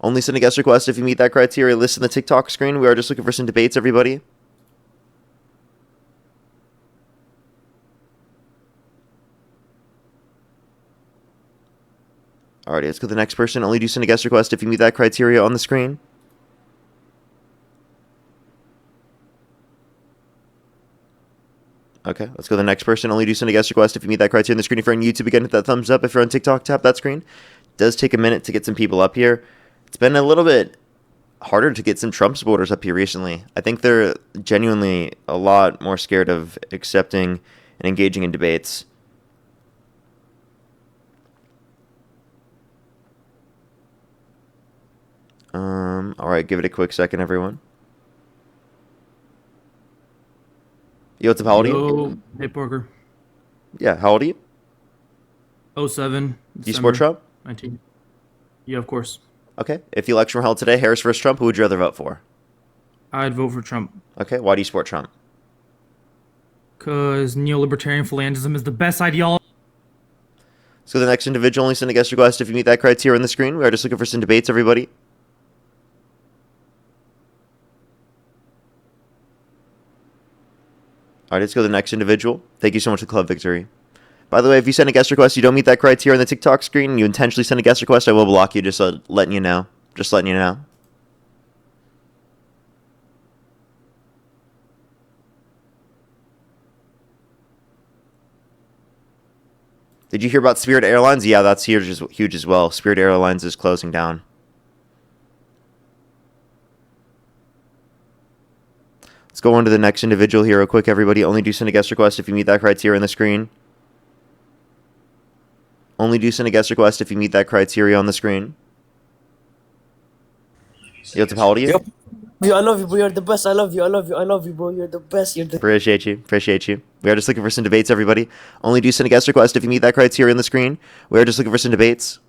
Only send a guest request if you meet that criteria. List in the TikTok screen. We are just looking for some debates, everybody. Alrighty, let's go to the next person. Only do send a guest request if you meet that criteria on the screen. Okay, let's go to the next person. Only do send a guest request if you meet that criteria on the screen. If you're on YouTube, again, hit that thumbs up. If you're on TikTok, tap that screen. It does take a minute to get some people up here. It's been a little bit harder to get some Trump supporters up here recently. I think they're genuinely a lot more scared of accepting and engaging in debates. Alright, give it a quick second, everyone. Yo, what's up? How old are you? Hey, Parker. Yeah, how old are you? 07. Do you support Trump? 19. Yeah, of course. Okay. If the election were held today, Harris versus Trump, who would you rather vote for? I'd vote for Trump. Okay. Why do you support Trump? Because neolibertarian philanderism is the best ideology. So the next individual, only send a guest request if you meet that criteria on the screen. We are just looking for some debates, everybody. Alright, let's go to the next individual. Thank you so much for Club Victory. By the way, if you send a guest request, you don't meet that criteria on the TikTok screen, and you intentionally send a guest request, I will block you, just letting you know. Just letting you know. Did you hear about Spirit Airlines? Yeah, that's huge as well. Spirit Airlines is closing down. Let's go on to the next individual here real quick, everybody. Only do send a guest request if you meet that criteria on the screen. Only do send a guest request if you meet that criteria on the screen. Yo, what's up? How old are you? Yep. Yo, I love you, bro. You're the best. I love you. I love you. I love you, bro. You're the best. You're the... Appreciate you. Appreciate you. We are just looking for some debates, everybody. Only do send a guest request if you meet that criteria on the screen. We are just looking for some debates.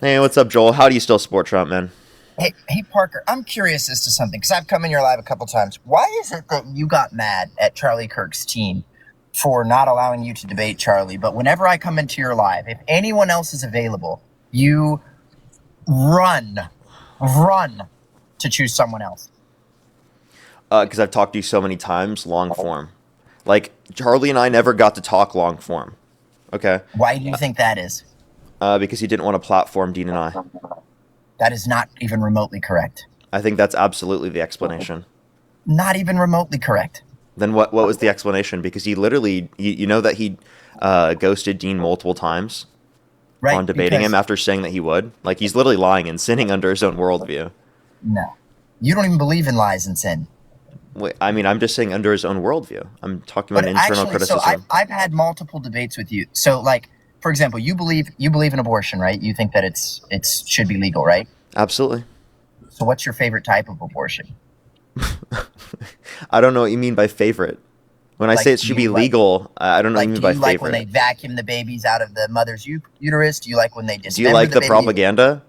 Hey, what's up, Joel? How do you still support Trump, man? Hey, Parker, I'm curious as to something, because I've come in your live a couple times. Why is it that you got mad at Charlie Kirk's team for not allowing you to debate Charlie, but whenever I come into your live, if anyone else is available, you run to choose someone else? Because I've talked to you so many times, long form. Like, Charlie and I never got to talk long form. Okay? Why do you think that is? Because he didn't want to platform Dean and I. That is not even remotely correct. I think that's absolutely the explanation. Not even remotely correct. Then what was the explanation? Because he literally, you know that he ghosted Dean multiple times on debating him after saying that he would? Like, he's literally lying and sinning under his own worldview. No. You don't even believe in lies and sin. Wait, I mean, I'm just saying under his own worldview. I'm talking about internal criticism. So I've had multiple debates with you. So, like, for example, you believe in abortion, right? You think that it should be legal, right? Absolutely. So what's your favorite type of abortion? I don't know what you mean by favorite. When I say it should be legal, I don't know what you mean by favorite. Do you like when they vacuum the babies out of the mother's uterus? Do you like when they dismember the baby? Do you like the propaganda?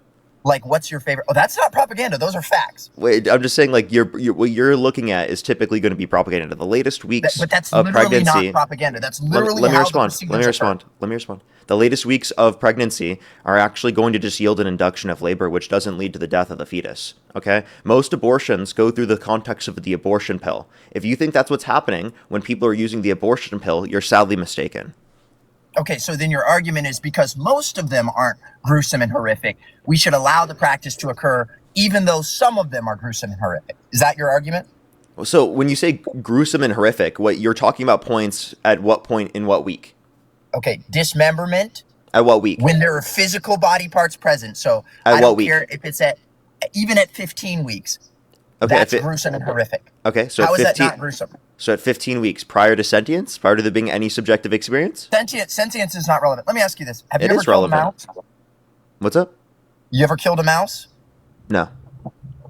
Like, what's your favorite? Oh, that's not propaganda. Those are facts. Wait, I'm just saying, like, what you're looking at is typically going to be propaganda. The latest weeks but that's of literally pregnancy. not propaganda. That's literally Let me how respond. the Let me respond. The latest weeks of pregnancy are actually going to just yield an induction of labor, which doesn't lead to the death of the fetus. Okay? Most abortions go through the context of the abortion pill. If you think that's what's happening when people are using the abortion pill, you're sadly mistaken. Okay, so then your argument is because most of them aren't gruesome and horrific, we should allow the practice to occur even though some of them are gruesome and horrific. Is that your argument? So when you say gruesome and horrific, what you're talking about points at what point in what week? Okay, dismemberment. At what week? When there are physical body parts present. So I don't care if it's even at 15 weeks. Okay, that's gruesome and horrific. Okay, so how is that not gruesome? So at 15 weeks, prior to sentience, prior to there being any subjective experience? Sentience is not relevant. Let me ask you this. Have you ever killed a mouse? What's up? You ever killed a mouse? No.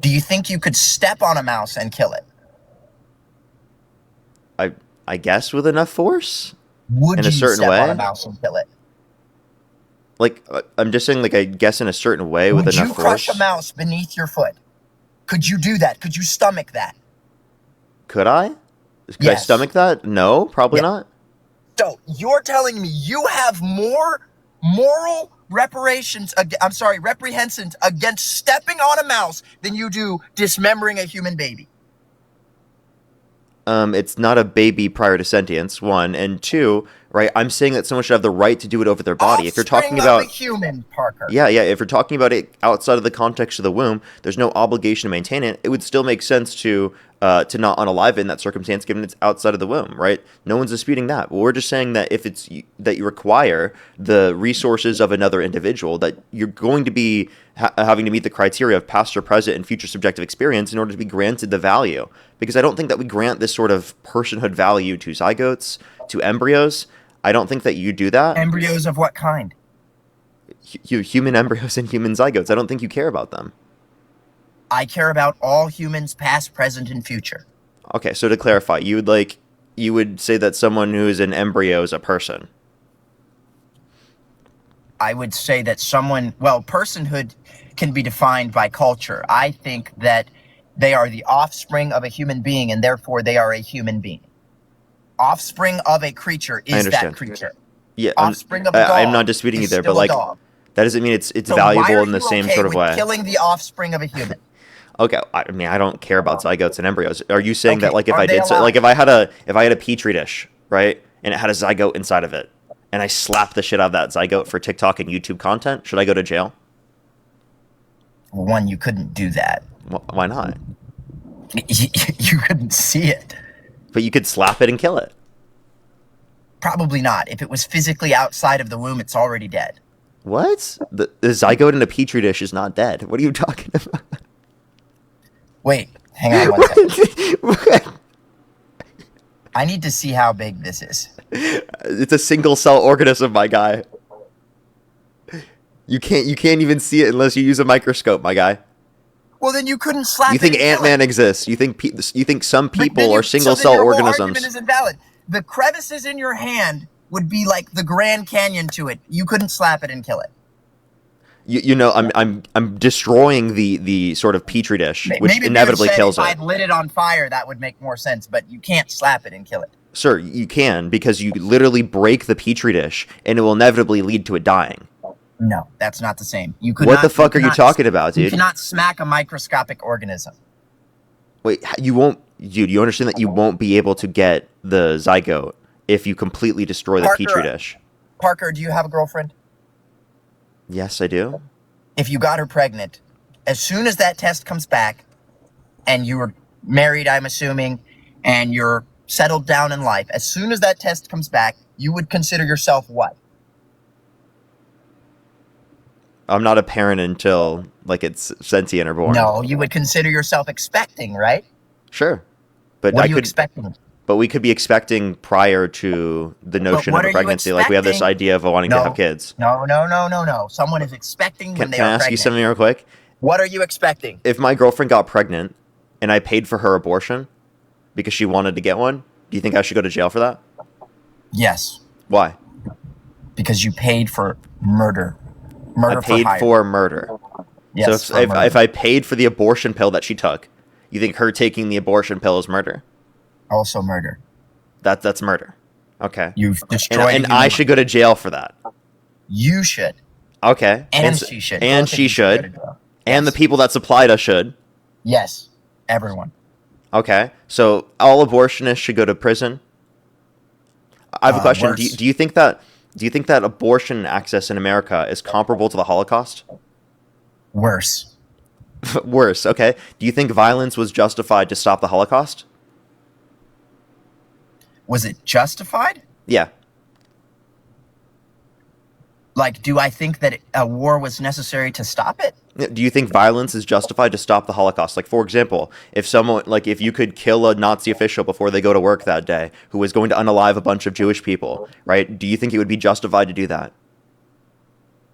Do you think you could step on a mouse and kill it? I guess with enough force? Would you step on a mouse and kill it? Like, I'm just saying, like, I guess in a certain way with enough force. Would you crush a mouse beneath your foot? Could you do that? Could you stomach that? Could I? Could I stomach that? No, probably not. So you're telling me you have more moral reprehensions against stepping on a mouse than you do dismembering a human baby. It's not a baby prior to sentience, one, and two, right? I'm saying that someone should have the right to do it over their body. If you're talking Offspring of about a human, Parker. yeah, if you're talking about it outside of the context of the womb, there's no obligation to maintain it. It would still make sense to not unalive it in that circumstance, given it's outside of the womb, right? No one's disputing that. But we're just saying that if it's that you require the resources of another individual, that you're going to be having to meet the criteria of past or present and future subjective experience in order to be granted the value. Because I don't think that we grant this sort of personhood value to zygotes, to embryos. I don't think that you do that. Embryos of what kind? Human embryos and human zygotes. I don't think you care about them. I care about all humans, past, present, and future. Okay, so to clarify, you would say that someone who is an embryo is a person. I would say that personhood can be defined by culture. I think that they are the offspring of a human being, and therefore they are a human being. Offspring of a creature is that creature. Yeah, offspring of a dog. I'm not disputing you there, but like that doesn't mean it's so valuable in the same sort of way. Killing the offspring of a human. Okay, I mean I don't care about zygotes and embryos. Are you saying that like if I did alive? like if I had a petri dish, right, and it had a zygote inside of it, and I slapped the shit out of that zygote for TikTok and YouTube content, should I go to jail? One, you couldn't do that. Why not? You couldn't see it. But you could slap it and kill it. Probably not. If it was physically outside of the womb, it's already dead. What? The zygote in a petri dish is not dead. What are you talking about? Wait, hang on one second. I need to see how big this is. It's a single cell organism, my guy. You can't even see it unless you use a microscope, my guy. Well, then you couldn't slap. You think it Ant-Man exists? You think some people are single cell organisms? Your argument is invalid. The crevices in your hand would be like the Grand Canyon to it. You couldn't slap it and kill it. You know, I'm destroying the sort of petri dish, which Maybe inevitably kills it. If I'd lit it on fire, that would make more sense. But you can't slap it and kill it. Sir, you can, because you literally break the petri dish, and it will inevitably lead to it dying. No, that's not the same. You could. What the fuck are you talking about, dude? You cannot smack a microscopic organism. Wait, you won't, dude? You understand that you won't be able to get the zygote if you completely destroy the petri dish. Parker, do you have a girlfriend? Yes, I do. If you got her pregnant, as soon as that test comes back, and you were married, I'm assuming, and you're settled down in life, as soon as that test comes back, you would consider yourself what? I'm not a parent until, like, it's sentient or born. No, you would consider yourself expecting, right? Sure. But what are you expecting? But we could be expecting prior to the notion of a pregnancy. Like, we have this idea of wanting to have kids. No. Someone is expecting when they are pregnant. Can I ask you something real quick? What are you expecting? If my girlfriend got pregnant and I paid for her abortion because she wanted to get one, do you think I should go to jail for that? Yes. Why? Because you paid for murder. I paid for murder. Yes, so if I paid for the abortion pill that she took, you think her taking the abortion pill is murder? Also murder. That's murder. Okay. You've destroyed. And I should go to jail for that. You should. Okay. And she should. And she should. And the people that supplied us should. Yes. Everyone. Okay. So all abortionists should go to prison. I have a question. Do you think that abortion access in America is comparable to the Holocaust? Worse. Worse, okay. Do you think violence was justified to stop the Holocaust? Was it justified? Yeah. Like, do I think that a war was necessary to stop it? Do you think violence is justified to stop the Holocaust? Like, for example, if you could kill a Nazi official before they go to work that day who was going to unalive a bunch of Jewish people, right? Do you think it would be justified to do that?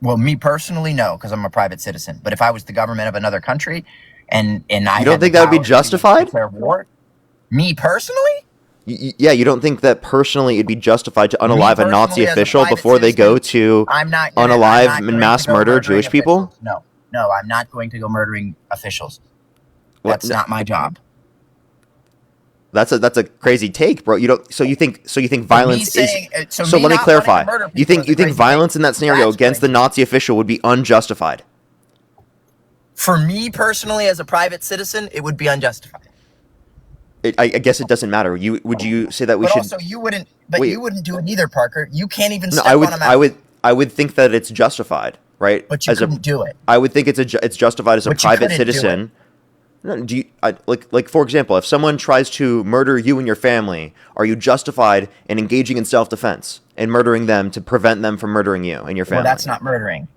Well, me personally, no, because I'm a private citizen. But if I was the government of another country and I You don't think that would be justified? War, me personally? Yeah, you don't think that personally it'd be justified to unalive a Nazi official before they go to unalive and mass murder Jewish people? No, I'm not going to go murdering officials. That's not my job. That's a crazy take, bro. You don't. So you think violence saying, is. so So me let me not clarify. wanting to murder You people think is a crazy violence take. in that scenario That's against the crazy. Nazi official would be unjustified? For me personally, as a private citizen, it would be unjustified. I guess it doesn't matter. Would you say that we But should? also, you wouldn't. But Wait. you wouldn't do it either, Parker. You can't even No, step on a mountain. I would think that it's justified, right? But you couldn't do it. I would think it's justified as a But you private couldn't do citizen. No, like for example, if someone tries to murder you and your family, are you justified in engaging in self-defense and murdering them to prevent them from murdering you and your family? Well, that's not murdering.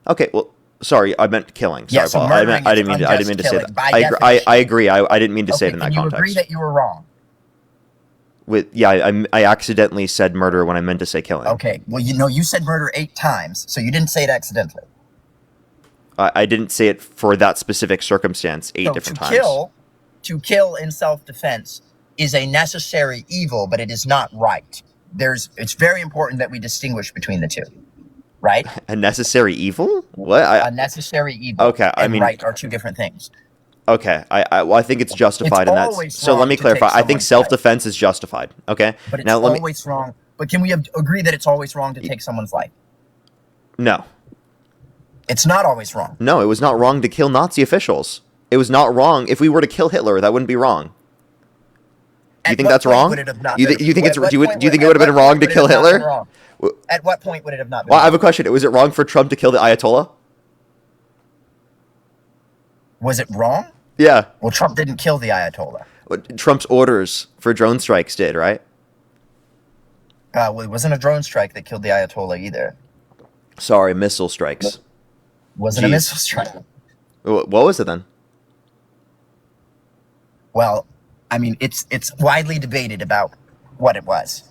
Okay, well, sorry, I meant killing. Sorry, Yeah, so Paul. murdering I is didn't mean to say unjust that. killing, by I definition. agree. I didn't mean to say it in that Can you context. agree that you were wrong? I accidentally said murder when I meant to say killing. Okay. Well, you said murder 8 times, so you didn't say it accidentally. I didn't say it for that specific circumstance 8 So different to times. kill in self-defense is a necessary evil, but it is not right. It's very important that we distinguish between the two, right? A necessary evil? What? A necessary evil Okay, I and mean- right are 2 different things. Okay, I think it's justified It's in that. always So wrong let me to clarify. take I think someone's self-defense is justified. Okay. But it's Now let me. always wrong. But can we agree that it's always wrong to take someone's life? No, It's not always wrong. no, it was not wrong to kill Nazi officials. It was not wrong. If we were to kill Hitler, that wouldn't be wrong. Do you think that's wrong? You think it would have been wrong to kill Hitler? At what point would it have not been Well, I have a wrong? question. Was it wrong for Trump to kill the Ayatollah? Was it wrong? Yeah. Well, Trump didn't kill the Ayatollah. What Trump's orders for drone strikes did, right? Well, it wasn't a drone strike that killed the Ayatollah either. Sorry, missile strikes. Wasn't a Jeez. missile strike. What was it then? Well, I mean, it's widely debated about what it was.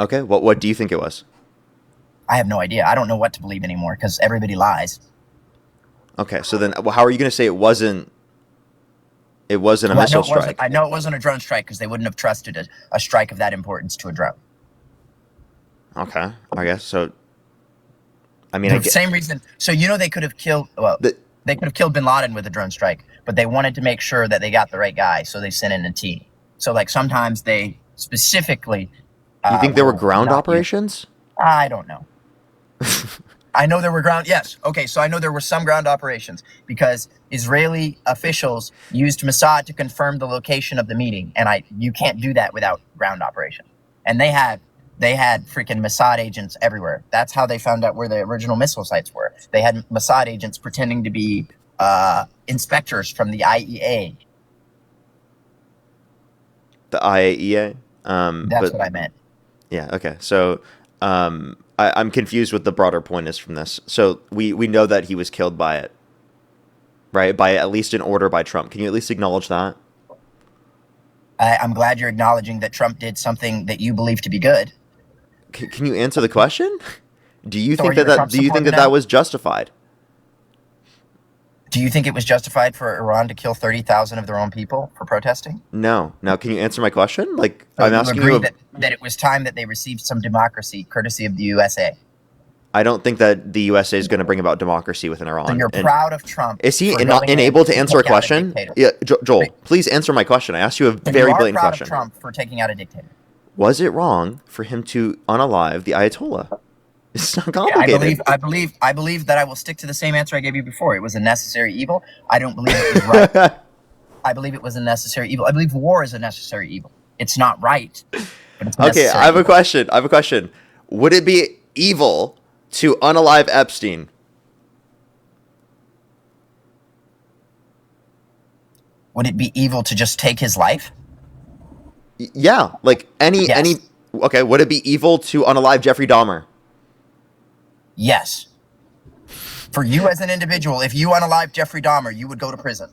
Okay, what do you think it was? I have no idea. I don't know what to believe anymore because everybody lies. Okay, so then how are you going to say it wasn't a Well, missile strike? I know it wasn't a drone strike because they wouldn't have trusted a strike of that importance to a drone. Okay, I guess so. I mean, The same reason. So they could have killed. Well, they could have killed Bin Laden with a drone strike, but they wanted to make sure that they got the right guy, so they sent in a team. So like sometimes they specifically. you think there were will ground not use- operations? I don't know. I know there were ground. Yes. Okay. So I know there were some ground operations because Israeli officials used Mossad to confirm the location of the meeting, and you can't do that without ground operation. And they had freaking Mossad agents everywhere. That's how they found out where the original missile sites were. They had Mossad agents pretending to be inspectors from the IEA. The IAEA? That's what I meant. Yeah, okay. So I'm confused what the broader point is from this. So we know that he was killed by it, right? By at least an order by Trump. Can you at least acknowledge that? I'm glad you're acknowledging that Trump did something that you believe to be good. Can you answer the question? Do you So think are you a that Trump do you think supporter that now? was justified? Do you think it was justified for Iran to kill 30,000 of their own people for protesting? No. Now, can you answer my question? Like, So I'm you asking agree you. that it was time that they received some democracy courtesy of the USA. I don't think that the USA is going to bring about democracy within Iran. So you're And proud of Trump. is he for not going in unable to and answer a taking out question? dictator. Yeah, Joel, Wait. please answer my question. I asked you a So very you are blatant proud question. of Trump for taking out a dictator. Was it wrong for him to unalive the Ayatollah? It's not Yeah, complicated. I believe that I will stick to the same answer I gave you before. It was a necessary evil. I don't believe it was right. I believe it was a necessary evil. I believe war is a necessary evil. It's not right, but it's Okay, necessary. I have a question. Would it be evil to unalive Epstein? Would it be evil to just take his life? Yeah, like any. Okay, would it be evil to unalive Jeffrey Dahmer? Yes. For you as an individual, if you unalive Jeffrey Dahmer, you would go to prison.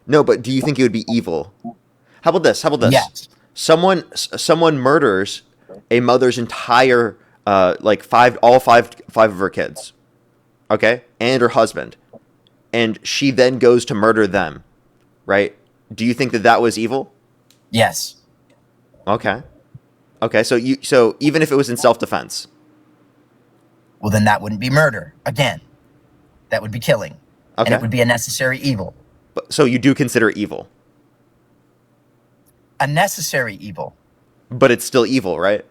No, but do you think it would be evil? How about this? Yes. Someone murders a mother's entire all five of her kids, okay, and her husband, and she then goes to murder them, right? Do you think that was evil? Yes. Okay. So even if it was in self-defense, Well, then that wouldn't be murder. Again, that would be killing. And Okay. it would be a necessary evil. so you do consider it evil. a necessary evil. But it's still evil, right?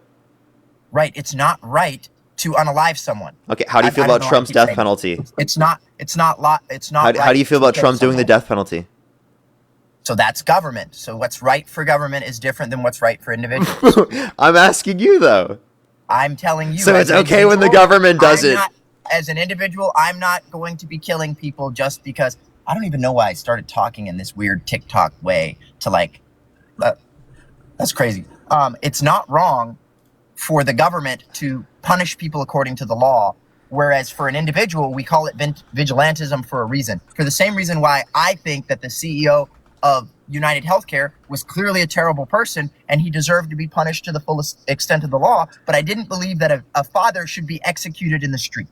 Right. It's not right to unalive someone. Okay, how do you feel I don't about know why I Trump's keep death saying penalty? It's not How right do you feel to about kill Trump doing the someone. death penalty? So that's government. So what's right for government is different than what's right for individuals. I'm asking you, though. I'm telling you. So as it's an okay when the individual, government does I'm it. not- as an individual, I'm not going to be killing people just because. I don't even know why I started talking in this weird TikTok way to like. That's crazy. It's not wrong for the government to punish people according to the law, whereas for an individual, we call it vigilantism for a reason. For the same reason why I think that the CEO of United Healthcare was clearly a terrible person and he deserved to be punished to the fullest extent of the law, but I didn't believe that a father should be executed in the street.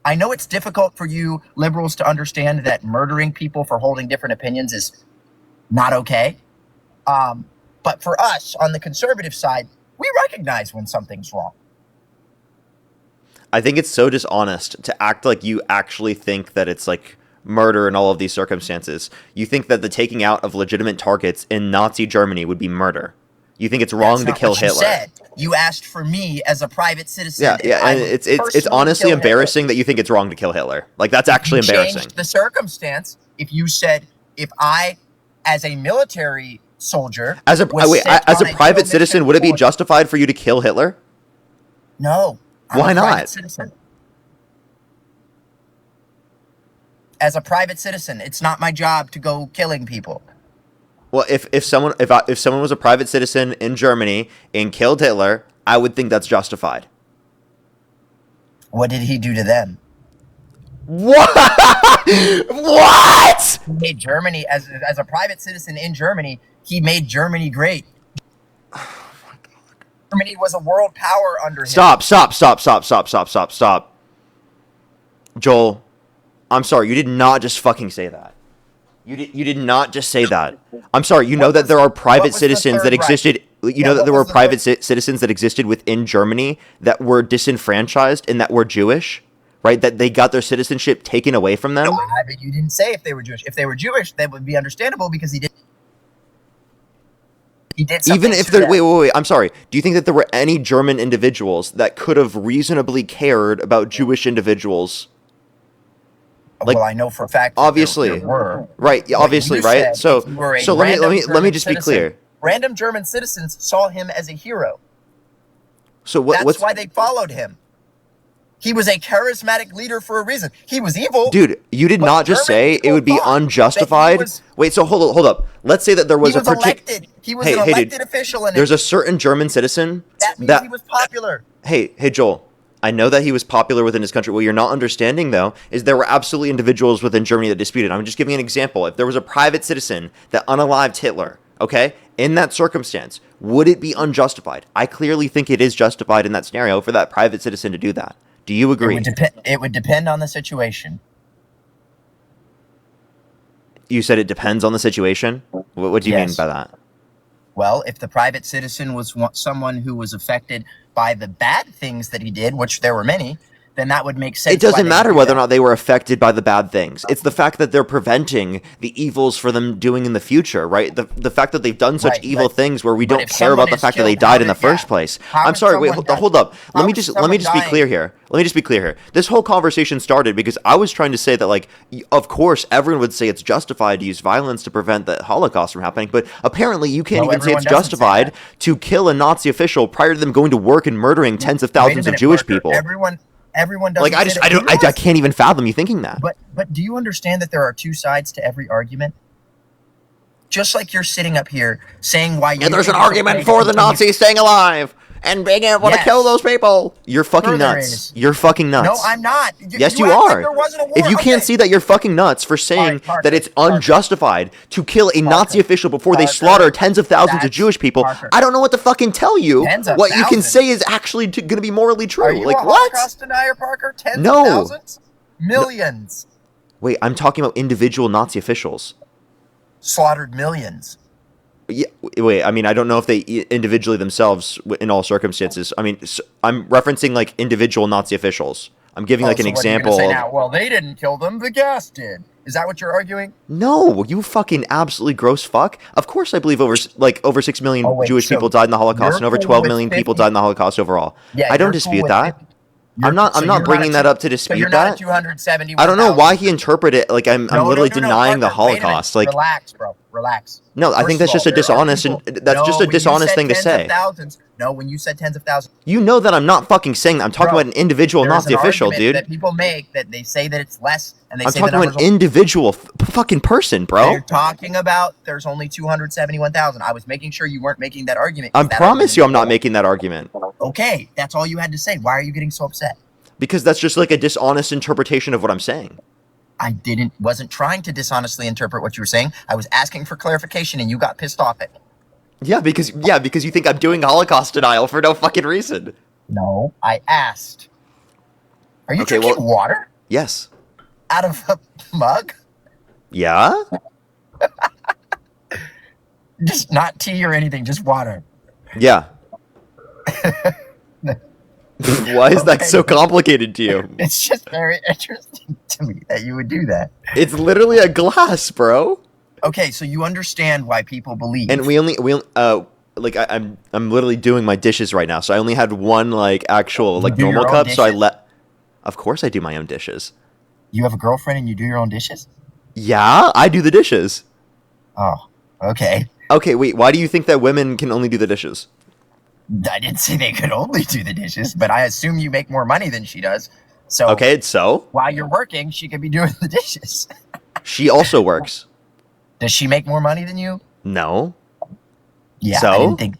I know it's difficult for you liberals to understand that murdering people for holding different opinions is not okay. But for us on the conservative side, we recognize when something's wrong. I think it's so dishonest to act like you actually think that it's like murder in all of these circumstances. You think that the taking out of legitimate targets in Nazi Germany would be murder. You think it's wrong That's to not kill what you Hitler. said. You asked for me as a private citizen. Yeah, if yeah, I and would it's personally honestly kill embarrassing that you think it's wrong to kill Hitler. Like that's actually Hitler. embarrassing. Changed the circumstance. If you said, if I, as a military soldier, As a private citizen, would it be justified for you to kill Hitler? No. I'm Why a private not? Citizen. As a private citizen, it's not my job to go killing people. Well, if someone was a private citizen in Germany and killed Hitler, I would think that's justified. What did he do to them? What? What? He made Germany, as a private citizen in Germany, he made Germany great. Germany was a world power under him. Stop. Joel, I'm sorry, you did not just fucking say that. You did not just say that. I'm sorry, you know that there are private citizens that existed. You know that there were private citizens that existed within Germany that were disenfranchised and that were Jewish, right? That they got their citizenship taken away from them. No, but you didn't say if they were Jewish. If they were Jewish, that would be understandable because he did. He did something. Even if there, wait. I'm sorry. Do you think that there were any German individuals that could have reasonably cared about Jewish individuals? Like, well, I know for a fact. Obviously, there were. Right? Yeah, obviously, right. So let me just be clear. Random German citizens saw him as a hero. So That's why they followed him. He was a charismatic leader for a reason. He was evil. Dude, you did not just say it would be unjustified. Wait, so hold up. Let's say that there was a elected. He was an elected official in it. There's a certain German citizen that means he was popular. Hey, Joel. I know that he was popular within his country. What you're not understanding, though, is there were absolutely individuals within Germany that disputed. I'm just giving an example. If there was a private citizen that unalived Hitler, okay, in that circumstance, would it be unjustified? I clearly think it is justified in that scenario for that private citizen to do that. Do you agree? It would depend on the situation. You said it depends on the situation? What do you mean by that? Well, if the private citizen was someone who was affected by the bad things that he did, which there were many, then that would make sense. It doesn't matter whether or not they were affected by the bad things. It's the fact that they're preventing the evils for them doing in the future, right? The fact that they've done such evil things where we don't care about the fact that they died in the first place. I'm sorry, wait, hold up. Let me just be clear here. This whole conversation started because I was trying to say that, like, of course, everyone would say it's justified to use violence to prevent the Holocaust from happening, but apparently you can't even say it's justified to kill a Nazi official prior to them going to work and murdering tens of thousands of Jewish people. Everyone does. Like, I can't even fathom you thinking that. But do you understand that there are two sides to every argument? Just like you're sitting up here saying why you. And there's an argument for the Nazis staying alive and being able to kill those people. You're fucking nuts. You're fucking nuts. No, I'm not. Yes, you are. If you can't see that, you're fucking nuts for saying that it's unjustified to kill a Nazi official before they slaughter tens of thousands of Jewish people. I don't know what to fucking tell you. What you can say is actually going to be morally true. Are you like a what? Holocaust denier, Parker? Tens of thousands? Millions. Wait, I'm talking about individual Nazi officials. Slaughtered millions. Yeah, wait, I mean, I don't know if they individually themselves in all circumstances. I mean, I'm referencing like individual Nazi officials. I'm giving like an example. What are you gonna say now? Well, they didn't kill them. The gas did. Is that what you're arguing? No, you fucking absolutely gross fuck. Of course I believe over 6 million Oh, wait, Jewish so people died in the Holocaust and you're over cool 12 with million people 50 died in the Holocaust overall. Yeah, I don't you're cool dispute with that. 50 I'm not bringing that up to So dispute you're that. not at 271,000. I don't know why he interpreted it like I'm literally denying the Parker, wait a minute. Holocaust. Like, Relax, bro. Relax. no, I think First that's of all, just a there are dishonest people- and that's just a when you dishonest said thing to tens of say. thousands- No, when you said tens of thousands. You know that I'm not fucking saying that. I'm talking Bro, about an individual, not there's the an official, argument dude. that people make that they say that it's less, and they I'm say the talking about numbers. an individual fucking person, bro. You're talking about there's only 271,000. I was making sure you weren't making that argument. I 'cause that promise you I'm not argument- making that argument. Okay, that's all you had to say. Why are you getting so upset? Because that's just like a dishonest interpretation of what I'm saying. I wasn't trying to dishonestly interpret what you were saying. I was asking for clarification, and you got pissed off at me. Yeah, because you think I'm doing Holocaust denial for no fucking reason. No, I asked. Are you Okay, drinking water Yes. out of a mug? Yeah? Just not tea or anything, just water. Yeah. Why is that Okay. so complicated to you? It's just very interesting to me that you would do that. It's literally a glass, bro. Okay, so you understand why people believe. And I'm literally doing my dishes right now, so I only had one like actual You like do your normal own cup, so I dishes? Of course I do my own dishes. You have a girlfriend and you do your own dishes? Yeah, I do the dishes. Oh, okay. Okay, wait, why do you think that women can only do the dishes? I didn't say they could only do the dishes, but I assume you make more money than she does. So Okay, so while you're working, she could be doing the dishes. she also works. Does she make more money than you? No. Yeah, So? I didn't think.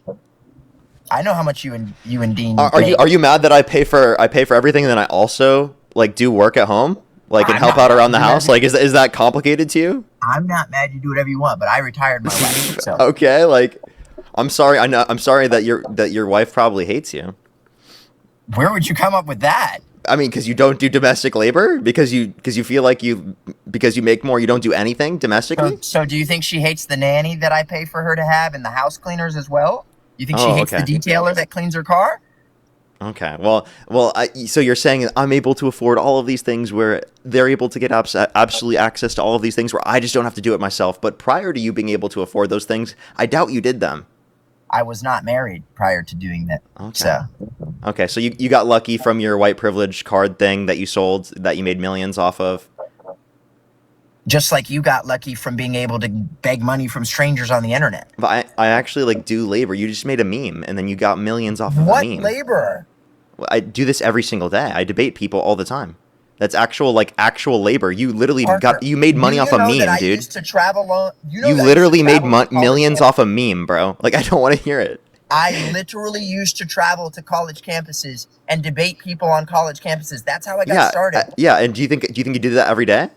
I know how much you and Dean. Are make. you mad that I pay for everything and then I also like do work at home? Like and I'm help not out around the mad. house? Like is that complicated to you? I'm not mad. You do whatever you want, but I retired my wife. So Okay, like I'm sorry. I'm sorry that your wife probably hates you. where would you come up with that? I mean, because you don't do domestic labor, because you feel like because you make more, you don't do anything domestically. So do you think she hates the nanny that I pay for her to have and the house cleaners as well? You think she Oh, hates okay. the detailer that cleans her car? Okay, well, so you're saying I'm able to afford all of these things where they're able to get absolutely access to all of these things where I just don't have to do it myself. But prior to you being able to afford those things, I doubt you did them. I was not married prior to doing that. Okay. So Okay, so you got lucky from your white privilege card thing that you sold that you made millions off of. just like you got lucky from being able to beg money from strangers on the internet. But I actually like do labor. You just made a meme and then you got millions off of What a meme. labor? I do this every single day. I debate people all the time. That's actual labor. You literally Parker, you made money do off you a know meme, that I dude. used to travel on. You know You that I literally used to made travel to college millions campuses? off a meme, bro. Like I don't want to hear it. I literally used to travel to college campuses and debate people on college campuses. That's how I got started. Yeah. And do you think you did that every day?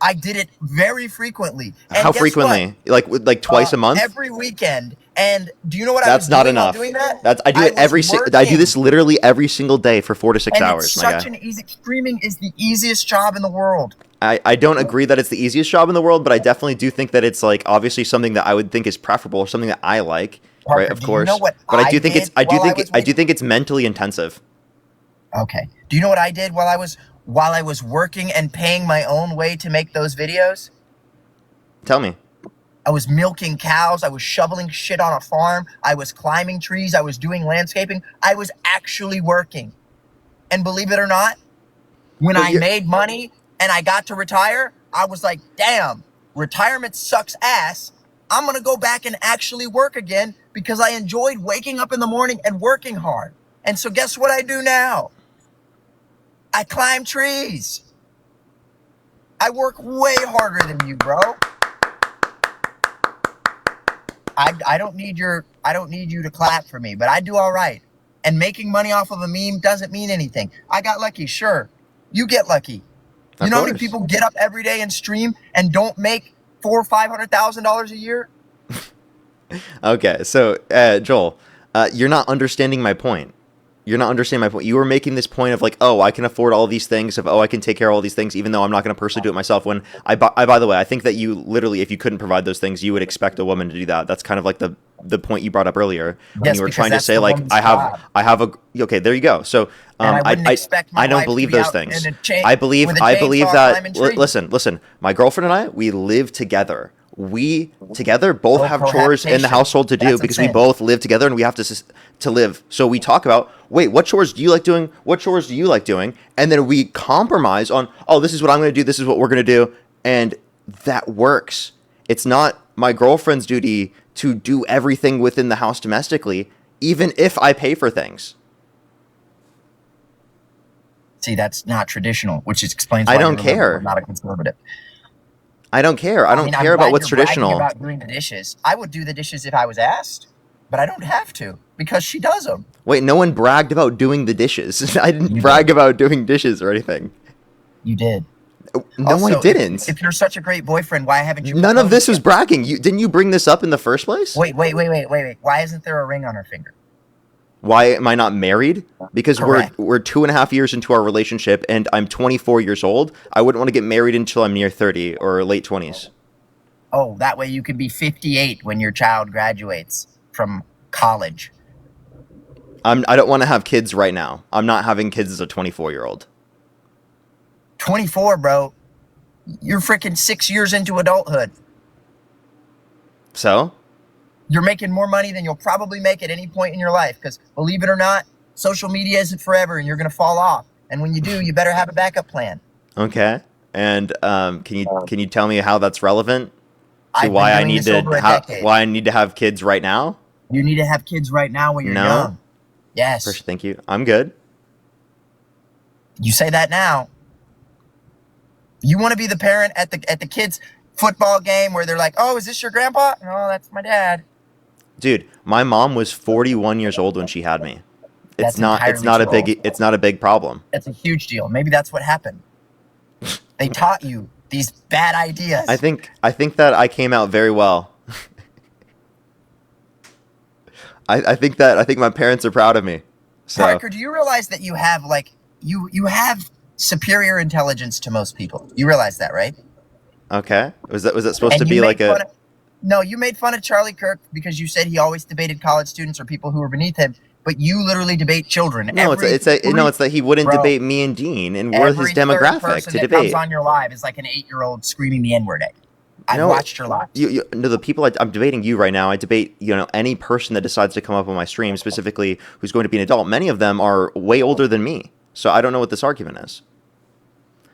I did it very frequently. And How guess frequently? what? Like twice a month? Every weekend. And do you know what I That's was not doing while enough. doing that? I do it was I do this working. literally every single day for 4 to 6 And hours, it's my such guy. an easy. Streaming is the easiest job in the world. I don't agree that it's the easiest job in the world, but I definitely do think that it's like obviously something that I would think is preferable or something that I like, Parker, right? Of do you course. know what But I do I think did while I was think it's mentally intensive. Okay. Do you know what I did while I was working and paying my own way to make those videos? Tell me. I was milking cows. I was shoveling shit on a farm. I was climbing trees. I was doing landscaping. I was actually working. And believe it or not, when But I made money and I got to retire, I was like, damn, retirement sucks ass. I'm going to go back and actually work again because I enjoyed waking up in the morning and working hard. And so guess what I do now? I climb trees. I work way harder than you, bro. I don't need you to clap for me, but I do all right. And making money off of a meme doesn't mean anything. I got lucky, sure. You get lucky. You Of know how many course. people get up every day and stream and don't make $400,000 or $500,000 a year? Okay, so Joel, you're not understanding my point. You're not understanding my point. You were making this point of like, oh, I can afford all these things, I can take care of all these things, even though I'm not going to personally do it myself. When by the way, I think that you literally, if you couldn't provide those things, you would expect a woman to do that. That's kind of like the point you brought up earlier when Yes, you were because trying to that's say the like, woman's I job. have a, okay, there you go. So And I wouldn't expect my I don't wife to believe be those out things. in a chain- I believe with a chainsaw that. climbing trees. Listen. My girlfriend and I, we live together. We together both No have chores in the cohabitation. household to do That's because we insane. both live together and we have to live. So we talk about, wait, what chores do you like doing? What chores do you like doing? And then we compromise on, oh, this is what I'm going to do. This is what we're going to do. And that works. It's not my girlfriend's duty to do everything within the house domestically, even if I pay for things. See, that's not traditional, which explains I why don't you're a liberal, care. not a conservative. I don't care. I don't mean, care I'm about glad what's you're bragging traditional. about doing the dishes. I would do the dishes if I was asked, but I don't have to because she does them. Wait, no one bragged about doing the dishes. I didn't You brag did. about doing dishes or anything. You did. No, Also, I didn't. If you're such a great boyfriend, why haven't you? None of proposed this was yet? bragging. Didn't you bring this up in the first place? Wait. Why isn't there a ring on her finger? Why am I not married? Because Correct. we're 2.5 years into our relationship and I'm 24 years old. I wouldn't want to get married until I'm near 30 or late 20s. Oh, that way you can be 58 when your child graduates from college. I don't want to have kids right now. I'm not having kids as a 24-year-old. 24, bro. You're freaking 6 years into adulthood. So? You're making more money than you'll probably make at any point in your life. Because believe it or not, social media isn't forever and you're going to fall off. And when you do, you better have a backup plan. Okay. And can you tell me how that's relevant to I've why been I doing need this to over a decade. why I need to have kids right now? You need to have kids right now when you're No. young. Yes. First, thank you. I'm good. You say that now. You want to be the parent at the kids' football game where they're like, "Oh, is this your grandpa?" No, that's my dad. Dude, my mom was 41 years old when she had me. It's That's not entirely true. it's not a big problem. That's a huge deal. Maybe that's what happened. They taught you these bad ideas. I think that I came out very well. I think my parents are proud of me. So Parker, do you realize that you have you have superior intelligence to most people? You realize that, right? okay. Was that supposed And to you be made like fun of- No, you made fun of Charlie Kirk because you said he always debated college students or people who were beneath him, but you literally debate children. No, it's that he wouldn't Bro, debate me and Dean, and we're his every third demographic person to that debate. comes on your live is like an 8-year-old screaming the N-word at you. I've No, watched your live. No, the people I'm debating you right now. I debate any person that decides to come up on my stream, specifically who's going to be an adult. Many of them are way older than me, so I don't know what this argument is.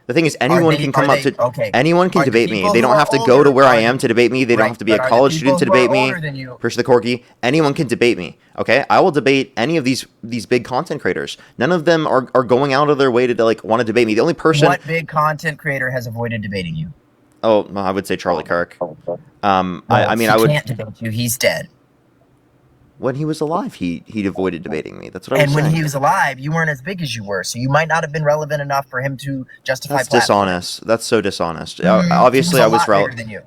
The thing is, anyone can come up to anyone can Are the debate me. people They who don't are have to go older, to where I are am the- to debate me. They don't Right, have to be a but are the college people student to who are debate me. older than you- Push the corgi. Anyone can debate me. Okay, I will debate any of these big content creators. None of them are going out of their way to like want to debate me. The only person. What big content creator has avoided debating you? Oh, well, I would say Charlie Kirk. I mean, He I would. can't debate you. He's dead. When he was alive, he'd avoided debating me. That's what I was And when saying. he was alive, you weren't as big as you were, so you might not have been relevant enough for him to justify. That's platforming. dishonest. That's so dishonest. He Obviously, I a was lot bigger relevant. than you.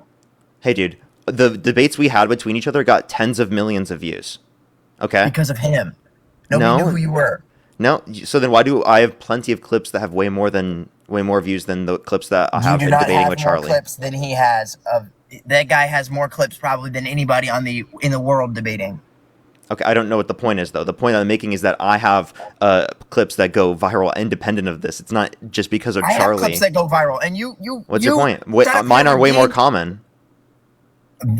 Hey, dude, the debates we had between each other got tens of millions of views. Okay? Because of him. Nobody No. knew who you were. No, so then why do I have plenty of clips that have way more views than the clips that I have You do been not debating have with more Charlie? clips than he has. That guy has more clips probably than anybody in the world debating. Okay, I don't know what the point is though. The point I'm making is that I have clips that go viral independent of this. It's not just because of I have Charlie. clips that go viral, and you. What's your point? Mine are way more common.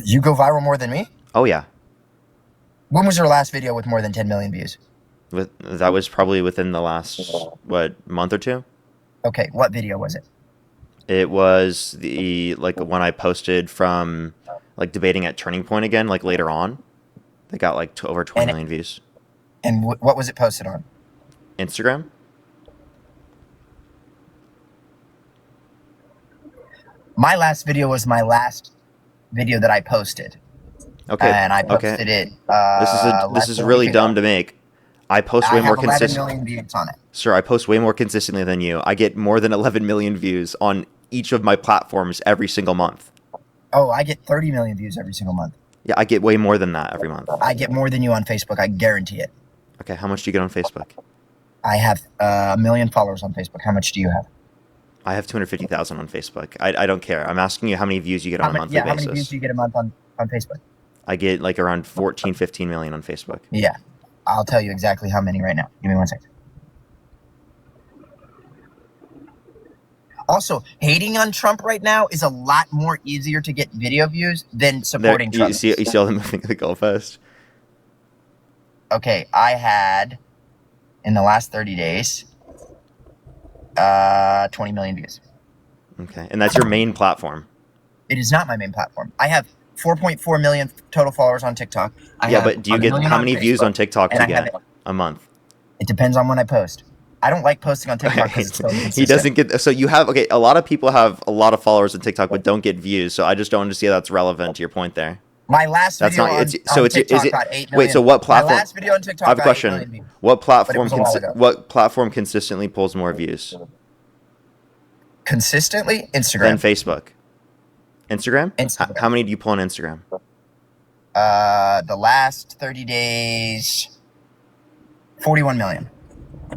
You go viral more than me. Oh yeah. When was your last video with more than 10 million views? That was probably within the last month or two. Okay, what video was it? It was when I posted from debating at Turning Point again, later on. They got over 20 million views. And what was it posted on? Instagram. My last video was my last video that I posted. Okay. And I posted it. This is really dumb to make. I post way more consistently. 11 million views on it. Sir, I post way more consistently than you. I get more than 11 million views on each of my platforms every single month. Oh, I get 30 million views every single month. Yeah, I get way more than that every month. I get more than you on Facebook. I guarantee it. Okay, how much do you get on Facebook? I have 1 million followers on Facebook. How much do you have? I have 250,000 on Facebook. I don't care. I'm asking you how many views you get on a monthly How many views basis. do you get a month on Facebook? I get like around 14, 15 million on Facebook. Yeah. I'll tell you exactly how many right now. Give me 1 second. Also, hating on Trump right now is a lot more easier to get video views than supporting Trump. You see all them moving the goalpost? Okay, I had, in the last 30 days, 20 million views. Okay, and that's your main platform. It is not my main platform. I have 4.4 million total followers on TikTok. But do you get how many views on TikTok do you get a month? It depends on when I post. I don't like posting on TikTok because it's so He inconsistent. doesn't get. So you have a lot of people have a lot of followers on TikTok but don't get views. So I just don't understand how that's relevant to your point there. My last That's video not. on, It's, on so it's TikTok is it? got 8 million. Wait. So what platform? My last video on TikTok I have a got 8 million question. views. What platform? was a while ago. What platform consistently pulls more views Consistently, than Instagram. Facebook? Instagram. Instagram. How many do you pull on Instagram? The last 30 days, 41 million.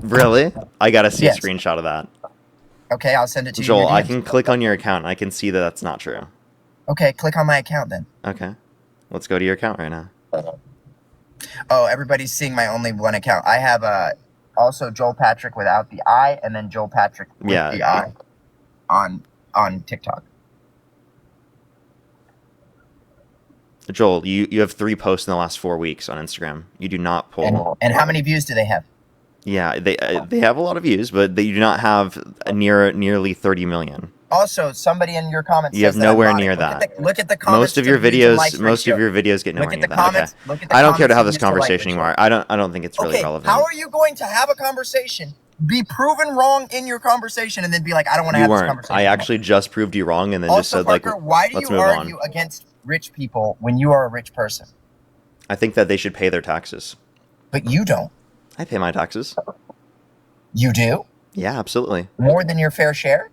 Really? I gotta see Yes. a screenshot of that. Okay, I'll send it to you. Joel, in your I DMs. can click on your account and I can see that that's not true. Okay, click on my account then. Okay. Let's go to your account right now. Oh, everybody's seeing my only one account. I have also Joel Patrick without the I, and then Joel Patrick with the I on TikTok. Joel, you have 3 posts in the last 4 weeks on Instagram. You do not pull. And how many views do they have? Yeah, they have a lot of views, but they do not have nearly 30 million. Also, somebody in your comments. You have says that I'm nowhere lying. near Look at that. Look at the comments. Most of to your views and likes ratio. get nowhere Look at near the that. comments. Okay. Look at the I don't care to comments have to this views to like conversation ratio. anymore. I don't think it's really Okay, relevant. how are you going to have a conversation, be proven wrong in your conversation, and then be like, I don't want to have this conversation? I actually just proved you wrong and then just Also, said Parker, why do let's you move argue on. against rich people when you are a rich person? I think that they should pay their taxes. But you don't. I pay my taxes. You do? Yeah, absolutely. More than your fair share?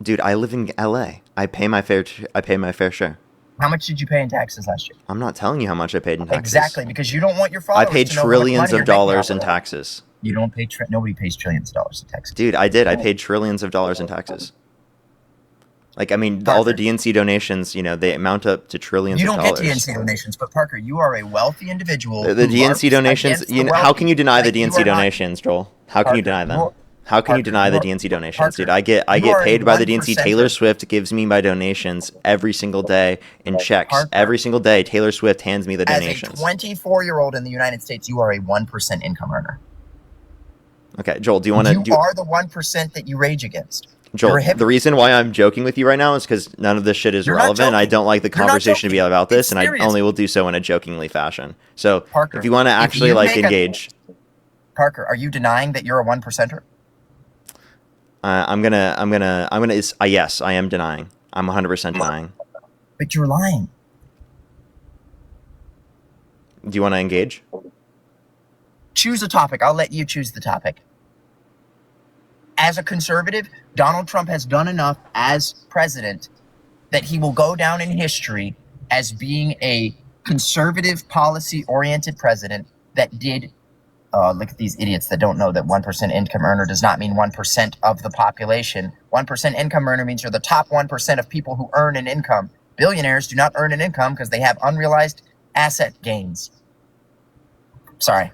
Dude, I live in LA. I pay my fair share. How much did you pay in taxes last year? I'm not telling you how much I paid in taxes. Exactly, because you don't want your I followers paid to know how much trillions money of you're making dollars off in of it. taxes. You don't pay. Nobody pays trillions of dollars in taxes. Dude, I did. I paid trillions of dollars in taxes. Like, I mean, all the DNC donations, they amount up to trillions You of don't dollars. get DNC donations, but Parker, you are a wealthy individual. The who DNC barks donations, against the how wealthy. can you deny the Like, you DNC are not- donations, Joel? How can you Parker, deny them? you're- How can you Parker, deny the you're- DNC donations, Parker, dude? I get you are a paid by the DNC. 1%er. Taylor Swift gives me my donations every single day in checks. Parker, Every single day, Taylor Swift hands me the As donations. a 24-year-old in the United States, you are a 1% income earner. Okay, Joel, do you want to You are the 1% that you rage against. Joel, You're a hypocrite. the reason why I'm joking with you right now is because none of this shit is You're not relevant. I joking. don't like the You're not conversation to be joking. about this, It's and I serious. only will do so in a jokingly fashion. So, Parker, if you want to if actually you make a- engage, Parker, are you denying that you're a 1%er? yes, I am denying. I'm 100% denying. But you're lying. Do you want to engage? Choose a topic. I'll let you choose the topic. As a conservative, Donald Trump has done enough as president that he will go down in history as being a conservative, policy-oriented president that did. Look at these idiots that don't know that 1% income earner does not mean 1% of the population. 1% income earner means you're the top 1% of people who earn an income. Billionaires do not earn an income because they have unrealized asset gains. Sorry.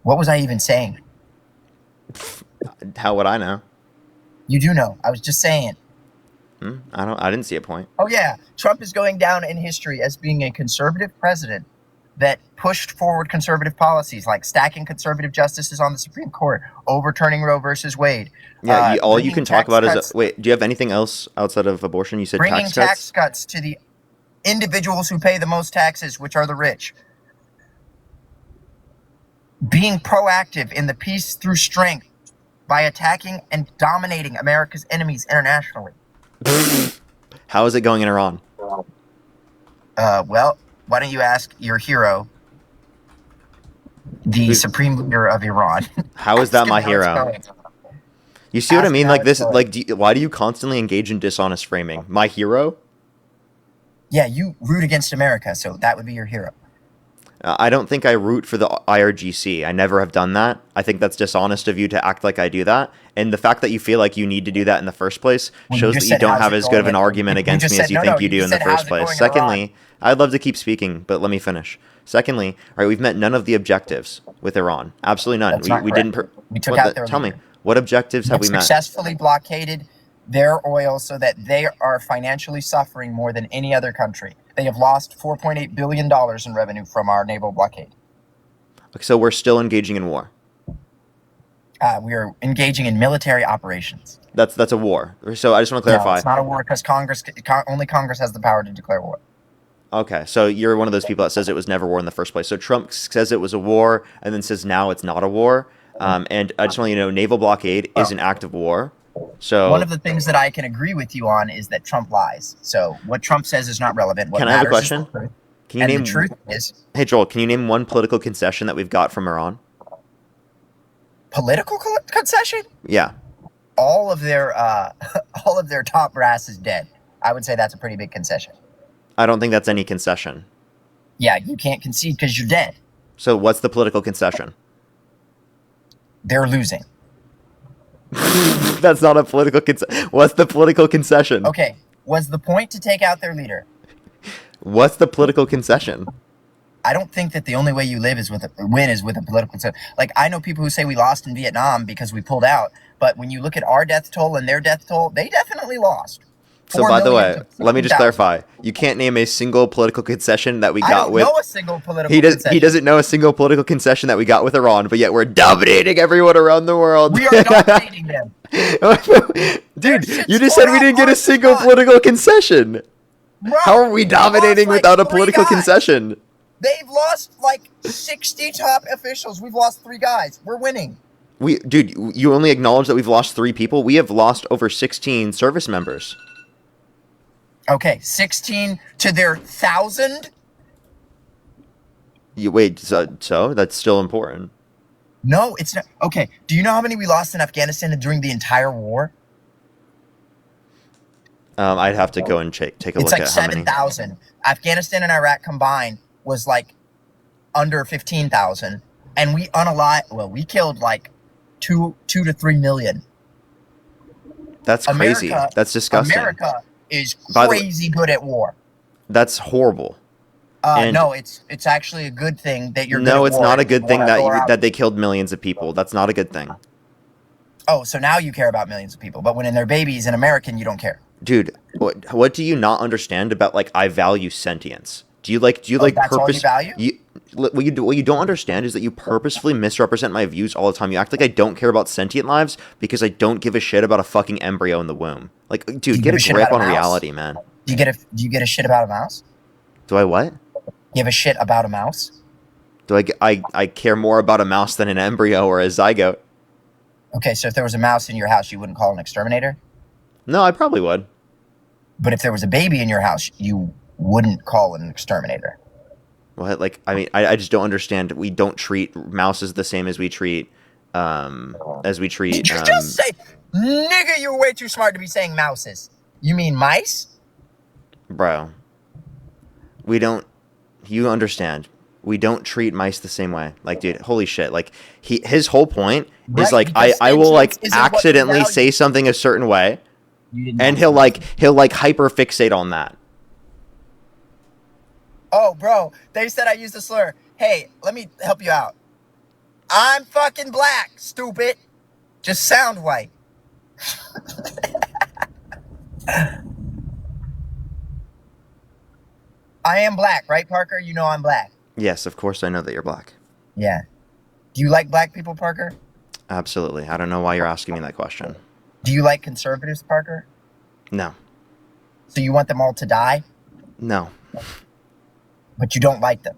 What was I even saying? How would I know? You do know. I was just saying. I didn't see a point. Oh, yeah. Trump is going down in history as being a conservative president that pushed forward conservative policies like stacking conservative justices on the Supreme Court, overturning Roe versus Wade. Yeah, all you bringing can talk tax about cuts- is wait. Do you have anything else outside of abortion? You said bringing tax cuts. tax cuts to the individuals who pay the most taxes, which are the rich. Being proactive in the peace through strength by attacking and dominating America's enemies internationally. How is it going in Iran? Well, why don't you ask your hero, the supreme leader of Iran? How is that Ask my him how it's hero? going. You see what I Ask mean? him Like how this. it's going. Like, why do you constantly engage in dishonest framing? My hero? Yeah, you root against America, so that would be your hero. I don't think I root for the IRGC. I never have done that. I think that's dishonest of you to act like I do that. And the fact that you feel like you need to do that in the first place shows that you don't have as good of an argument against me as you think you do in the first place. Secondly, I'd love to keep speaking, but let me finish. Secondly, all right, we've met none of the objectives with Iran. Absolutely none. We didn't. We took out their tell me, leader. what objectives have we met? Successfully blockaded their oil so that they are financially suffering more than any other country. They have lost $4.8 billion in revenue from our naval blockade. Okay, so we're still engaging in war. We are engaging in military operations. That's a war. So I just want to clarify. No, it's not a war because only Congress has the power to declare war. Okay, so you're one of those people that says it was never war in the first place. So Trump says it was a war and then says now it's not a war. And I just want you to know, naval blockade is an act of war. So one of the things that I can agree with you on is that Trump lies. So what Trump says is not relevant. What can I have a question? Can you name? The truth is, hey Joel, can you name one political concession that we've got from Iran? Political concession? Yeah. All of their top brass is dead. I would say that's a pretty big concession. I don't think that's any concession. Yeah, you can't concede because you're dead. So what's the political concession? They're losing. That's not a political concession. What's the political concession? Okay, was the point to take out their leader? What's the political concession? I don't think that the only way you live is with a political concession. Like, I know people who say we lost in Vietnam because we pulled out, but when you look at our death toll and their death toll, they definitely lost. So by the way, let me just clarify. You can't name a single political concession that we got with... I don't know a single political concession. He doesn't know a single political concession that we got with Iran, but yet we're dominating everyone around the world. We are dominating them. Dude, you just said we didn't get a single political concession. Bro, how are we dominating without a political concession? They've lost like 60 top officials. We've lost 3 guys. We're winning. Dude, you only acknowledge that we've lost 3 people? We have lost over 16 service members. Okay, 16 to their 1,000? Wait, so that's still important. No, it's not. Okay, do you know how many we lost in Afghanistan during the entire war? I'd have to go and take a look at how many. It's like 7,000. Afghanistan and Iraq combined was like under 15,000, and we killed like 2 to 3 million. That's crazy. That's disgusting. America is crazy good at war. That's horrible. No, it's actually a good thing that you're. No, it's not a good thing that they killed millions of people. That's not a good thing. Oh, so now you care about millions of people, but when they're babies and American, you don't care. Dude, what do you not understand about like I value sentience? Do you like that's purpose? All you value? What you don't understand is that you purposefully misrepresent my views all the time. You act like I don't care about sentient lives because I don't give a shit about a fucking embryo in the womb. Like, dude, get a grip on reality, man. Do you get a shit about a mouse? Do I what? You have a shit about a mouse? Do I care more about a mouse than an embryo or a zygote? Okay, so if there was a mouse in your house, you wouldn't call an exterminator? No, I probably would. But if there was a baby in your house, you wouldn't call an exterminator. What? Like, I mean, I just don't understand. We don't treat mouses the same as we treat. Did you just say, nigga? You're way too smart to be saying mouses. You mean mice? Bro, we don't. You understand? We don't treat mice the same way. Like, dude, holy shit! Like, his whole point is like, I will like accidentally say something a certain way, and he'll hyper fixate on that. Oh, bro, they said I used a slur. Hey, let me help you out. I'm fucking black, stupid. Just sound white. I am black, right, Parker? You know I'm black. Yes, of course I know that you're black. Yeah. Do you like black people, Parker? Absolutely. I don't know why you're asking me that question. Do you like conservatives, Parker? No. So you want them all to die? No. But you don't like them?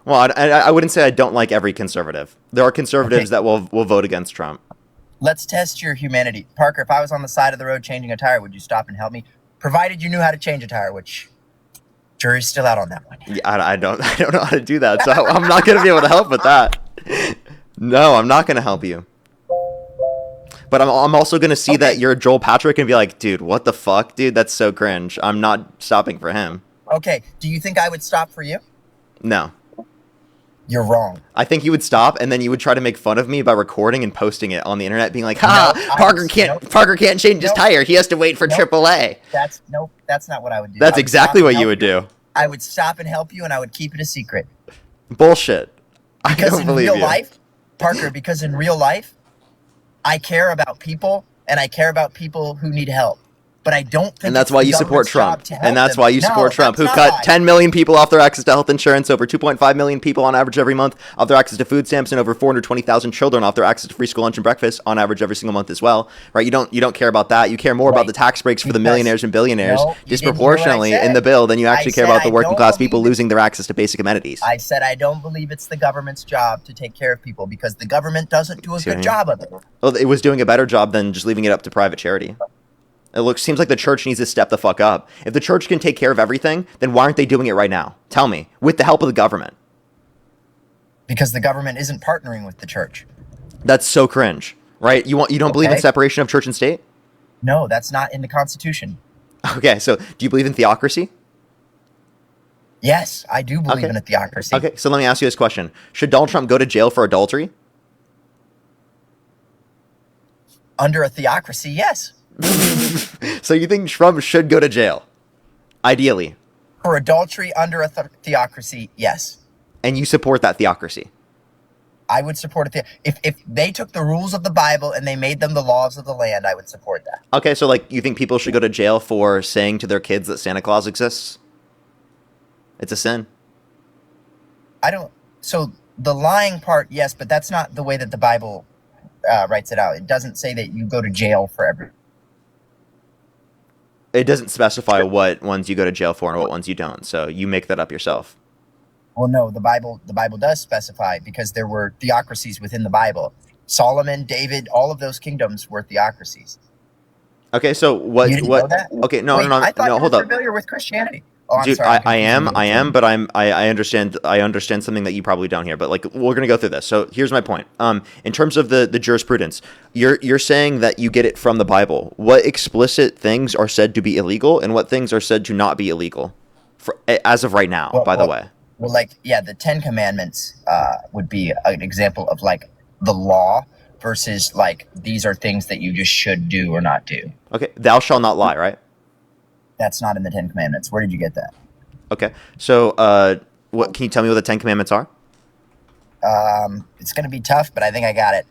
Well, I wouldn't say I don't like every conservative. There are conservatives that will vote against Trump. Let's test your humanity. Parker, if I was on the side of the road changing a tire, would you stop and help me? Provided you knew how to change a tire, which jury's still out on that one. Yeah, I don't know how to do that, so I'm not going to be able to help with that. No, I'm not going to help you. But I'm also going to see that you're Joel Patrick and be like, dude, what the fuck, dude? That's so cringe. I'm not stopping for him. Okay, do you think I would stop for you? No. You're wrong. I think you would stop, and then you would try to make fun of me by recording and posting it on the internet, being like, "Ha, No, Parker can't change his Nope. tire. He has to wait for Nope. AAA." That's not what I would do. That's I would exactly stop what and you help would do. I would stop and help you, and I would keep it a secret. Bullshit. I Because don't in believe real you. life, Parker, because in real life, I care about people, and I care about people who need help. But I don't think And that's it's why the you support government's Trump. job to help And that's them. why you No, support Trump, who that's cut not why. 10 million people off their access to health insurance, over 2.5 million people on average every month off their access to food stamps, and over 420,000 children off their access to free school lunch and breakfast on average every single month as well. Right? You don't care about that. You care more about Right. the tax breaks for the Because- millionaires and billionaires No, you didn't hear what I disproportionately in said. the bill than you actually I care said about the I working don't class people believe it. losing their access to basic amenities. I said I don't believe it's the government's job to take care of people because the government doesn't do a See what I good mean? job of it. Well, it was doing a better job than just leaving it up to private charity. Seems like the church needs to step the fuck up. If the church can take care of everything, then why aren't they doing it right now? Tell me, with the help of the government. Because the government isn't partnering with the church. That's so cringe, right? You don't believe in Okay. separation of church and state? No, that's not in the Constitution. Okay, so do you believe in theocracy? Yes, I do believe Okay. in a theocracy. Okay, so let me ask you this question: should Donald Trump go to jail for adultery? Under a theocracy, yes. So you think Trump should go to jail, ideally, For adultery under a theocracy, yes. and you support that theocracy? I would support it. If they took the rules of the Bible and they made them the laws of the land, I would support that. Okay, so like you think people should go to jail for saying to their kids that Santa Claus exists? It's a sin. I don't. So the lying part, yes, but that's not the way that the Bible writes it out. It doesn't say that you go to jail for every. It doesn't specify what ones you go to jail for and what ones you don't. So you make that up yourself. Well, no, the Bible does specify because there were theocracies within the Bible. Solomon, David, all of those kingdoms were theocracies. Okay, so what? You didn't what? know that? Okay, no, Wait, no, I thought no. you Hold were up. familiar with Christianity. Oh, I'm Dude, sorry. I'm I am, confusing you. but I understand. I understand something that you probably don't hear. But like, we're gonna go through this. So here's my point. In terms of the jurisprudence, you're saying that you get it from the Bible. What explicit things are said to be illegal, and what things are said to not be illegal, as of right now? By the way. Well, like, yeah, the Ten Commandments would be an example of like the law versus like these are things that you just should do or not do. Okay, thou shalt not lie, right? That's not in the Ten Commandments. Where did you get that? Okay, so what can you tell me what the 10 Commandments are? It's gonna be tough, but I think I got it.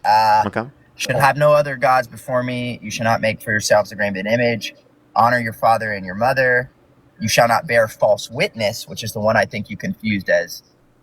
Okay. You should have no other gods before me. You shall not make for yourselves a graven image. Honor your father and your mother. You shall not bear false witness, which is the one I think you confused as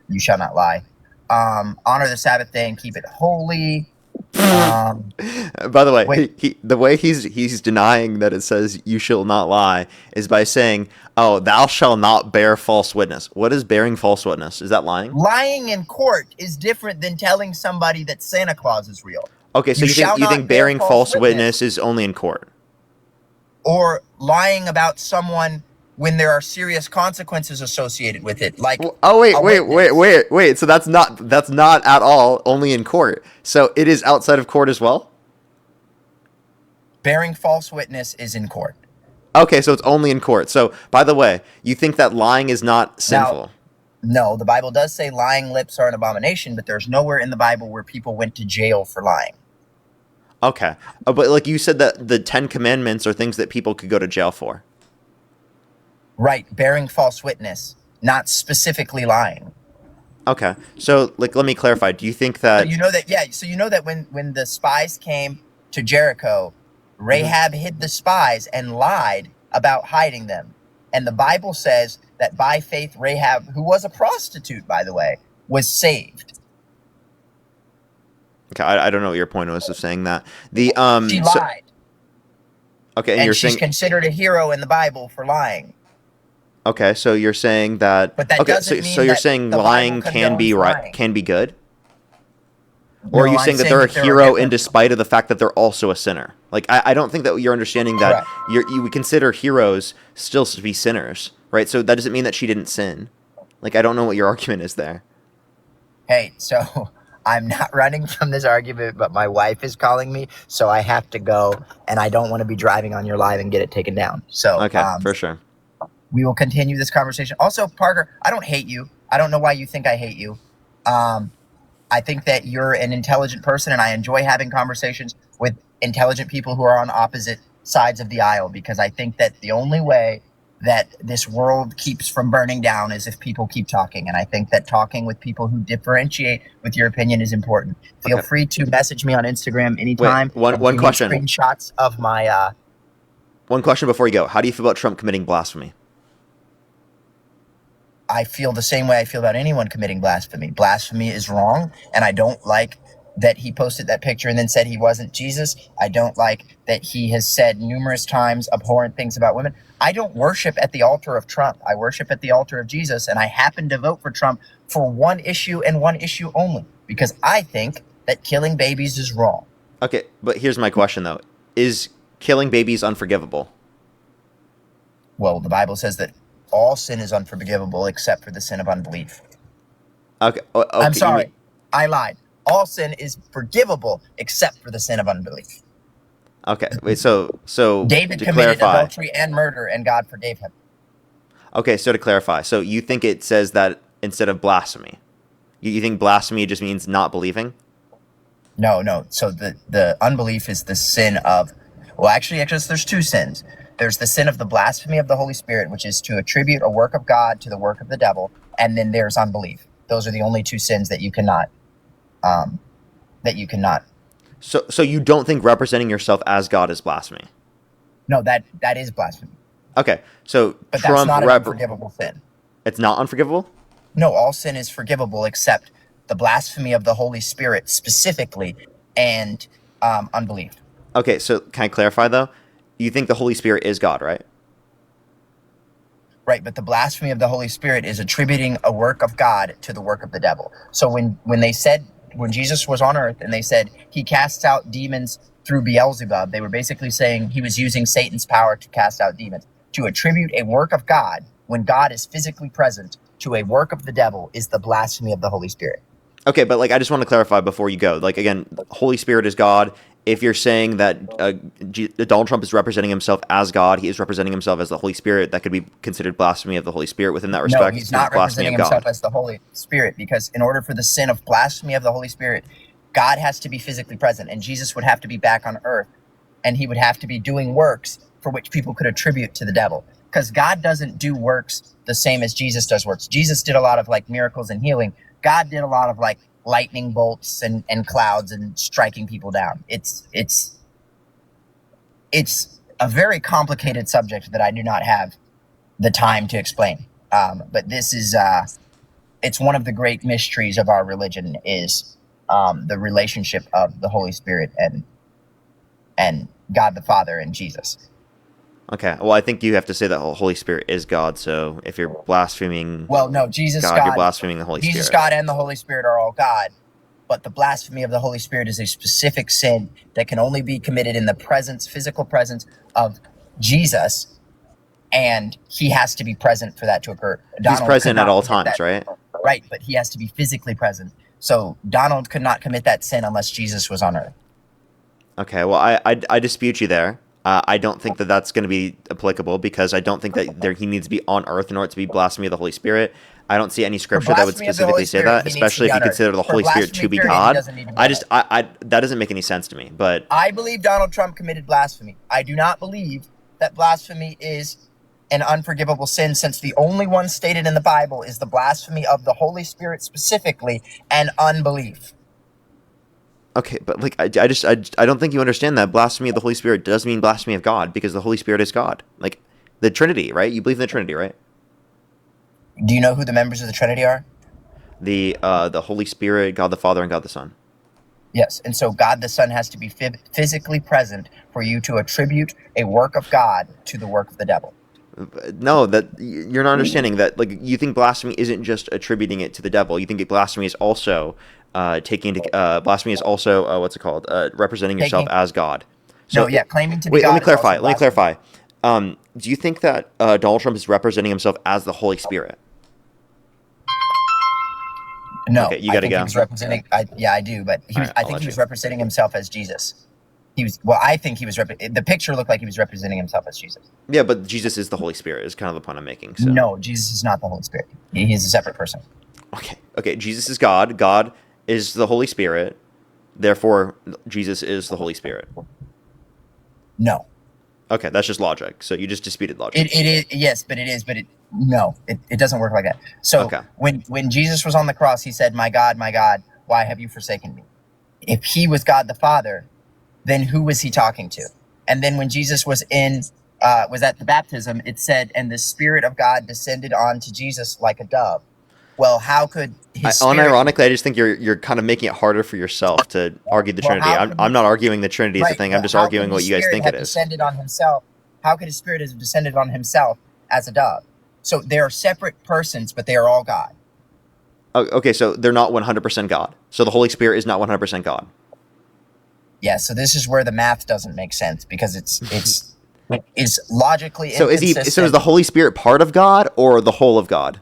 you shall not lie. Honor the Sabbath day and keep it holy. By the way, Wait. the way he's denying that it says you shall not lie is by saying, "Oh, thou shalt not bear false witness." What is bearing false witness? Is that lying? Lying in court is different than telling somebody that Santa Claus is real. Okay, so You shall you not think bear bearing false false witness. witness is only in court? Or lying about someone when there are serious consequences associated with it. Like, Oh a witness. wait. So that's not at all only in court. So it is outside of court as well? Bearing false witness is in court. Okay, so it's only in court. So by the way, you think that lying is not sinful? No, the Bible does say lying lips are an abomination, but there's nowhere in the Bible where people went to jail for lying. Okay. But like you said that the 10 Commandments are things that people could go to jail for. Right, bearing false witness, not specifically lying. Okay. So like let me clarify. Do you think that So you know that when the spies came to Jericho, Rahab hid the spies and lied about hiding them. And the Bible says that by faith Rahab, who was a prostitute by the way, was saved. Okay, I don't know what your point was of saying that. The She so- lied. Okay, and And you're she's saying considered a hero in the Bible for lying. okay, so you're saying that But that okay, doesn't so mean you're that saying the Bible lying can be condones right, lying. can be good? Or are No, you I'm saying that they're a there are hero in different- despite of the fact that they're also a sinner? Like I don't think that you're understanding that Correct. you would consider heroes still to be sinners, right? So that doesn't mean that she didn't sin. Like I don't know what your argument is there. Hey, so I'm not running from this argument, but my wife is calling me, so I have to go, and I don't want to be driving on your live and get it taken down. So Okay, for sure. we will continue this conversation. Also, Parker, I don't hate you. I don't know why you think I hate you. I think that you're an intelligent person, and I enjoy having conversations with intelligent people who are on opposite sides of the aisle, because I think that the only way that this world keeps from burning down is if people keep talking. And I think that talking with people who differentiate with your opinion is important. Feel Okay. free to message me on Instagram anytime. Wait, one You need question. Screenshots of my. One question before you go. How do you feel about Trump committing blasphemy? I feel the same way I feel about anyone committing blasphemy. Blasphemy is wrong, and I don't like that he posted that picture and then said he wasn't Jesus. I don't like that he has said numerous times abhorrent things about women. I don't worship at the altar of Trump. I worship at the altar of Jesus, and I happen to vote for Trump for one issue and one issue only, because I think that killing babies is wrong. Okay, but here's my question, though. Is killing babies unforgivable? Well, the Bible says that all sin is unforgivable except for the sin of unbelief. Okay. I'm sorry. I lied. All sin is forgivable except for the sin of unbelief. Okay, wait, so David to committed clarify, adultery and murder, and God forgave him. okay, so to clarify, so you think it says that instead of blasphemy? You think blasphemy just means not believing? No. So the unbelief is the sin of, well, actually, there's two sins. There's the sin of the blasphemy of the Holy Spirit, which is to attribute a work of God to the work of the devil, and then there's unbelief. Those are the only two sins that you cannot. So you don't think representing yourself as God is blasphemy? No, that is blasphemy. Okay, so But Trump that's not an unforgivable sin. It's not unforgivable? No, all sin is forgivable except the blasphemy of the Holy Spirit specifically, and unbelief. Okay, so can I clarify, though? You think the Holy Spirit is God, right? Right, but the blasphemy of the Holy Spirit is attributing a work of God to the work of the devil. So when Jesus was on earth and they said he casts out demons through Beelzebub, they were basically saying he was using Satan's power to cast out demons. To attribute a work of God when God is physically present to a work of the devil is the blasphemy of the Holy Spirit. Okay, but I just want to clarify before you go. Again, Holy Spirit is God. If you're saying that Donald Trump is representing himself as God, he is representing himself as the Holy Spirit, that could be considered blasphemy of the Holy Spirit within that respect. No, he's not representing himself as the Holy Spirit, because in order for the sin of blasphemy of the Holy Spirit, God has to be physically present, and Jesus would have to be back on earth, and he would have to be doing works for which people could attribute to the devil. Because God doesn't do works the same as Jesus does works. Jesus did a lot of miracles and healing. God did a lot of lightning bolts and clouds and striking people down. It's a very complicated subject that I do not have the time to explain. But this is it's one of the great mysteries of our religion, is the relationship of the Holy Spirit and God the Father and Jesus. Okay, well, I think you have to say that the Holy Spirit is God, so if you're blaspheming Jesus, God, you're blaspheming the Holy Spirit. Jesus, God, and the Holy Spirit are all God, but the blasphemy of the Holy Spirit is a specific sin that can only be committed in the physical presence of Jesus, and he has to be present for that to occur. He's present at all times, right? Right, but he has to be physically present. So Donald could not commit that sin unless Jesus was on earth. Okay, well, I dispute you there. I don't think that that's going to be applicable, because I don't think that he needs to be on earth in order to be blasphemy of the Holy Spirit. I don't see any scripture that would specifically say that, especially if you consider the Holy Spirit to be God. That doesn't make any sense to me. But I believe Donald Trump committed blasphemy. I do not believe that blasphemy is an unforgivable sin, since the only one stated in the Bible is the blasphemy of the Holy Spirit specifically, and unbelief. okay, but I don't think you understand that blasphemy of the Holy Spirit does mean blasphemy of God, because the Holy Spirit is God. The Trinity, right? You believe in the Trinity, right? Do you know who the members of the Trinity are? The Holy Spirit, God the Father, and God the Son. Yes, and so God the Son has to be physically present for you to attribute a work of God to the work of the devil. No, that you're not understanding that. You think blasphemy isn't just attributing it to the devil. You think that blasphemy is also blasphemy is also representing yourself as God. So claiming to be wait, God. Let me clarify. Do you think that Donald Trump is representing himself as the Holy Spirit? No, okay, you got to go. He was representing. I do, but I think he was representing himself as Jesus. I think he was. The picture looked like he was representing himself as Jesus. Yeah, but Jesus is the Holy Spirit. Is kind of the point I'm making. So. No, Jesus is not the Holy Spirit. He is a separate person. Okay. Jesus is God. God is the Holy Spirit. Therefore, Jesus is the Holy Spirit. No. Okay, that's just logic. So you just disputed logic. It is, yes, but it is, but it doesn't work like that. So Okay. when Jesus was on the cross, he said, my God, why have you forsaken me? If he was God the Father, then who was he talking to? And then when Jesus was at the baptism, it said, and the Spirit of God descended onto Jesus like a dove. Well, how could his spirit... Unironically, I just think you're kind of making it harder for yourself to argue the Trinity. I'm not arguing the Trinity is the thing. I'm just arguing what you guys think it is. Descended on himself. How could his spirit have descended on himself as a dove? So they are separate persons, but they are all God. Okay, so they're not 100% God. So the Holy Spirit is not 100% God. Yeah, so this is where the math doesn't make sense because it's logically inconsistent. So is the Holy Spirit part of God or the whole of God?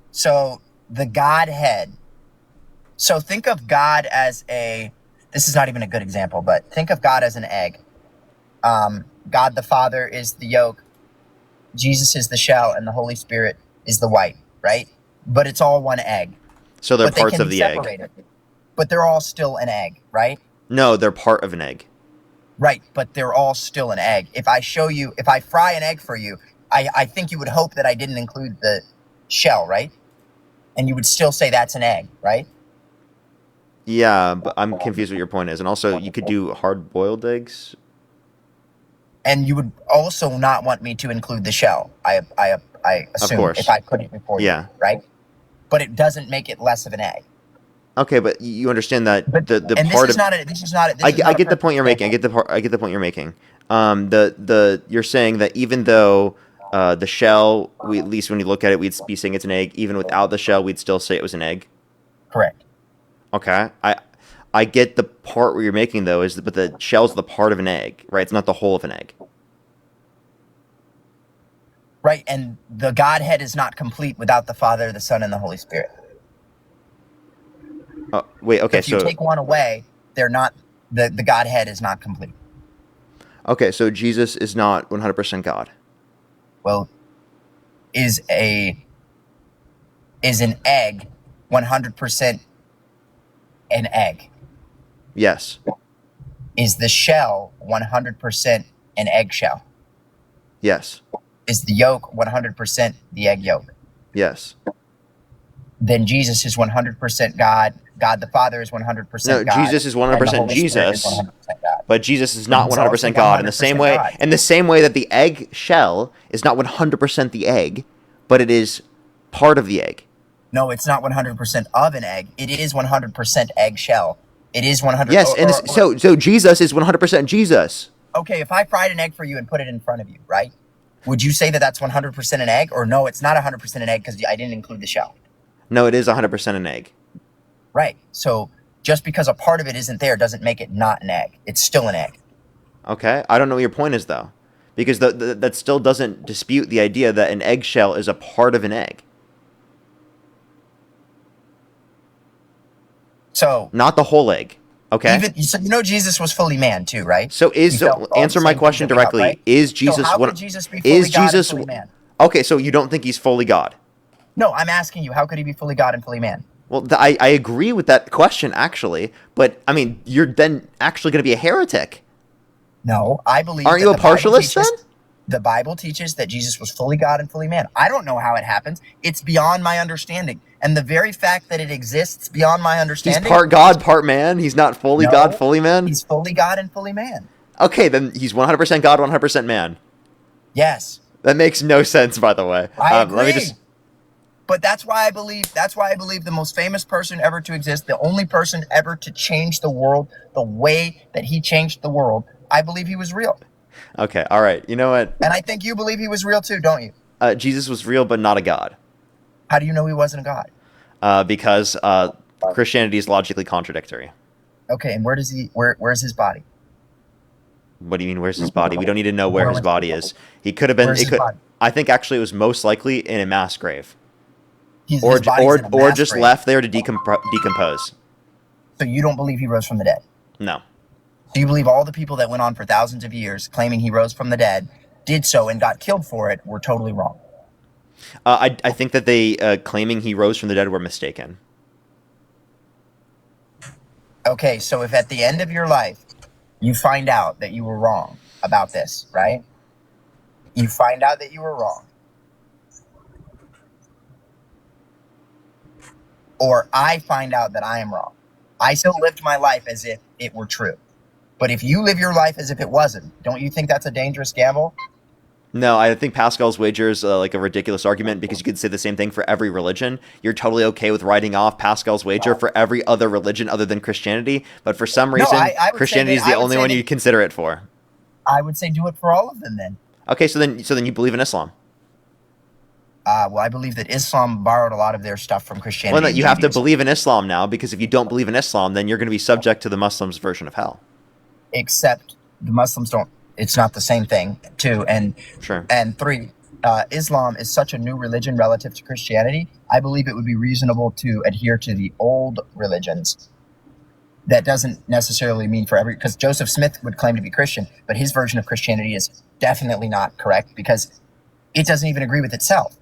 So the Godhead. So think of God as this is not even a good example, but think of God as an egg. God the Father is the yolk, Jesus is the shell, and the Holy Spirit is the white, right? But it's all one egg. So they're parts of the egg. But they're all still an egg, right? No, they're part of an egg. Right, but they're all still an egg. If I fry an egg for you, I think you would hope that I didn't include the shell, right? And you would still say that's an egg, right? Yeah, but I'm confused what your point is. And also, you could do hard-boiled eggs. And you would also not want me to include the shell, I assume, if I put it before you, right? But it doesn't make it less of an egg. Okay, but you understand that the and part this is of... I get the point you're making. I get the point you're making. You're saying that even though the shell, at least when you look at it, we'd be saying it's an egg. Even without the shell, we'd still say it was an egg. Correct. Okay. I get the part where you're making, though, but the shell's the part of an egg, right? It's not the whole of an egg. Right, and the Godhead is not complete without the Father, the Son, and the Holy Spirit. Wait, okay, if you take one away, they're not... The Godhead is not complete. Okay, so Jesus is not 100% God. Well, is an egg 100% an egg? Yes. Is the shell 100% an eggshell? Yes. Is the yolk 100% the egg yolk? Yes. Then Jesus is 100% God. God the Father is 100% no, God. Jesus is 100% Jesus. 100% but Jesus is not 100% God in the same way. God. In the same way that the egg shell is not 100% the egg, but it is part of the egg. No, it's not 100% of an egg. It is 100% eggshell. It is 100%. Yes, so Jesus is 100% Jesus. Okay, if I fried an egg for you and put it in front of you, right? Would you say that that's 100% an egg? Or no, it's not 100% an egg because I didn't include the shell? No, it is 100% an egg. Right. So just because a part of it isn't there doesn't make it not an egg. It's still an egg. Okay. I don't know what your point is, though. Because that still doesn't dispute the idea that an eggshell is a part of an egg. So... Not the whole egg. Okay? So Jesus was fully man, too, right? So answer my question directly. Right? Is Jesus... So how could Jesus be fully God and fully man? Okay, so you don't think he's fully God? No, I'm asking you, how could he be fully God and fully man? Well, I agree with that question, actually. But, I mean, you're then actually going to be a heretic. No, I believe... Aren't you a partialist, then? The Bible teaches that Jesus was fully God and fully man. I don't know how it happens. It's beyond my understanding. And the very fact that it exists beyond my understanding... He's part God, part man? He's not fully God, fully man? He's fully God and fully man. Okay, then he's 100% God, 100% man. Yes. That makes no sense, by the way. I agree. But that's why I believe the most famous person ever to exist, the only person ever to change the world the way that he changed the world, I believe he was real. Okay, all right. You know what? And I think you believe he was real too, don't you? Jesus was real, but not a god. How do you know he wasn't a god? Because Christianity is logically contradictory. Okay, and where's his body? What do you mean, where's his body? We don't need to know where his body is. He could have been... I think actually it was most likely in a mass grave. Or just left there to decompose. So you don't believe he rose from the dead? No. So you believe all the people that went on for thousands of years claiming he rose from the dead, did so and got killed for it, were totally wrong? I think that they claiming he rose from the dead were mistaken. Okay, so if at the end of your life you find out that you were wrong about this, right? You find out that you were wrong. Or I find out that I am wrong. I still lived my life as if it were true. But if you live your life as if it wasn't, don't you think that's a dangerous gamble? No, I think Pascal's wager is like a ridiculous argument because you could say the same thing for every religion. You're totally okay with writing off Pascal's wager for every other religion other than Christianity, but for some reason, I would Christianity is the only one you consider it for. I would say do it for all of them then. Okay, so then you believe in Islam. Well, I believe that Islam borrowed a lot of their stuff from Christianity. Well, no, you have to believe in Islam now because if you don't believe in Islam, then you're going to be subject to the Muslims' version of hell. Except the Muslims don't. It's not the same thing, too. And Sure. And 3, Islam is such a new religion relative to Christianity. I believe it would be reasonable to adhere to the old religions. That doesn't necessarily mean for every, because Joseph Smith would claim to be Christian, but his version of Christianity is definitely not correct because it doesn't even agree with itself.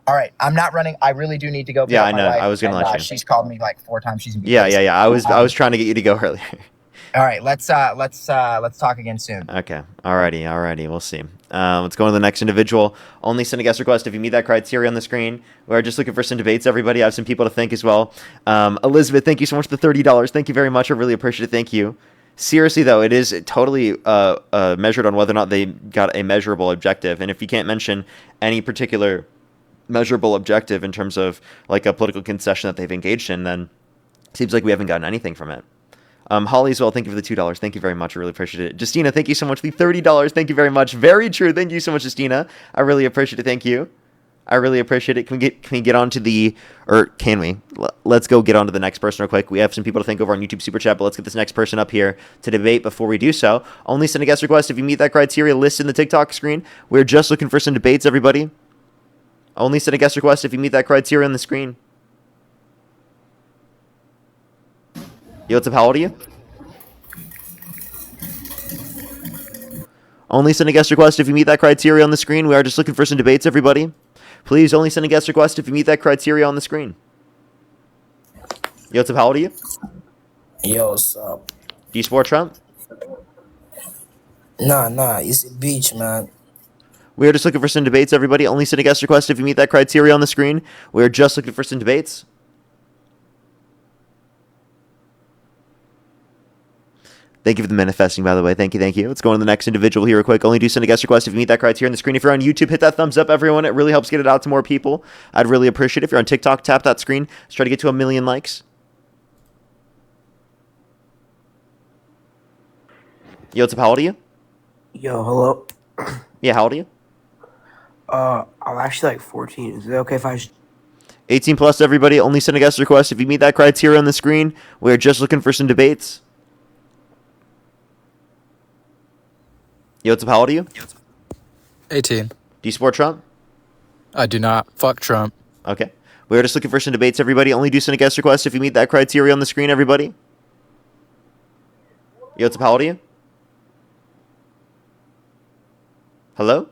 All right, I'm not running. I really do need to go. Yeah, I know. I was going to let you. She's called me like 4 times. She's Yeah. I was trying to get you to go earlier. All right, let's talk again soon. Okay. Alrighty. We'll see. Let's go on to the next individual. Only send a guest request if you meet that criteria on the screen. We're just looking for some debates, everybody. I have some people to thank as well. Elizabeth, thank you so much for the $30. Thank you very much. I really appreciate it. Thank you. Seriously, though, it is totally measured on whether or not they got a measurable objective. And if you can't mention any particular measurable objective in terms of like a political concession that they've engaged in, then it seems like we haven't gotten anything from it. Holly as well, thank you for the $2. Thank you very much. I really appreciate it. Justina, thank you so much for the $30. Thank you very much. Very true. Thank you so much, Justina. I really appreciate it. Thank you. I really appreciate it. Can we get on to the, or can we? Let's go get on to the next person real quick. We have some people to thank over on YouTube Super Chat, but let's get this next person up here to debate before we do so. Only send a guest request if you meet that criteria listed in the TikTok screen. We're just looking for some debates, everybody. Only send a guest request if you meet that criteria on the screen. Yo, what's up? How old are you? Only send a guest request if you meet that criteria on the screen. We are just looking for some debates, everybody. Please only send a guest request if you meet that criteria on the screen. Yo, what's up? How old are you? Yo, what's up? Do you support Trump? Nah, it's a beach, man. We are just looking for some debates, everybody. Only send a guest request if you meet that criteria on the screen. We are just looking for some debates. Thank you for the manifesting, by the way. Thank you. Let's go on to the next individual here real quick. Only do send a guest request if you meet that criteria on the screen. If you're on YouTube, hit that thumbs up, everyone. It really helps get it out to more people. I'd really appreciate it. If you're on TikTok, tap that screen. Let's try to get to 1 million likes. Yo, what's up? How old are you? Yo, hello. Yeah, how old are you? I'm actually like 14. Is it okay if I 18 plus, everybody. Only send a guest request if you meet that criteria on the screen. We're just looking for some debates. Yo, what's up? How old are you? 18. Do you support Trump? I do not. Fuck Trump. Okay. We're just looking for some debates, everybody. Only do send a guest request if you meet that criteria on the screen, everybody. Yo, what's up? How old are you? Hello?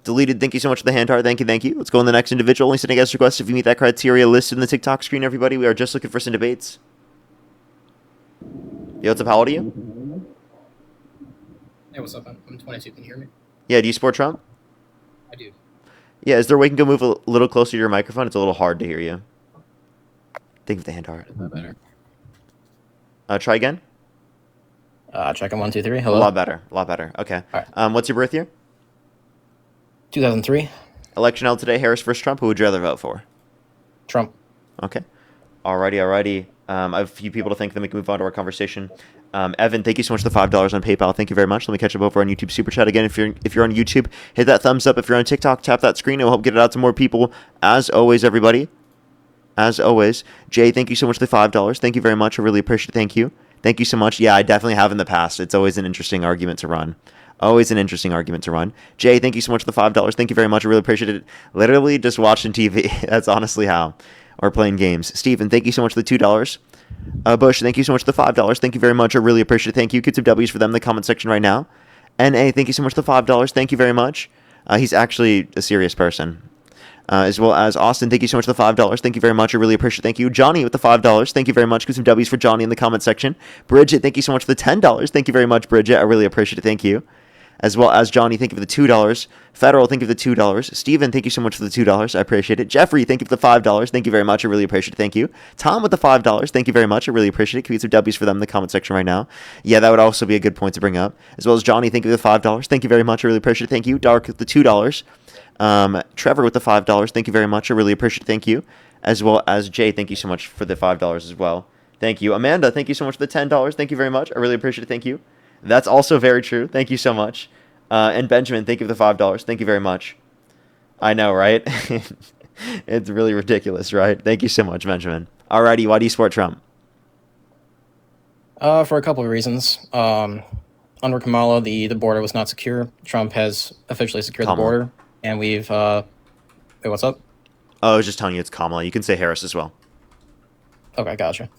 Deleted. Thank you so much for the hand heart. Thank you. Let's go on the next individual. Only send a guest request if you meet that criteria listed in the TikTok screen, everybody. We are just looking for some debates. Yo, what's up? How old are you? Hey, what's up? I'm 22. Can you hear me? Yeah, do you support Trump? I do. Yeah, is there a way you can go move a little closer to your microphone? It's a little hard to hear you. Thank you for the hand heart. Is that better? Try again. Check 1, 2, 3. A Hello. lot better. Okay. All right. What's your birth year? 2003. Election held today. Harris versus Trump. Who would you rather vote for? Trump. Okay. Alrighty. I have a few people to thank. Then we can move on to our conversation. Evan, thank you so much for the $5 on PayPal. Thank you very much. Let me catch up over on YouTube Super Chat again. If you're on YouTube, hit that thumbs up. If you're on TikTok, tap that screen. It will help get it out to more people. As always, everybody. As always, Jay, thank you so much for the $5. Thank you very much. I really appreciate it. Thank you. Thank you so much. Yeah, I definitely have in the past. It's always an interesting argument to run. Jay, thank you so much for the $5. Thank you very much. I really appreciate it. Literally just watching TV. That's honestly how. Or playing games. Steven, thank you so much for the $2. Bush, thank you so much for the $5. Thank you very much. I really appreciate it. Thank you. Get some W's for them in the comment section right now. NA, thank you so much for the $5. Thank you very much. He's actually a serious person. As well as Austin, thank you so much for the $5. Thank you very much. I really appreciate it. Thank you. Johnny with the $5. Thank you very much. Give some W's for Johnny in the comment section. Bridget, thank you so much for the $10. Thank you very much, Bridget. I really appreciate it. Thank you. As well as Johnny, thank you for the $2. Federal, thank you for the $2. Steven, thank you so much for the $2. I appreciate it. Jeffrey, thank you for the $5. Thank you very much. I really appreciate it. Thank you. Tom with the $5. Thank you very much. I really appreciate it. Can we get some W's for them in the comment section right now? Yeah, that would also be a good point to bring up. As well as Johnny, thank you for the $5. Thank you very much. I really appreciate it. Thank you. Dark with the $2. Trevor with the $5. Thank you very much. I really appreciate it. Thank you. As well as Jay, thank you so much for the $5 as well. Thank you. Amanda, thank you so much for the $10. Thank you very much. I really appreciate it. Thank you. That's also very true. Thank you so much. And Benjamin, thank you for the $5. Thank you very much. I know, right? It's really ridiculous, right? Thank you so much, Benjamin. Alrighty, why do you support Trump? For a couple of reasons. Under Kamala, the border was not secure. Trump has officially secured the border, and we've. Wait, what's up? Oh, I was just telling you it's Kamala. You can say Harris as well. Okay, gotcha.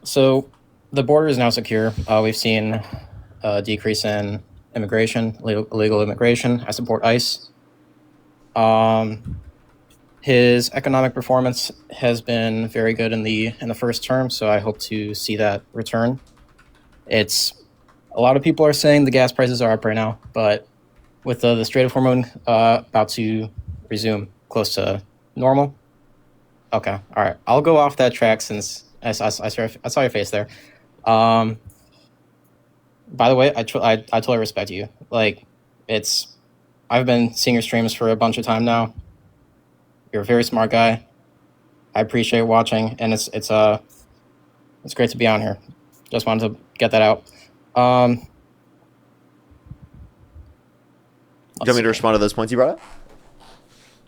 So the border is now secure. We've seen a decrease in immigration, illegal immigration. I support ICE. His economic performance has been very good in the first term, so I hope to see that return. It's a lot of people are saying the gas prices are up right now, but with the Strait of Hormuz about to resume close to normal. Okay, all right. I'll go off that track since I saw your face there. By the way, I totally respect you. Like, I've been seeing your streams for a bunch of time now. You're a very smart guy. I appreciate watching, and it's great to be on here. Just wanted to get that out. Do you want me to respond to those points you brought up?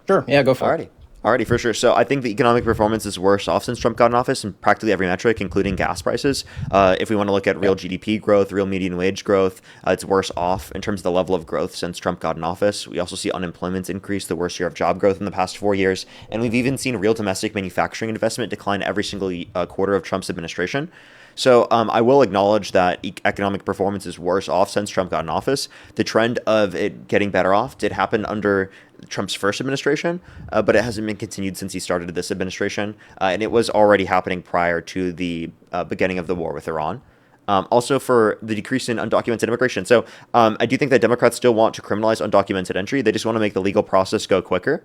Sure. Yeah, go for it. Alrighty, for sure. So I think the economic performance is worse off since Trump got in office in practically every metric, including gas prices. If we want to look at real GDP growth, real median wage growth, it's worse off in terms of the level of growth since Trump got in office. We also see unemployment increase, the worst year of job growth in the past 4 years. And we've even seen real domestic manufacturing investment decline every single quarter of Trump's administration. So I will acknowledge that economic performance is worse off since Trump got in office. The trend of it getting better off did happen under Trump's first administration, but it hasn't been continued since he started this administration. And it was already happening prior to the beginning of the war with Iran. Also for the decrease in undocumented immigration. So I do think that Democrats still want to criminalize undocumented entry. They just want to make the legal process go quicker.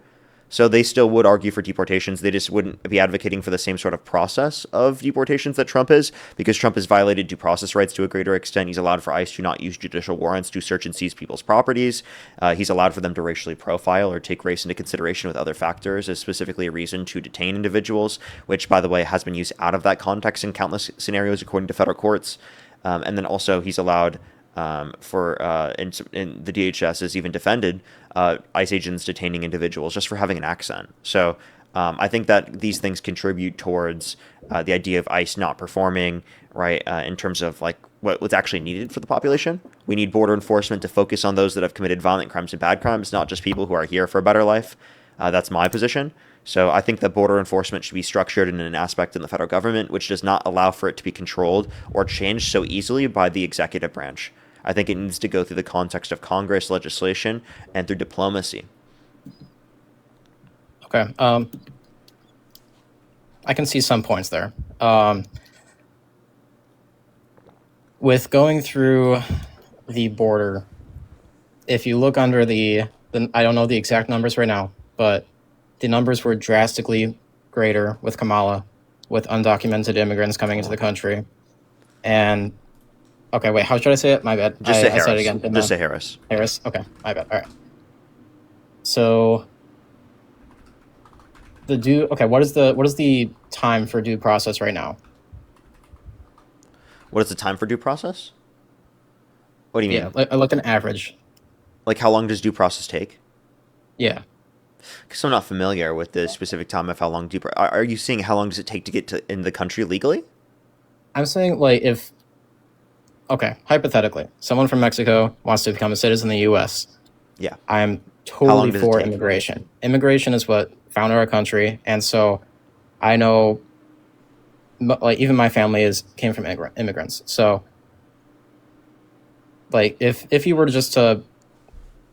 So they still would argue for deportations. They just wouldn't be advocating for the same sort of process of deportations that Trump is, because Trump has violated due process rights to a greater extent. He's allowed for ICE to not use judicial warrants to search and seize people's properties. He's allowed for them to racially profile or take race into consideration with other factors as specifically a reason to detain individuals, which, by the way, has been used out of that context in countless scenarios according to federal courts. And then also he's allowed in the DHS has even defended ICE agents detaining individuals just for having an accent. So I think that these things contribute towards the idea of ICE not performing, right, in terms of like what's actually needed for the population. We need border enforcement to focus on those that have committed violent crimes and bad crimes, not just people who are here for a better life. That's my position. So I think that border enforcement should be structured in an aspect in the federal government which does not allow for it to be controlled or changed so easily by the executive branch. I think it needs to go through the context of Congress, legislation, and through diplomacy. Okay. I can see some points there. With going through the border, if you look under the I don't know the exact numbers right now, but the numbers were drastically greater with Kamala, with undocumented immigrants coming into the country. And okay, wait, how should I say it? My bad. Just say Harris. I said it again. Just say Harris. Harris? Okay, my bad. All right. So what is the time for due process right now? What is the time for due process? What do you mean? Yeah, like an average. Like how long does due process take? Yeah. Because I'm not familiar with the specific time of how long are you saying how long does it take to get in the country legally? I'm saying like okay, hypothetically, someone from Mexico wants to become a citizen in the U.S. Yeah. I'm totally for immigration. Immigration is what founded our country, and so I know, like, even my family came from immigrants. So Like if you were just to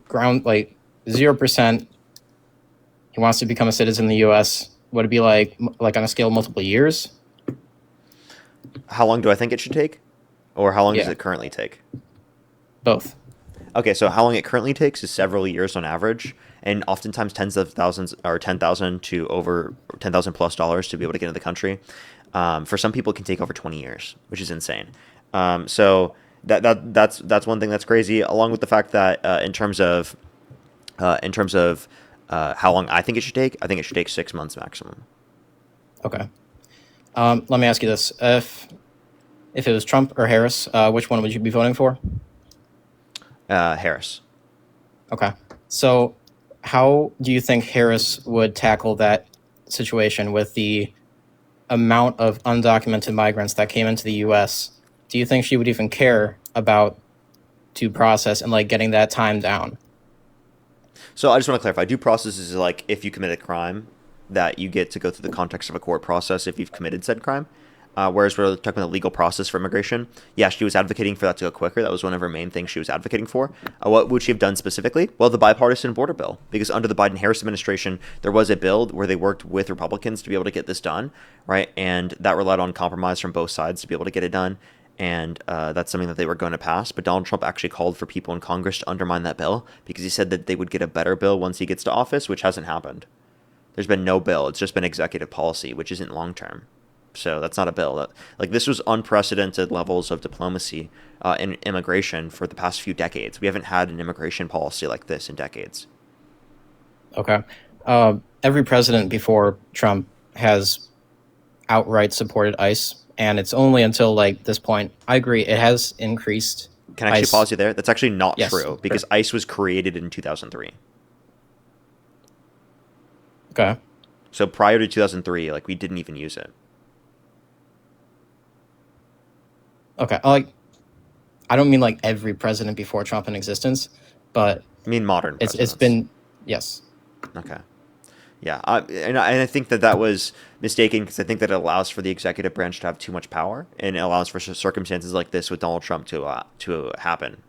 ground like 0%, he wants to become a citizen in the U.S. Would it be like on a scale of multiple years? How long do I think it should take? Or how long does Yeah. it currently take? Both. Okay, so how long it currently takes is several years on average, and oftentimes tens of thousands or 10,000 to over 10,000 plus dollars to be able to get into the country. For some people, it can take over 20 years, which is insane. So that's one thing that's crazy. Along with the fact that how long I think it should take, I think it should take 6 months maximum. Okay. Let me ask you this: if it was Trump or Harris, which one would you be voting for? Harris. Okay. So, how do you think Harris would tackle that situation with the amount of undocumented migrants that came into the U.S.? Do you think she would even care about due process and like getting that time down? So I just want to clarify: due process is like if you commit a crime, that you get to go through the context of a court process if you've committed said crime. Whereas we're talking about the legal process for immigration. Yeah, she was advocating for that to go quicker. That was one of her main things she was advocating for. What would she have done specifically? Well, the bipartisan border bill. Because under the Biden-Harris administration, there was a bill where they worked with Republicans to be able to get this done, right? And that relied on compromise from both sides to be able to get it done. And that's something that they were going to pass. But Donald Trump actually called for people in Congress to undermine that bill because he said that they would get a better bill once he gets to office, which hasn't happened. There's been no bill. It's just been executive policy, which isn't long-term. So that's not a bill. Like this was unprecedented levels of diplomacy in immigration for the past few decades. We haven't had an immigration policy like this in decades. Okay. Every president before Trump has outright supported ICE, and it's only until like this point. I agree, it has increased. Can I actually ICE. pause you there? That's actually not Yes, true because sure. ICE was created in 2003. Okay. So prior to 2003, like we didn't even use it. Okay. I don't mean like every president before Trump in existence, but I mean modern it's presidents. been yes. Okay. Yeah, and I think that was mistaken because I think that it allows for the executive branch to have too much power, and it allows for circumstances like this with Donald Trump to happen,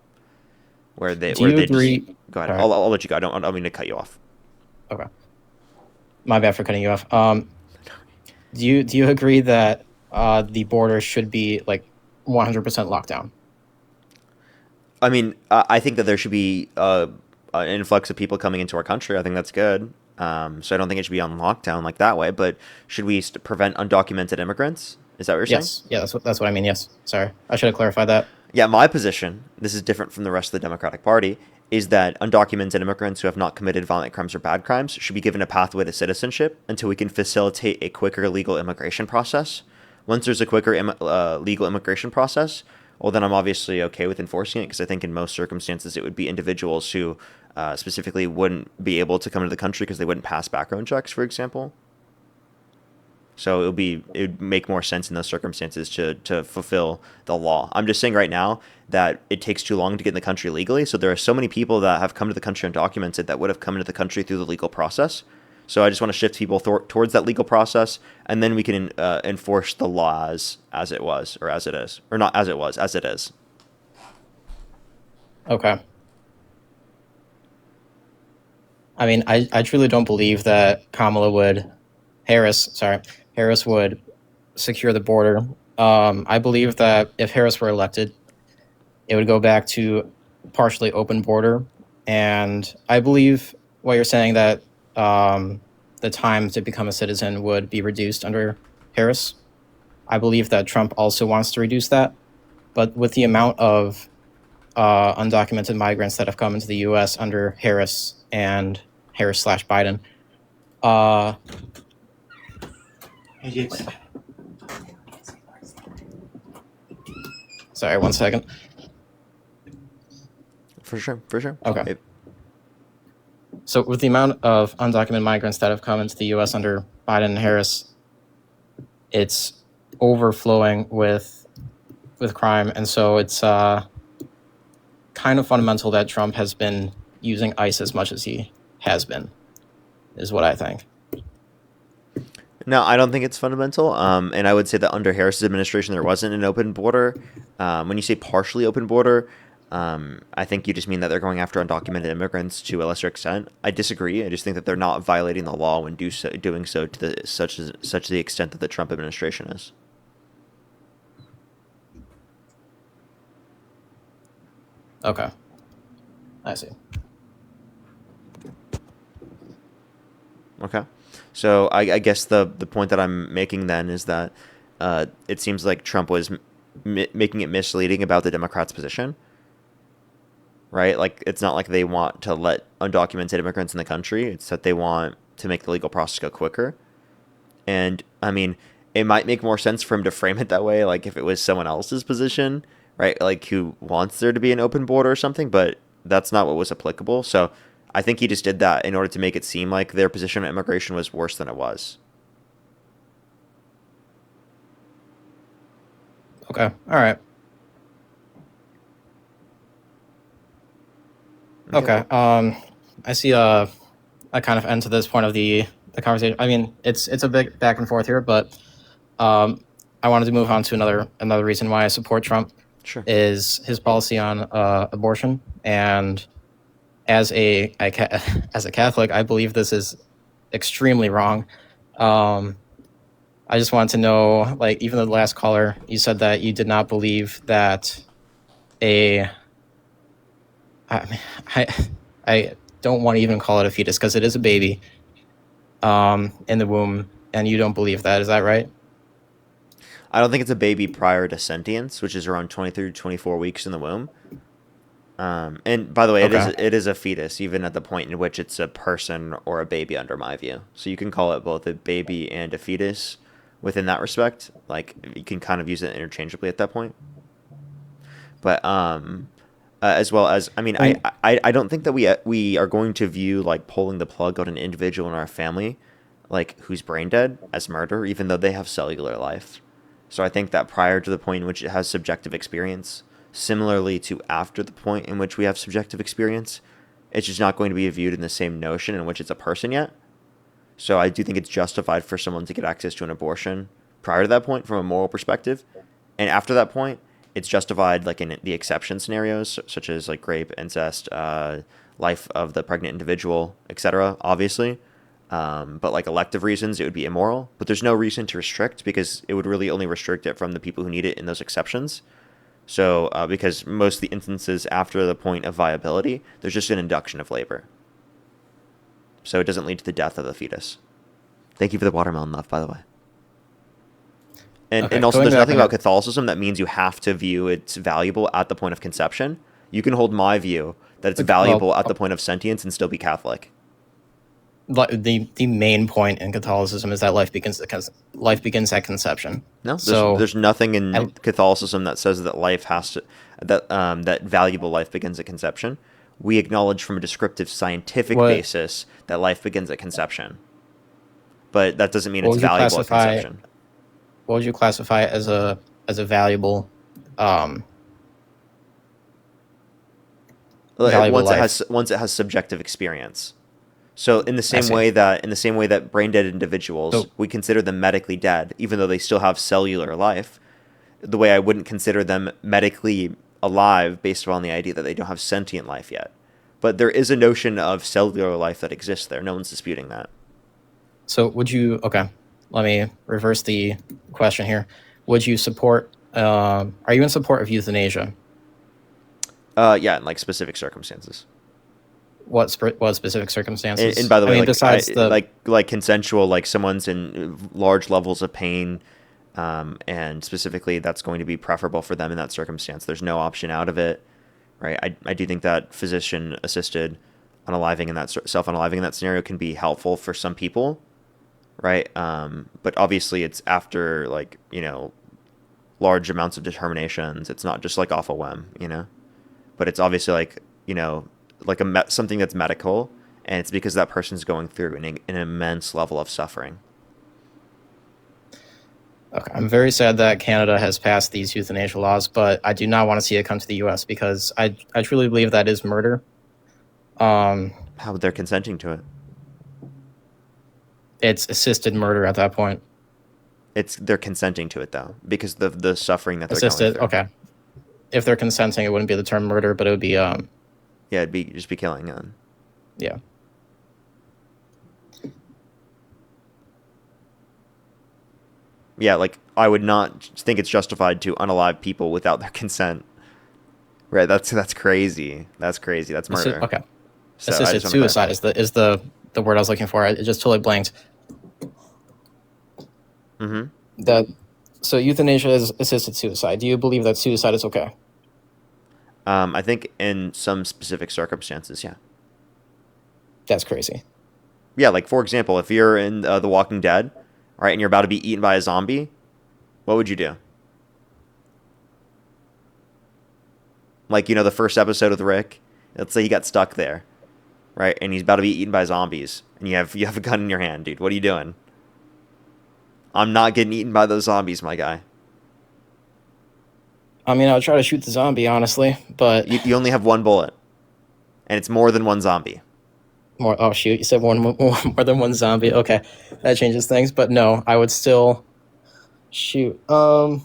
where they Do you they agree? just go ahead. All right. I'll let you go. I don't mean to cut you off. Okay. My bad for cutting you off. Do you agree that the border should be like 100% locked down? I mean, I think that there should be an influx of people coming into our country. I think that's good. So I don't think it should be on lockdown like that way. But should we prevent undocumented immigrants? Is that what you're saying? Yes. Yeah, that's what I mean. Yes. Sorry, I should have clarified that. Yeah, my position, this is different from the rest of the Democratic Party, is that undocumented immigrants who have not committed violent crimes or bad crimes should be given a pathway to citizenship until we can facilitate a quicker legal immigration process. Once there's a quicker legal immigration process, well, then I'm obviously okay with enforcing it because I think in most circumstances it would be individuals who specifically wouldn't be able to come into the country because they wouldn't pass background checks, for example. So it would make more sense in those circumstances to fulfill the law. I'm just saying right now that it takes too long to get in the country legally. So there are so many people that have come to the country undocumented that would have come into the country through the legal process. So I just want to shift people towards that legal process, and then we can enforce the law as it was, or as it is, or not as it was, as it is. Okay. I mean, I truly don't believe that Harris would secure the border. I believe that if Harris were elected, it would go back to partially open border. And I believe what you're saying that the time to become a citizen would be reduced under Harris. I believe that Trump also wants to reduce that. But with the amount of undocumented migrants that have come into the U.S. under Harris and Harris/Biden, sorry, 1 second. For sure, for sure. Okay. So with the amount of undocumented migrants that have come into the U.S. under Biden and Harris, it's overflowing with crime, and so it's kind of fundamental that Trump has been using ICE as much as he has been, is what I think. No, I don't think it's fundamental. And I would say that under Harris's administration, there wasn't an open border. When you say partially open border, I think you just mean that they're going after undocumented immigrants to a lesser extent. I disagree. I just think that they're not violating the law when doing so to such the extent that the Trump administration is. Okay. I see. Okay. So I guess the point that I'm making then is that it seems like Trump was making it misleading about the Democrats' position, right? Like, it's not like they want to let undocumented immigrants in the country. It's that they want to make the legal process go quicker. And, I mean, it might make more sense for him to frame it that way, like if it was someone else's position, right? Like, who wants there to be an open border or something, but that's not what was applicable. So I think he just did that in order to make it seem like their position on immigration was worse than it was. Okay. All right. Okay. I see a kind of end to this point of the conversation. I mean, it's a big back and forth here, but I wanted to move on to another reason why I support Trump. Sure. Is his policy on abortion. And as a Catholic, I believe this is extremely wrong. I just want to know, like, even the last caller, you said that you did not believe that I don't want to even call it a fetus because it is a baby in the womb, and you don't believe that. Is that right? I don't think it's a baby prior to sentience, which is around 23 to 24 weeks in the womb. And by the way, Okay. it is a fetus, even at the point in which it's a person or a baby, under my view. So you can call it both a baby and a fetus within that respect. Like, you can kind of use it interchangeably at that point. But as well as, I mean, I don't think that we are going to view, like, pulling the plug on an individual in our family, like, who's brain dead, as murder, even though they have cellular life. So I think that prior to the point in which it has subjective experience, similarly to after the point in which we have subjective experience, it's just not going to be viewed in the same notion in which it's a person yet. So I do think it's justified for someone to get access to an abortion prior to that point from a moral perspective. And after that point, it's justified, like, in the exception scenarios, such as, like, rape, incest, life of the pregnant individual, etc., obviously. But, like, elective reasons, it would be immoral. But there's no reason to restrict, because it would really only restrict it from the people who need it in those exceptions. So, because most of the instances after the point of viability, there's just an induction of labor. So it doesn't lead to the death of the fetus. Thank you for the watermelon love, by the way. Okay, And also, going there's back nothing on about that- Catholicism that means you have to view it's valuable at the point of conception. You can hold my view that it's valuable at the point of sentience and still be Catholic. The main point in Catholicism is that life begins at conception. No, So there's nothing in I- Catholicism that says that life has to that valuable life begins at conception. We acknowledge from a descriptive scientific What- basis that life begins at conception, but that doesn't mean What it's would you valuable at classify- conception. what would you classify as a valuable valuable life? Once it has subjective experience. So in the same see. way that brain dead individuals, So- we consider them medically dead, even though they still have cellular life. The way I wouldn't consider them medically alive based upon the idea that they don't have sentient life yet. But there is a notion of cellular life that exists there. No one's disputing that. So would you? Okay, let me reverse the question here. Would you support? Are you in support of euthanasia? Yeah, in, like, specific circumstances. What specific circumstances? And by the way, I mean, like, besides the like consensual, like someone's in large levels of pain, and specifically that's going to be preferable for them in that circumstance. There's no option out of it, right? I do think that physician assisted unaliving in that self-unaliving in that scenario can be helpful for some people, right? But obviously it's after, like, large amounts of determinations. It's not just, like, off a whim, but it's obviously, like, like something that's medical, and it's because that person's going through an immense level of suffering. Okay, I'm very sad that Canada has passed these euthanasia laws, but I do not want to see it come to the U.S. because I truly believe that is murder. How they're consenting to it? It's assisted murder at that point. They're consenting to it though, because the suffering that they're Assisted, going through. okay. if they're consenting, it wouldn't be the term murder, but it would be Yeah, it'd be just be killing. yeah. Yeah, like I would not think it's justified to unalive people without their consent. Right? That's crazy. That's crazy. That's murder. Okay. So I Assisted just wanna suicide clarify. is the word I was looking for. It just totally blanked. Mm-hmm. So euthanasia is assisted suicide. Do you believe that suicide is okay? I think in some specific circumstances, yeah. That's crazy. Yeah, like for example, if you're in The Walking Dead, right, and you're about to be eaten by a zombie, what would you do? Like, the first episode with Rick, let's say he got stuck there, right, and he's about to be eaten by zombies, and you have a gun in your hand, dude. What are you doing? I'm not getting eaten by those zombies, my guy. I mean, I would try to shoot the zombie, honestly, but You only have one bullet, and it's more than one zombie. more. Oh shoot! You said more than one zombie. Okay, that changes things. But no, I would still shoot. Man,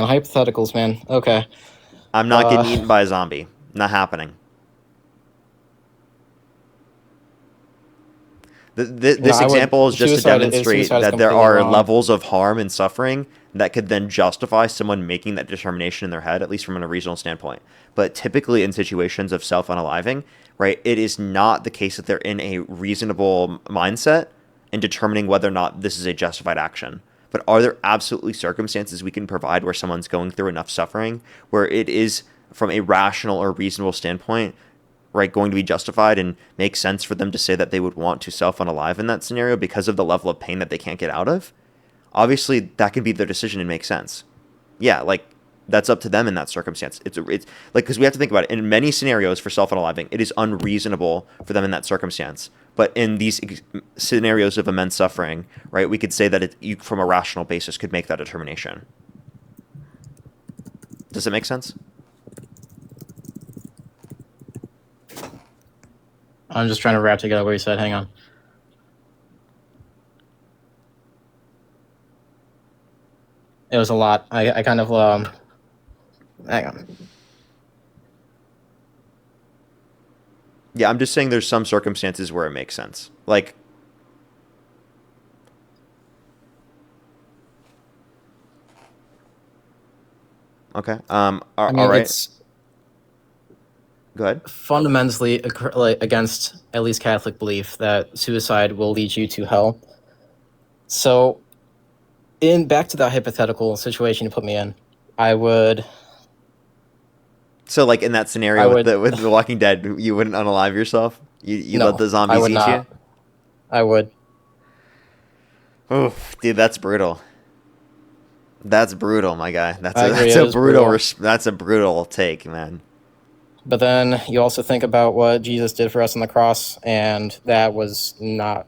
hypotheticals, man. Okay. I'm not getting eaten by a zombie. Not happening. This example is just to demonstrate that there are levels of harm and suffering that could then justify someone making that determination in their head, at least from a reasonable standpoint. But typically in situations of self-unaliving, right, it is not the case that they're in a reasonable mindset in determining whether or not this is a justified action. But are there absolutely circumstances we can provide where someone's going through enough suffering, where it is, from a rational or reasonable standpoint, right, going to be justified and make sense for them to say that they would want to self-unalive in that scenario because of the level of pain that they can't get out of? Obviously, that can be their decision and make sense. Yeah, like, that's up to them in that circumstance. It's like, because we have to think about it. In many scenarios for self-unaliving, it is unreasonable for them in that circumstance. But in these scenarios of immense suffering, right, we could say that you, from a rational basis, could make that determination. Does it make sense? I'm just trying to wrap together what you said. Hang on. It was a lot. I kind of hang on. Yeah, I'm just saying there's some circumstances where it makes sense. Like, okay. I mean, all right. it's Go ahead. fundamentally against at least Catholic belief that suicide will lead you to hell. So, back to that hypothetical situation you put me in, I would. So, like in that scenario with the Walking Dead, you wouldn't unalive yourself. You No, let the zombies I would eat not. you. I would. Oh, dude, that's brutal. That's brutal, my guy. That's I a, agree, that's it a is brutal. brutal. That's a brutal take, man. But then you also think about what Jesus did for us on the cross, and that was not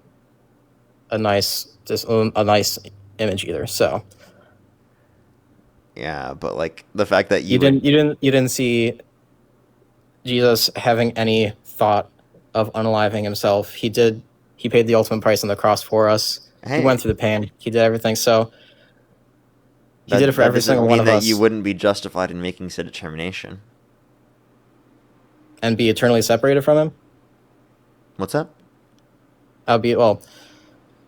a nice image either. So Yeah, but like the fact that you didn't see Jesus having any thought of unaliving himself. He did. He paid the ultimate price on the cross for us. Hey, He went through the pain. He did everything. So he did it for every single one of us. You wouldn't be justified in making said determination. And be eternally separated from him. What's that?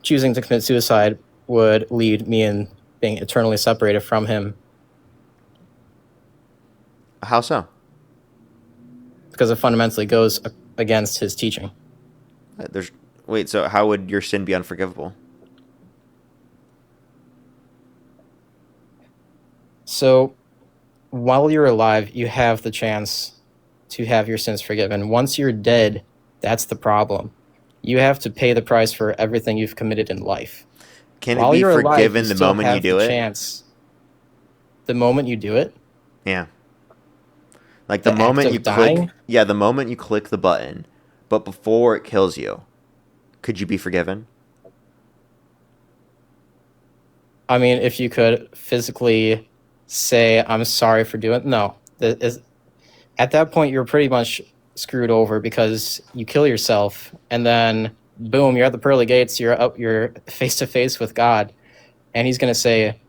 Choosing to commit suicide would lead me in being eternally separated from him. How so? Because it fundamentally goes against his teaching. Wait, so how would your sin be unforgivable? So, while you're alive, you have the chance to have your sins forgiven. Once you're dead, that's the problem. You have to pay the price for everything you've committed in life. Can While it be you're forgiven alive, the moment you do it? Chance. The moment you do it? Yeah. Like the moment you click, the moment you click the button, but before it kills you, could you be forgiven? I mean, if you could physically say, I'm sorry for doing it. No. At that point, you're pretty much screwed over because you kill yourself, and then, boom, you're at the pearly gates, you're face to face with God, and he's going to say,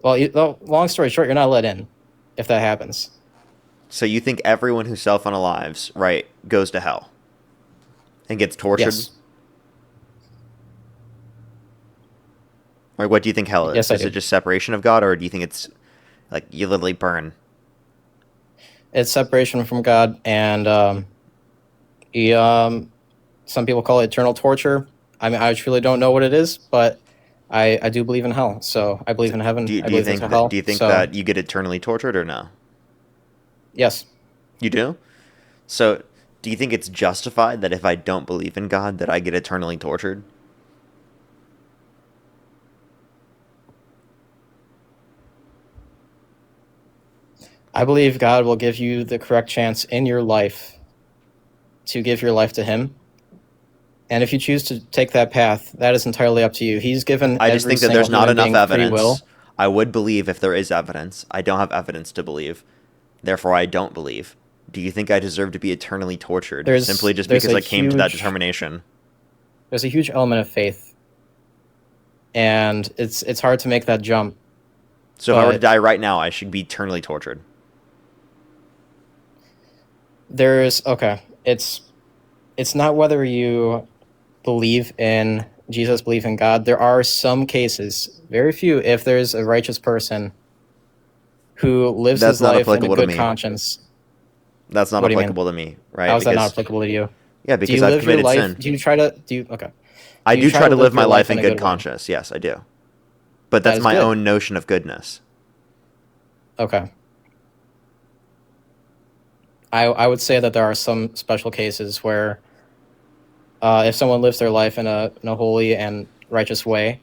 Well, long story short, you're not let in if that happens. So you think everyone who self-unalives, right, goes to hell and gets tortured? Yes. Or what do you think hell is? Yes, I Is do. it just separation of God, or do you think it's like you literally burn? It's separation from God, and some people call it eternal torture. I mean, I truly don't know what it is, but I do believe in hell. So I believe in heaven. I Do you believe think into that hell. do you think So that you get eternally tortured or no? yes, You do? So do you think it's justified that if I don't believe in God that I get eternally tortured? I believe God will give you the correct chance in your life to give your life to Him. And if you choose to take that path, that is entirely up to you. He's given I just every think that single there's not human enough being free will. evidence. I would believe if there is evidence. I don't have evidence to believe. Therefore, I don't believe. Do you think I deserve to be eternally tortured simply just There's because a I came to that huge determination? there's a huge element of faith, and it's hard to make that jump. So if I were to But die right now, I should be eternally tortured. there's okay. It's not whether you believe in Jesus, believe in God. There are some cases, very few, if there's a righteous person who lives That's his not life in a applicable to good me. conscience. That's not What do you mean? applicable to me, How right? is that not Because applicable to you? yeah, Do because you I've live your committed life? sin. Do you try to do you, okay? I Do you do try to live my your life in a good good way? conscience. Yes, I do. But That that's is my good. own notion of goodness. Okay. I would say that there are some special cases where if someone lives their life in a holy and righteous way,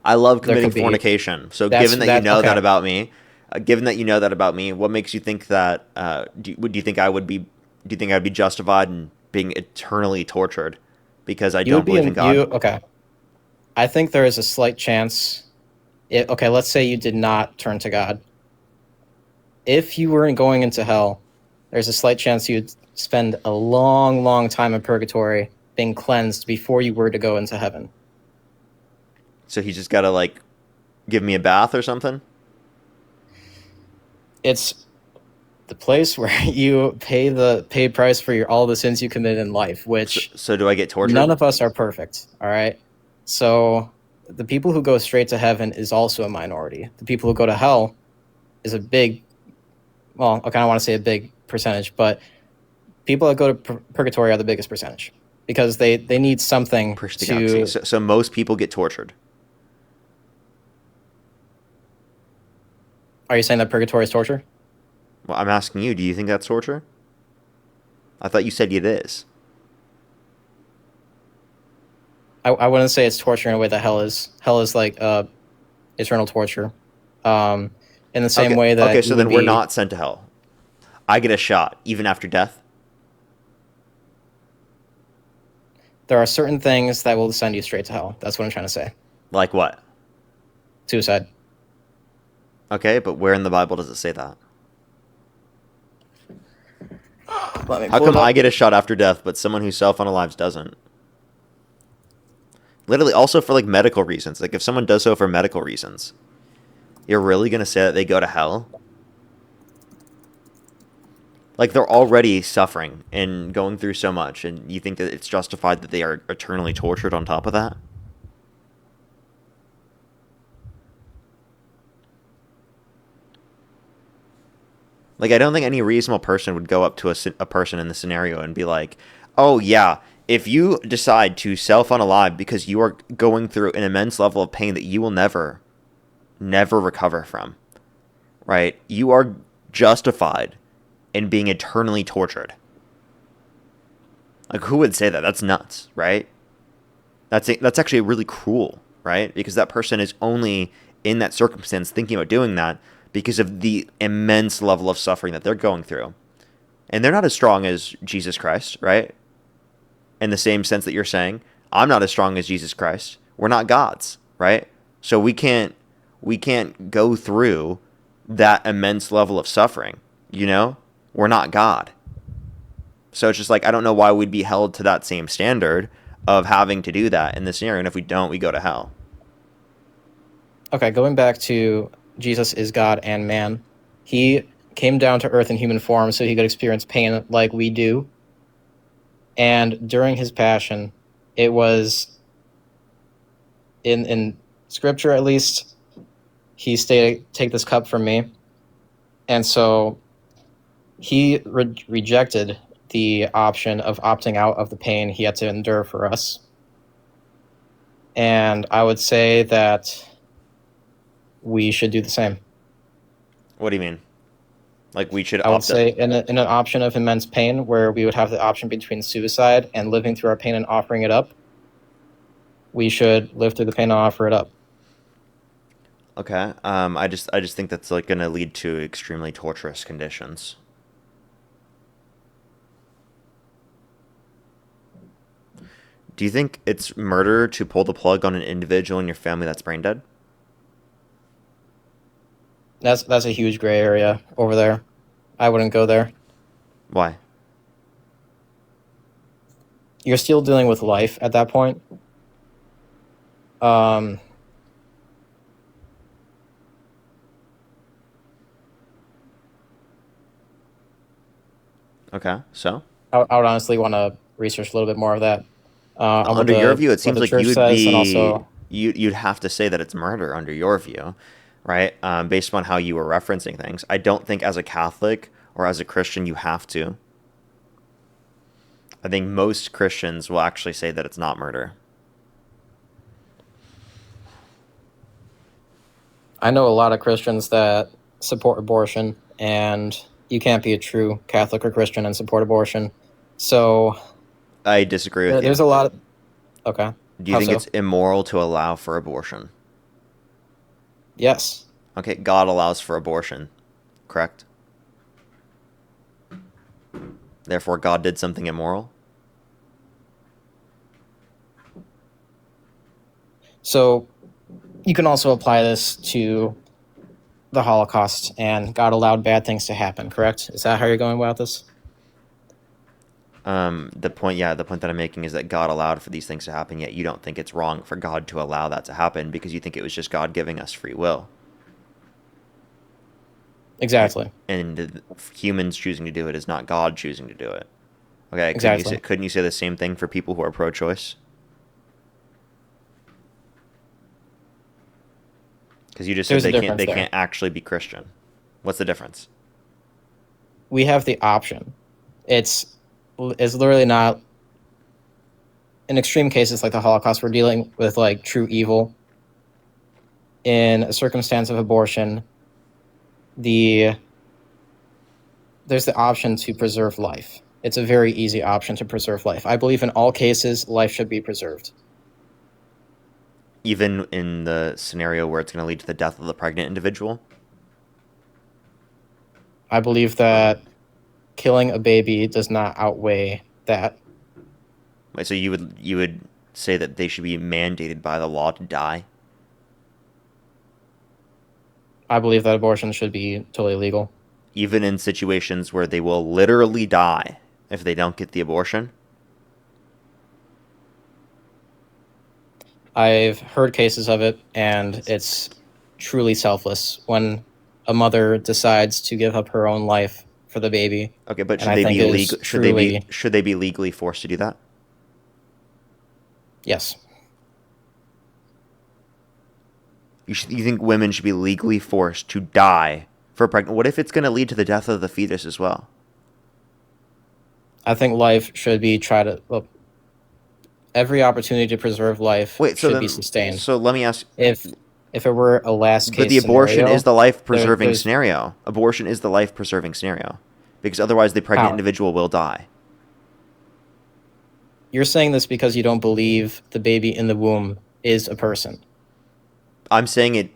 I love there committing could be fornication. So that's given that you that know that okay. about me, what makes you think that? Do you think I would be? Do you think I'd be justified in being eternally tortured because I You would don't be believe in in God? you okay. I think there is a slight chance. Okay, let's say you did not turn to God. If you weren't going into hell, there's a slight chance you'd spend a long, long time in purgatory being cleansed before you were to go into heaven. So he just gotta like give me a bath or something. It's the place where you pay the paid price for all the sins you committed in life, which So do I get tortured? none of us are perfect. All right, so the people who go straight to heaven is also a minority. The people who go to hell is a big, well, I kind of want to say a big percentage, but people that go to purgatory are the biggest percentage because they need something Push the to. galaxy. So most people get tortured. Are you saying that purgatory is torture? Well, I'm asking you. Do you think that's torture? I thought you said it is. I wouldn't say it's torture in a way that hell is. Hell is like eternal torture. In the same Okay. way that Okay. you So would then we're be, not sent to hell. I get a shot even after death. there are certain things that will send you straight to hell. That's what I'm trying to say. Like what? Suicide. Okay, but where in the Bible does it say that? Let me How pull come it up. I get a shot after death, but someone who self-unalives doesn't? Literally, also for like medical reasons. Like if someone does so for medical reasons, you're really gonna say that they go to hell? Like they're already suffering and going through so much, and you think that it's justified that they are eternally tortured on top of that? Like, I don't think any reasonable person would go up to a person in the scenario and be like, oh, yeah, if you decide to self-unalive because you are going through an immense level of pain that you will never recover from, right? You are justified in being eternally tortured. Like, who would say that? That's nuts, right? That's actually really cruel, right? Because that person is only in that circumstance thinking about doing that because of the immense level of suffering that they're going through. And they're not as strong as Jesus Christ, right? In the same sense that you're saying, I'm not as strong as Jesus Christ. We're not gods, right? So we can't go through that immense level of suffering, you know? We're not God. So it's just like, I don't know why we'd be held to that same standard of having to do that in this scenario. And if we don't, we go to hell. Okay, going back to Jesus is God and man. He came down to earth in human form so he could experience pain like we do. And during his passion, it was in scripture at least, he stated, "Take this cup from me." And so he rejected the option of opting out of the pain he had to endure for us. And I would say that we should do the same. What do you mean? Like we should I would opt say in an option of immense pain where we would have the option between suicide and living through our pain and offering it up, we should live through the pain and offer it up. Okay. I just think that's like going to lead to extremely torturous conditions. Do you think it's murder to pull the plug on an individual in your family that's brain dead? That's a huge gray area over there. I wouldn't go there. Why? You're still dealing with life at that point. Okay. So I would honestly want to research a little bit more of that. under your view, it seems like you would be Also, you'd have to say that it's murder under your view, right? Based upon how you were referencing things. I don't think as a Catholic or as a Christian you have to. I think most Christians will actually say that it's not murder. I know a lot of Christians that support abortion, and you can't be a true Catholic or Christian and support abortion. So I disagree with you. there's a lot of... Okay. Do you How think so? it's immoral to allow for abortion? Yes. Okay, God allows for abortion, correct? Therefore, God did something immoral? So you can also apply this to the Holocaust, and God allowed bad things to happen, correct? Is that how you're going about this? The point that I'm making is that God allowed for these things to happen, yet you don't think it's wrong for God to allow that to happen because you think it was just God giving us free will. Exactly. And humans choosing to do it is not God choosing to do it. Okay, Exactly. Couldn't you say the same thing for people who are pro-choice? Because you just said There's a they difference there. can't actually be Christian. What's the difference? We have the option. It's literally not... In extreme cases like the Holocaust, we're dealing with like true evil. In a circumstance of abortion, there's the option to preserve life. It's a very easy option to preserve life. I believe in all cases, life should be preserved. Even in the scenario where it's going to lead to the death of the pregnant individual? I believe that killing a baby does not outweigh that. Wait, so you would say that they should be mandated by the law to die? I believe that abortion should be totally legal. Even in situations where they will literally die if they don't get the abortion? I've heard cases of it, and it's truly selfless when a mother decides to give up her own life for the baby. Okay, but And I think it is truly... should they be legally forced to do that? Yes. You think women should be legally forced to die for pregnant? What if it's going to lead to the death of the fetus as well? I think life should be every opportunity to preserve life should be sustained. So let me ask. If it were a last case But the abortion scenario, is the life-preserving there's... scenario. Abortion is the life-preserving scenario. Because otherwise the pregnant How? individual will die. You're saying this because you don't believe the baby in the womb is a person. I'm saying it.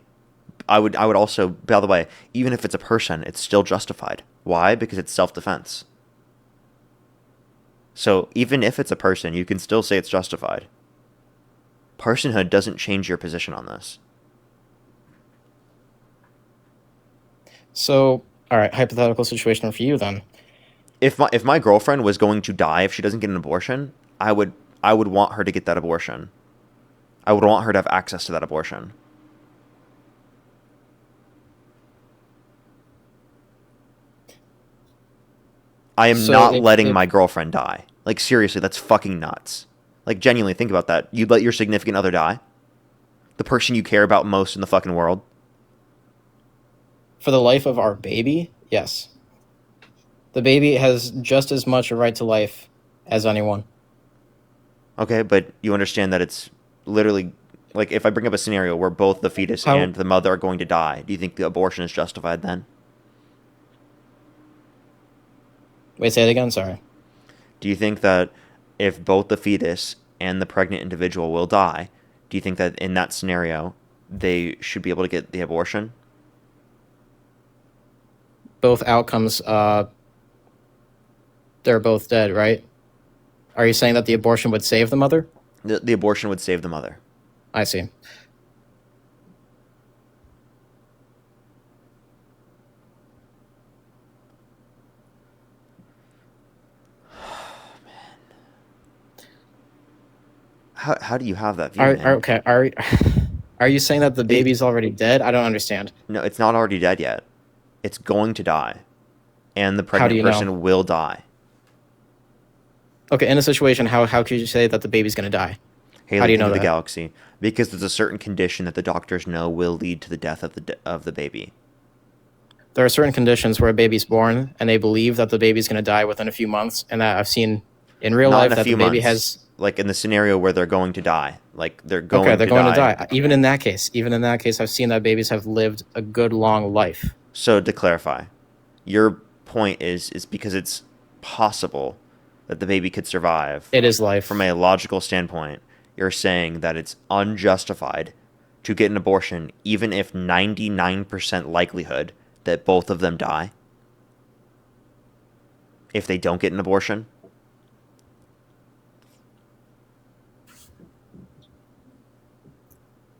I would also, by the way, even if it's a person, it's still justified. Why? Because it's self-defense. So even if it's a person, you can still say it's justified. Personhood doesn't change your position on this. So, all right, hypothetical situation for you then. If my girlfriend was going to die if she doesn't get an abortion, I would want her to get that abortion. I would want her to have access to that abortion. I am So not if- letting if- my girlfriend die. Like, seriously, that's fucking nuts. Like, genuinely, think about that. You'd let your significant other die? The person you care about most in the fucking world? For the life of our baby, yes. The baby has just as much a right to life as anyone. Okay, but you understand that it's literally... Like, if I bring up a scenario where both the fetus How- and the mother are going to die, do you think the abortion is justified then? Wait, say it again? Sorry. Do you think that if both the fetus and the pregnant individual will die, do you think that in that scenario they should be able to get the abortion? Both outcomes, they're both dead, right? Are you saying that the abortion would save the mother? The abortion would save the mother. I see. How do you have that view, Are, man? are okay? Are you saying that the baby's already dead? I don't understand. No, it's not already dead yet. It's going to die. And the How do pregnant you know? person will die. Okay, in a situation, how could you say that the baby's gonna die? Haley, How do you think know of the that? galaxy. Because there's a certain condition that the doctors know will lead to the death of the baby. There are certain conditions where a baby's born and they believe that the baby's gonna die within a few months, and that I've seen in real Not life in a that the few baby months. has. Like in the scenario where they're going to die. Like they're going Okay, they're to going die. to die. Even in that case, I've seen that babies have lived a good long life. So to clarify, your point is because it's possible that the baby could survive. It is life. From a logical standpoint, you're saying that it's unjustified to get an abortion even if 99% likelihood that both of them die if they don't get an abortion?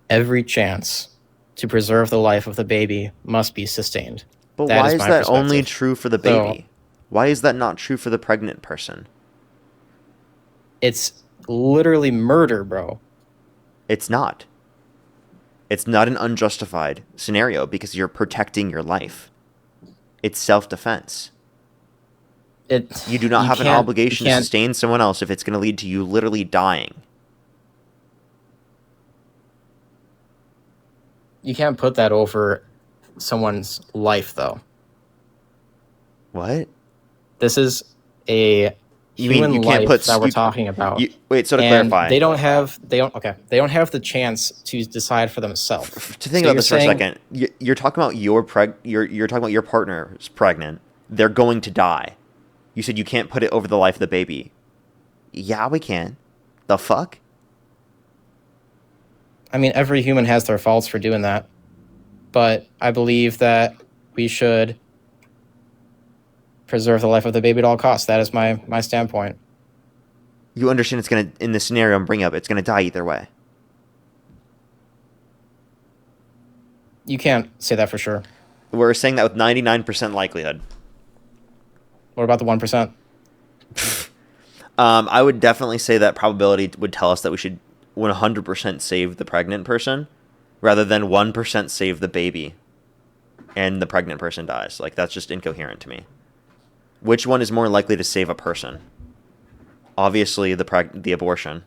Every chance to preserve the life of the baby must be sustained. But That why is is my that only perspective. true for the So- baby? Why is that not true for the pregnant person? It's literally murder, bro. It's not. It's not an unjustified scenario because you're protecting your life. It's self-defense. You do not have an obligation to sustain someone else if it's going to lead to you literally dying. You can't put that over someone's life, though. What? This is a You mean human you can't life put that we're you- talking about. Wait, so to And clarify, they don't have the chance to decide for themselves. to think So about you're this for a saying- second, you're talking about you're talking about your partner's pregnant. They're going to die. You said you can't put it over the life of the baby. Yeah, we can. The fuck? I mean, every human has their faults for doing that, but I believe that we should preserve the life of the baby at all costs. That is my standpoint. You understand it's gonna, in the scenario I'm bringing up, it's gonna die either way. You can't say that for sure. We're saying that with 99% likelihood. What about the 1%? I would definitely say that probability would tell us that we should 100% save the pregnant person rather than 1% save the baby and the pregnant person dies. Like, that's just incoherent to me. Which one is more likely to save a person? Obviously, the abortion.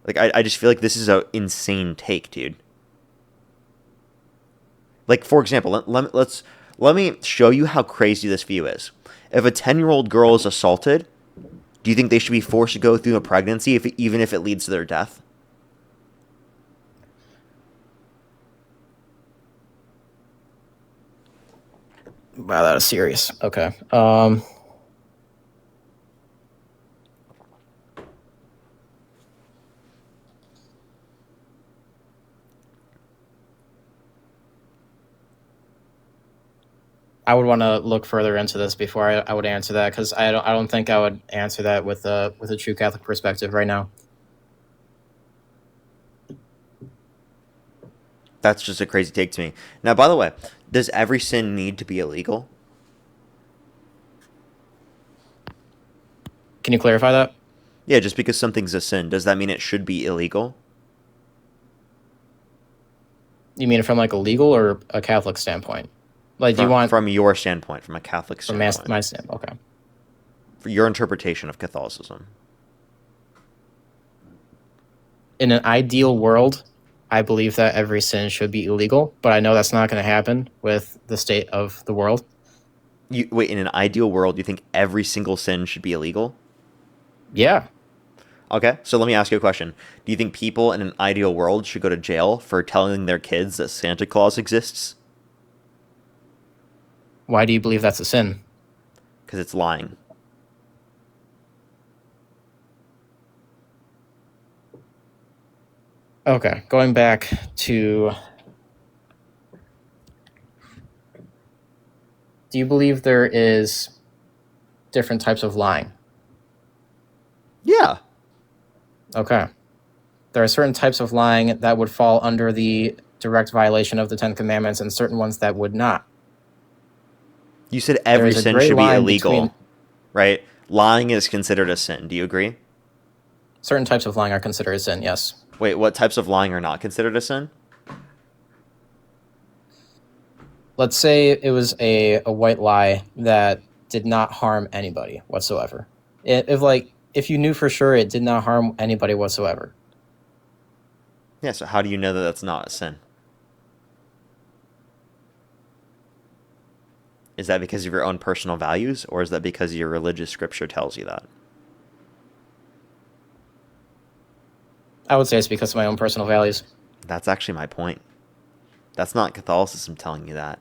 Like, I just feel like this is an insane take, dude. Like, for example, let me show you how crazy this view is. If a 10-year-old girl is assaulted, do you think they should be forced to go through a pregnancy even if it leads to their death? Wow, that is serious. Okay. I would want to look further into this before I would answer that, because I don't think I would answer that with a true Catholic perspective right now. That's just a crazy take to me. Now, by the way, does every sin need to be illegal? Can you clarify that? Yeah, just because something's a sin, does that mean it should be illegal? You mean from like a legal or a Catholic standpoint? Like, do you want from your standpoint, from a Catholic from standpoint, my standpoint? Okay. for your interpretation of Catholicism? In an ideal world, I believe that every sin should be illegal, but I know that's not going to happen with the state of the world. Wait, in an ideal world, you think every single sin should be illegal? Yeah. Okay, so let me ask you a question. Do you think people in an ideal world should go to jail for telling their kids that Santa Claus exists? Why do you believe that's a sin? Because it's lying. Okay, going back to, do you believe there is different types of lying? Yeah. Okay. There are certain types of lying that would fall under the direct violation of the Ten Commandments and certain ones that would not. You said every There is a sin gray should be line illegal, between- right? Lying is considered a sin. Do you agree? Certain types of lying are considered a sin, yes. Wait, what types of lying are not considered a sin? Let's say it was a white lie that did not harm anybody whatsoever. If you knew for sure it did not harm anybody whatsoever. Yeah, so how do you know that that's not a sin? Is that because of your own personal values, or is that because your religious scripture tells you that? I would say it's because of my own personal values. That's actually my point. That's not Catholicism telling you that.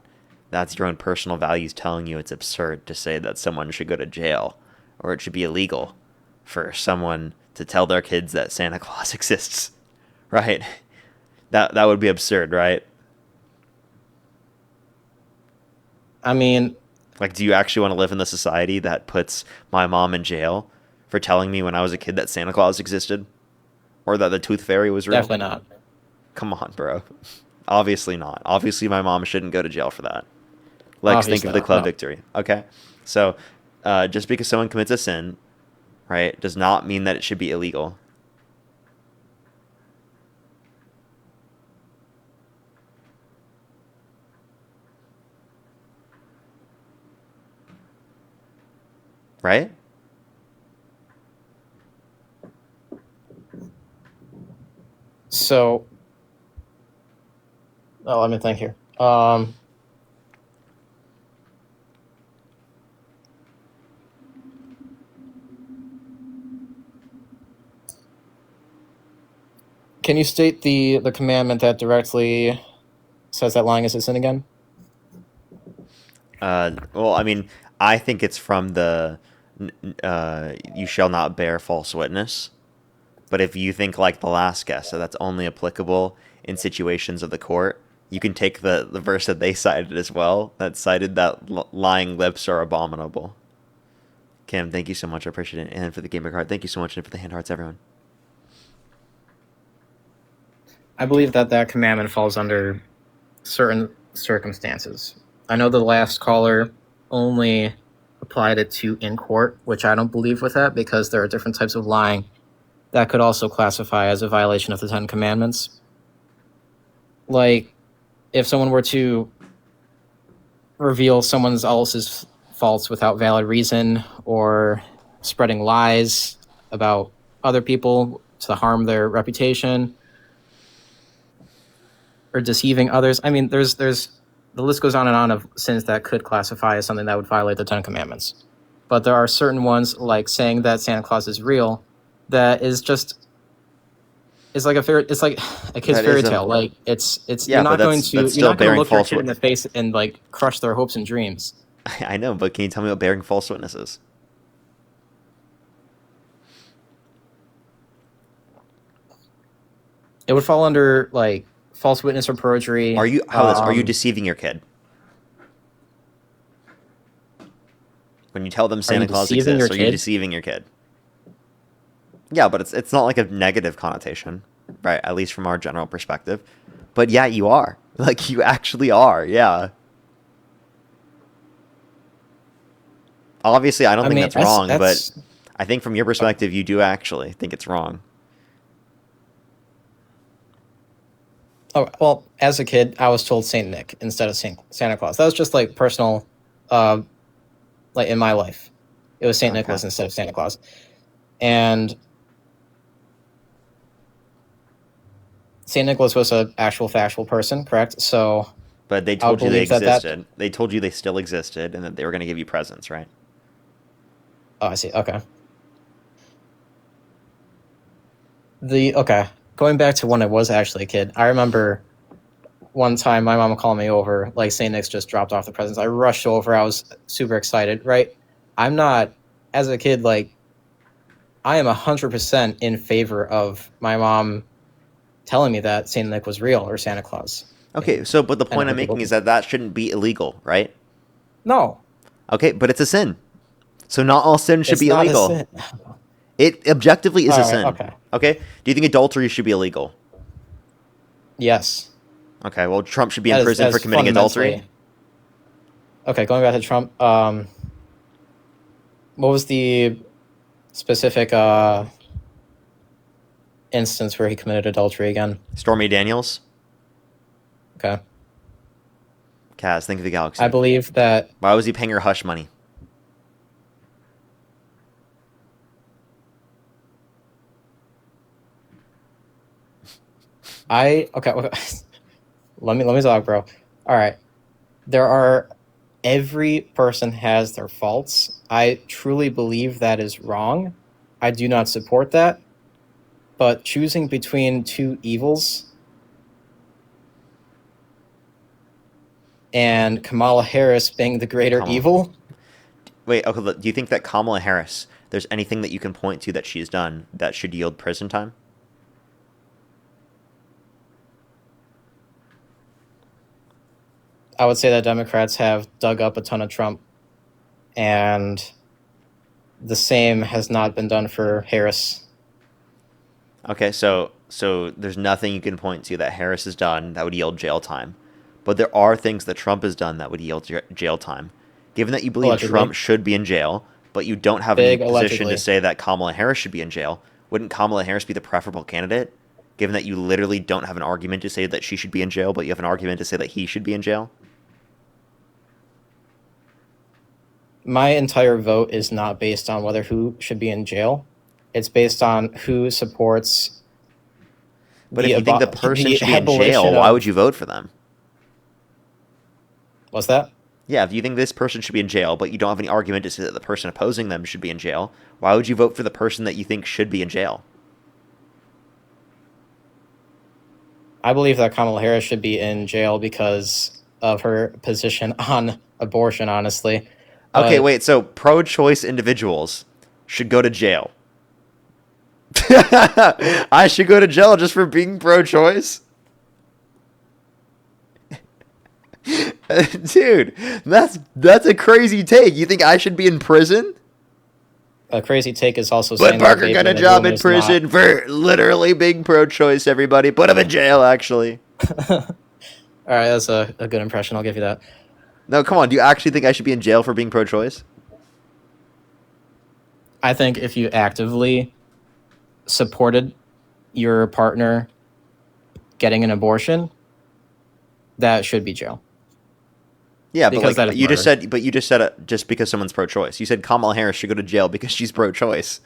That's your own personal values telling you it's absurd to say that someone should go to jail, or it should be illegal for someone to tell their kids that Santa Claus exists. Right? That would be absurd, right? I mean, Like, do you actually want to live in the society that puts my mom in jail for telling me when I was a kid that Santa Claus existed? Or that the Tooth Fairy was real? definitely not. Come on, bro. Obviously not. Obviously my mom shouldn't go to jail for that. Lex, think Obviously of the not, club no. victory. Okay? So, just because someone commits a sin, right, does not mean that it should be illegal. Right? So, let me think here. Can you state the commandment that directly says that lying is a sin again? Well, I mean, I think it's from the you shall not bear false witness. But if you think like the last guest, so that's only applicable in situations of the court, you can take the verse that they cited as well, that cited that lying lips are abominable. Kim, thank you so much. I appreciate it. And for the gamer card, thank you so much. And for the hand hearts, everyone. I believe that commandment falls under certain circumstances. I know the last caller only applied it to in court, which I don't believe with that because there are different types of lying that could also classify as a violation of the Ten Commandments. Like, if someone were to reveal someone else's faults without valid reason or spreading lies about other people to harm their reputation or deceiving others. I mean, there's the list goes on and on of sins that could classify as something that would violate the Ten Commandments. But there are certain ones, like saying that Santa Claus is real, that is just it's like a kid's That fairy is a- tale. Like it's Yeah, you're but not going that's to you're still not going bearing to look your false kid in the witness. face and like crush their hopes and dreams. I know, but can you tell me what bearing false witness is? It would fall under like false witness or perjury. Are you are you deceiving your kid? When you tell them Santa Claus deceiving your exists, are you kid? deceiving your kid? Yeah, but it's not like a negative connotation, right? At least from our general perspective. But yeah, you are. Like, you actually are, yeah. Obviously, I don't think mean, that's wrong, that's- but I think from your perspective, you do actually think it's wrong. Oh well, as a kid, I was told Saint Nick instead of Santa Claus. That was just like personal, like in my life, it was Saint Okay. Nicholas instead of Santa Claus, and Saint Nicholas was an actual factual person, correct? So, But they told you they believe that existed. They told you they still existed, and that they were going to give you presents, right? oh, I see. Okay. Going back to when I was actually a kid, I remember one time my mom called me over, like Saint Nick's just dropped off the presents. I rushed over. I was super excited, right? I'm not, as a kid, like, I am 100% in favor of my mom telling me that Saint Nick was real or Santa Claus. Okay, so but the And point I'm other people making is that shouldn't be illegal, right? No, Okay, but it's a sin. So not all sin should it's be not a illegal. sin. It objectively is a Alright, sin. okay. Okay? Do you think adultery should be illegal? Yes. Okay, well, Trump should be in prison for committing adultery. fundamentally- Okay, going back to Trump. What was the specific instance where he committed adultery again? Stormy Daniels? Okay. Kaz, think of the galaxy. I believe that Why was he paying her hush money? okay. let me talk, bro. All right. Every person has their faults. I truly believe that is wrong. I do not support that. But choosing between two evils and Kamala Harris being the greater Kamala. evil, Wait, okay, do you think that Kamala Harris, there's anything that you can point to that she's done that should yield prison time? I would say that Democrats have dug up a ton of Trump, and the same has not been done for Harris. Okay, so there's nothing you can point to that Harris has done that would yield jail time. But there are things that Trump has done that would yield jail time. Given that you believe Allegedly. Trump should be in jail, but you don't have any Big position allegedly. to say that Kamala Harris should be in jail, wouldn't Kamala Harris be the preferable candidate? Given that you literally don't have an argument to say that she should be in jail, but you have an argument to say that he should be in jail? My entire vote is not based on whether who should be in jail. It's based on who supports. But if you think the person should be in abolition jail, why of- would you vote for them? What's that? Yeah, if you think this person should be in jail, but you don't have any argument to say that the person opposing them should be in jail, why would you vote for the person that you think should be in jail? I believe that Kamala Harris should be in jail because of her position on abortion, honestly. Okay, But wait, so pro-choice individuals should go to jail. I should go to jail just for being pro-choice? Dude, that's a crazy take. You think I should be in prison? a crazy take is also But saying that Parker baby got a in the job womb in is prison for literally being pro-choice, everybody. Put him in jail, actually. All right, that's a good impression. I'll give you that. No, come on. Do you actually think I should be in jail for being pro-choice? I think if you actively supported your partner getting an abortion, that should be jail. Yeah, but Because that is you just murder. said, just because someone's pro-choice. You said Kamala Harris should go to jail because she's pro-choice,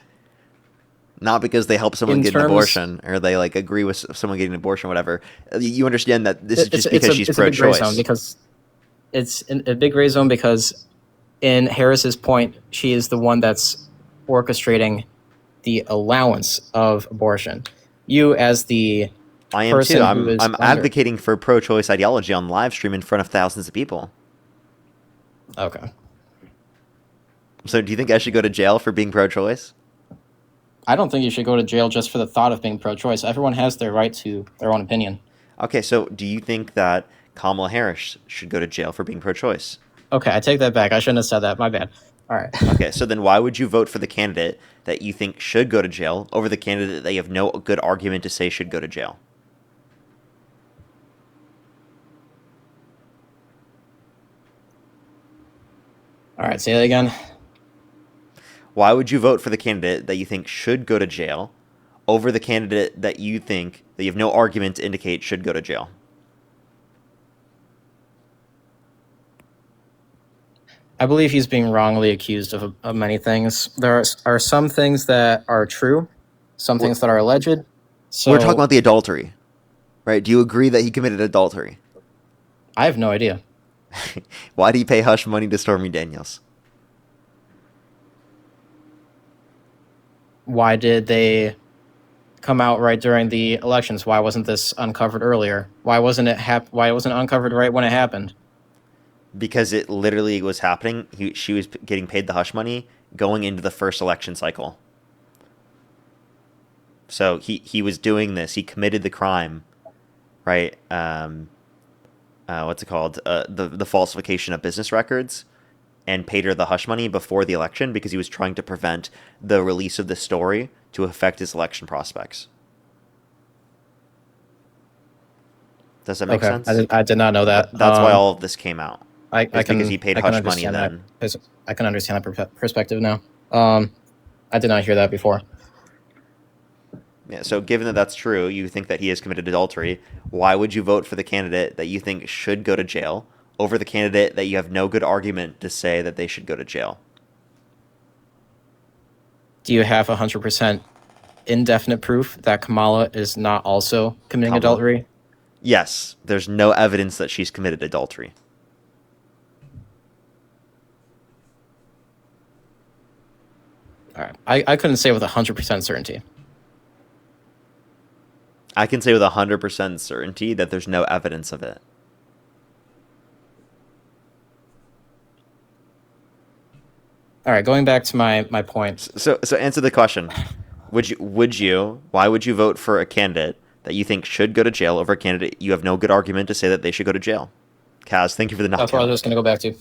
not because they help someone In get an terms- abortion or they like agree with someone getting an abortion, or whatever. You understand that this is just because she's it's a big gray pro-choice. zone because it's a big gray zone because in Harris's point, she is the one that's orchestrating the allowance of abortion. You as the I am person too. who is I'm under- advocating for pro-choice ideology on live stream in front of thousands of people. okay. So, do you think I should go to jail for being pro-choice? I don't think you should go to jail just for the thought of being pro-choice. Everyone has their right to their own opinion. Okay, so do you think that Kamala Harris should go to jail for being pro-choice? Okay, I take that back. I shouldn't have said that. My bad. All right. Okay, so then why would you vote for the candidate that you think should go to jail over the candidate that you have no good argument to say should go to jail? All right, say that again. Why would you vote for the candidate that you think should go to jail over the candidate that you think that you have no argument to indicate should go to jail? I believe he's being wrongly accused of many things. There are some things that are true, some things that are alleged. So We're talking about the adultery, right? Do you agree that he committed adultery? I have no idea. Why did he pay hush money to Stormy Daniels? Why did they come out right during the elections? Why wasn't this uncovered earlier? Why wasn't it Why wasn't it uncovered right when it happened? Because it literally was happening. She was getting paid the hush money going into the first election cycle. So he was doing this. He committed the crime, right? What's it called? The falsification of business records, and paid her the hush money before the election because he was trying to prevent the release of the story to affect his election prospects. Does that make sense? I did not know that. That's why all of this came out. I can, because he paid I can hush money understand then. that. I can understand that perspective now. I did not hear that before. Yeah, so given that that's true, you think that he has committed adultery, why would you vote for the candidate that you think should go to jail over the candidate that you have no good argument to say that they should go to jail? Do you have 100% indefinite proof that Kamala is not also committing Kamala? adultery? Yes, there's no evidence that she's committed adultery. All right. I couldn't say with 100% certainty. I can say with 100% certainty that there's no evidence of it. All right, going back to my point. So answer the question. Why would you vote for a candidate that you think should go to jail over a candidate you have no good argument to say that they should go to jail? Kaz, thank you for the knockout. That's what I was just going to go back to.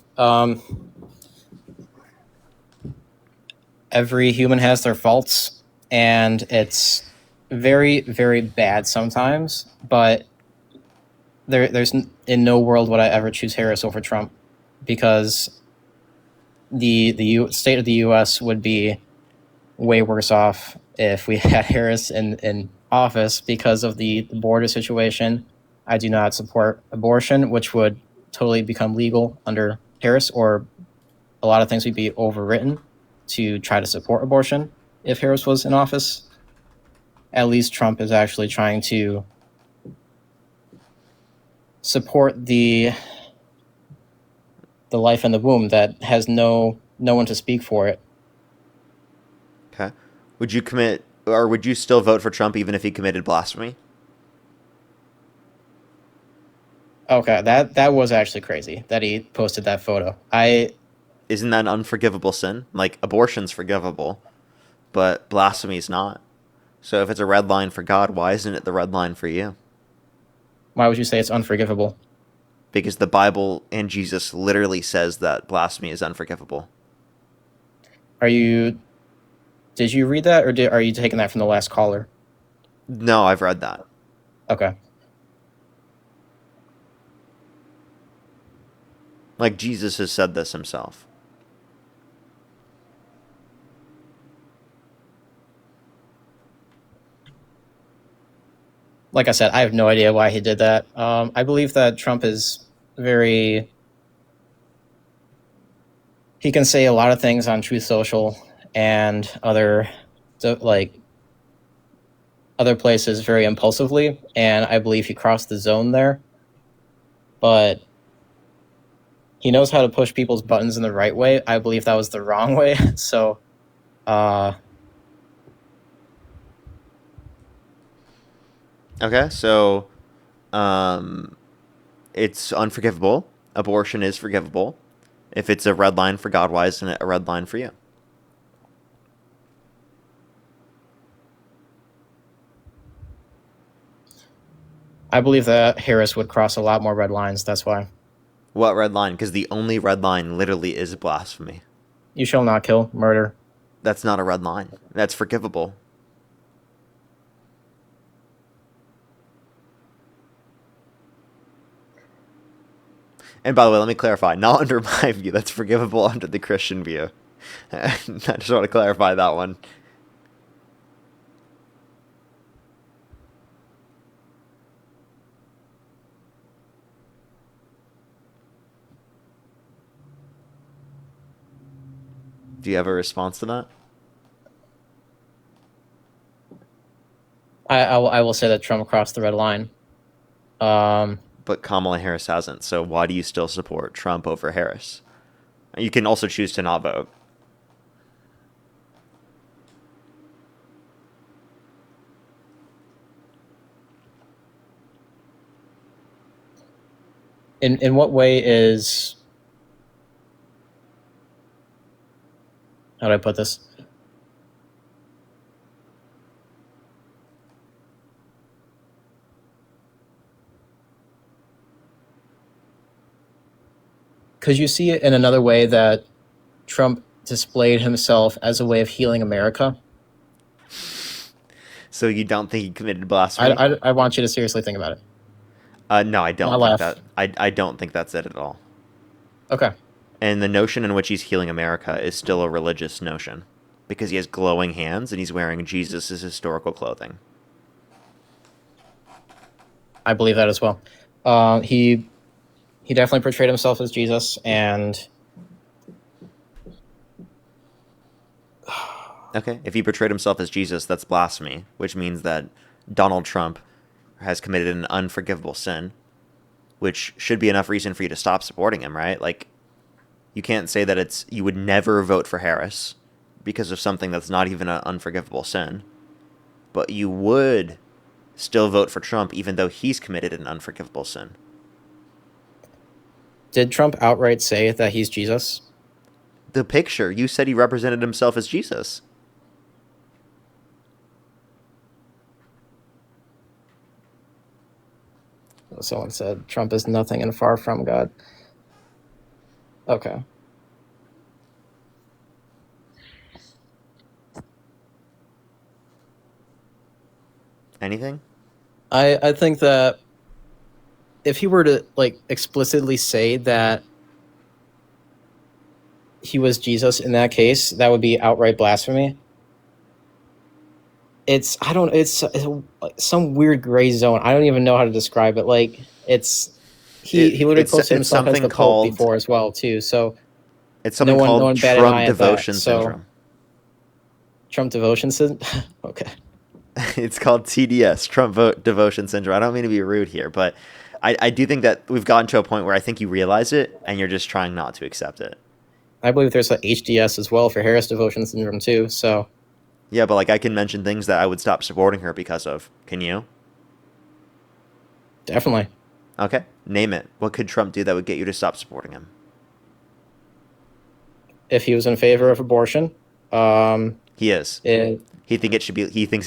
Every human has their faults, and it's very, very bad sometimes, but there's in no world would I ever choose Harris over Trump, because the state of the U.S. would be way worse off if we had Harris in office because of the border situation. I do not support abortion, which would totally become legal under Harris, or a lot of things would be overwritten to try to support abortion if Harris was in office. At least Trump is actually trying to support the life in the womb that has no one to speak for it. Okay. Would you still vote for Trump even if he committed blasphemy? Okay, that was actually crazy that he posted that photo. Isn't that an unforgivable sin? Like, abortion's forgivable, but blasphemy's not. So if it's a red line for God, why isn't it the red line for you? Why would you say it's unforgivable? Because the Bible and Jesus literally says that blasphemy is unforgivable. Did you read that, or are you taking that from the last caller? No, I've read that. Okay. Like, Jesus has said this himself. Like I said, I have no idea why he did that. I believe that Trump is very... He can say a lot of things on Truth Social and other places very impulsively, and I believe he crossed the zone there. But he knows how to push people's buttons in the right way. I believe that was the wrong way. So, Okay, so it's unforgivable. Abortion is forgivable. If it's a red line for God, why isn't it a red line for you? I believe that Harris would cross a lot more red lines. That's why. What red line? Because the only red line literally is blasphemy. You shall not kill, murder. That's not a red line. That's forgivable. And by the way, let me clarify. Not under my view. That's forgivable under the Christian view. I just want to clarify that one. Do you have a response to that? I will say that Trump crossed the red line. But Kamala Harris hasn't. So why do you still support Trump over Harris? You can also choose to not vote. In what way is, how do I put this? Could you see it in another way that Trump displayed himself as a way of healing America? So you don't think he committed blasphemy? I want you to seriously think about it. No, I don't Not think laugh. that. I don't think that's it at all. Okay. And the notion in which he's healing America is still a religious notion because he has glowing hands and he's wearing Jesus' historical clothing. I believe that as well. He definitely portrayed himself as Jesus, and Okay, if he portrayed himself as Jesus, that's blasphemy, which means that Donald Trump has committed an unforgivable sin, which should be enough reason for you to stop supporting him, right? Like, you can't say that you would never vote for Harris because of something that's not even an unforgivable sin, but you would still vote for Trump even though he's committed an unforgivable sin. did Trump outright say that he's Jesus? The picture, you said he represented himself as Jesus. Someone said Trump is nothing and far from God. Okay. Anything? I think that if he were to like explicitly say that he was Jesus in that case, that would be outright blasphemy. It's some weird gray zone. I don't even know how to describe it. Like he literally posted himself as the Pope before as well too. So it's something called Trump devotion so, syndrome. Trump devotion syndrome. Okay. It's called TDS, Trump devotion syndrome. I don't mean to be rude here, but I do think that we've gotten to a point where I think you realize it and you're just trying not to accept it. I believe there's a HDS as well for Harris devotion syndrome too. So yeah, but like I can mention things that I would stop supporting her because of. Can you? definitely. Okay, name it. What could Trump do that would get you to stop supporting him? If he was in favor of abortion, He is. He thinks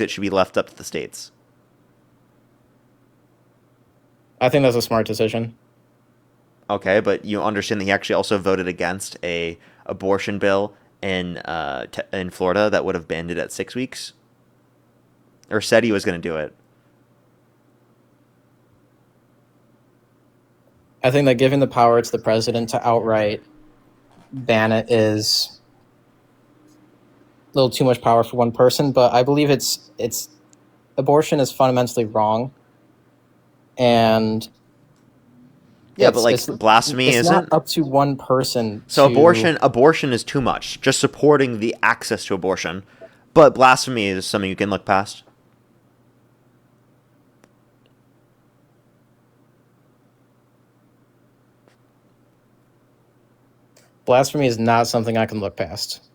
it should be left up to the states. I think that's a smart decision. Okay, but you understand that he actually also voted against a abortion bill in Florida that would have banned it at 6 weeks, or said he was going to do it. I think that giving the power to the president to outright ban it is a little too much power for one person. But I believe it's abortion is fundamentally wrong, and yeah, but like blasphemy it's isn't not up to one person. So abortion is too much. Just supporting the access to abortion, but blasphemy is something you can look past. Blasphemy is not something I can look past.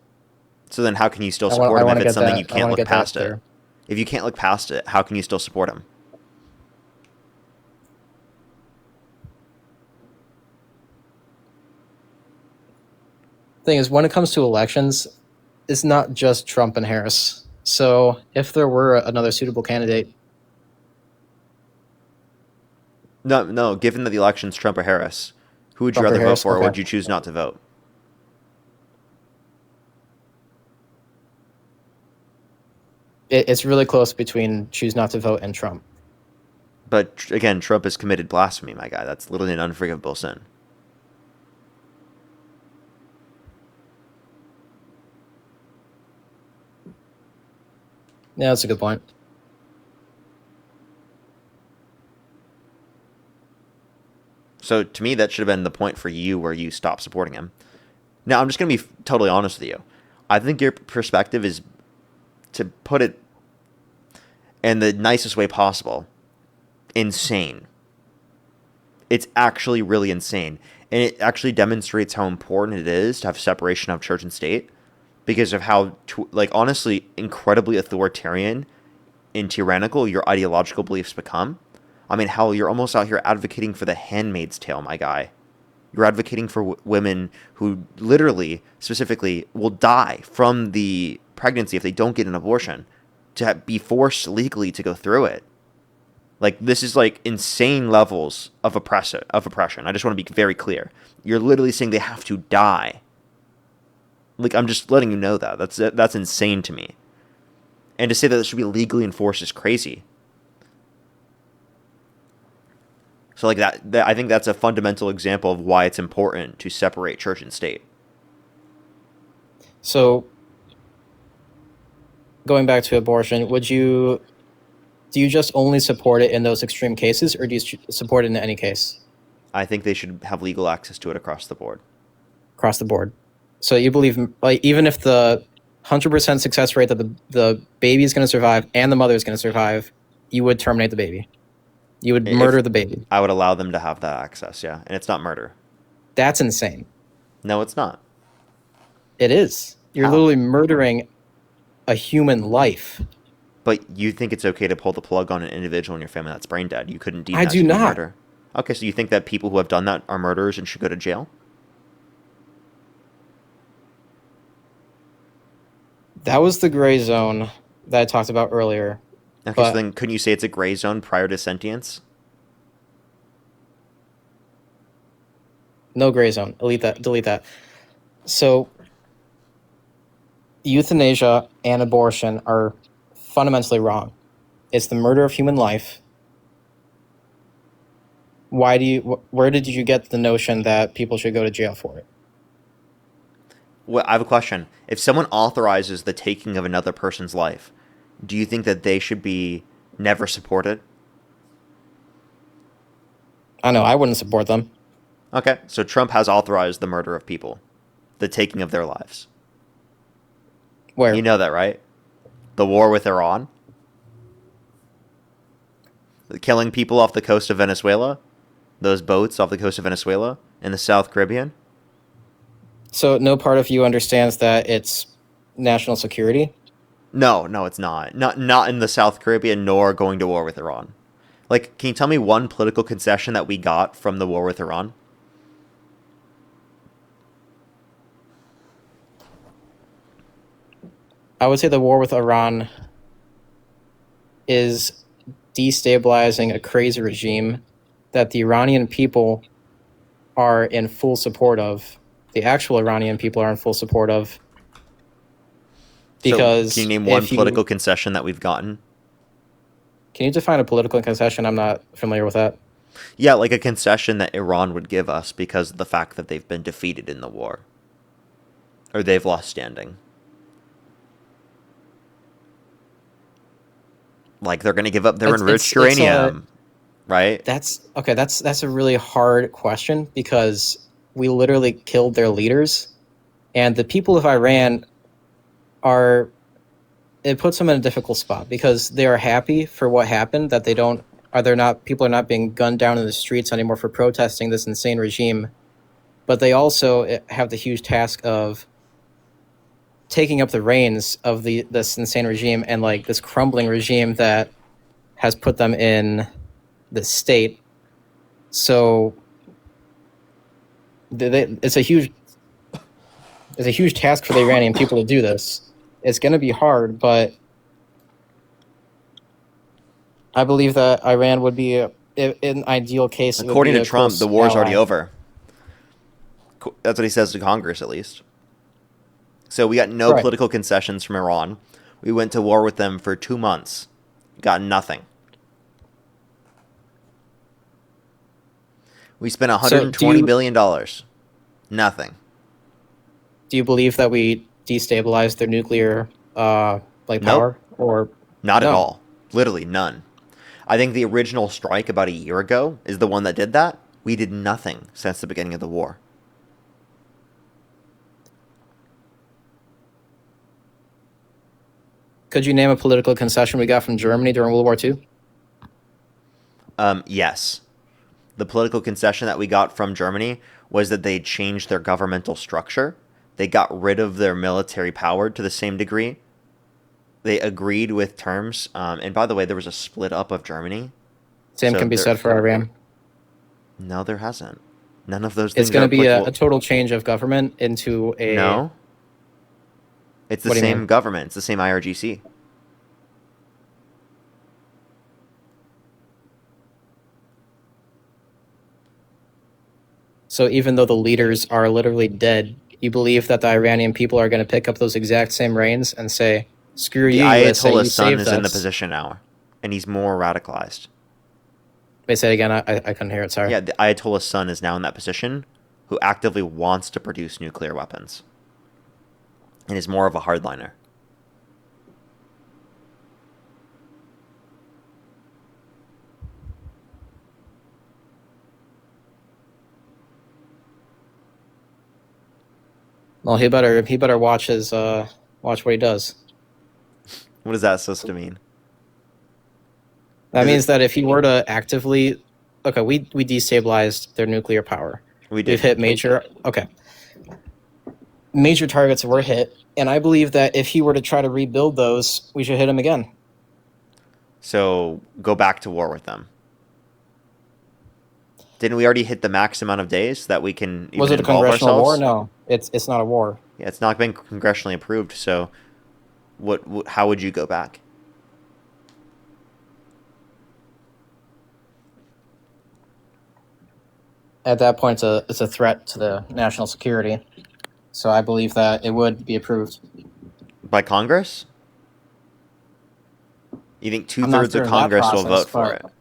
So then how can you still support him if it's something you can't look past it? If you can't look past it, how can you still support him? Thing is, when it comes to elections, it's not just Trump and Harris. So if there were another suitable candidate, No. Given that the election's Trump or Harris, who would you Trump or rather vote Harris? for, or Okay. would you choose not to vote? it's really close between choose not to vote and Trump. But again, Trump has committed blasphemy, my guy. That's literally an unforgivable sin. Yeah, that's a good point. So to me, that should have been the point for you where you stop supporting him. Now, I'm just going to be totally honest with you. I think your perspective is, to put it in the nicest way possible, insane. It's actually really insane. And it actually demonstrates how important it is to have separation of church and state because of how, honestly, incredibly authoritarian and tyrannical your ideological beliefs become. I mean, hell, you're almost out here advocating for the Handmaid's Tale, my guy. You're advocating for women who literally, specifically, will die from the pregnancy if they don't get an abortion, to be forced legally to go through it. Like, this is like insane levels of oppression. I just want to be very clear. You're literally saying they have to die. Like, I'm just letting you know that. That's insane to me. And to say that it should be legally enforced is crazy. So, like, that I think that's a fundamental example of why it's important to separate church and state. So, going back to abortion, do you just only support it in those extreme cases, or do you support it in any case? I think they should have legal access to it across the board. Across the board. So you believe, like, even if the 100% success rate that the baby is going to survive and the mother is going to survive, you would terminate the baby. You would murder the baby. I would allow them to have that access, yeah. And it's not murder. That's insane. No, it's not. It is. You're literally murdering a human life. But you think it's okay to pull the plug on an individual in your family that's brain dead. You couldn't deem I that do to be not. murder. Okay, so you think that people who have done that are murderers and should go to jail? That was the gray zone that I talked about earlier. Okay, so then couldn't you say it's a gray zone prior to sentience? No gray zone. Delete that. So, euthanasia and abortion are fundamentally wrong. It's the murder of human life. Where did you get the notion that people should go to jail for it? Well, I have a question. If someone authorizes the taking of another person's life, do you think that they should be never supported? I know, I wouldn't support them. Okay, so Trump has authorized the murder of people, the taking of their lives. Where? You know that, right? The war with Iran? Killing people off the coast of Venezuela? Those boats off the coast of Venezuela in the South Caribbean? So no part of you understands that it's national security? No, it's not. Not in the South Caribbean, nor going to war with Iran. Like, can you tell me one political concession that we got from the war with Iran? I would say the war with Iran is destabilizing a crazy regime that the Iranian people are in full support of. The actual Iranian people are in full support of. Because so can you name one political concession that we've gotten? Can you define a political concession? I'm not familiar with that. Yeah, like a concession that Iran would give us because of the fact that they've been defeated in the war. Or they've lost standing. Like, they're going to give up their enriched uranium, right? That's a really hard question because we literally killed their leaders. And the people of Iran it puts them in a difficult spot because they are happy for what happened, that people are not being gunned down in the streets anymore for protesting this insane regime. But they also have the huge task of taking up the reins of this insane regime and like this crumbling regime that has put them in this state. So it's a huge task for the Iranian people to do this. It's going to be hard, but I believe that Iran would be an ideal case. According to Trump, the war is already over. That's what he says to Congress, at least. So we got no political concessions from Iran. We went to war with them for 2 months. Got nothing. We spent $120 billion. Nothing. Do you believe that we destabilized their nuclear power? Nope. Or not at all. Literally none. I think the original strike about a year ago is the one that did that. We did nothing since the beginning of the war. Could you name a political concession we got from Germany during World War II? Yes. The political concession that we got from Germany was that they changed their governmental structure. They got rid of their military power to the same degree. They agreed with terms. And by the way, there was a split up of Germany. Same So can be there- said for Iran. No, there hasn't. None of those things It's going are to be a applicable. total change of government into a... No. It's the What do you same mean? government. It's the same IRGC. So even though the leaders are literally dead, you believe that the Iranian people are going to pick up those exact same reins and say, screw The you, USA, you Ayatollah's son saved is in the us. position now, and he's more radicalized. Wait, say it again. I couldn't hear it. Sorry. Yeah, the Ayatollah's son is now in that position, who actively wants to produce nuclear weapons, and is more of a hardliner. Well, he better watch watch what he does. What is that supposed to mean? That Is means it- that if he were to actively, okay, we destabilized their nuclear power. We did. We've hit major targets were hit, and I believe that if he were to try to rebuild those, we should hit him again. So go back to war with them. Didn't we already hit the max amount of days that we can even Was it a involve congressional ourselves? war? No, it's not a war. Yeah, it's not been congressionally approved. So, how would you go back? At that point, it's a threat to the national security. So I believe that it would be approved. By Congress? You think I'm not 2/3 sure of in that Congress will process, vote for but- it?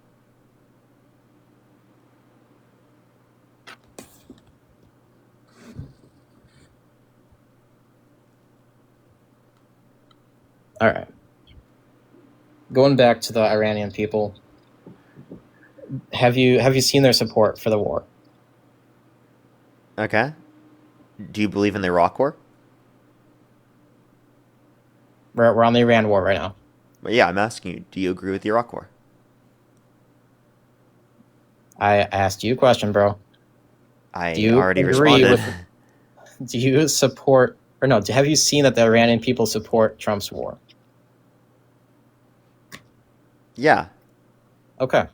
All right. Going back to the Iranian people, have you seen their support for the war? Okay. Do you believe in the Iraq War? We're on the Iran war right now. But yeah, I'm asking you. Do you agree with the Iraq War? I asked you a question, bro. I Do you already agree responded. Do you support, or no, have you seen that the Iranian people support Trump's war? Yeah. Okay.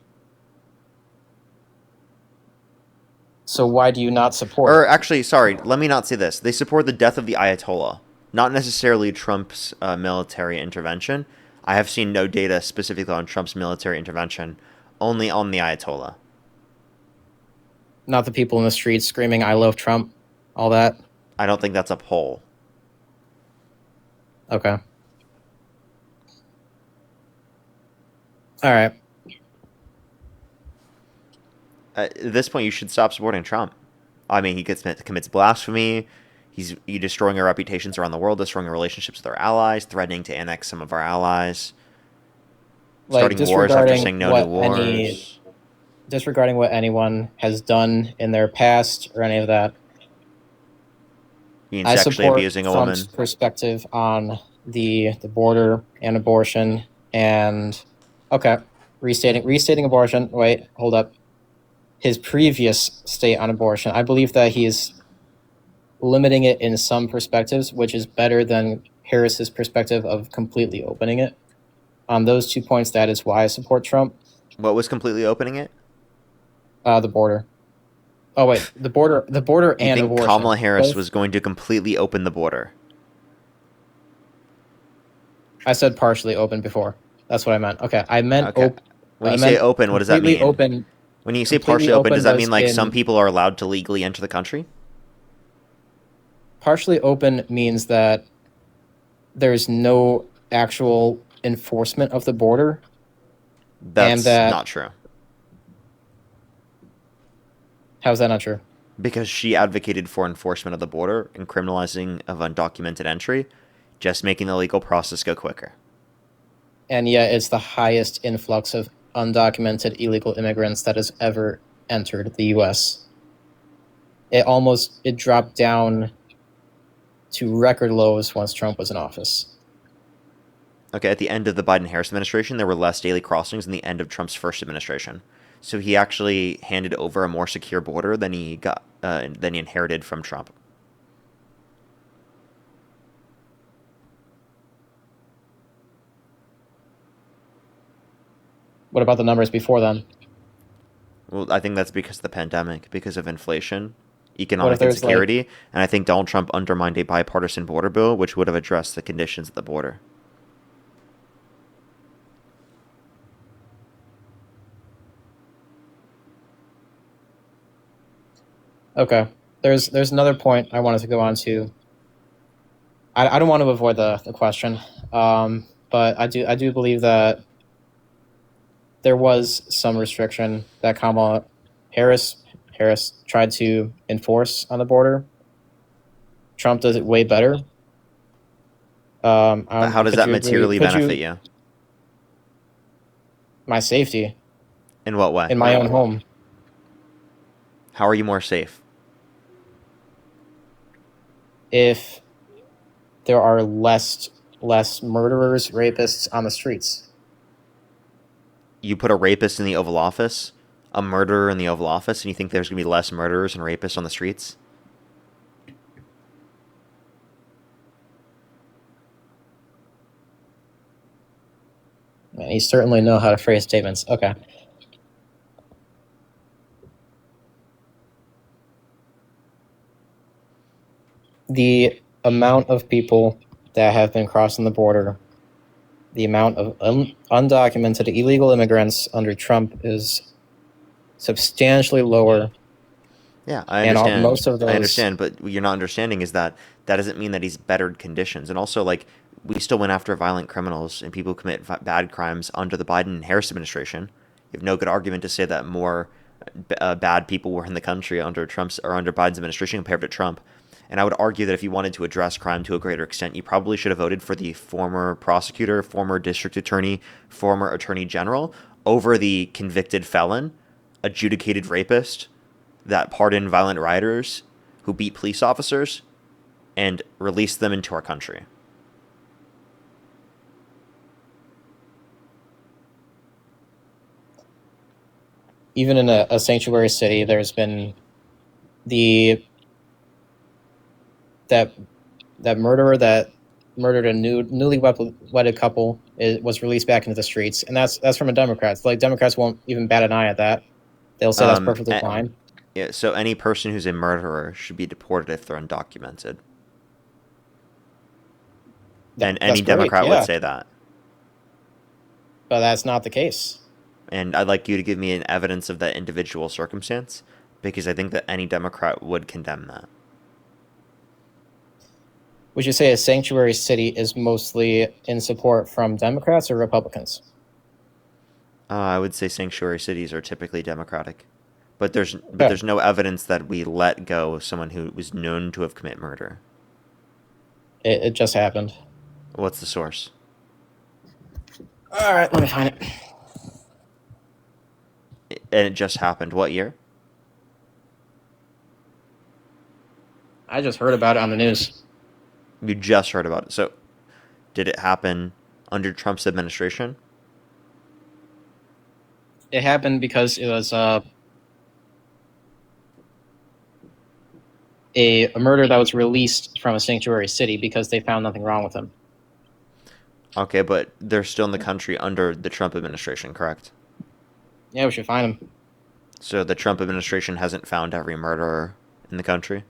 So why do you not support Or it? actually, sorry, let me not say this. They support the death of the Ayatollah, not necessarily Trump's military intervention. I have seen no data specifically on Trump's military intervention, only on the Ayatollah. Not the people in the streets screaming, I love Trump, all that? I don't think that's a poll. Okay. All right. At this point, you should stop supporting Trump. I mean, he commits blasphemy. He's destroying our reputations around the world, destroying our relationships with our allies, threatening to annex some of our allies, starting wars after saying no to wars. Disregarding what anyone has done in their past or any of that, Being I sexually support abusing a woman. Trump's perspective on the border and abortion and restating abortion. Wait, hold up. His previous state on abortion. I believe that he is limiting it in some perspectives, which is better than Harris's perspective of completely opening it. On those 2 points, that is why I support Trump. What was completely opening it? The border. Oh wait, the border You and think abortion. Kamala Harris Both- was going to completely open the border? I said partially open before. That's what I meant. Okay, I meant Okay. When I you say meant open, what does that completely mean? Open. When you say completely partially open, does that open mean like was some in- people are allowed to legally enter the country? Partially open means that there's no actual enforcement of the border. That's that- not true. How's that not true? Because she advocated for enforcement of the border and criminalizing of undocumented entry, just making the legal process go quicker. And yet it's the highest influx of undocumented illegal immigrants that has ever entered the US. It dropped down to record lows once Trump was in office. Okay, at the end of the Biden-Harris administration, there were less daily crossings than the end of Trump's first administration. So he actually handed over a more secure border than he inherited from Trump. What about the numbers before then? Well, I think that's because of the pandemic, because of inflation, What if economic there's like, insecurity, and I think Donald Trump undermined a bipartisan border bill, which would have addressed the conditions at the border. okay, there's another point I wanted to go on to. I don't want to avoid the question, but I do believe that there was some restriction that Kamala Harris tried to enforce on the border. Trump does it way better. But how does Could that you agree? materially Could benefit you you? my safety In what way? in my own home? How are you more safe? If there are less murderers, rapists on the streets. You put a rapist in the Oval Office, a murderer in the Oval Office, and you think there's going to be less murderers and rapists on the streets? Man, you certainly know how to phrase statements. Okay. The amount of people that have been crossing the border, the amount of undocumented illegal immigrants under Trump is substantially lower. Yeah, I And understand. most of I those, understand, but what you're not understanding is that that doesn't mean that he's bettered conditions. And also, like, we still went after violent criminals and people who commit bad crimes under the Biden and Harris administration. You have no good argument to say that more bad people were in the country under Trump's or under Biden's administration compared to Trump. And I would argue that if you wanted to address crime to a greater extent, you probably should have voted for the former prosecutor, former district attorney, former attorney general over the convicted felon, adjudicated rapist that pardoned violent rioters who beat police officers and released them into our country. even in a sanctuary city, there's been the that that murderer that murdered a newly wedded couple was released back into the streets, and that's from a Democrat. Like Democrats won't even bat an eye at that. They'll say that's perfectly And, fine. yeah, so any person who's a murderer should be deported if they're undocumented. And any That's great, Democrat yeah, would say that. but that's not the case. And I'd like you to give me an evidence of that individual circumstance because I think that any Democrat would condemn that. Would you say a sanctuary city is mostly in support from Democrats or Republicans? I would say sanctuary cities are typically Democratic, but there's Yeah. there's no evidence that we let go of someone who was known to have committed murder. It just happened. What's the source? All right, let me find it. And it just happened. What year? I just heard about it on the news. You just heard about it. So, did it happen under Trump's administration? It happened because it was a murder that was released from a sanctuary city because they found nothing wrong with him. Okay, but they're still in the country under the Trump administration, correct? Yeah, we should find him. So the Trump administration hasn't found every murderer in the country?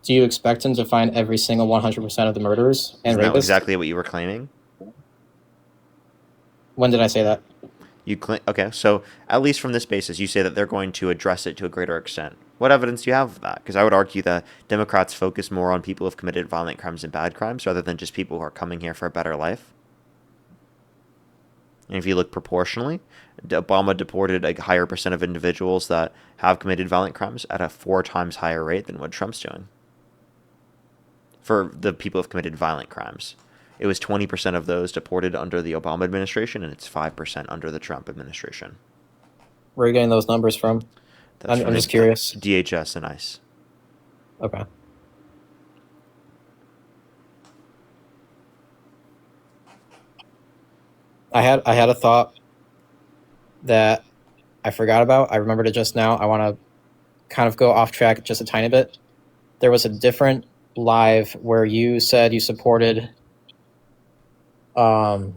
Do you expect him to find every single 100% of the murderers and Isn't that rapists? exactly what you were claiming? When did I say that? Okay, so at least from this basis, you say that they're going to address it to a greater extent. What evidence do you have of that? Because I would argue that Democrats focus more on people who have committed violent crimes and bad crimes rather than just people who are coming here for a better life. And if you look proportionally, Obama deported a higher percent of individuals that have committed violent crimes at a 4 times higher rate than what Trump's doing. For the people who have committed violent crimes. It was 20% of those deported under the Obama administration, and it's 5% under the Trump administration. Where are you getting those numbers from? That's I'm from just curious. DHS and ICE. Okay. I had a thought that I forgot about. I remembered it just now. I want to kind of go off track just a tiny bit. There was a different live where you said you supported. Do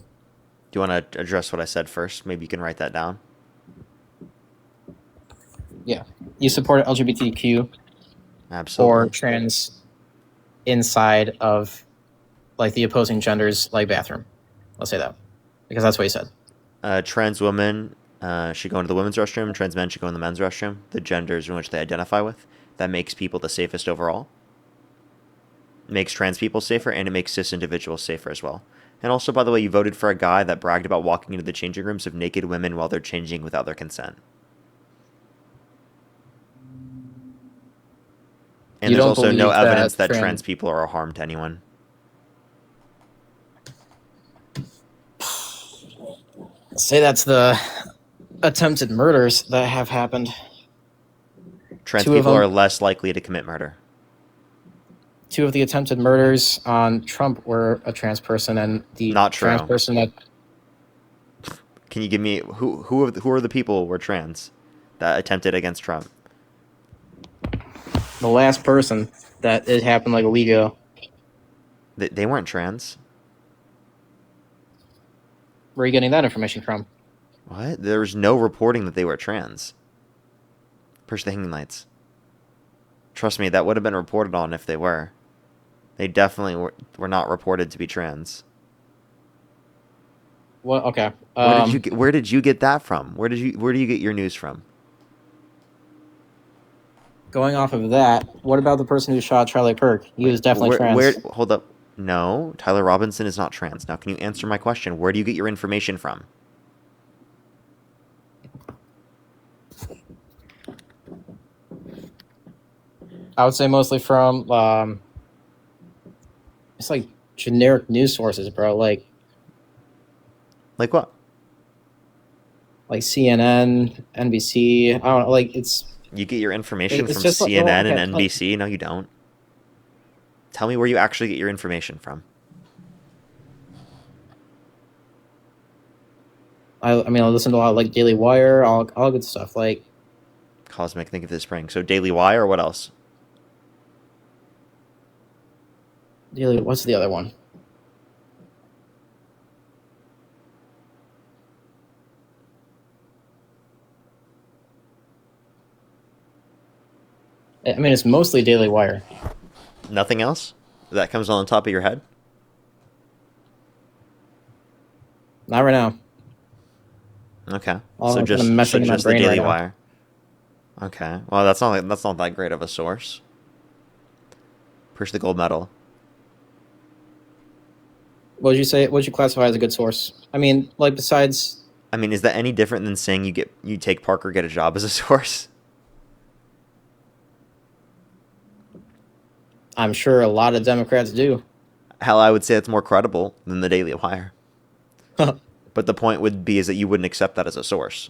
you want to address what I said first? Maybe you can write that down. Yeah, you supported LGBTQ or Absolutely. trans inside of like the opposing gender's like bathroom. Let's say that because that's what you said. Trans women should go into the women's restroom. Trans men should go in the men's restroom. The genders in which they identify with. That makes people the safest overall. It makes trans people safer, and it makes cis individuals safer as well. And also, by the way, you voted for a guy that bragged about walking into the changing rooms of naked women while they're changing without their consent. And You there's don't also no believe that evidence that trans- trans people are a harm to anyone. Say that's the attempted murders that have happened. Trans Two of people them- are less likely to commit murder. 2 of the attempted murders on Trump were a trans person, and the Not true. trans person that Can you give me who are the people were trans that attempted against Trump? the last person that it happened like a week ago. They weren't trans. Where are you getting that information from? What? There was no reporting that they were trans. Push the hanging lights. Trust me, that would have been reported on if they were. They definitely were not reported to be trans. Well, okay. Where did you get that from? Where do you get your news from? Going off of that, what about the person who shot Charlie Kirk? He was definitely trans. Hold up. No, Tyler Robinson is not trans. Now, can you answer my question? Where do you get your information from? I would say mostly from it's like generic news sources, bro. Like Like what? CNN, NBC. I don't know. Like it's You get your information It's from just like- CNN okay, and NBC? No, you don't. Tell me where you actually get your information from. I mean I listen to a lot of like Daily Wire, all good stuff. Like Cosmic, think of this spring. So Daily Wire, or what else? Daily. What's the other one? I mean, it's mostly Daily Wire. Nothing else that comes on the top of your head? Not right now. Okay. Oh, so I'm just kinda meshing my the brain Daily right now. Wire. Okay. Well, that's not that great of a source. Push the gold medal. What would you say? What would you classify as a good source? I mean, like besides, I mean, is that any different than saying you take Parker, get a job as a source? I'm sure a lot of Democrats do. Hell, I would say it's more credible than the Daily Wire. But the point would be is that you wouldn't accept that as a source.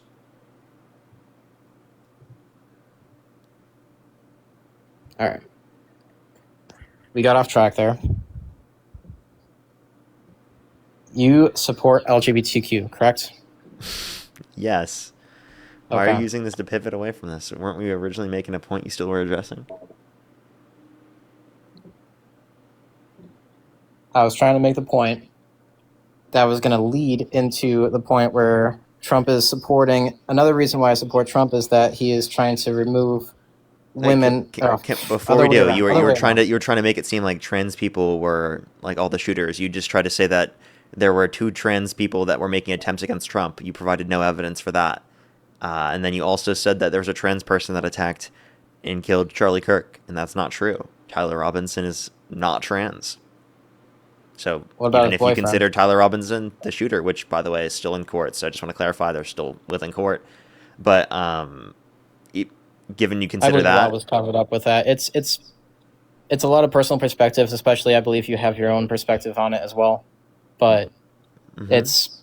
All right. We got off track there. You support LGBTQ, correct? Yes. Why are Okay. you using this to pivot away from this? Weren't we originally making a point you still were addressing? I was trying to make the point that was going to lead into the point where Trump is supporting. Another reason why I support Trump is that he is trying to remove women. Before other we way do, around, you other were way trying around. to make it seem like trans people were like all the shooters. You just tried to say that there were 2 trans people that were making attempts against Trump. You provided no evidence for that, and then you also said that there was a trans person that attacked and killed Charlie Kirk, and that's not true. Tyler Robinson is not trans. So What about even his if you boyfriend? consider Tyler Robinson the shooter, which by the way is still in court, so I just want to clarify they're still within court. But given you I consider believe a lot that, was covered up with that. It's a lot of personal perspectives, especially I believe you have your own perspective on it as well. But Mhm. it's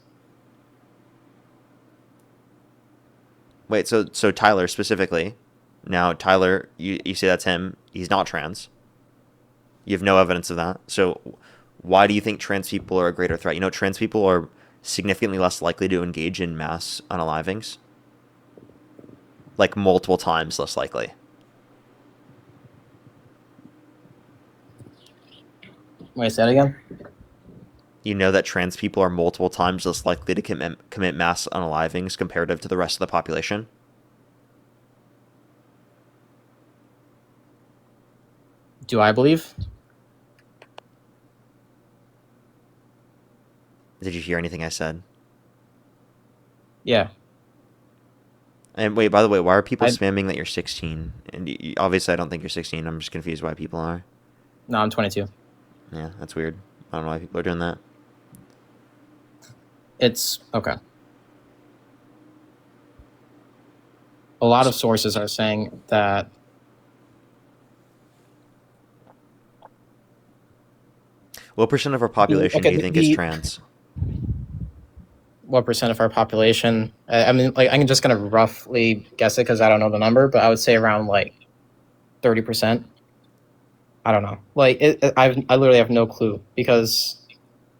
Wait, so Tyler specifically. Now Tyler, you say that's him. He's not trans. You have no evidence of that. So why do you think trans people are a greater threat? You know, trans people are significantly less likely to engage in mass unalivings? Like multiple times less likely. Wait, say that again? You know that trans people are multiple times less likely to commit mass unalivings comparative to the rest of the population? Do I believe? Did you hear anything I said? Yeah. And wait, by the way, why are people I spamming that you're 16? And obviously, I don't think you're 16. I'm just confused why people are. No, I'm 22. Yeah, that's weird. I don't know why people are doing that. It's okay. A lot of sources are saying that What percent of our population do you think is trans? what percent of our population? I mean, like I'm just gonna roughly guess it because I don't know the number, but I would say around like 30%. I don't know. Like I literally have no clue because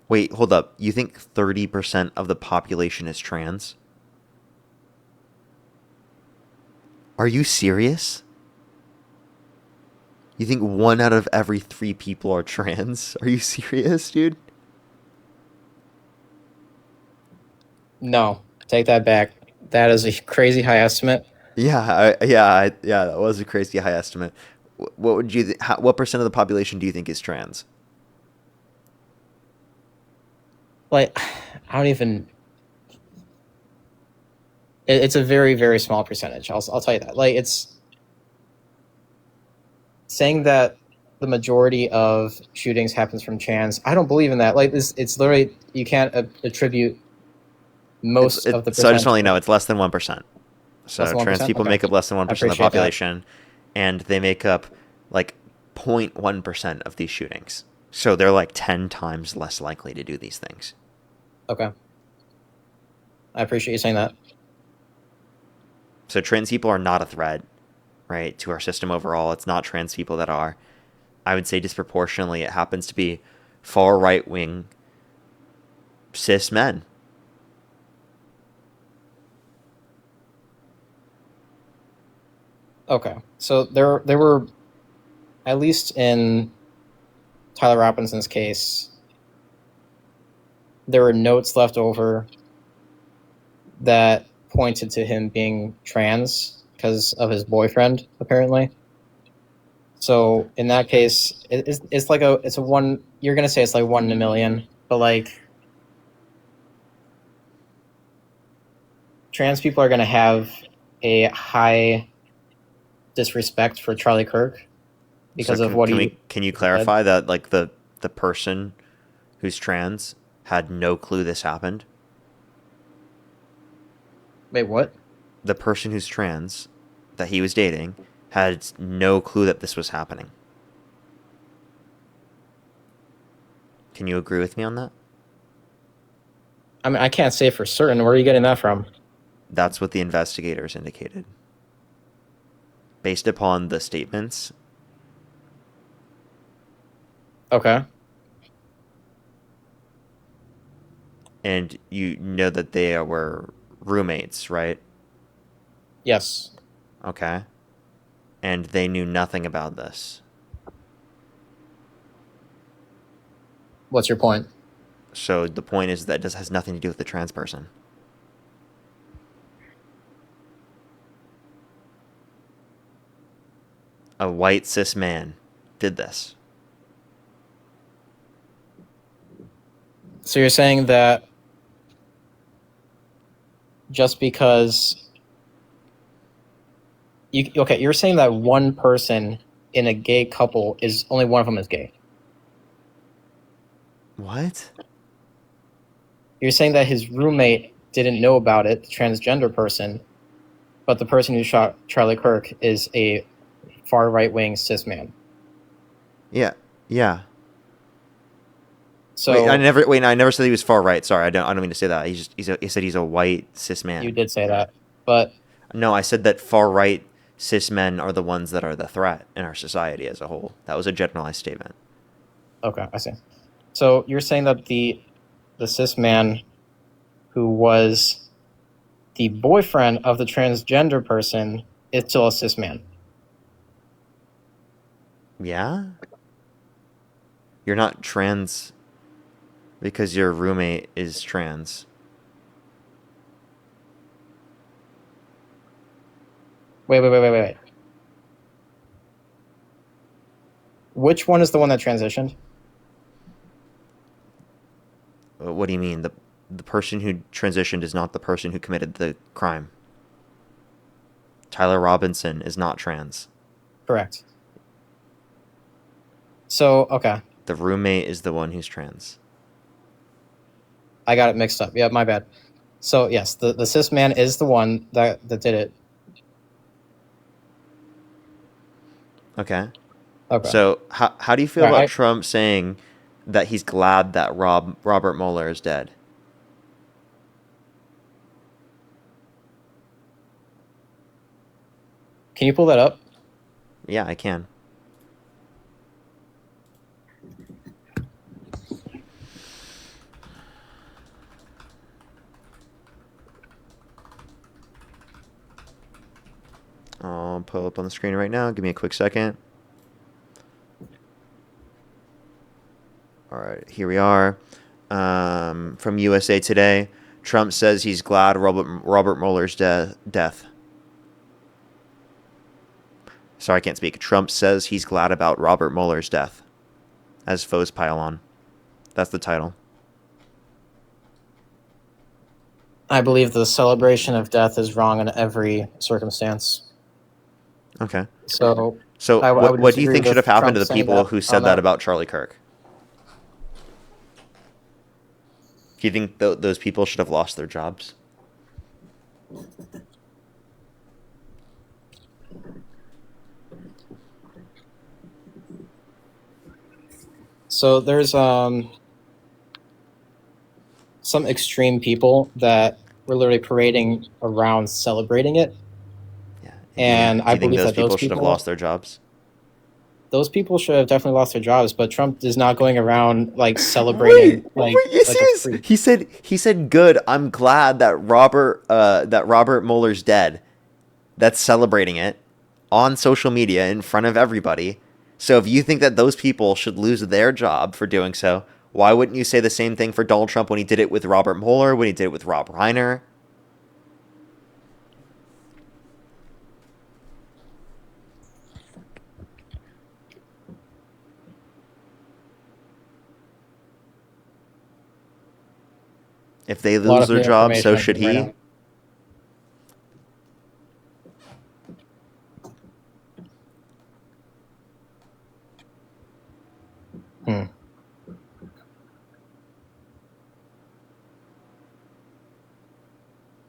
Wait, hold up. You think 30% of the population is trans? Are you serious? You think 1 out of every 3 people are trans? Are you serious, dude? no, take that back. That is a crazy high estimate. Yeah, that was a crazy high estimate. What would you? What percent of the population do you think is trans? Like I don't even. It's a very very small percentage. I'll tell you that. Like it's saying that the majority of shootings happens from trans. I don't believe in that. Like it's literally you can't attribute most of the So I just percentage. want to let you know it's less than 1%. So Less than trans 1%? people Okay. make up less than 1% of the appreciate that. population, and they make up like 0.1% of these shootings. So they're like 10 times less likely to do these things. Okay. I appreciate you saying that. So trans people are not a threat, right, to our system overall. It's not trans people that are. I would say disproportionately it happens to be far right wing cis men. Okay. So there were, at least in Tyler Robinson's case, there were notes left over that pointed to him being trans because of his boyfriend, apparently. So in that case, it's like it's a one. You're gonna say it's like 1 in a million, but like trans people are gonna have a high disrespect for Charlie Kirk because So of what can you clarify that like the person who's trans had no clue this happened? Wait, what? The person who's trans that he was dating had no clue that this was happening. Can you agree with me on that? I mean, I can't say for certain. Where are you getting that from? That's what the investigators indicated. Based upon the statements. Okay. And you know that they were roommates, right? Yes. Okay. And they knew nothing about this. What's your point? So the point is that this has nothing to do with the trans person. A white cis man did this. So you're saying that just because you're saying that one person in a gay couple is only one of them is gay. What? You're saying that his roommate didn't know about it, the transgender person, but the person who shot Charlie Kirk is a far right wing cis man. Yeah. Yeah. So I never said he was far right. Sorry, I don't mean to say that. He said he's a white cis man. you did say that, but No, I said that far right cis men are the ones that are the threat in our society as a whole. That was a generalized statement. okay, I see. So you're saying that the cis man who was the boyfriend of the transgender person, is still a cis man. Yeah? You're not trans because your roommate is trans. Wait. Which one is the one that transitioned? What do you mean? The person who transitioned is not the person who committed the crime. Tyler Robinson is not trans. Correct. So, okay. The roommate is the one who's trans. I got it mixed up. Yeah, my bad. So, yes, the cis man is the one that did it. Okay. Okay. So how do you feel Right, about Trump saying that he's glad that Robert Mueller is dead? Can you pull that up? Yeah, I can. I'll pull up on the screen right now. Give me a quick second. All right, here we are. From USA Today, Trump says he's glad Robert Mueller's death. Sorry, I can't speak. Trump says he's glad about Robert Mueller's death. As foes pile on. That's the title. I believe the celebration of death is wrong in every circumstance. Okay. So, So I would what do you disagree think should have with happened to Trump the saying people that who on said that that. about Charlie Kirk? Do you think those people should have lost their jobs? So there's some extreme people that were literally parading around celebrating it, Yeah. and Do I you think believe those that those people should have lost their jobs? those people should have definitely lost their jobs. But Trump is not going around like celebrating Wait, you like a serious? freak. He said good. I'm glad that Robert Mueller's dead. That's celebrating it on social media in front of everybody. So if you think that those people should lose their job for doing so, why wouldn't you say the same thing for Donald Trump when he did it with Robert Mueller, when he did it with Rob Reiner? If they A lot lose of their new job, so information should right he. now.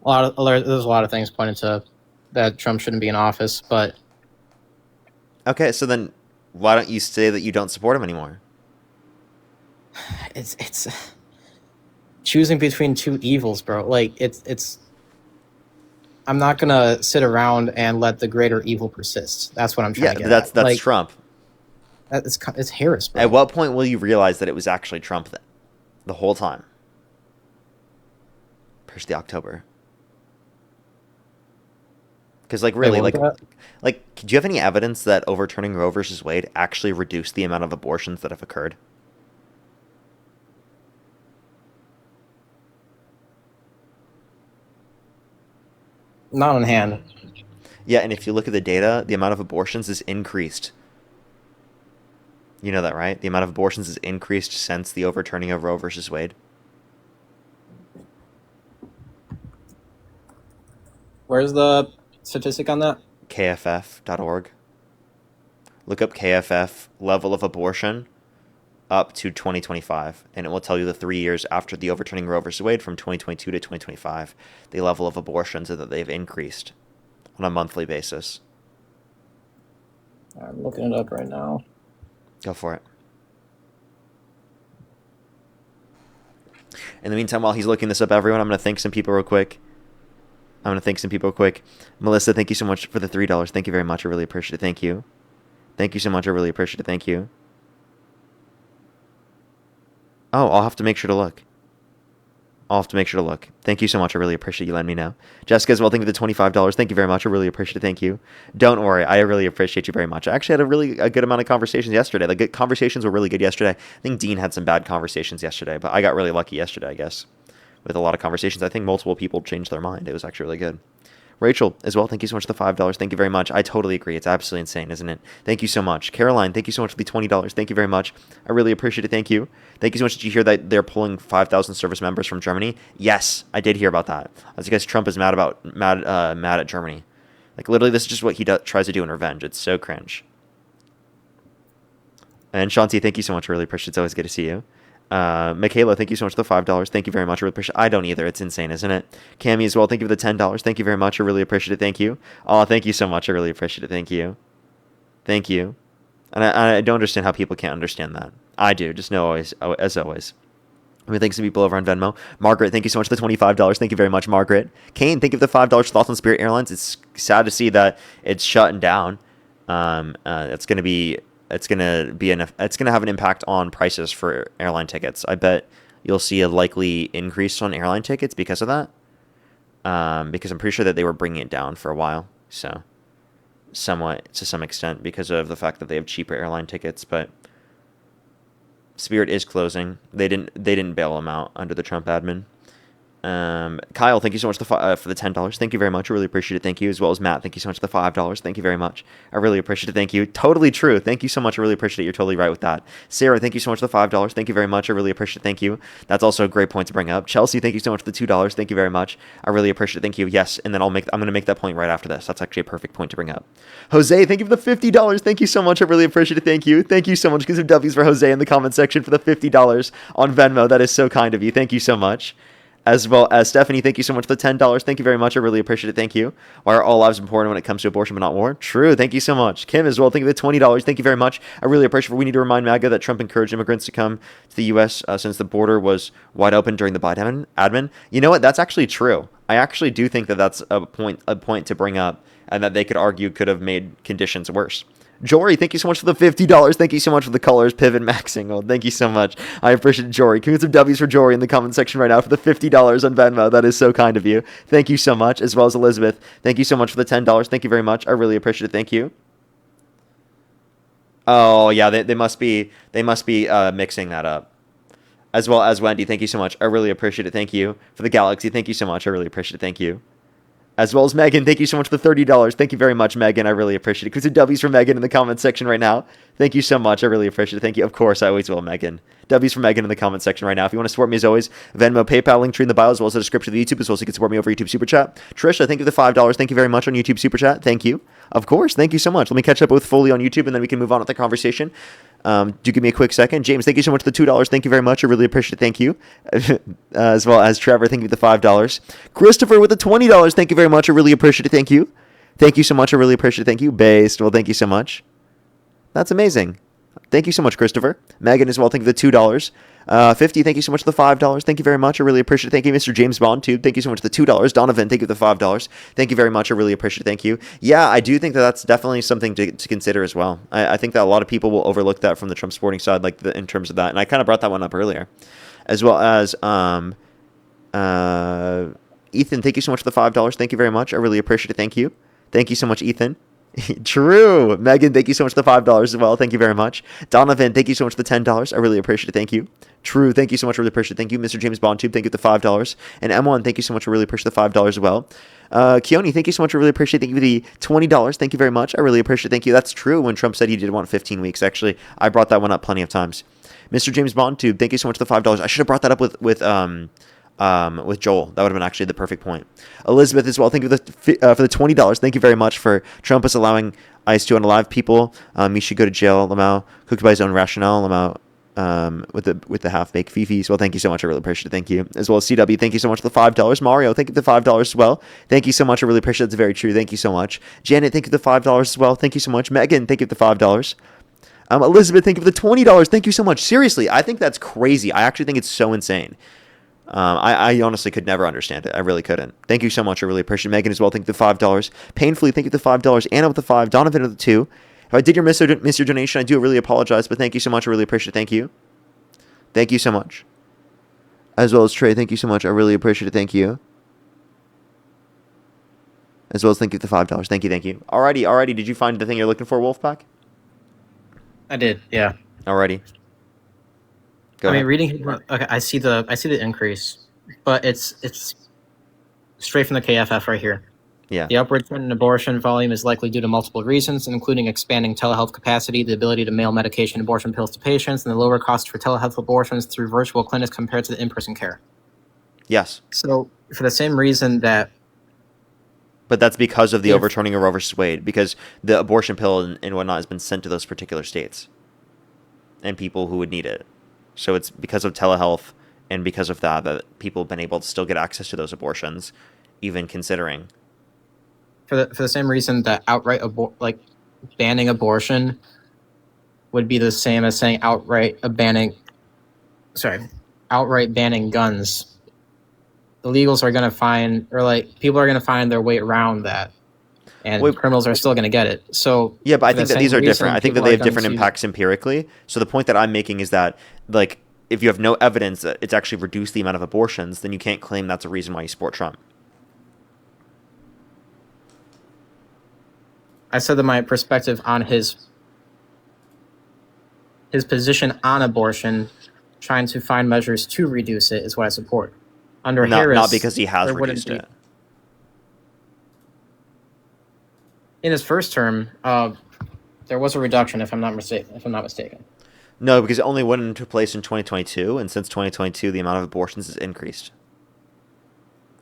There's a lot of things pointed to that Trump shouldn't be in office, but Okay, so then why don't you say that you don't support him anymore? it's choosing between two evils, bro. Like it's I'm not gonna sit around and let the greater evil persist. That's what I'm trying Yeah, to get that's at. Like Trump. it's Harris, bro. At what point will you realize that it was actually Trump then? The whole time. Push the October. Because really, what was do you have any evidence that overturning Roe versus Wade actually reduced the amount of abortions that have occurred? not on hand. Yeah, and if you look at the data, the amount of abortions is increased. You know that, right? The amount of abortions is increased since the overturning of Roe versus Wade. Where's the statistic on that? KFF.org. Look up KFF level of abortion up to 2025, and it will tell you the 3 years after the overturning Roe versus Wade from 2022 to 2025, the level of abortions that they've increased on a monthly basis. I'm looking it up right now. Go for it. In the meantime, while he's looking this up, everyone, I'm going to thank some people real quick. Melissa, thank you so much for the $3. Thank you very much. I really appreciate it. Thank you. Thank you so much. I really appreciate it. Thank you. Oh, I'll have to make sure to look. I'll have to make sure to look. Thank you so much. I really appreciate you letting me know. Jessica as well, thank you for the $25. Thank you very much. I really appreciate it. Thank you. Don't worry. I really appreciate you very much. I actually had a good amount of conversations yesterday. The good conversations were really good yesterday. I think Dean had some bad conversations yesterday, but I got really lucky yesterday, I guess. With a lot of conversations. I think multiple people changed their mind. It was actually really good. Rachel, as well, thank you so much for the $5. Thank you very much. I totally agree. It's absolutely insane, isn't it? Thank you so much. Caroline, thank you so much for the $20. Thank you very much. I really appreciate it. Thank you. Thank you so much. Did you hear that they're pulling 5,000 service members from Germany? Yes, I did hear about that. That's because Trump is mad at Germany. Like, literally, this is just what he tries to do in revenge. It's so cringe. And Shanti, thank you so much. I really appreciate it. It's always good to see you. Michaela, thank you so much for the $5. Thank you very much. I really appreciate it. I don't either. It's insane, isn't it? Cammy as well. Thank you for the $10. Thank you very much. I really appreciate it. Thank you. Oh, thank you so much. I really appreciate it. Thank you. Thank you. And I don't understand how people can't understand that. I do. Just know always, as always. I mean, thanks to people over on Venmo. Margaret, thank you so much for the $25. Thank you very much, Margaret. Kane, thank you for the $5. Thoughts on Spirit Airlines. It's sad to see that it's shutting down. It's going to have an impact on prices for airline tickets. I bet you'll see a likely increase on airline tickets because of that. Because I'm pretty sure that they were bringing it down for a while. So, somewhat to some extent because of the fact that they have cheaper airline tickets. But Spirit is closing. They didn't bail them out under the Trump admin. Kyle, thank you so much for the $10. Thank you very much. I really appreciate it. Thank you. As well as Matt, thank you so much for the $5. Thank you very much. I really appreciate it. Thank you. Totally true. Thank you so much. I really appreciate it. You're totally right with that. Sarah, thank you so much for the $5. Thank you very much. I really appreciate it. Thank you. That's also a great point to bring up. Chelsea, thank you so much for the $2. Thank you very much. I really appreciate it. Thank you. Yes, and then I'm going to make that point right after this. That's actually a perfect point to bring up. Jose, thank you for the $50. Thank you so much. I really appreciate it. Thank you. Thank you so much. Give some W's for Jose in the comment section for the $50 on Venmo. That is so kind of you. Thank you so much. As well as Stephanie, thank you so much for the $10. Thank you very much. I really appreciate it. Thank you. Why are all lives important when it comes to abortion but not war? True. Thank you so much. Kim as well, thank you for the $20. Thank you very much. I really appreciate it. We need to remind MAGA that Trump encouraged immigrants to come to the U.S. Since the border was wide open during the Biden admin. You know what? That's actually true. I actually do think that that's a point to bring up, and that they could argue could have made conditions worse. Jory, thank you so much for the $50. Thank you so much for the colors, pivot, maxing. Oh, thank you so much. I appreciate it, Jory. Can we get some W's for Jory in the comment section right now for the $50 on Venmo? That is so kind of you. Thank you so much. As well as Elizabeth, thank you so much for the $10. Thank you very much. I really appreciate it. Thank you. Oh yeah, they must be mixing that up. As well as Wendy, thank you so much. I really appreciate it. Thank you for the Galaxy. Thank you so much. I really appreciate it. Thank you. As well as Megan, thank you so much for the $30. Thank you very much, Megan. I really appreciate it. Can we see W's for Megan in the comment section right now? Thank you so much. I really appreciate it. Thank you. Of course, I always will, Megan. W's for Megan in the comment section right now. If you want to support me as always, Venmo, PayPal, link tree in the bio, as well as the description of the YouTube, as well as you can support me over YouTube Super Chat. Trisha, thank you for the $5. Thank you very much on YouTube Super Chat. Thank you. Of course. Thank you so much. Let me catch up with Foley on YouTube, and then we can move on with the conversation. Do give me a quick second. James, thank you so much for the $2. Thank you very much. I really appreciate it. Thank you. As well as Trevor, thank you for the $5. Christopher with the $20. Thank you very much. I really appreciate it. Thank you. Thank you so much. I really appreciate it. Thank you. Based. Well, thank you so much. That's amazing. Thank you so much, Christopher. Megan as well. Thank you for the $2. 50, thank you so much for the $5. Thank you very much. I really appreciate it. Thank you, Mr. James Bond, too. Thank you so much for the $2. Donovan, thank you for the $5. Thank you very much. I really appreciate it. Thank you. Yeah, I do think that that's definitely something to consider as well. I think that a lot of people will overlook that from the Trump supporting side, like in terms of that. And I kind of brought that one up earlier. As well as Ethan, thank you so much for the $5. Thank you very much. I really appreciate it. Thank you. Thank you so much, Ethan. True. Megan, thank you so much for the $5 as well. Thank you very much. Donovan, thank you so much for the $10. I really appreciate it. Thank you. True. Thank you so much. I really appreciate it. Thank you. Mr. James Bond Tube, thank you for the $5. And M1, thank you so much. I really appreciate the $5 as well. Keone, thank you so much. I really appreciate it. Thank you for the $20. Thank you very much. I really appreciate it. Thank you. That's true. When Trump said he did want 15 weeks, actually, I brought that one up plenty of times. Mr. James Bond Tube, thank you so much for the $5. I should have brought that up with Joel. That would have been actually the perfect point. Elizabeth as well, thank you for the $20. Thank you very much for Trump is allowing ICE to unalive people. He should go to jail. Lamau cooked by his own rationale. Lamau with the half-baked fifis. Well, thank you so much. I really appreciate it. Thank you. As well as CW, thank you so much for the $5. Mario, thank you for the $5 as well. Thank you so much. I really appreciate it. That's very true. Thank you so much. Janet, thank you for the $5 as well. Thank you so much. Megan, thank you for the $5. Elizabeth, thank you for the $20. Thank you so much. Seriously, I think that's crazy. I actually think it's so insane. I honestly could never understand it. I really couldn't. Thank you so much. I really appreciate it. Megan as well. Thank you for the $5. Painfully, thank you for the $5. Anna with the $5. Donovan with the $2. If I did miss your donation, I do really apologize, but thank you so much. I really appreciate it. Thank you. Thank you so much. As well as Trey, thank you so much. I really appreciate it. Thank you. As well as thank you for the $5. Thank you, thank you. Alrighty. Did you find the thing you're looking for, Wolfpack? I did, yeah. Alrighty. Go I ahead. mean, reading. Okay, I see the increase, but it's straight from the KFF right here. Yeah. The upward trend in abortion volume is likely due to multiple reasons, including expanding telehealth capacity, the ability to mail medication abortion pills to patients, and the lower cost for telehealth abortions through virtual clinics compared to the in-person care. Yes. So, for the same reason that... But that's because of the overturning of Roe versus Wade, because the abortion pill and whatnot has been sent to those particular states and people who would need it. So it's because of telehealth and because of that people have been able to still get access to those abortions, even considering. For the same reason that outright banning abortion would be the same as saying outright banning guns. Illegals are going to find, people are going to find their way around that, and criminals are still going to get it. So yeah, but I think that these are different. I think that they have different impacts empirically. So the point that I'm making is that, like, if you have no evidence that it's actually reduced the amount of abortions, then you can't claim that's a reason why you support Trump. I said that my perspective on his position on abortion, trying to find measures to reduce it, is what I support. Under Harris, not because he has reduced it. In his first term, there was a reduction, if I'm not mistaken. No, because it only went into place in 2022, and since 2022, the amount of abortions has increased.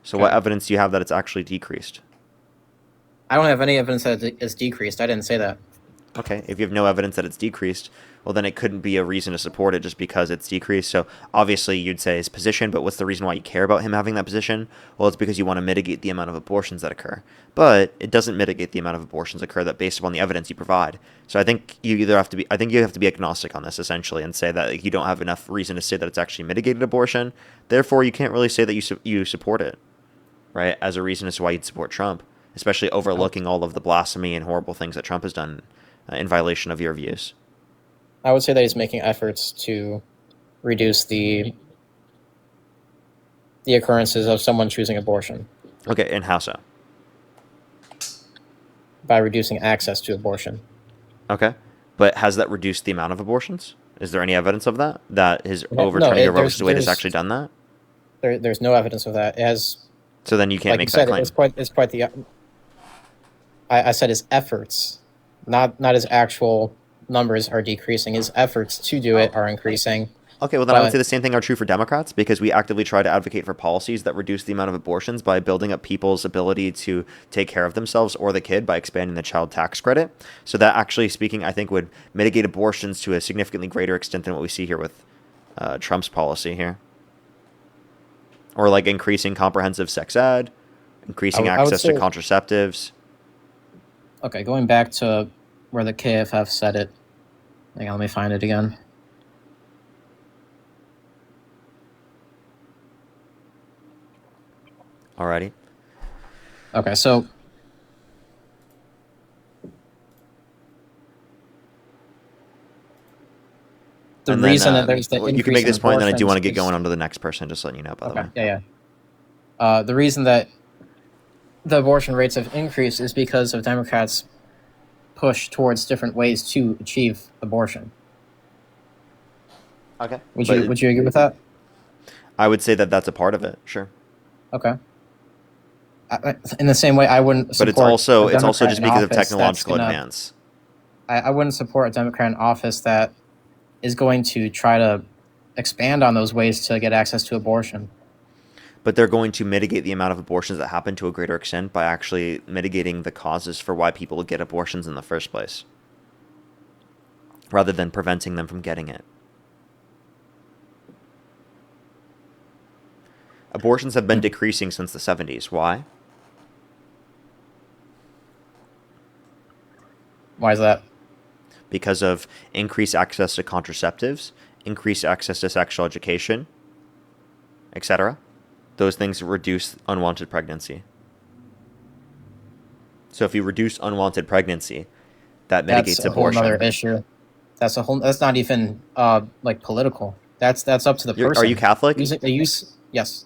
So what evidence do you have that it's actually decreased? I don't have any evidence that it's decreased. I didn't say that. Okay, if you have no evidence that it's decreased, well, then it couldn't be a reason to support it just because it's decreased. So obviously you'd say his position, but what's the reason why you care about him having that position? Well, it's because you want to mitigate the amount of abortions that occur. But it doesn't mitigate the amount of abortions that occur that based upon the evidence you provide. So I think you have to be agnostic on this essentially and say that you don't have enough reason to say that it's actually mitigated abortion. Therefore, you can't really say that you support it, right? As a reason as to why you'd support Trump, especially overlooking all of the blasphemy and horrible things that Trump has done in violation of your views. I would say that he's making efforts to reduce the occurrences of someone choosing abortion. Okay, and how so? By reducing access to abortion. Okay, but has that reduced the amount of abortions? Is there any evidence of that? That his overturning of Roe versus Wade has actually done that? There's no evidence of that. It has. So then you can't make that claim. It's quite the. I said his efforts, not his actual numbers are decreasing. His efforts to do it are increasing. Okay, well then I would say the same thing are true for Democrats, because we actively try to advocate for policies that reduce the amount of abortions by building up people's ability to take care of themselves or the kid by expanding the child tax credit. So that, actually speaking, I think would mitigate abortions to a significantly greater extent than what we see here with Trump's policy here. Or like increasing comprehensive sex ed, increasing access to contraceptives. Okay, going back to where the KFF said it. Hang on, let me find it again. Alrighty. Okay, so the reason that there's the increase, you can make this point, then I do want to get is, going on to the next person, just letting you know, by the way. Yeah. The reason that the abortion rates have increased is because of Democrats' push towards different ways to achieve abortion. Okay. Would you agree with that? I would say that that's a part of it, sure. Okay. In the same way, I wouldn't support. But it's also just because of technological advance. I wouldn't support a Democrat in office that is going to try to expand on those ways to get access to abortion. But they're going to mitigate the amount of abortions that happen to a greater extent by actually mitigating the causes for why people get abortions in the first place, rather than preventing them from getting it. Abortions have been decreasing since the 70s. Why? Why is that? Because of increased access to contraceptives, increased access to sexual education, etc. Those things reduce unwanted pregnancy. So if you reduce unwanted pregnancy, that mitigates abortion. That's a whole other issue. That's not even like political. That's up to the person. Are you Catholic? Yes.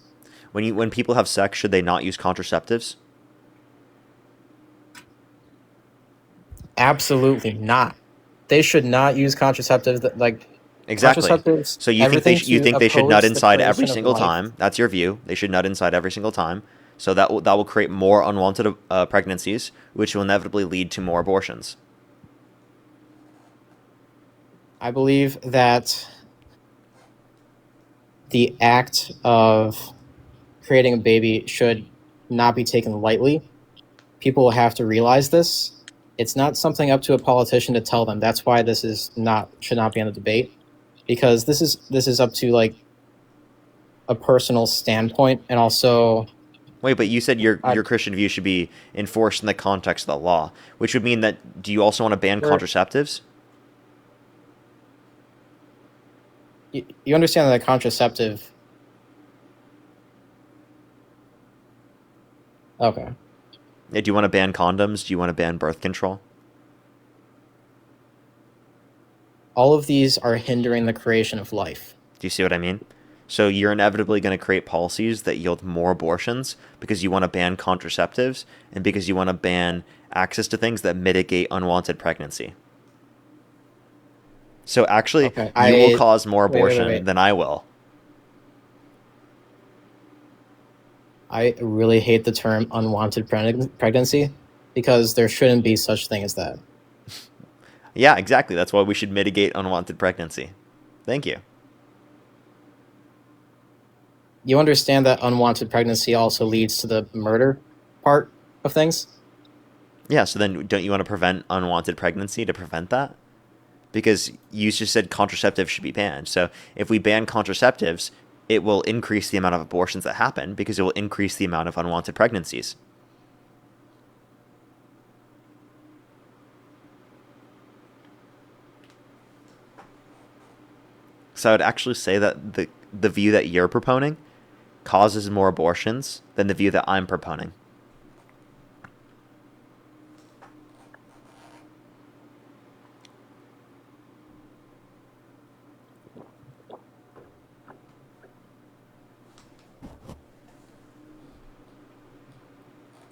When people have sex, should they not use contraceptives? Absolutely not. They should not use contraceptives. Exactly. Contraceptives. So you Everything think they should nut oppose the inside every creation of single life. time? That's your view. They should nut inside every single time. So that will create more unwanted pregnancies, which will inevitably lead to more abortions. I believe that the act of creating a baby should not be taken lightly. People will have to realize this. It's not something up to a politician to tell them. That's why this should not be in the debate, because this is up to like a personal standpoint, and also Wait, but you said your Christian view should be enforced in the context of the law, which would mean that do you also want to ban contraceptives? you understand that a contraceptive. Okay. Do you want to ban condoms? Do you want to ban birth control? All of these are hindering the creation of life. Do you see what I mean? So you're inevitably going to create policies that yield more abortions because you want to ban contraceptives and because you want to ban access to things that mitigate unwanted pregnancy. So actually, Okay, you will cause more abortion than I will. I really hate the term unwanted pregnancy because there shouldn't be such thing as that. Yeah, exactly. That's why we should mitigate unwanted pregnancy. Thank you. You understand that unwanted pregnancy also leads to the murder part of things? Yeah, so then don't you want to prevent unwanted pregnancy to prevent that? Because you just said contraceptives should be banned. So if we ban contraceptives, it will increase the amount of abortions that happen because it will increase the amount of unwanted pregnancies. So I would actually say that the view that you're proponing causes more abortions than the view that I'm proponing.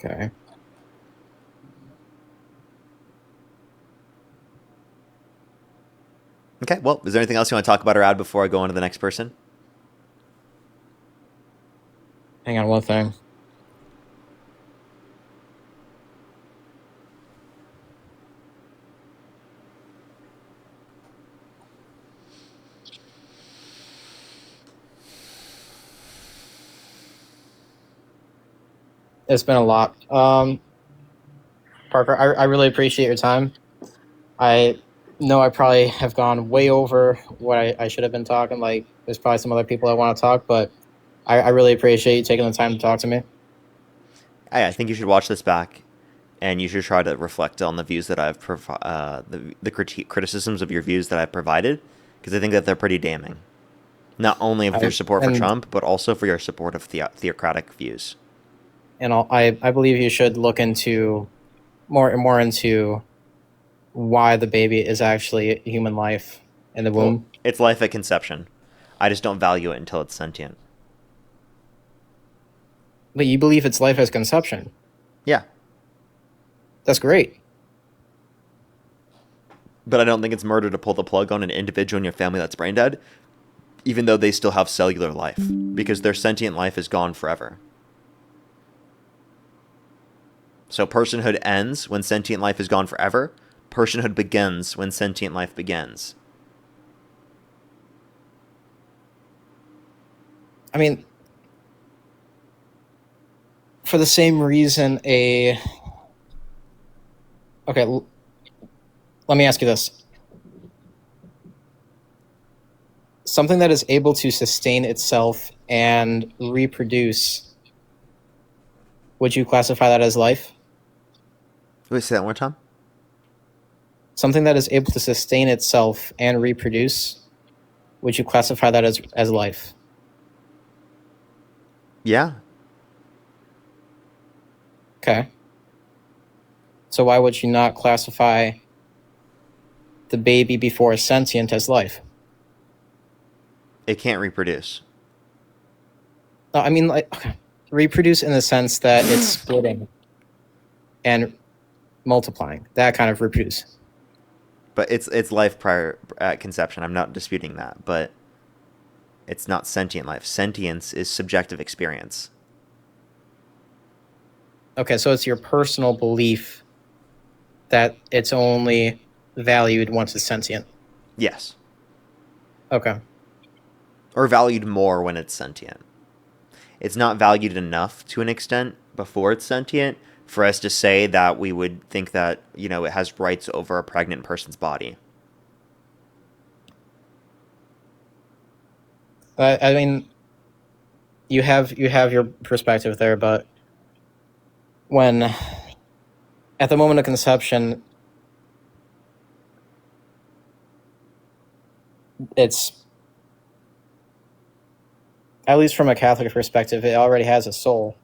Okay. Okay, well, is there anything else you want to talk about or add before I go on to the next person? Hang on one thing. It's been a lot. Parker, I really appreciate your time. I know I probably have gone way over what I should have been talking. Like, there's probably some other people I want to talk, but I really appreciate you taking the time to talk to me. I think you should watch this back, and you should try to reflect on the views that I've the criticisms of your views that I've provided, because I think that they're pretty damning. Not only of your support for Trump, but also for your support of theocratic views. And I believe you should look into more into why the baby is actually a human life in the womb. Well, it's life at conception. I just don't value it until it's sentient. But you believe it's life as conception. Yeah. That's great. But I don't think it's murder to pull the plug on an individual in your family that's brain dead, even though they still have cellular life, because their sentient life is gone forever. So personhood ends when sentient life is gone forever. Personhood begins when sentient life begins. I mean, for the same reason Okay, let me ask you this. Something that is able to sustain itself and reproduce, would you classify that as life? Wait, say that one more time? Something that is able to sustain itself and reproduce, would you classify that as life? Yeah. Okay. So why would you not classify the baby before sentient as life? It can't reproduce. No, I mean, like, okay. Reproduce in the sense that it's splitting and multiplying. That kind of reproduce. But it's life prior at conception. I'm not disputing that, but it's not sentient life. Sentience is subjective experience. Okay, so it's your personal belief that it's only valued once it's sentient. Yes. Okay. Or valued more when it's sentient. It's not valued enough to an extent before it's sentient for us to say that we would think that, you know, it has rights over a pregnant person's body. I mean, you have your perspective there, but when at the moment of conception, it's, at least from a Catholic perspective, it already has a soul.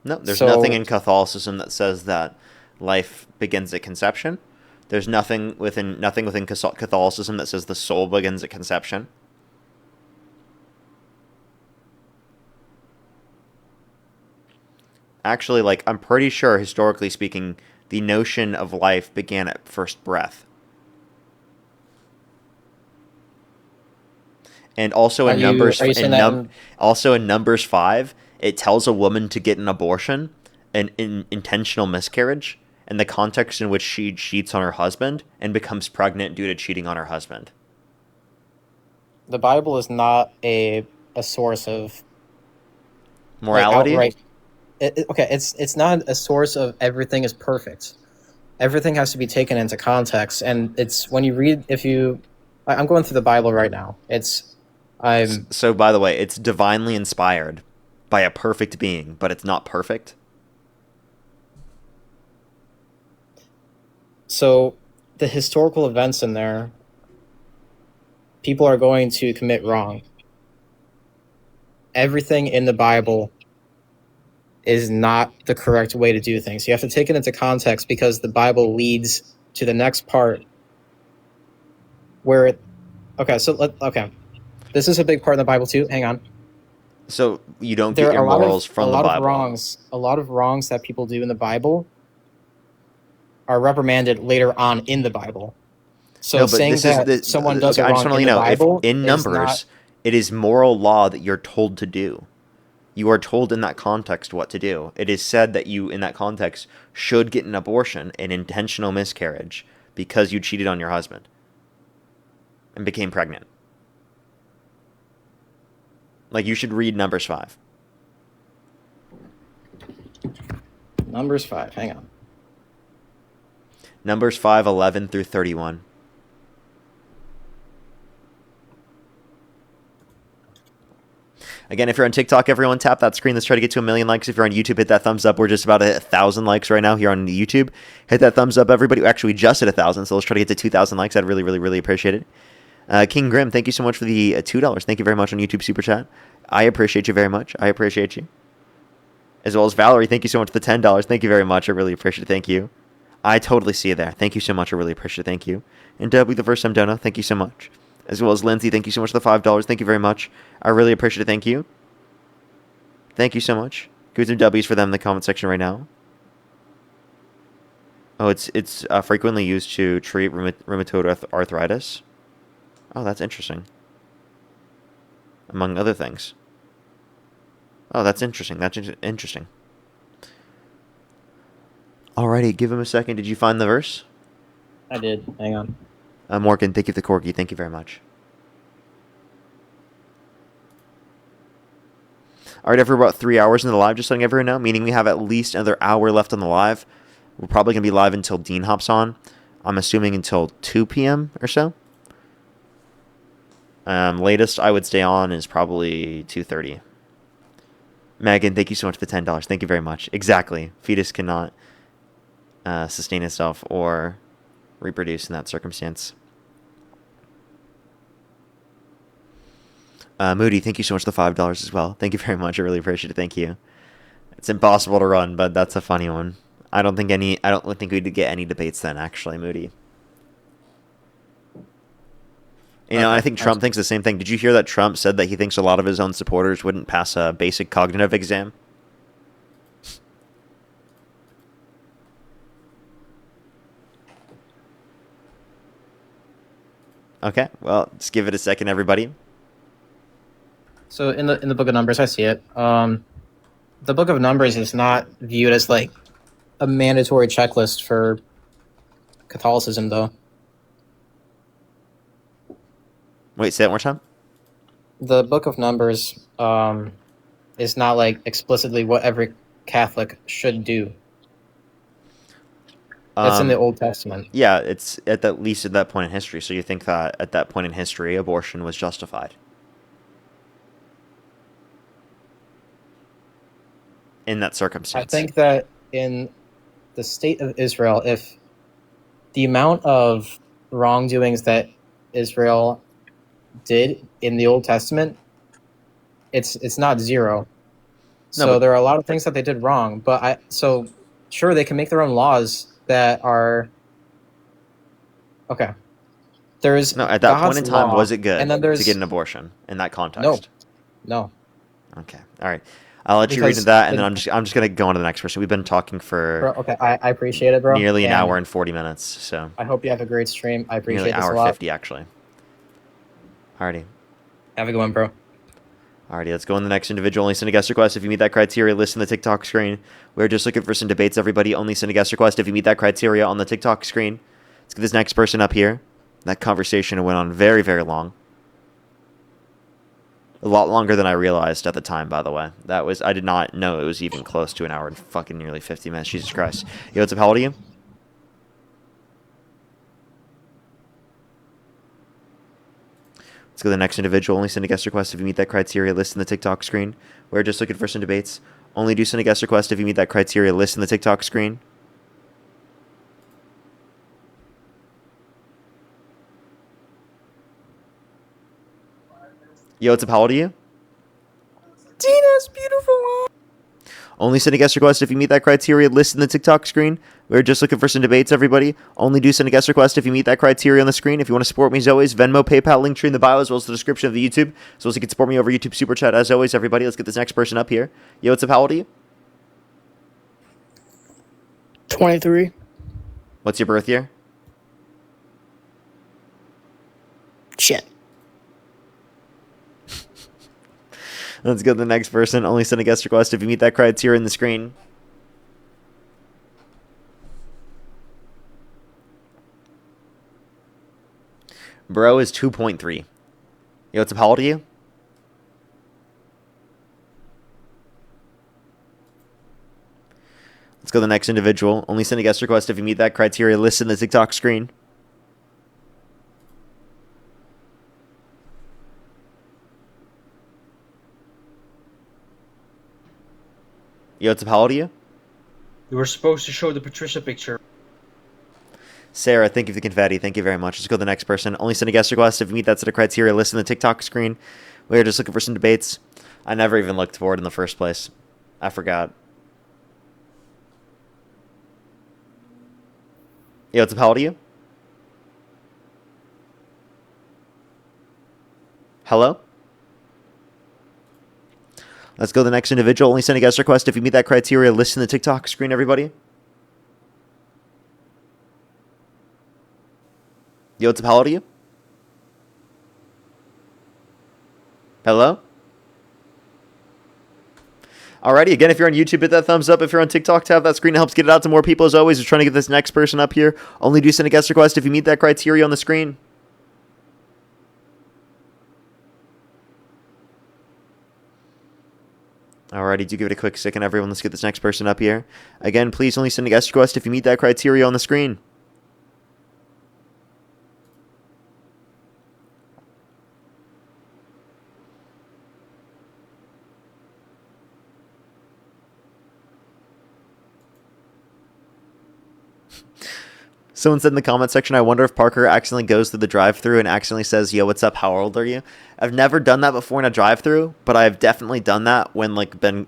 No, there's So- nothing in Catholicism that says that life begins at conception. There's nothing within Catholicism that says the soul begins at conception. Actually, like, I'm pretty sure, historically speaking, the notion of life began at first breath. And also in also in Numbers 5, it tells a woman to get an abortion, an intentional miscarriage, in the context in which she cheats on her husband and becomes pregnant due to cheating on her husband. The Bible is not a source of Morality? outright. Okay, it's not a source of everything is perfect. Everything has to be taken into context, and it's when you read. I'm going through the Bible right now. So, by the way, it's divinely inspired by a perfect being, but it's not perfect. So the historical events in there, people are going to commit wrong. Everything in the Bible is not the correct way to do things. You have to take it into context because the Bible leads to the next part where this is a big part of the Bible too. Hang on. So you don't There get your are morals from the Bible. A lot of wrongs that people do in the Bible are reprimanded later on in the Bible. So No, but saying that someone does okay, it I just wrong want to let in you the know, Bible if in is Numbers, not- it is moral law that you're told to do. You are told in that context what to do. It is said that you, in that context, should get an abortion, an intentional miscarriage, because you cheated on your husband and became pregnant. Like, you should read Numbers 5. Numbers 5. Hang on. Numbers 5:11 through 31. Again, if you're on TikTok, everyone tap that screen. Let's try to get to 1 million likes. If you're on YouTube, hit that thumbs up. We're just about at 1,000 likes right now here on YouTube. Hit that thumbs up, everybody. Actually, we just hit 1,000, so let's try to get to 2,000 likes. I'd really, really, really appreciate it. King Grim, thank you so much for the $2. Thank you very much on YouTube Super Chat. I appreciate you very much. I appreciate you. As well as Valerie, thank you so much for the $10. Thank you very much. I really appreciate it. Thank you. I totally see you there. Thank you so much. I really appreciate it. Thank you. And W, the first time donor, thank you so much. As well as Lindsay, thank you so much for the $5. Thank you very much. I really appreciate it. Thank you. Thank you so much. Give some W's for them in the comment section right now. Oh, it's frequently used to treat rheumatoid arthritis. Oh, that's interesting. Among other things. Oh, that's interesting. That's interesting. Alrighty, give him a second. Did you find the verse? I did. Hang on. Morgan, thank you for the corgi. Thank you very much. Alright, after about 3 hours into the live, just letting everyone know, meaning we have at least another hour left on the live. We're probably going to be live until Dean hops on. I'm assuming until 2 p.m. or so. Latest I would stay on is probably 2:30. Megan, thank you so much for the $10. Thank you very much. Exactly. Fetus cannot sustain itself or reproduce in that circumstance. Moody, thank you so much for the $5 as well. Thank you very much. I really appreciate it. Thank you. It's impossible to run, but that's a funny one. I don't think we'd get any debates then, actually, Moody. You know, Okay, I think Trump thinks the same thing. Did you hear that Trump said that he thinks a lot of his own supporters wouldn't pass a basic cognitive exam? Okay, well, just give it a second, everybody. So in the Book of Numbers, I see it. The Book of Numbers is not viewed as like a mandatory checklist for Catholicism, though. Wait, say that one more time. The Book of Numbers is not like explicitly what every Catholic should do. That's in the Old Testament. Yeah, it's at least at that point in history. So you think that at that point in history, abortion was justified? In that circumstance. I think that in the state of Israel, if the amount of wrongdoings that Israel did in the Old Testament, it's not zero. So but there are a lot of things that they did wrong, but sure they can make their own laws that are okay. There's no, at that God's point in time, law, was it good and then there's to get an abortion in that context? no. Okay, all right. I'll let you read Because into that, and then I'm just gonna go on to the next person. We've been talking for Bro, okay, I appreciate it, bro. nearly an and hour and 40 minutes, so I hope you have a great stream. I appreciate nearly this hour a lot. 50 actually. Alrighty. Have a good one, bro. Alrighty, let's go on the next individual. Only send a guest request if you meet that criteria. List in the TikTok screen. We're just looking for some debates, everybody. Only send a guest request if you meet that criteria on the TikTok screen. Let's get this next person up here. That conversation went on very, very long. A lot longer than I realized at the time, by the way. I did not know it was even close to an hour and fucking nearly 50 minutes. Jesus Christ. Yo, what's up? How old are you? Let's go to the next individual. Only send a guest request if you meet that criteria. List in the TikTok screen. We're just looking for some debates. Only do send a guest request if you meet that criteria. List in the TikTok screen. Yo, what's up? How old are you? Tina's beautiful. Only send a guest request if you meet that criteria. List in the TikTok screen. We're just looking for some debates, everybody. Only do send a guest request if you meet that criteria on the screen. If you want to support me, as always, Venmo, PayPal, link tree in the bio, as well as the description of the YouTube. As well as you can support me over YouTube Super Chat. As always, everybody, let's get this next person up here. Yo, what's up? How old are you? 23. What's your birth year? Shit. Let's go to the next person. Only send a guest request if you meet that criteria in the screen. Bro is 2.3. Yo, what's up? How old are you? Let's go to the next individual. Only send a guest request if you meet that criteria. List in the TikTok screen. Yo, what's up? How old are you? You were supposed to show the Patricia picture. Sarah, thank you for the confetti. Thank you very much. Let's go to the next person. Only send a guest request if you meet that set of criteria. List in the TikTok screen. We're just looking for some debates. I never even looked for it in the first place. I forgot. Yo, what's up? How old are you? Hello? Let's go to the next individual. Only send a guest request if you meet that criteria. List in the TikTok screen, everybody. Yo, what's up? How old are you? Hello? Alrighty, again, if you're on YouTube, hit that thumbs up. If you're on TikTok, tap that screen. It helps get it out to more people. As always, we're trying to get this next person up here. Only do send a guest request if you meet that criteria on the screen. Alrighty, do give it a quick second, everyone. Let's get this next person up here. Again, please only send a guest request if you meet that criteria on the screen. Someone said in the comment section, I wonder if Parker accidentally goes through the drive-thru and accidentally says, yo, what's up, how old are you? I've never done that before in a drive-thru, but I've definitely done that when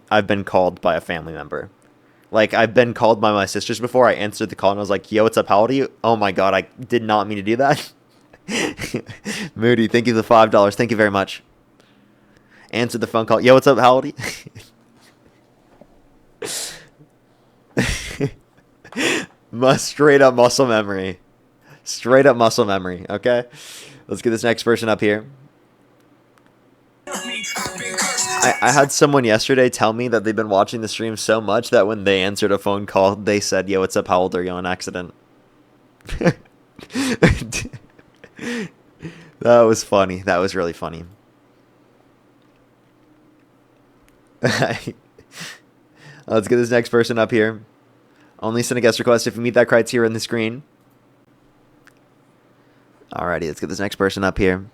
I've been called by a family member. Like, I've been called by my sisters before. I answered the call and I was like, yo, what's up, how old are you? Oh my god, I did not mean to do that. Moody, thank you for the $5. Thank you very much. Answer the phone call. Yo, what's up? How old are you? Straight up muscle memory. Straight up muscle memory. Okay, let's get this next person up here. I had someone yesterday tell me that they've been watching the stream so much that when they answered a phone call, they said, "Yo, what's up? How old are you?" on accident. That was funny. That was really funny. Let's get this next person up here. Only send a guest request if you meet that criteria in the screen. Alrighty, let's get this next person up here.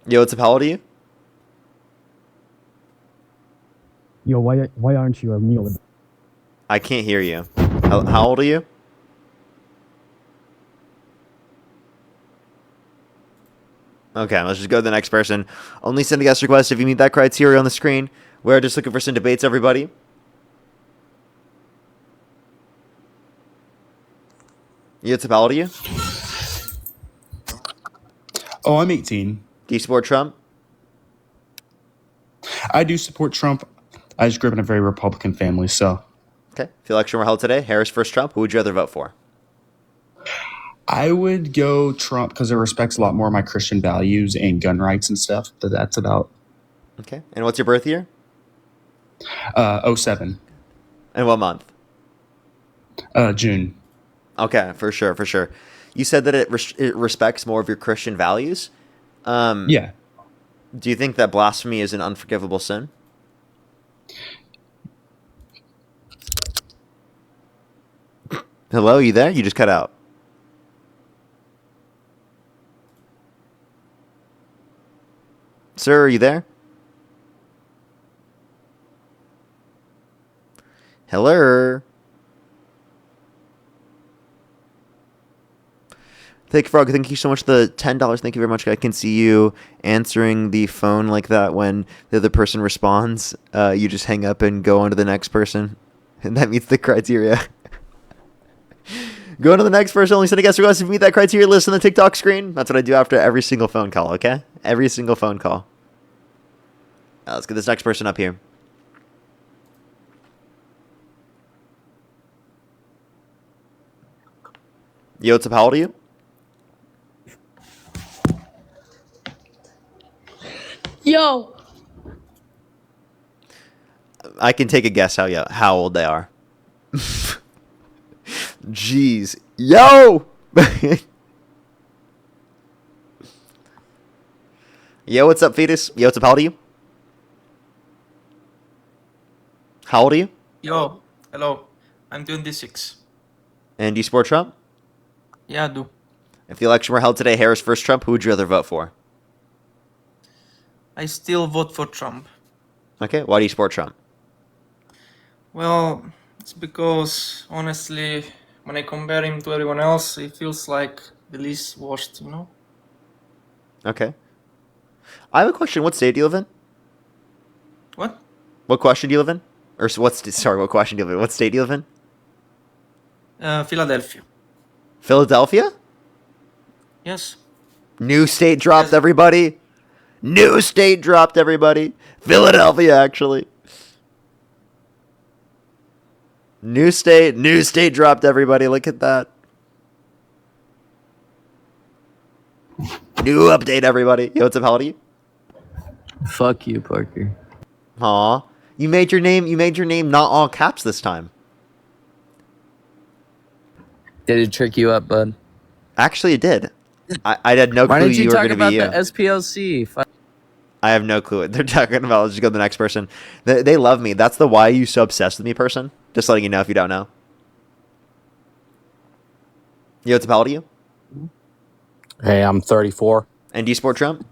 Yo, what's up? How old are you? Yo, why aren't you a meal? I can't hear you. How old are you? Okay, let's just go to the next person. Only send a guest request if you meet that criteria on the screen. We're just looking for some debates, everybody. Yo, what's up? How old are you? Oh, I'm 18. Do you support Trump? I do support Trump. I just grew up in a very Republican family, so Okay. If the election were held today, Harris versus Trump, who would you rather vote for? I would go Trump because it respects a lot more of my Christian values and gun rights and stuff that that's about. Okay. And what's your birth year? 07. And what month? June. Okay, for sure, for sure. You said that it respects more of your Christian values. Yeah. Do you think that blasphemy is an unforgivable sin? Hello, you there? You just cut out. Sir, are you there? Hello? Thank you, Frog. Thank you so much for the $10. Thank you very much. I can see you answering the phone like that when the other person responds. You just hang up and go on to the next person. And that meets the criteria. Go on to the next person. Only send a guest request if you meet that criteria list on the TikTok screen. That's what I do after every single phone call, okay? Every single phone call. Let's get this next person up here. Yo, what's up? How old are you? Yo. I can take a guess how old they are. Jeez. Yo! Yo, what's up, fetus? Yo, what's up? How old are you? How old are you? Yo, hello. I'm 26. And do you support Trump? Yeah, I do. If the election were held today, Harris versus Trump, who would you rather vote for? I still vote for Trump. Okay, why do you support Trump? Well, it's because, honestly, when I compare him to everyone else, he feels like the least worst, you know? Okay. I have a question. What state do you live in? What? What question do you live in? Or what question do you live in? What state do you live in? Philadelphia. Philadelphia? Yes. New state dropped, Yes. everybody. New state dropped, everybody. Philadelphia, actually. New state dropped, everybody. Look at that. New update, everybody. Yo, what's up? How old are you? Fuck you, Parker. Aw. You made your name not all caps this time. Did it trick you up, bud? Actually, it did. I had no Why clue didn't you you were talk going to be about you. the SPLC? I have no clue what they're talking about. Let's just go to the next person. They love me. That's the why are you so obsessed with me person. Just letting you know if you don't know. Yo, what's up? How old are you? Hey, I'm 34. And do you support Trump?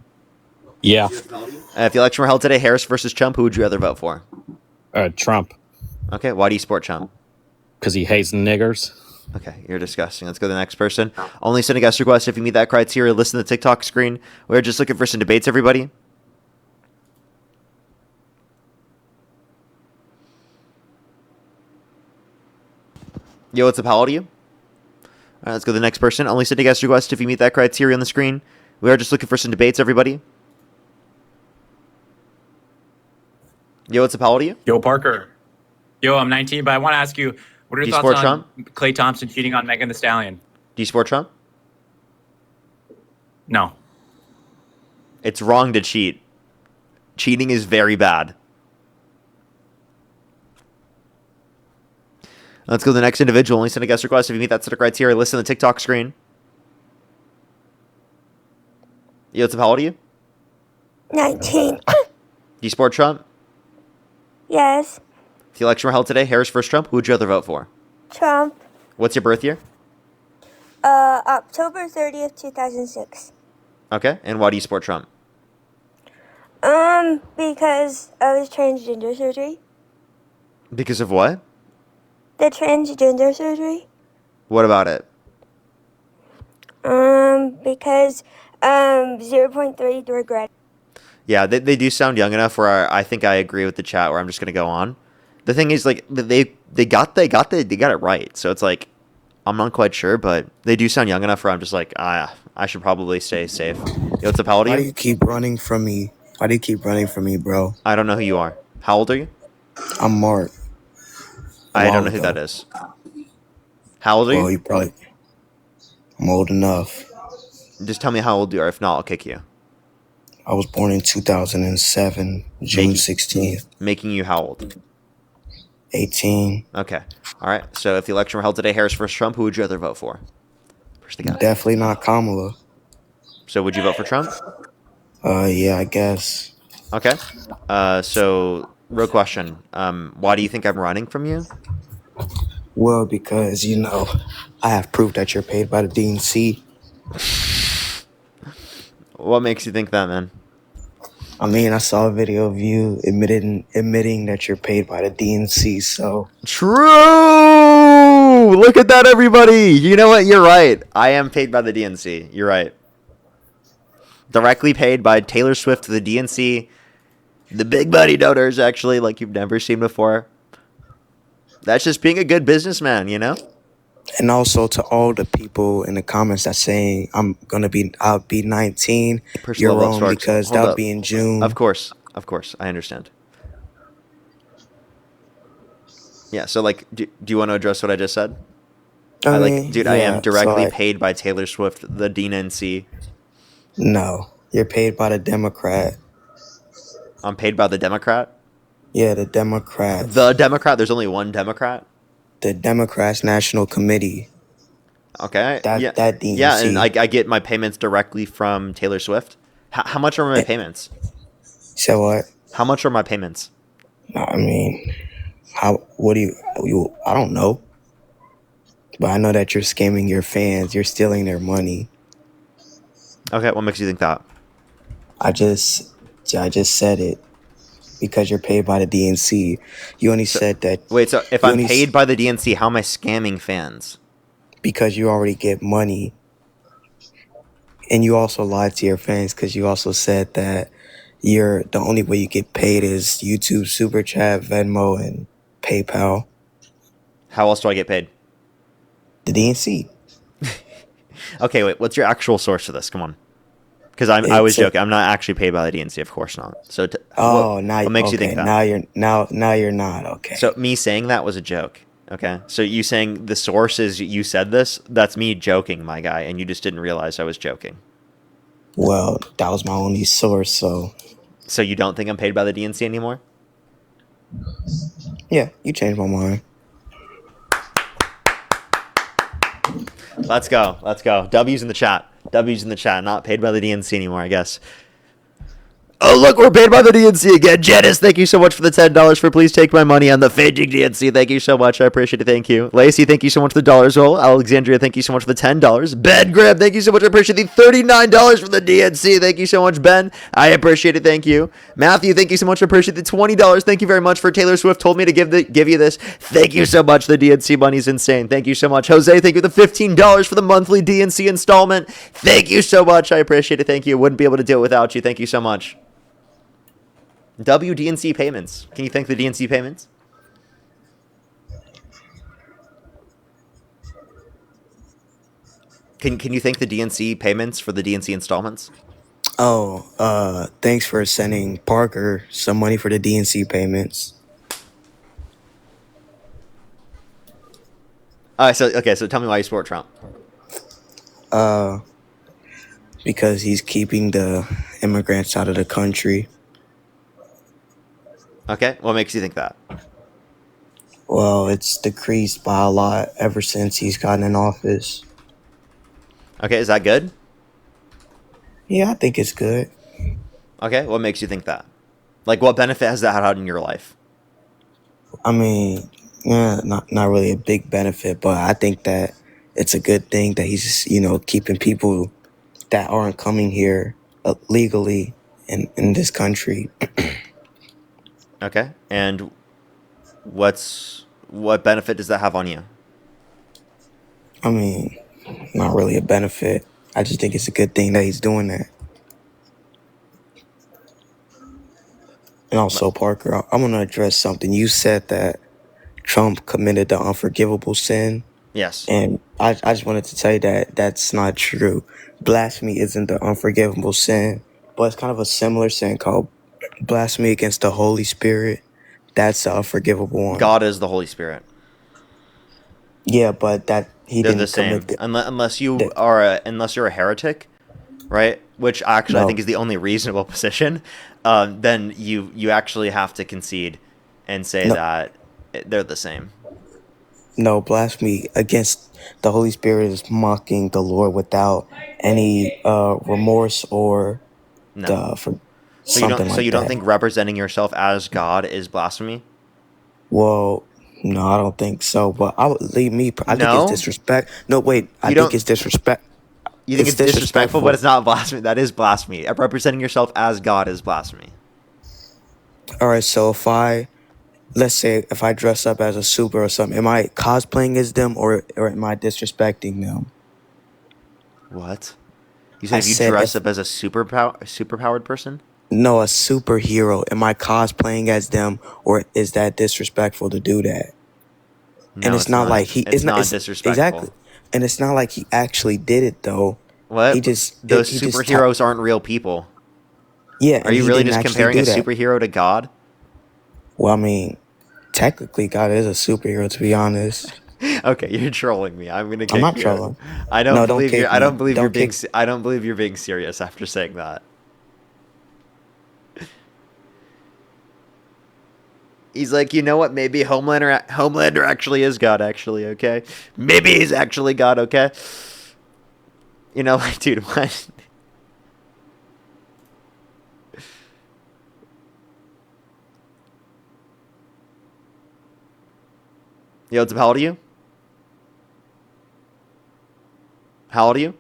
Yeah. If the election were held today, Harris versus Trump, who would you rather vote for? Trump. Okay, why do you support Trump? Because he hates niggers. Okay, you're disgusting. Let's go to the next person. Only send a guest request if you meet that criteria. Listen to the TikTok screen. We're just looking for some debates, everybody. Yo, what's up? How old are you? All right, let's go to the next person. Only sending guest request if you meet that criteria on the screen. We are just looking for some debates, everybody. Yo, what's up? How old are you? Yo, Parker. Yo, I'm 19, but I want to ask you, what are Do your you thoughts support on Trump? Klay Thompson cheating on Megan Thee Stallion? Do you support Trump? No. It's wrong to cheat. Cheating is very bad. Let's go to the next individual. Only send a guest request if you meet that set of criteria. Listen to the TikTok screen. Yo, what's up? How old are you? 19. Do you support Trump? Yes. If the election were held today, Harris versus Trump, who would you rather vote for? Trump. What's your birth year? October 30th, 2006. Okay, and why do you support Trump? Because of his transgender surgery. Because of what? The transgender surgery. What about it? Because, 0.3 regret. Yeah, they do sound young enough where I think I agree with the chat where I'm just gonna go on. The thing is, like, they got it right. So it's like, I'm not quite sure, but they do sound young enough where I'm just like, I should probably stay safe. Yo, what's up? How old are you? Why do you keep running from me? Why do you keep running from me, bro? I don't know who you are. How old are you? I'm Mark. I don't know who that is. How old are you? Well, you probably... I'm old enough. Just tell me how old you are. If not, I'll kick you. I was born in 2007, June 16th. Making you how old? 18. Okay. All right. So if the election were held today, Harris versus Trump, who would you rather vote for? First guy. Definitely not Kamala. So would you vote for Trump? Yeah, I guess. Okay. So real question. Why do you think I'm running from you? Well, because, you know, I have proof that you're paid by the DNC. What makes you think that, man? I mean, I saw a video of you admitting that you're paid by the DNC, so... True! Look at that, everybody! You know what? You're right. I am paid by the DNC. You're right. Directly paid by Taylor Swift to the DNC. The big money donors, actually, like you've never seen before. That's just being a good businessman, you know? And also to all the people in the comments that saying I'll be 19. You're wrong because that'll be in June. Of course, I understand. Yeah, so like, do you want to address what I just said? I am directly paid by Taylor Swift, the DNC. No, you're paid by the Democrat. I'm paid by the Democrat? Yeah, the Democrat. The Democrat? There's only one Democrat? The Democrats National Committee. Okay. That DNC. Yeah, and I get my payments directly from Taylor Swift. How much are my payments? So what? How much are my payments? I mean, what do you I don't know. But I know that you're scamming your fans. You're stealing their money. Okay, what makes you think that? I just said it. Because you're paid by the DNC. You only said that... Wait, so if I'm paid by the DNC, how am I scamming fans? Because you already get money. And you also lied to your fans because you also said that the only way you get paid is YouTube, Super Chat, Venmo, and PayPal. How else do I get paid? The DNC. Okay, wait, what's your actual source for this? Come on. Because I was joking. I'm not actually paid by the DNC, of course not. So, what makes you think that? Now you're not okay. So me saying that was a joke. Okay, so you saying the source is you said this? That's me joking, my guy, and you just didn't realize I was joking. Well, that was my only source, so. So you don't think I'm paid by the DNC anymore? Yeah, you changed my mind. Let's go. W's in the chat. Not paid by the DNC anymore, I guess. Oh, look, we're paid by the DNC again. Janice, thank you so much for the $10 for Please Take My Money on the Fading DNC. Thank you so much. I appreciate it. Thank you. Lacey, thank you so much for the dollars roll. Alexandria, thank you so much for the $10. Ben Graham, thank you so much. I appreciate the $39 for the DNC. Thank you so much, Ben. I appreciate it. Thank you. Matthew, thank you so much. I appreciate the $20. Thank you very much for Taylor Swift told me to give you this. Thank you so much. The DNC money's insane. Thank you so much. Jose, thank you for the $15 for the monthly DNC installment. Thank you so much. I appreciate it. Thank you. Wouldn't be able to do it without you. Thank you so much. DNC payments. Can you thank the DNC payments? Can you thank the DNC payments for the DNC installments? Oh, thanks for sending Parker some money for the DNC payments. So tell me why you support Trump. Because he's keeping the immigrants out of the country. Okay, what makes you think that? Well, it's decreased by a lot ever since he's gotten in office. Okay, is that good? Yeah, I think it's good. Okay, what makes you think that? Like, what benefit has that had in your life? I mean, yeah, not really a big benefit, but I think that it's a good thing that he's, keeping people that aren't coming here legally in this country. Okay, and what benefit does that have on you? I mean, not really a benefit. I just think it's a good thing that he's doing that. And also, Parker, I'm going to address something. You said that Trump committed the unforgivable sin. Yes. And I just wanted to tell you that that's not true. Blasphemy isn't the unforgivable sin, but it's kind of a similar sin called blasphemy against the Holy Spirit. That's the unforgivable one. God is the Holy Spirit. Yeah, but that he They're didn't the same. commit Unless you're a heretic, right? Which actually I think is the only reasonable position. Then you actually have to concede and say that they're the same. No, blasphemy against the Holy Spirit is mocking the Lord without any remorse or So you don't think representing yourself as God is blasphemy? Well, no, I don't think so. But I would leave me. I think it's disrespect. No, wait. I think it's disrespect. You think it's disrespectful, but it's not blasphemy. That is blasphemy. Representing yourself as God is blasphemy. All right. So let's say if I dress up as a super or something, am I cosplaying as them or am I disrespecting them? What? You said if you dress up as a superpowered person? No, a superhero. Am I cosplaying as them, or is that disrespectful to do that? No, and it's not like it's not disrespectful. Exactly. And it's not like he actually did it though. What? Those he superheroes aren't real people. Yeah. Are you really just comparing a superhero to God? Well, I mean, technically, God is a superhero. To be honest. Okay, you're trolling me. I'm not trolling. I don't believe you're being serious after saying that. He's like, you know what? Maybe Homelander actually is God. Actually, okay. Maybe he's actually God. Okay. You know, like, dude, what? Yo, how old are you? How old are you?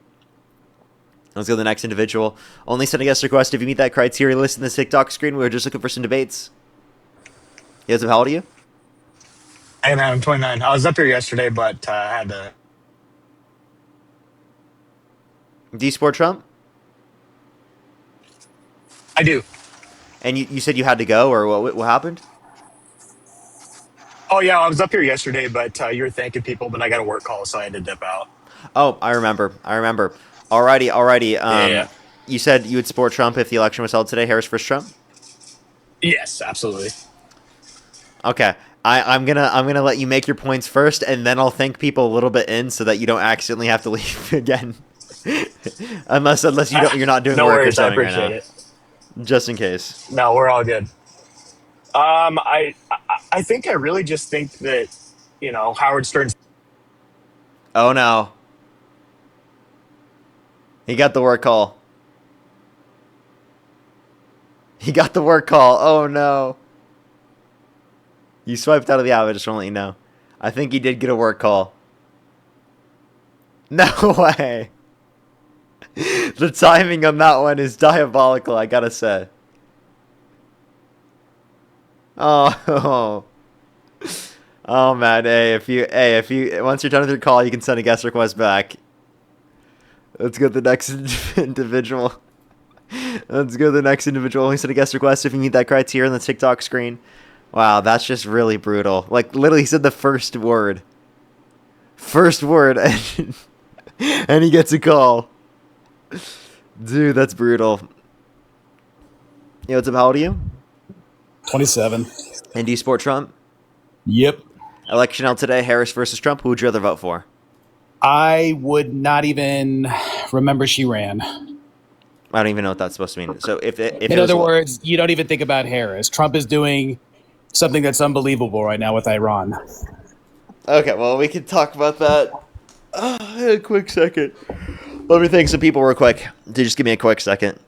Let's go to the next individual. Only send a guest request if you meet that criteria listed in the TikTok screen. We're just looking for some debates. Yo, how old are you? Hey man, I'm 29. I was up here yesterday, but I had to. Do you support Trump? I do. And you said you had to go, or what happened? Oh yeah, I was up here yesterday, but you were thanking people, but I got a work call, so I had to dip out. Oh, I remember. Alrighty. Yeah. You said you would support Trump if the election was held today. Harris versus Trump. Yes, absolutely. Okay. I'm gonna let you make your points first, and then I'll thank people a little bit in so that you don't accidentally have to leave again. unless you're not doing no work worries, or I something appreciate right now. it. Just in case. No, we're all good. I think I really just think that Howard Stern's. Oh no. He got the work call. Oh no. You swiped out of the app. I just want to let you know. I think he did get a work call. No way. The timing on that one is diabolical, I gotta say. Oh man. Hey, if you once you're done with your call, you can send a guest request back. Let's go to the next individual. Only send a guest request if you meet that criteria on the TikTok screen. Wow, that's just really brutal. Like, literally, he said the first word. And And he gets a call. Dude, that's brutal. Yo, what's up? How old are you? 27. And do you support Trump? Yep. Election out today, Harris versus Trump. Who would you rather vote for? I would not even remember she ran. I don't even know what that's supposed to mean. So if In other words, you don't even think about Harris. Trump is doing something that's unbelievable right now with Iran. Okay, well, we can talk about that. A quick second. Let me thank some people real quick. Just give me a quick second.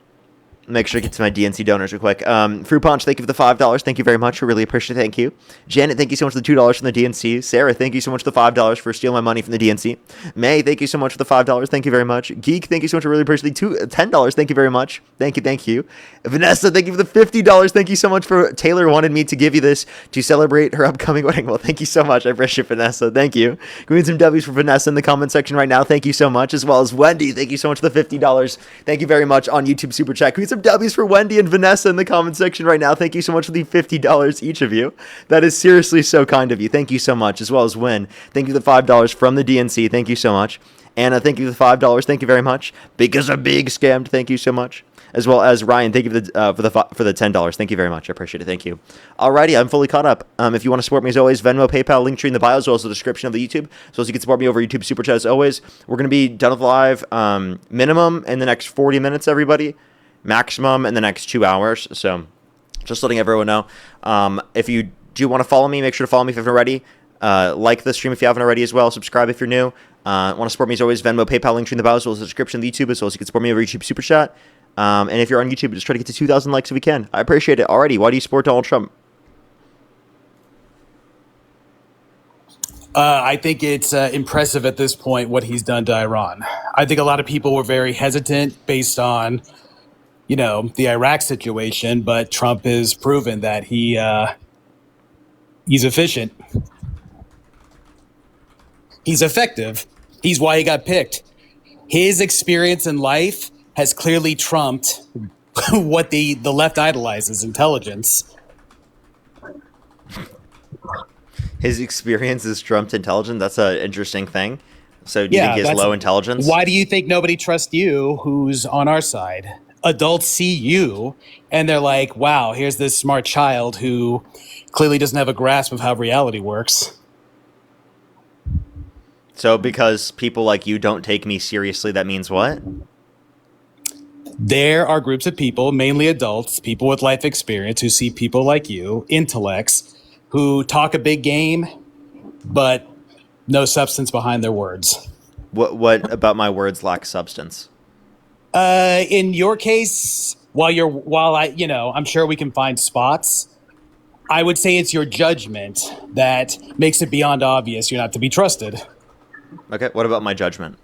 Make sure to get to my DNC donors real quick. Fruit Punch, thank you for the $5. Thank you very much. We really appreciate it. Thank you. Janet, thank you so much for the $2 from the DNC. Sarah, thank you so much for the $5 for stealing my money from the DNC. May, thank you so much for the $5. Thank you very much. Geek, thank you so much. I really appreciate the $10. Thank you very much. Thank you. Thank you. Vanessa, thank you for the $50. Thank you so much for Taylor wanted me to give you this to celebrate her upcoming wedding. Well, thank you so much. I appreciate Vanessa. Thank you. Give me some W's for Vanessa in the comment section right now. Thank you so much. As well as Wendy, thank you so much for the $50. Thank you very much on YouTube Super Chat. Give me some W's for Wendy and Vanessa in the comment section right now. Thank you so much for the $50, each of you. That is seriously so kind of you. Thank you so much. As well as Win, thank you for the $5 from the DNC. Thank you so much. Anna, thank you for the $5. Thank you very much. Because I'm big scammed. Thank you so much. As well as Ryan, thank you for the $10. Thank you very much. I appreciate it. Thank you. Alrighty, I'm fully caught up. If you want to support me as always, Venmo, PayPal, link tree in the bio, as well as the description of the YouTube. So as you can support me over YouTube Super Chat as always. We're going to be done with live minimum in the next 40 minutes, everybody. Maximum in the next 2 hours. So just letting everyone know. If you do want to follow me, make sure to follow me if you haven't already. Like the stream if you haven't already as well. Subscribe if you're new. Want to support me as always, Venmo, PayPal, link tree in the bio, as well as the description of the YouTube, as well as you can support me over YouTube Super Chat. And if you're on YouTube, just try to get to 2,000 likes if we can. I appreciate it already. Why do you support Donald Trump? I think it's impressive at this point what he's done to Iran. I think a lot of people were very hesitant based on, the Iraq situation, but Trump has proven that he's efficient. He's effective. He's why he got picked. His experience in life has clearly trumped what the left idolizes, intelligence. His experience is trumped intelligence. That's an interesting thing. So do you think he has low intelligence? Why do you think nobody trusts you who's on our side? Adults see you and they're like, wow, here's this smart child who clearly doesn't have a grasp of how reality works. So because people like you don't take me seriously, that means what? There are groups of people, mainly adults, people with life experience, who see people like you, intellects, who talk a big game, but no substance behind their words. What about my words lack substance? In your case, I'm sure we can find spots. I would say it's your judgment that makes it beyond obvious you're not to be trusted. Okay, what about my judgment?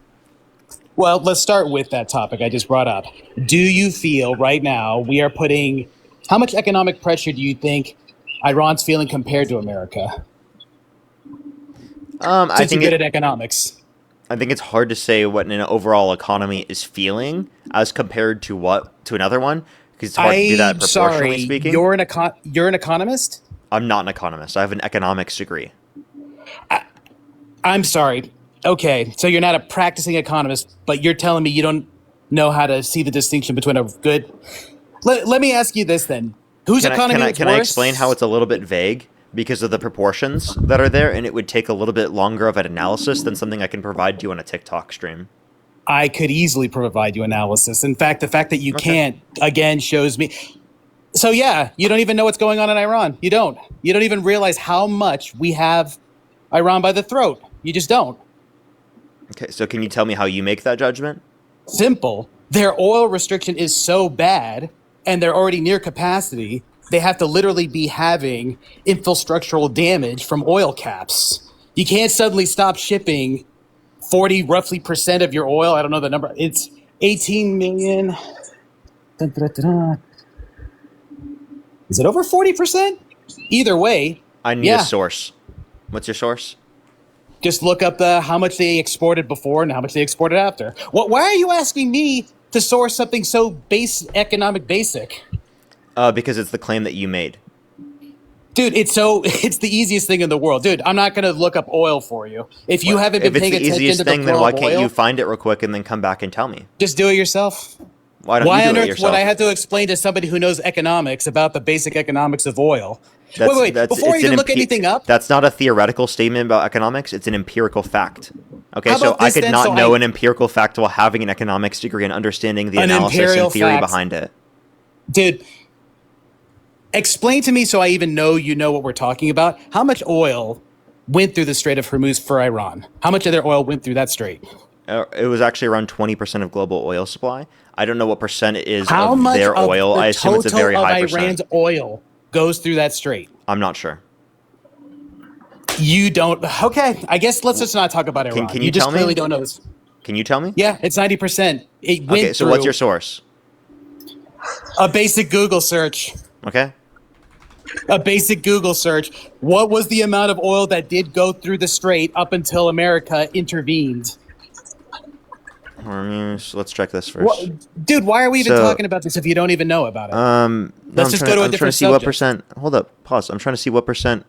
Well, let's start with that topic I just brought up. Do you feel right now how much economic pressure do you think Iran's feeling compared to America? I think you're good at economics. I think it's hard to say what an overall economy is feeling as compared to another one, because it's hard to do that proportionally speaking. You're an economist? I'm not an economist. I have an economics degree. I'm sorry. Okay, so you're not a practicing economist, but you're telling me you don't know how to see the distinction between a good... Let me ask you this then. Whose economy is worse? Can I explain how it's a little bit vague because of the proportions that are there, and it would take a little bit longer of an analysis than something I can provide you on a TikTok stream? I could easily provide you analysis. In fact, the fact that you can't, again, shows me... So yeah, you don't even know what's going on in Iran. You don't. You don't even realize how much we have Iran by the throat. You just don't. Okay, so can you tell me how you make that judgment? Simple. Their oil restriction is so bad, and they're already near capacity, they have to literally be having infrastructural damage from oil caps. You can't suddenly stop shipping 40% of your oil. I don't know the number. It's 18 million. Dun, dun, dun, dun. Is it over 40%? Either way. I need a source. What's your source? Just look up how much they exported before and how much they exported after. Why are you asking me to source something so economic basic? Because it's the claim that you made. Dude, it's the easiest thing in the world. Dude, I'm not going to look up oil for you. If you haven't been If it's paying the attention easiest to the thing, then flow why of can't oil, you find it real quick and then come back and tell me? just do it yourself. Why don't Why you on do it earth yourself? would I have to explain to somebody who knows economics about the basic economics of oil? That's- wait, that's- before I it's even an look anything up, That's not a theoretical statement about economics. It's an empirical fact. Okay, How so about I this could then? not So know I- an empirical fact while having an economics degree and understanding the An analysis imperial and theory fact. behind it. dude, explain to me so I even know you know what we're talking about. How much oil went through the Strait of Hormuz for Iran? How much of their oil went through that strait? It was actually around 20% of global oil supply. I don't know what percent it is How of much their of oil. the I assume it's a total very of high Iran's percent. oil goes through that strait? I'm not sure. You don't. Okay, I guess let's just not talk about Iran. Can you just tell me? clearly don't know this. Can you tell me? Yeah, it's 90%. It went Okay, so through what's your source? a basic Google search. Okay. A basic Google search. What was the amount of oil that did go through the strait up until America intervened? Let's check this first. Dude, why are we even So- talking about this if you don't even know about it? No, Let's I'm just trying- go to a I'm trying different to see what subject. percent. Hold up, pause. I'm trying to see what percent.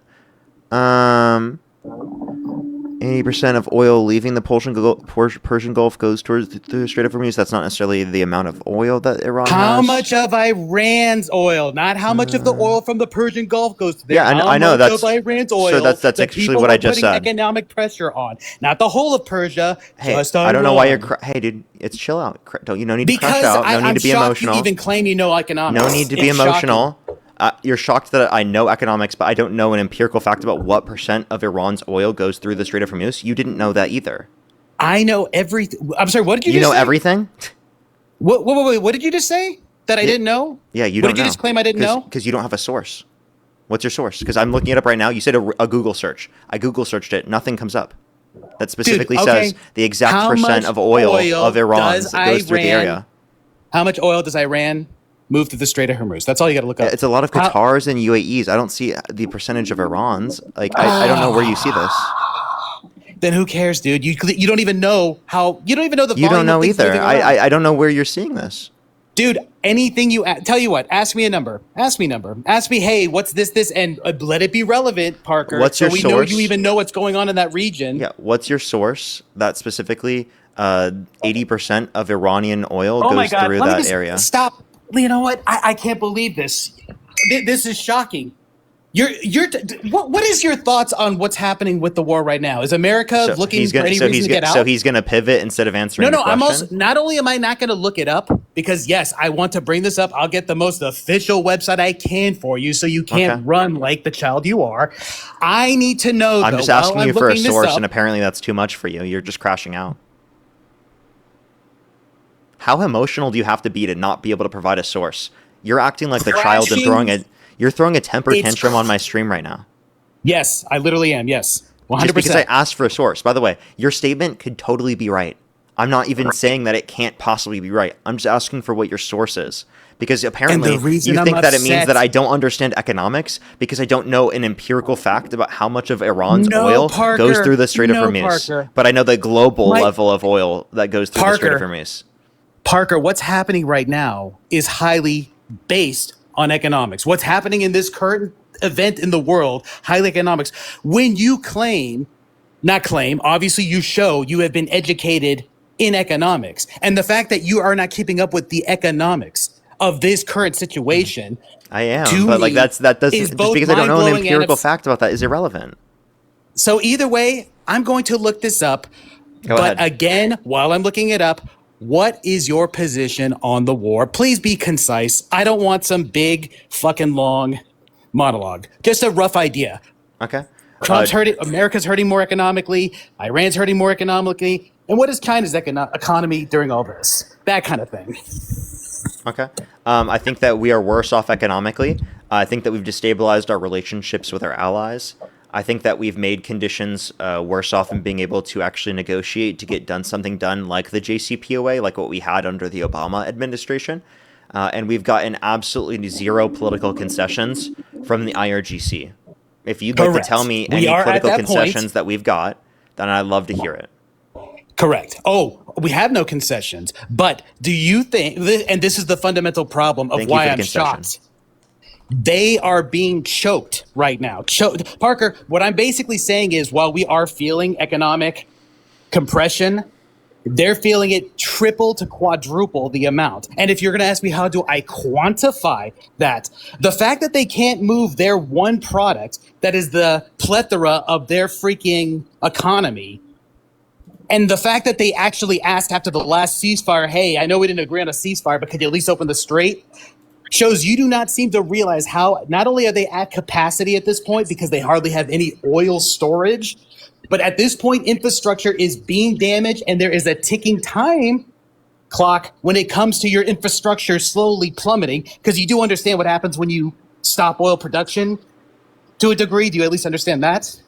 80% of oil leaving the Persian Gulf goes towards the Strait of Hormuz. That's not necessarily the amount of oil that Iran How has. much of Iran's oil, not how much of the oil from the Persian Gulf goes to there. Yeah, How I know, much that's- of Iran's so oil. that's the actually people what I are just putting said. economic pressure on, not the whole of Persia. Hey, just I don't know why you're. Iran. Hey, dude, it's chill out. Don't you? No need to Because crash out. No I'm need to be shocked emotional. you even claim you know economics. No need to be It's shocking. emotional. You're shocked that I know economics, but I don't know an empirical fact about what percent of Iran's oil goes through the Strait of Hormuz. You didn't know that either. I know everything. I'm sorry. What did you? You just know say? everything. What did you just say? That I didn't know? Yeah, you What don't did you know. just claim I didn't know? Because you don't have a source. What's your source? Because I'm looking it up right now. You said a Google search. I Google searched it. Nothing comes up. That specifically okay. says the exact How percent much of oil of Iran does goes through the Iran- area. How much oil does Iran move through the Strait of Hormuz? That's all you got to look up. It's a lot of How- Qatars and UAEs. I don't see the percentage of Iran's. Like I don't know where you see this. Then who cares, dude? You don't even know how. You don't even know the. You volume don't know of things either. moving around. I don't know where you're seeing this. Dude, anything you tell you what, ask me a number. Ask me a number. Ask me, hey, what's this, and let it be relevant, Parker. What's your so we know source? you even know what's going on in that region. Yeah. What's your source that specifically 80% of Iranian oil Oh my goes God! through Let me that just area? stop. You know what? I can't believe this. This is shocking. What is your thoughts on what's happening with the war right now? Is America looking for any reason to get out? So he's gonna pivot instead of answering No, the I'm question? also not only am I not going to look it up because yes, I want to bring this up. I'll get the most official website I can for you, so you can't Okay. run like the child you are. I need to know. I'm though, just while asking I'm you for a looking this source, up- and apparently that's too much for you. You're just crashing out. How emotional do you have to be to not be able to provide a source? You're acting like the child and you're throwing a temper It's tantrum on my stream right now. Yes, I literally am. Yes, 100%. Just because I asked for a source. By the way, your statement could totally be right. I'm not even saying that it can't possibly be right. I'm just asking for what your source is. Because apparently reason you I'm think that it means upset- that I don't understand economics because I don't know an empirical fact about how much of Iran's oil Parker. goes through the Strait of No, Hormuz. Parker. But I know the global My- level of oil that goes through the Strait of Parker. Hormuz. Parker, what's happening right now is highly based on economics. What's happening in this current event in the world, highly economics. When you obviously you show you have been educated in economics. And the fact that you are not keeping up with the economics of this current situation. I am, to but like me, that doesn't is just both because I don't know an mind-blowing and empirical ups- fact about that is irrelevant. So either way, I'm going to look this up. Go but ahead. again, while I'm looking it up, what is your position on the war? Please be concise. I don't want some big fucking long monologue. Just a rough idea. Okay. Trump's hurting. America's hurting more economically. Iran's hurting more economically. And what is China's economy during all this? That kind of thing. Okay. I think that we are worse off economically. I think that we've destabilized our relationships with our allies. I think that we've made conditions worse off in being able to actually negotiate to get something done like the JCPOA, like what we had under the Obama administration. And we've gotten absolutely zero political concessions from the IRGC. If you'd like to Correct. tell me We any are at political that concessions point. that we've got, then I'd love to hear it. Correct. Oh, we have no concessions. But do you think, and this is the fundamental problem of Thank you why for the I'm concession. shocked. They are being choked right now. Parker, what I'm basically saying is while we are feeling economic compression, they're feeling it triple to quadruple the amount. And if you're going to ask me, how do I quantify that? The fact that they can't move their one product that is the plethora of their freaking economy, and the fact that they actually asked after the last ceasefire, hey, I know we didn't agree on a ceasefire, but could you at least open the strait? Shows you do not seem to realize how not only are they at capacity at this point because they hardly have any oil storage, but at this point, infrastructure is being damaged, and there is a ticking time clock when it comes to your infrastructure slowly plummeting, because you do understand what happens when you stop oil production to a degree. Do you at least understand that?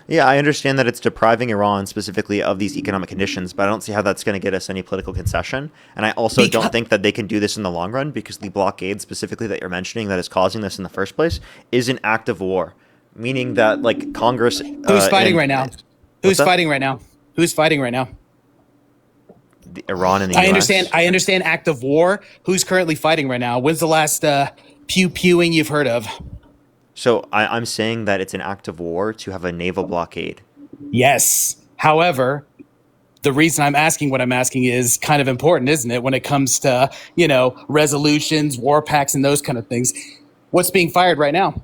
Yeah, I understand that it's depriving Iran specifically of these economic conditions, but I don't see how that's going to get us any political concession. And I also don't think that they can do this in the long run, because the blockade specifically that you're mentioning that is causing this in the first place is an act of war. Meaning that, like, Congress... Who's fighting right now? Who's fighting right now? Who's fighting right now? Iran and the US. I understand act of war. Who's currently fighting right now? When's the last pew-pewing you've heard of? So I'm saying that it's an act of war to have a naval blockade. Yes. However, the reason I'm asking what I'm asking is kind of important, isn't it? When it comes to, resolutions, war pacts, and those kind of things. What's being fired right now?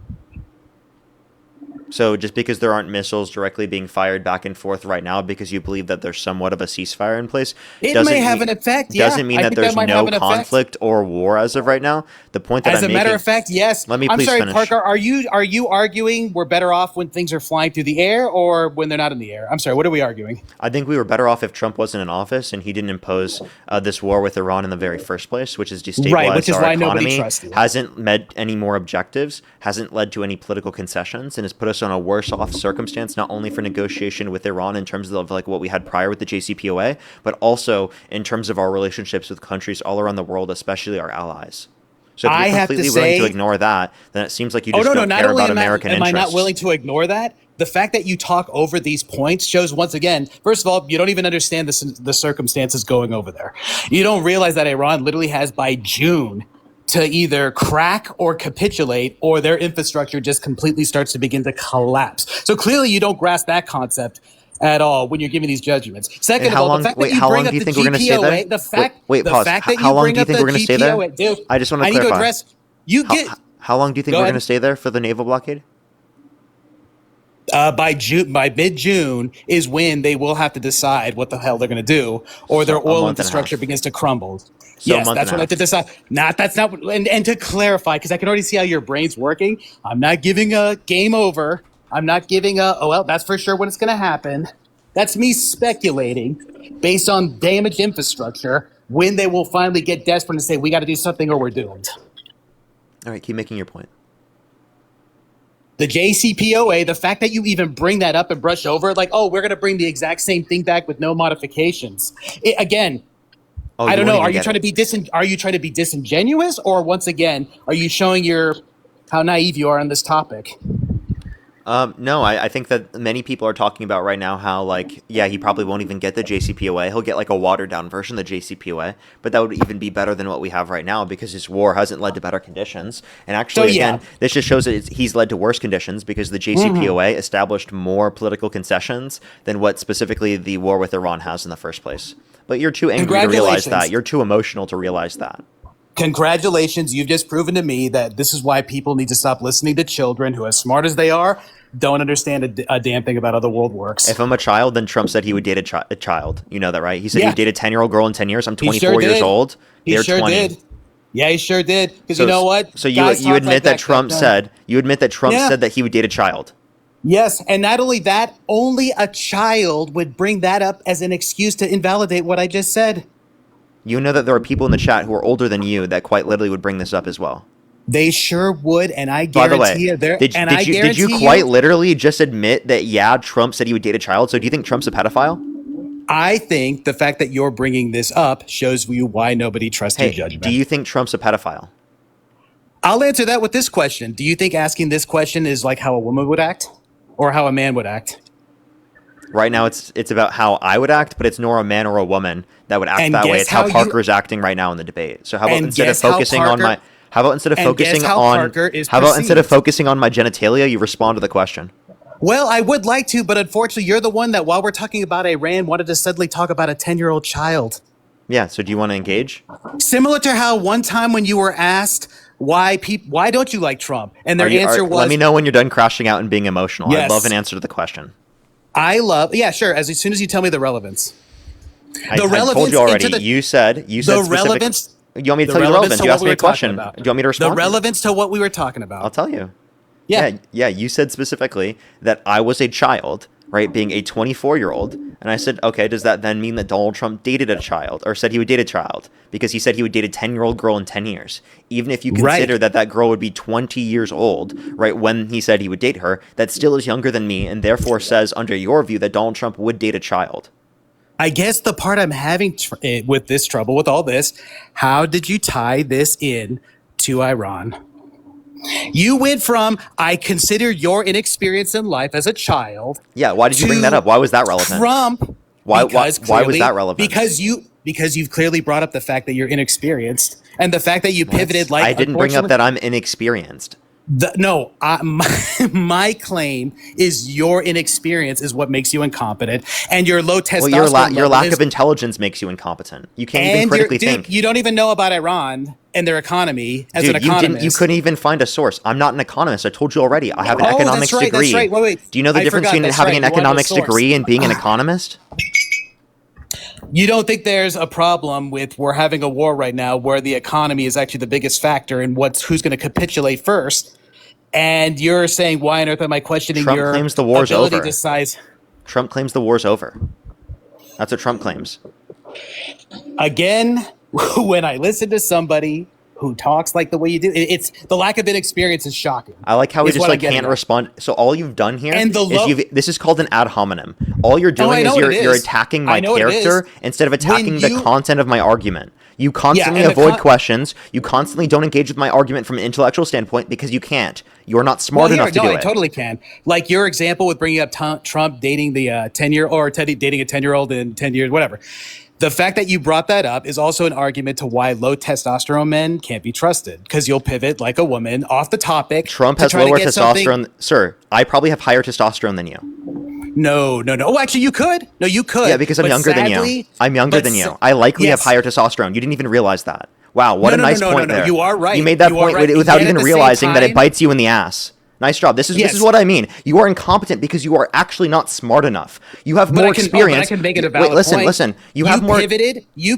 So just because there aren't missiles directly being fired back and forth right now because you believe that there's somewhat of a ceasefire in place, it may have an effect. Yeah, doesn't mean that there's no conflict or war as of right now. The point that I'm making... As a matter of fact, yes. Let me I'm please sorry, finish. Parker, are you arguing we're better off when things are flying through the air or when they're not in the air? I'm sorry, what are we arguing? I think we were better off if Trump wasn't in office and he didn't impose this war with Iran in the very first place, which has destabilized our economy, hasn't met any more objectives, hasn't led to any political concessions, and has put us on a worse off circumstance, not only for negotiation with Iran in terms of like what we had prior with the JCPOA, but also in terms of our relationships with countries all around the world, especially our allies. So if you're completely willing to ignore that, then it seems like you just don't care about American interests. Am I not willing to ignore that? The fact that you talk over these points shows, once again, first of all, you don't even understand the circumstances going over there. You don't realize that Iran literally has by June to either crack or capitulate, or their infrastructure just completely starts to begin to collapse. So clearly you don't grasp that concept at all when you're giving these judgments. Second of all, the fact that you bring up the GPOA, the fact that you bring up the GPOA, dude, I just want to clarify. I need to address, how long do you think we're going to stay there for the naval blockade? By mid-June is when they will have to decide what the hell they're going to do, or their oil infrastructure begins to crumble. So yes, that's what I have to decide. That's not. And to clarify, because I can already see how your brain's working. I'm not giving a game over. I'm not giving that's for sure when it's going to happen. That's me speculating based on damaged infrastructure when they will finally get desperate and say, we got to do something or we're doomed. All right, keep making your point. The JCPOA, the fact that you even bring that up and brush over it, like, oh, we're going to bring the exact same thing back with no modifications. I don't know. Are you trying to be disingenuous, or once again, are you showing how naive you are on this topic? No, I think that many people are talking about right now how, like, yeah, he probably won't even get the JCPOA. He'll get like a watered down version of the JCPOA, but that would even be better than what we have right now because his war hasn't led to better conditions. And actually, this just shows that he's led to worse conditions because the JCPOA established more political concessions than what specifically the war with Iran has in the first place. But you're too angry to realize that. You're too emotional to realize that. Congratulations. You've just proven to me that this is why people need to stop listening to children who, as smart as they are, don't understand a damn thing about how the world works. If I'm a child, then Trump said he would date a child. You know that, right? He said he would date a 10-year-old girl in 10 years. I'm 24 years old. He sure did. Yeah, he sure did. Because you know what? So you admit that Trump said that he would date a child. Yes, and not only that, only a child would bring that up as an excuse to invalidate what I just said. You know that there are people in the chat who are older than you that quite literally would bring this up as well. They sure would, and I guarantee you. Did you quite literally just admit that, Trump said he would date a child? So do you think Trump's a pedophile? I think the fact that you're bringing this up shows you why nobody trusts your judgment. Do you think Trump's a pedophile? I'll answer that with this question. Do you think asking this question is like how a woman would act or how a man would act? Right now, it's about how I would act, but it's nor a man or a woman that would act that way. It's how Parker's acting right now in the debate. So how about instead of focusing on How about instead of And focusing guess how on Parker is how about instead of perceived. focusing on my genitalia, you respond to the question? Well, I would like to, but unfortunately, you're the one that, while we're talking about Iran, wanted to suddenly talk about a 10-year-old child. Yeah. So do you want to engage? Similar to how one time when you were asked why don't you like Trump, and their answer was, let me know when you're done crashing out and being emotional. Yes. I'd love an answer to the question. yeah, sure. As soon as you tell me the relevance. I told you already. You said the relevance. You want me to tell you the relevance? You asked me a question. Do you want me to respond? The relevance to what we were talking about. I'll tell you. Yeah. Yeah. You said specifically that I was a child, right? Being a 24-year-old. And I said, okay, does that then mean that Donald Trump dated a child, or said he would date a child? Because he said he would date a 10-year-old girl in 10 years. Even if you consider that girl would be 20 years old, right, when he said he would date her, that still is younger than me, and therefore says, under your view, that Donald Trump would date a child. I guess the part I'm having with this trouble, with all this, how did you tie this in to Iran? You went from, I consider your inexperience in life as a child. Yeah, why did you bring that up? Why was that relevant? Trump. Why was that relevant? Because you've clearly brought up the fact that you're inexperienced, and the fact that you pivoted. I didn't bring up that I'm inexperienced. My claim is your inexperience is what makes you incompetent, and your low testosterone. Your lack of intelligence makes you incompetent. You can't even critically think. You don't even know about Iran and their economy as an economist. You couldn't even find a source. I'm not an economist. I told you already. I have an economics degree. That's right. Wait. Do you know the difference between having an economics degree and being an economist? You don't think there's a problem with we're having a war right now where the economy is actually the biggest factor in who's going to capitulate first? And you're saying, why on earth am I questioning Trump your claims the war's ability over. to size? Trump claims the war's over. That's what Trump claims. Again, when I listen to somebody who talks like the way you do, it's the lack of inexperience is shocking. I like how he just can't respond. So all you've done here is this is called an ad hominem. All you're doing is you're attacking my character instead of attacking the content of my argument. You constantly avoid questions. You constantly don't engage with my argument from an intellectual standpoint because you can't. You're not smart enough to do it. I totally can. Like your example with bringing up Trump dating the 10-year or Teddy dating a 10-year-old in 10 years, whatever. The fact that you brought that up is also an argument to why low testosterone men can't be trusted, because you'll pivot like a woman off the topic. Trump has lower testosterone. Sir, I probably have higher testosterone than you. No. Oh, actually, you could. No, you could. Yeah, because I'm younger than you. I'm younger than you. I likely have higher testosterone. You didn't even realize that. Wow, what a nice point there. You are right. You made that point without even realizing that it bites you in the ass. Nice job. This is what I mean. You are incompetent because you are actually not smart enough. You have more experience. I can make it a valid point. Listen. You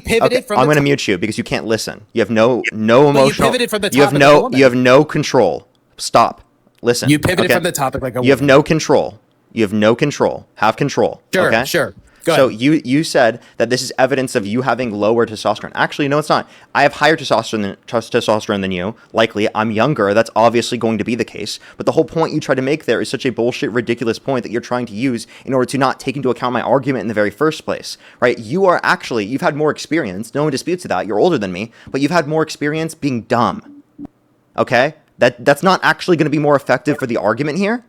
pivoted from. I'm going to mute you because you can't listen. You have no emotional. You pivoted from the topic. You have no control. Stop. Listen. You pivoted from the topic like a woman. You have no control. You have no control. Have control. Sure. So you said that this is evidence of you having lower testosterone. Actually, no, it's not. I have higher testosterone than you. Likely, I'm younger. That's obviously going to be the case. But the whole point you try to make there is such a bullshit, ridiculous point that you're trying to use in order to not take into account my argument in the very first place, right? You've had more experience. No one disputes that. You're older than me, but you've had more experience being dumb. Okay? That's not actually going to be more effective for the argument here.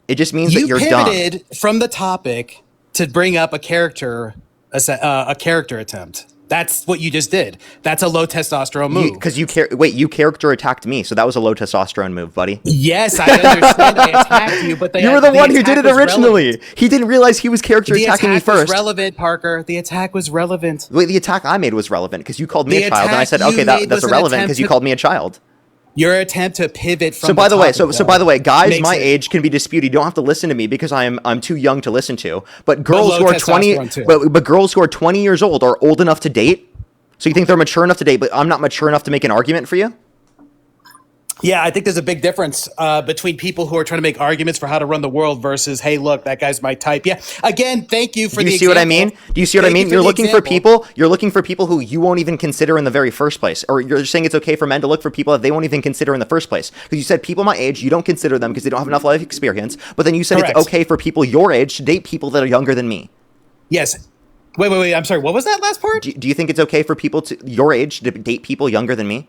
It just means that you're dumb. You pivoted from the topic to bring up a character attempt. That's what you just did. That's a low testosterone move. Because you character attacked me, so that was a low testosterone move, buddy. Yes, I understand. I attacked you, but you were the one who did it originally. Relevant. He didn't realize he was character attacking me first. The attack was relevant, Parker. The attack was relevant. Wait, the attack I made was relevant because you called me a child, and I said, okay, that's irrelevant because you called me a child. Your attempt to pivot from. So by the way, guys my age can be disputed. You don't have to listen to me because I'm too young to listen to. But girls who are 20, but girls who are 20 years old are old enough to date. So you think they're mature enough to date, but I'm not mature enough to make an argument for you? Yeah, I think there's a big difference between people who are trying to make arguments for how to run the world versus, hey, look, that guy's my type. Yeah. Again, thank you for the example. Do you see what I mean? Do you see what I mean? You're looking for people who you won't even consider in the very first place. Or you're saying it's okay for men to look for people that they won't even consider in the first place. Because you said people my age, you don't consider them because they don't have enough life experience. But then you said it's okay for people your age to date people that are younger than me. Yes. Wait. I'm sorry. What was that last part? Do you think it's okay for people your age to date people younger than me?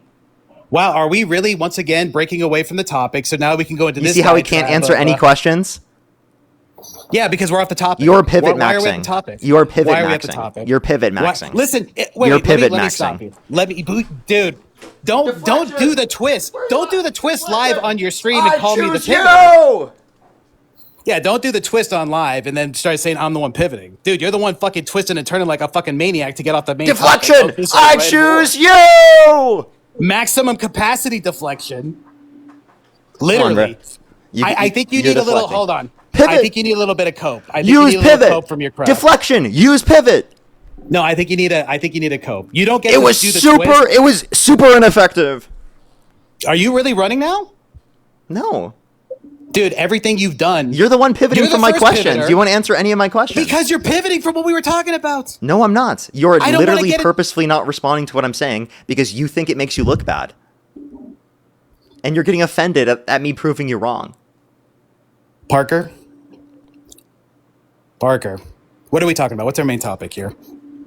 Wow, are we really once again breaking away from the topic? So now we can go into this. You see how he can't answer any questions? Yeah, because we're off the topic. You're pivot maxing. Why are we at the topic? You're pivot Why are we maxing. at the topic? You're pivot maxing. Listen, you're pivot maxing. Dude. Don't do the twist. Don't do the twist live on your stream and call me the pivoter. you! Yeah, don't do the twist on live and then start saying I'm the one pivoting. Dude, you're the one fucking twisting and turning like a fucking maniac to get off the main Deflection! topic. Focus on I Red choose Bull. you! Maximum capacity deflection. Come on, Literally. bro. I think you you're need a little. deflecting. Hold on. Pivot. I think you need a little bit of cope. I think Use you need a little pivot. cope from your crowd. Deflection. Use pivot. No, I think you need a cope. You don't get. It to was do the super. twist. It was super ineffective. Are you really running now? No. Dude, everything you've done. You're the one pivoting You're the from my first questions. pivoter. Do you want to answer any of my questions? Because you're pivoting from what we were talking about. No, I'm not. You're I don't wanna literally get it- purposefully not responding to what I'm saying because you think it makes you look bad. And you're getting offended at me proving you wrong. Parker. What are we talking about? What's our main topic here?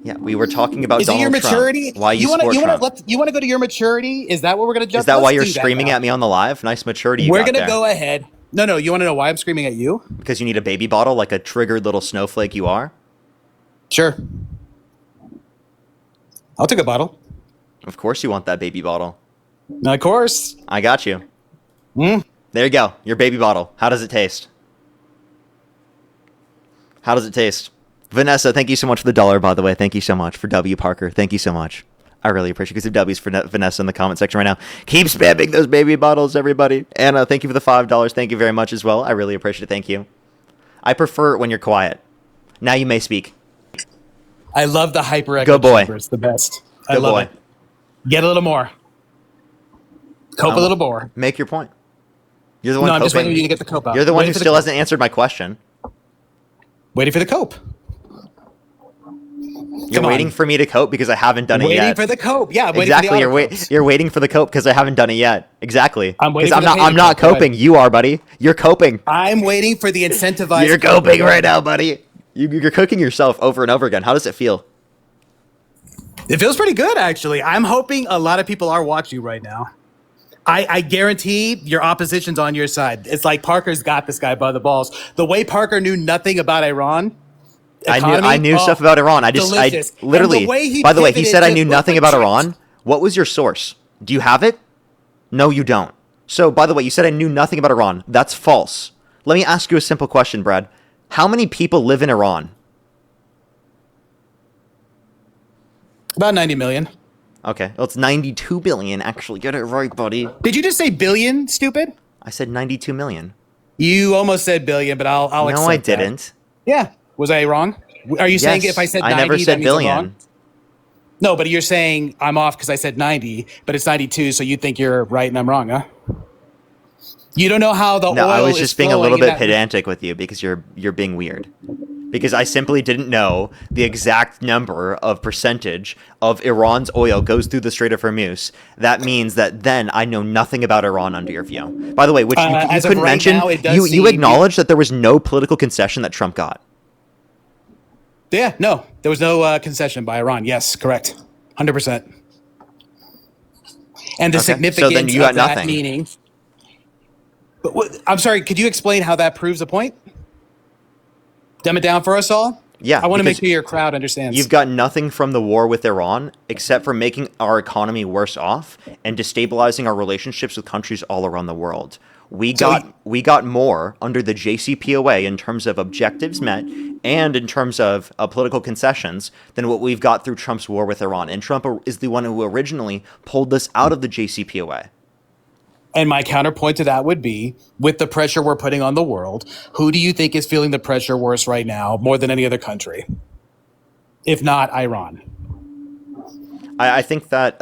Yeah, we were talking about Is it Donald your Trump. maturity? Why you want support Trump. to go to your maturity? Is that what we're gonna jump? Is that why Let's you're do that screaming now. at me on the live? Nice maturity you We're got gonna there. go ahead. No, you want to know why I'm screaming at you? Because you need a baby bottle like a triggered little snowflake you are? Sure. I'll take a bottle. Of course you want that baby bottle. Of course. I got you. Mm. There you go. Your baby bottle. How does it taste? How does it taste? Vanessa, thank you so much for the $1, by the way. Thank you so much for W. Parker. Thank you so much. I really appreciate it. Because the W's for Vanessa in the comment section right now. Keep spamming those baby bottles, everybody. Anna, thank you for the $5. Thank you very much as well. I really appreciate it. Thank you. I prefer it when you're quiet. Now you may speak. I love the hyper echo Good boy. chamber. It's the best. I Good love boy. it. Get a little more. Cope a little more. Make your point. You're the one No, I'm coping. just waiting for you to get the cope out. You're the one Waiting who for the still cope. hasn't answered my question. Waiting for the cope. You're Come waiting on. for me to cope because I haven't done it Waiting yet. for the cope. Yeah, I'm waiting Exactly. for the auto copes. You're waiting for the cope because I haven't done it yet. Exactly. I'm waiting 'Cause for the I'm not payment. coping. You are, buddy. You're coping. I'm waiting for the incentivized. You're coping right now, buddy. You're cooking yourself over and over again. How does it feel? It feels pretty good, actually. I'm hoping a lot of people are watching right now. I guarantee your opposition's on your side. It's like Parker's got this guy by the balls. The way Parker knew nothing about Iran. I knew stuff about Iran. delicious. And Literally. the way he By the way, he pivoted said I to knew flip nothing the about tricks. Iran. What was your source? Do you have it? No, you don't. So, by the way, you said I knew nothing about Iran. That's false. Let me ask you a simple question, Brad. How many people live in Iran? About 90 million. Okay, well, it's 92 billion. Actually, get it right, buddy. Did you just say billion, stupid? I said 92 million. You almost said billion, but I'll No, accept I that. didn't. Yeah. Was I wrong? Are you saying Yes, if I said 90, I never that said means I'm wrong? billion. No, but you're saying I'm off because I said 90, but it's 92, so you think you're right and I'm wrong, huh? You don't know how the No, oil I was is just being a flowing little in bit that- pedantic with you because you're being weird. Because I simply didn't know the exact number of percentage of Iran's oil goes through the Strait of Hormuz. That means that then I know nothing about Iran under your view. By the way, which you as of couldn't right mention, now, it does you seem- acknowledged that there was no political concession that Trump got. Yeah, no, there was no concession by Iran. Yes, correct. 100%. And the Okay, so significance then you of got that nothing. meaning. But I'm sorry, could you explain how that proves a point? Dumb it down for us all? Yeah, I want to make because sure your crowd understands. You've got nothing from the war with Iran except for making our economy worse off and destabilizing our relationships with countries all around the world. We got more under the JCPOA in terms of objectives met and in terms of political concessions than what we've got through Trump's war with Iran. And Trump is the one who originally pulled us out of the JCPOA. And my counterpoint to that would be, with the pressure we're putting on the world, who do you think is feeling the pressure worse right now more than any other country? If not Iran. I think that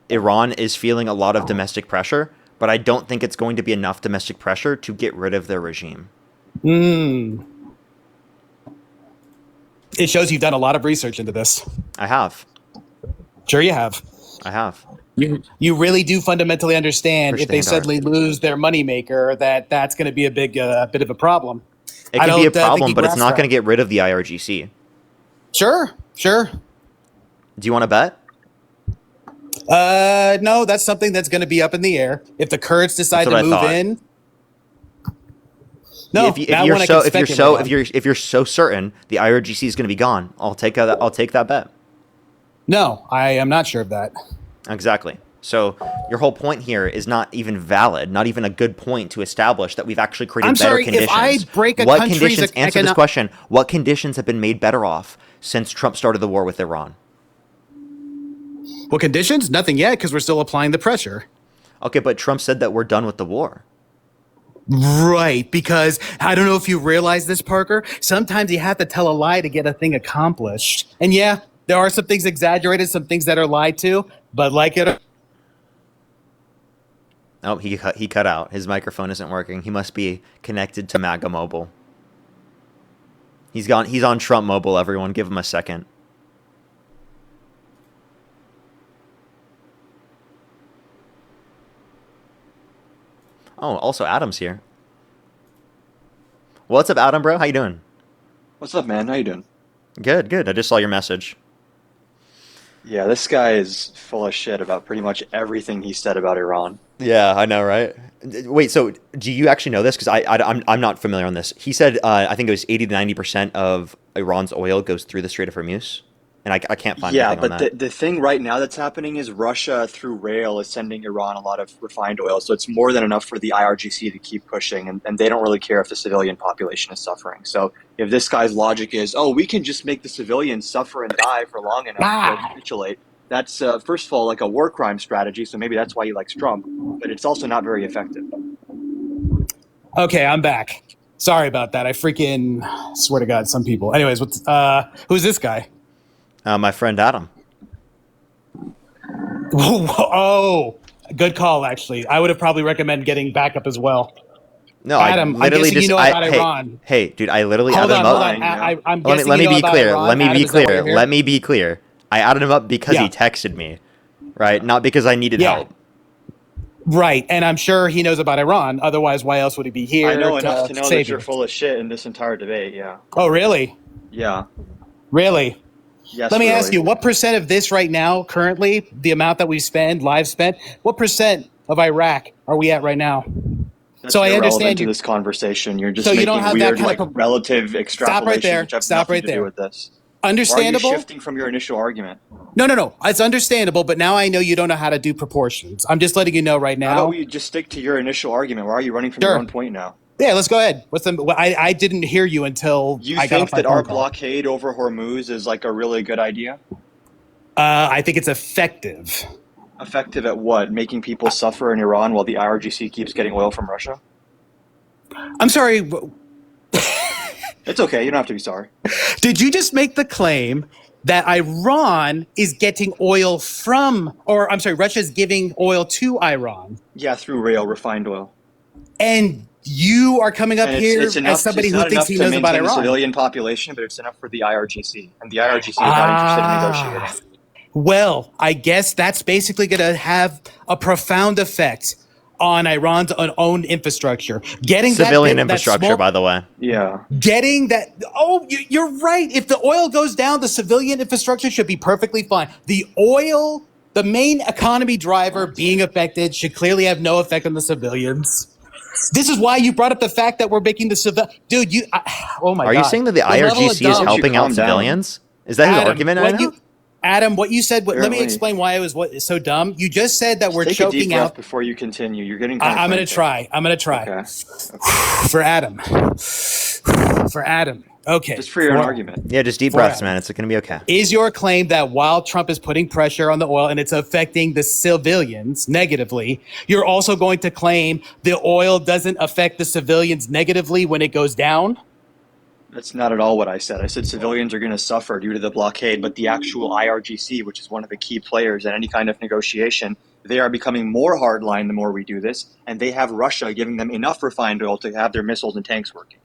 Iran is feeling a lot of domestic pressure, but I don't think it's going to be enough domestic pressure to get rid of their regime. It shows you've done a lot of research into this. I have. Sure you have. I have. You really do fundamentally understand For if they standard. suddenly lose their moneymaker, that's going to be a big bit of a problem. It I can be a don't, think problem, you but it's grasp not that. going to get rid of the IRGC. Sure. Do you want to bet? No, that's something that's going to be up in the air. If the Kurds decide That's to what I move thought. in, no. if that one I can speculate on. if you're so certain the IRGC is going to be gone, I'll take that bet. No, I am not sure of that. Exactly. So your whole point here is not even valid, not even a good point to establish that we've actually created I'm better sorry, conditions. if I break a what country's conditions? Answer this question: what conditions have been made better off since Trump started the war with Iran? What conditions? Nothing yet, because we're still applying the pressure. Okay, but Trump said that we're done with the war. Right, because I don't know if you realize this, Parker. Sometimes you have to tell a lie to get a thing accomplished. And yeah, there are some things exaggerated, some things that are lied to, but like it. Oh, he cut out. His microphone isn't working. He must be connected to MAGA Mobile. He's gone. He's on Trump Mobile. Everyone, give him a second. Oh, also Adam's here. What's up, Adam, bro? How you doing? What's up, man? How you doing? Good, good. I just saw your message. Yeah, this guy is full of shit about pretty much everything he said about Iran. Yeah, I know, right? Wait, so do you actually know this? Because I'm not familiar on this. He said I think it was 80 to 90% of Iran's oil goes through the Strait of Hormuz, and I can't find Yeah, anything on but that. the thing right now that's happening is Russia through rail is sending Iran a lot of refined oil, so it's more than enough for the IRGC to keep pushing, and they don't really care if the civilian population is suffering. So if this guy's logic is, oh, we can just make the civilians suffer and die for long enough to capitulate, that's first of all like a war crime strategy, so maybe that's why he likes Trump, but it's also not very effective. Okay, I'm back. Sorry about that. I freaking swear to God, some people. Anyways, who's this guy? My friend Adam. Oh, good call, actually. I would have probably recommended getting backup as well. No, Adam, I literally I'm guessing you know about Iran. Hey, dude, I literally Hold added him on. up. I'm Let guessing you me know be about clear. Iran. Let me Adam, be is that why clear. you're here? Let me be clear. I added him up because he texted me, right? Not because I needed help. Right, and I'm sure he knows about Iran. Otherwise, why else would he be here? I know enough to know that save you're you? full of shit in this entire debate, yeah. Oh, really? Yeah. Really? Yes, Let me really. ask you, what percent of this right now, currently, the amount that we spend, live spent, what percent of Iraq are we at right now? That's So I irrelevant understand to you. this conversation. You're just So you making don't have that weird, kind like, of relative extrapolations, there. which have Stop nothing right to there. do with this. Understandable. Why are you shifting from your initial argument? No. It's understandable, but now I know you don't know how to do proportions. I'm just letting you know right How now. about we just stick to your initial argument? Why are you running from your own point now? Yeah, let's go ahead. I didn't hear you until You I got think off my that our phone call. blockade over Hormuz is like a really good idea? I think it's effective. Effective at what? Making people suffer in Iran while the IRGC keeps getting oil from Russia? I'm sorry. It's okay. You don't have to be sorry. Did you just make the claim that Iran is getting oil from, or I'm sorry, Russia's giving oil to Iran? Yeah, through rail, refined oil. And you are coming up And here it's enough, as somebody it's who not thinks enough he to knows about maintain the Iran. civilian population, but it's enough for the IRGC. And the IRGC is not interested in negotiating. Well, I guess that's basically going to have a profound effect on Iran's own infrastructure. Getting Civilian that infrastructure, smoke, by the way. Yeah. getting that. Oh, you're right. If the oil goes down, the civilian infrastructure should be perfectly fine. The oil, the main economy driver being affected, should clearly have no effect on the civilians. This is why you brought up the fact that we're making the civil. Dude, oh my God. Are you saying that the level of IRGC is dumb- helping out civilians? Is that his argument right now? Adam, what you said, let me Apparently. explain why it was so dumb. You just said that we're Take a deep choking breath out. before you continue. You're getting kind of I'm going to frantic. try. I'm going to try. Okay. For Adam. For Adam. Okay. Just for your own argument. Yeah, just deep For breaths, Adam. man. It's going to be okay. Is your claim that while Trump is putting pressure on the oil and it's affecting the civilians negatively, you're also going to claim the oil doesn't affect the civilians negatively when it goes down? That's not at all what I said. I said civilians are going to suffer due to the blockade, but the actual IRGC, which is one of the key players in any kind of negotiation, they are becoming more hardline the more we do this, and they have Russia giving them enough refined oil to have their missiles and tanks working.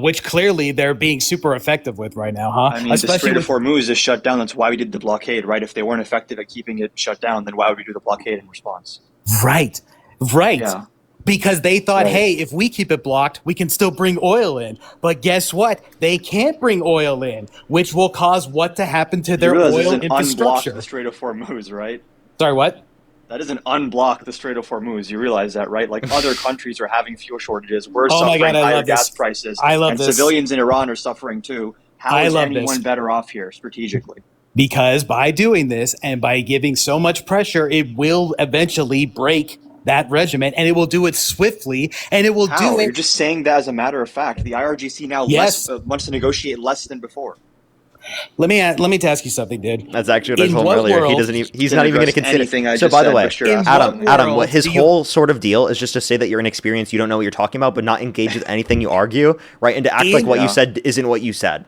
Which clearly they're being super effective with right now, huh? I mean, the Strait of Hormuz is shut down. That's why we did the blockade, right? If they weren't effective at keeping it shut down, then why would we do the blockade in response? Right. Yeah. Because they thought, Right. hey, if we keep it blocked, we can still bring oil in. But guess what? They can't bring oil in, which will cause what to happen to their You realize oil this is an infrastructure. unblock the Strait of Hormuz, right? Sorry, what? That doesn't unblock the Strait of Hormuz. You realize that, right? Like other countries are having fuel shortages. We're Oh my suffering God, I higher love gas this. prices. I love and this. civilians in Iran are suffering too. How I is love anyone this. better off here strategically? Because by doing this and by giving so much pressure, it will eventually break that regiment, and it will do it swiftly, and it will How? do You're it. just saying that as a matter of fact. The IRGC now wants to negotiate less than before. Let me ask you something, dude. That's actually what I In told him what earlier. world- He doesn't even, he's not even going to consider anything I So just by the said, way, but you're asking Adam, something. what his whole sort of deal is just to say that you're inexperienced, you don't know what you're talking about, but not engage with anything you argue, right? And to act like what you said isn't what you said.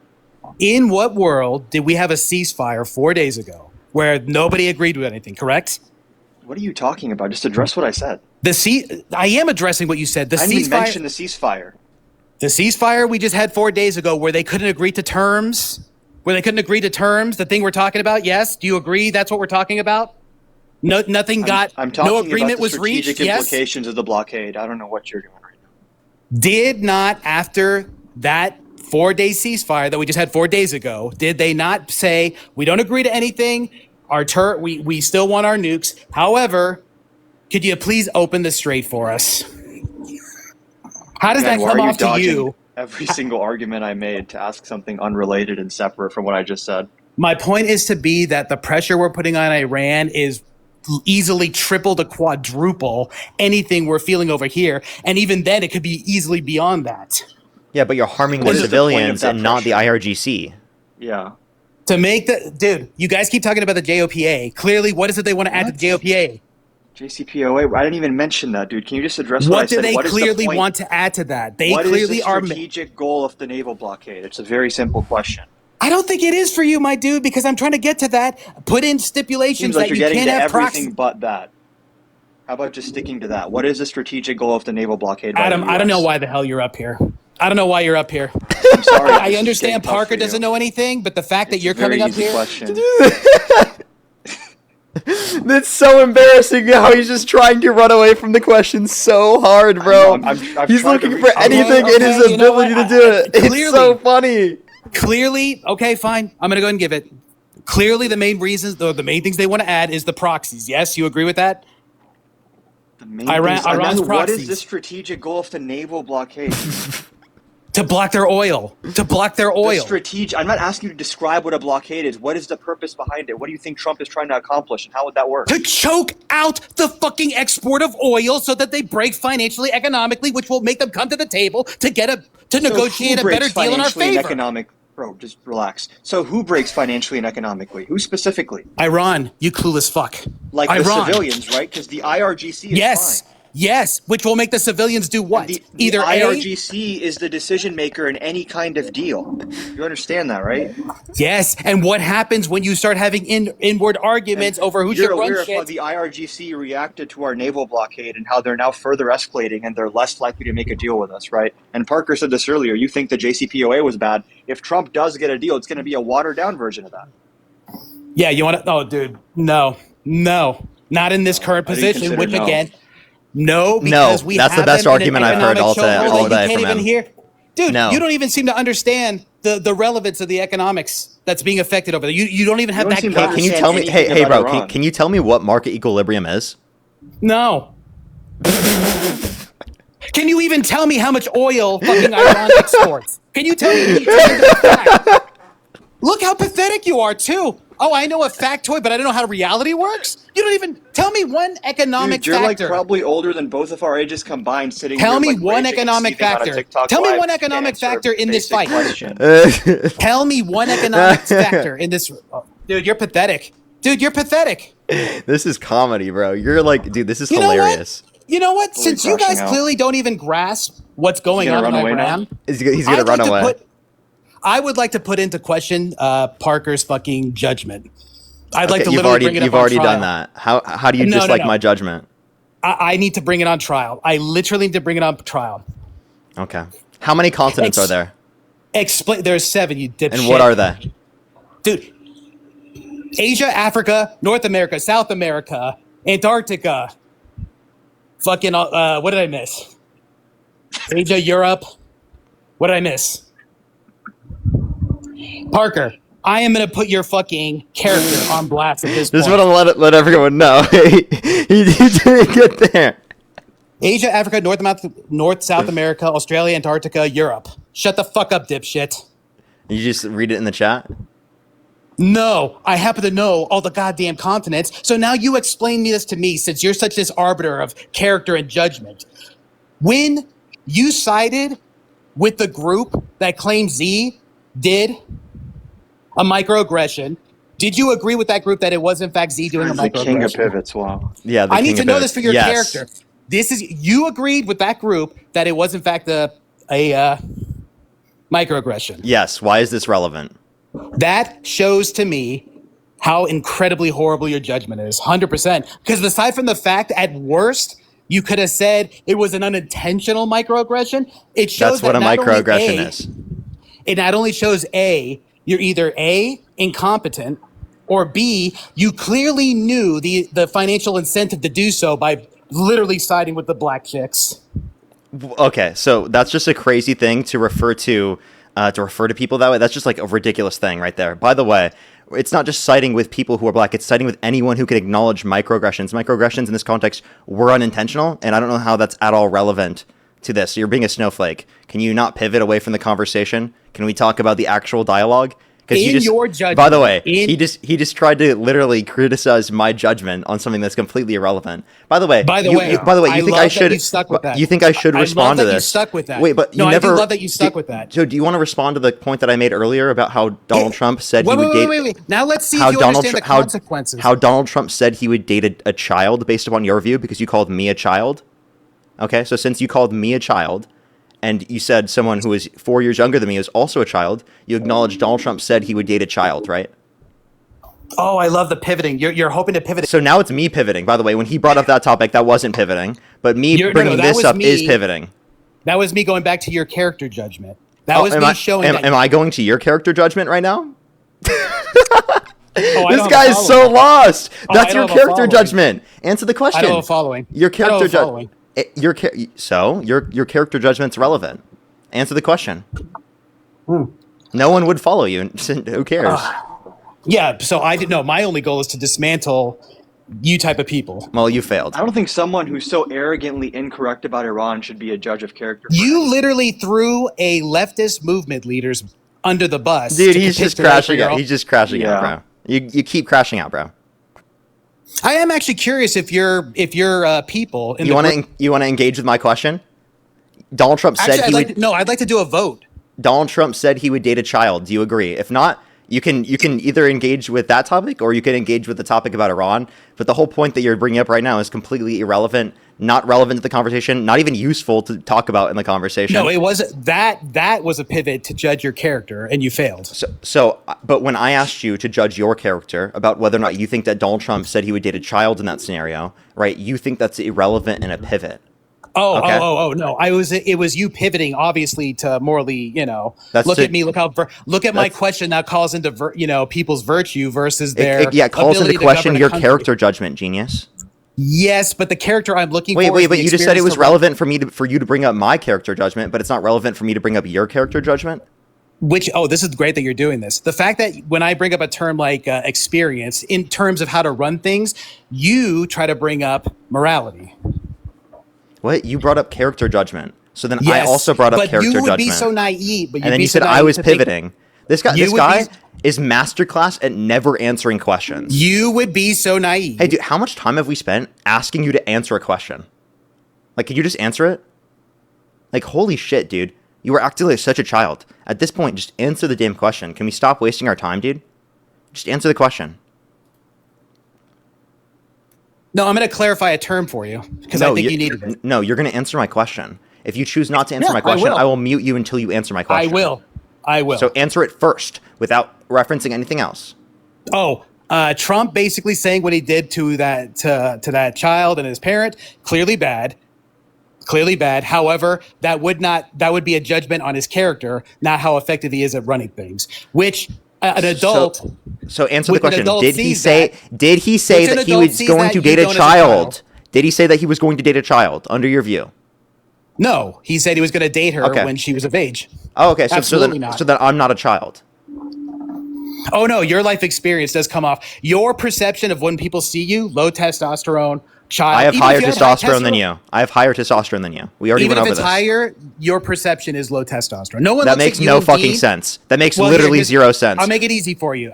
In what world did we have a ceasefire 4 days ago where nobody agreed with anything, correct? What are you talking about? Just address what I said. I am addressing what you said. I didn't even mention the ceasefire. The ceasefire we just had 4 days ago where they couldn't agree to terms? Where they couldn't agree to terms? The thing we're talking about? Yes? Do you agree that's what we're talking about? No, nothing got, I'm talking no agreement about the was reached? strategic Yes? implications of the blockade. I don't know what you're doing right now. Did not, after that 4 day ceasefire that we just had 4 days ago, did they not say, we don't agree to anything, we still want our nukes, however, could you please open the strait for us? How does Again, that why come are off to dodging you? every single argument I made to ask something unrelated and separate from what I just said? My point is to be that the pressure we're putting on Iran is easily triple to quadruple anything we're feeling over here. And even then, it could be easily beyond that. Yeah, but you're harming the civilians and not the IRGC. Yeah. To make the... Dude, you guys keep talking about the JOPA. Clearly, what is it they want to add to the JOPA? JCPOA, I didn't even mention that, dude. Can you just address what I What do said? they What is the clearly point? want to add to that? They What is clearly the are... strategic goal of the naval blockade? It's a very simple question. I don't think it is for you, my dude, because I'm trying to get to that. Put in stipulations Seems like that you're you getting can't to have everything proxy. but that. How about just sticking to that? What is the strategic goal of the naval blockade? By Adam, the I don't know US? why the hell you're up here. I don't know why you're up here. I'm sorry. I this is understand getting tough Parker for you. doesn't know anything, but the fact that It's you're a very coming up easy here... question. That's so embarrassing how he's just trying to run away from the question so hard, bro. I've He's tried to looking reach for out. anything in his you know ability what? to do it. Clearly- It's so funny. Clearly, okay, fine. I'm going to go ahead and give it. Clearly, the main reasons, though, the main things they want to add is the proxies. Yes, you agree with that? The main Iran's things- proxies. What is the strategic goal of the naval blockade? To block their oil. To block their oil. I'm not asking you to describe what a blockade is. What is the purpose behind it? What do you think Trump is trying to accomplish, and how would that work? To choke out the fucking export of oil so that they break financially, economically, which will make them come to the table to negotiate a better deal in our favor. Bro, just relax. So who breaks financially and economically? Who specifically? Iran, you clueless fuck. Like Iran. the civilians, right? Because the IRGC is Yes. fine. Yes, which will make the civilians do what? The Either IRGC is the decision maker in any kind of deal. You understand that, right? Yes, and what happens when you start having inward arguments over who should You're run aware of how shit? the IRGC reacted to our naval blockade and how they're now further escalating and they're less likely to make a deal with us, right? And Parker said this earlier. You think the JCPOA was bad. If Trump does get a deal, it's going to be a watered-down version of that. Yeah, you want to? Oh, dude, no, not in this current I didn't position. consider Which no. again, no, because we that's the have best them in an argument I've heard economic all chokehold that day you can't from even him. hear. Dude, No. you don't even seem to understand the relevance of the economics that's being affected over there. You don't even have that. Hey, can you tell me? Hey, bro, can you tell me what market equilibrium is? No. Can you even tell me how much oil fucking Iran exports? Can you tell me? Look how pathetic you are, too. Oh, I know a factoid, but I don't know how reality works? You don't even tell me one economic Dude, you're factor. like probably older than both of our ages combined sitting Tell here, me like, one raging and economic seething on a factor. TikTok Tell me live one to economic answer a factor in this basic fight. question. Tell me one economic factor in this. Dude, you're pathetic. Dude, you're pathetic. This is comedy, bro. You're like, dude, this is You know what? hilarious. You know what? Fully Since you guys crashing out. clearly don't even grasp what's going gonna on in run away now? Iran, He's gonna run away. I would like to put into question Parker's fucking judgment. I'd like to you've literally already bring it up you've on already trial. done that. How do you No, dislike no. my judgment? I need to bring it on trial. I literally need to bring it on trial. Okay. How many continents are there? Explain. There's 7. You dipshit. And what are they? Dude? Asia, Africa, North America, South America, Antarctica. Fucking. What did I miss? Asia, Europe. What did I miss? Parker, I am gonna put your fucking character on blast at this point. Just want to let everyone know. he didn't get there. Asia, Africa, North, South America, Australia, Antarctica, Europe. Shut the fuck up, dipshit. You just read it in the chat. No, I happen to know all the goddamn continents. So now you explain this to me, since you're such this arbiter of character and judgment. When you sided with the group that claimed Z did a microaggression, did you agree with that group that it was in fact Z doing a The king of microaggression? pivots. Wow. Yeah, the I king need to of know pivots. this for your Yes. character. You agreed with that group that it was in fact a microaggression. Yes. Why is this relevant? That shows to me how incredibly horrible your judgment is. 100%. Because aside from the fact, at worst, you could have said it was an unintentional microaggression. It shows That's what that a not only microaggression A, is. it not only shows A, you're either A, incompetent, or B, you clearly knew the financial incentive to do so by literally siding with the black chicks. Okay, so that's just a crazy thing to refer to people that way. That's just like a ridiculous thing right there. By the way, it's not just siding with people who are black. It's siding with anyone who can acknowledge microaggressions. Microaggressions in this context were unintentional, and I don't know how that's at all relevant to this. So you're being a snowflake. Can you not pivot away from the conversation? Can we talk about the actual dialogue? In your judgment. By the way, he just tried to literally criticize my judgment on something that's completely irrelevant. By the way, you think I should? You stuck with that. You think I should respond to this? You stuck with that. Wait, but no, you never. I do love that you stuck with that. So, do you want to respond to the point that I made earlier about how Donald Trump said he would date? Wait. Now let's see if you understand the consequences. How Donald Trump said he would date a child based upon your view because you called me a child. Okay, so since you called me a child, and you said someone who is 4 years younger than me is also a child, you acknowledge Donald Trump said he would date a child, right? Oh, I love the pivoting. You're hoping to pivot. So now it's me pivoting. By the way, when he brought up that topic, that wasn't pivoting, but bringing this up is pivoting. That was me going back to your character judgment. That was me showing. Am I going to your character judgment right now? This guy is so lost. That's your character judgment. Answer the question. I don't know following. Your character judgment. Your character judgment's relevant. Answer the question. No one would follow you. Who cares? Yeah, so I didn't know. My only goal is to dismantle you type of people. Well, you failed. I don't think someone who's so arrogantly incorrect about Iran should be a judge of character. You literally threw a leftist movement leaders under the bus. Dude, he's just crashing out. He's just crashing out, bro. You keep crashing out, bro. I am actually curious if you're people. You want to engage with my question? Donald Trump said I'd like to do a vote. Donald Trump said he would date a child. Do you agree? If not, you can either engage with that topic or you can engage with the topic about Iran. But the whole point that you're bringing up right now is completely irrelevant, not relevant to the conversation, not even useful to talk about in the conversation. No, it was that was a pivot to judge your character, and you failed. But when I asked you to judge your character about whether or not you think that Donald Trump said he would date a child in that scenario, right? You think that's irrelevant and a pivot. Oh no! It was you pivoting, obviously, to morally, look at my question that calls into people's virtue versus their calls into question your character judgment, genius. Yes, but the character I'm looking for. Wait! You just said it was relevant for you to bring up my character judgment, but it's not relevant for me to bring up your character judgment. This is great that you're doing this. The fact that when I bring up a term like experience in terms of how to run things, you try to bring up morality. What? You brought up character judgment. So then I also brought up character judgment. But you would be so naive. And then you said I was pivoting. This guy is masterclass at never answering questions. You would be so naive. Hey, dude, how much time have we spent asking you to answer a question? Like, could you just answer it? Like, holy shit, dude. You were acting like such a child. At this point, just answer the damn question. Can we stop wasting our time, dude? Just answer the question. No, I'm going to clarify a term for you because I think you needed it. No, you're going to answer my question. If you choose not to answer my question, I will mute you until you answer my question. I will. So answer it first without referencing anything else. Trump basically saying what he did to that child and his parent, clearly bad. However, that would be a judgment on his character, not how effective he is at running things, which an adult. So answer the question. Did he say that he was going to date a child? Did he say that he was going to date a child under your view? No, he said he was going to date her when she was of age. Oh, okay. So then I'm not a child. Oh no, your life experience does come off. Your perception of when people see you, low testosterone, child. I have even higher if you had high testosterone than you. I have higher testosterone than you. We already Even went if over it's this. higher, your perception is low testosterone. No one That looks makes at you no and fucking Dean- sense. That makes Well, literally here, zero sense. I'll make it easy for you.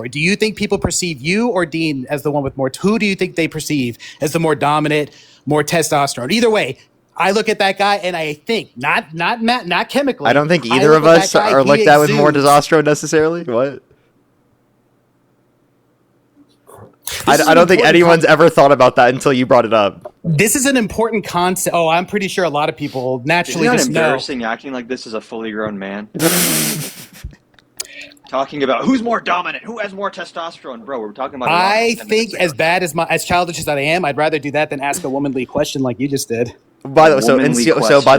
Do you think people perceive you or Dean as the one with more? Who do you think they perceive as the more dominant, more testosterone? Either way, I look at that guy and I think not chemically. I don't think I either look of at us that guy, are he like that with more exudes- testosterone necessarily. What? This is I an don't think important anyone's ever thought about that until you brought it up. This is an important concept. Oh, I'm pretty sure a lot of people naturally Isn't that just know. embarrassing acting like this is a fully grown man? Talking about who's more dominant, who has more testosterone, bro. We're talking about. I Iran. think as childish as I am, I'd rather do that than ask a womanly question like you just did. By the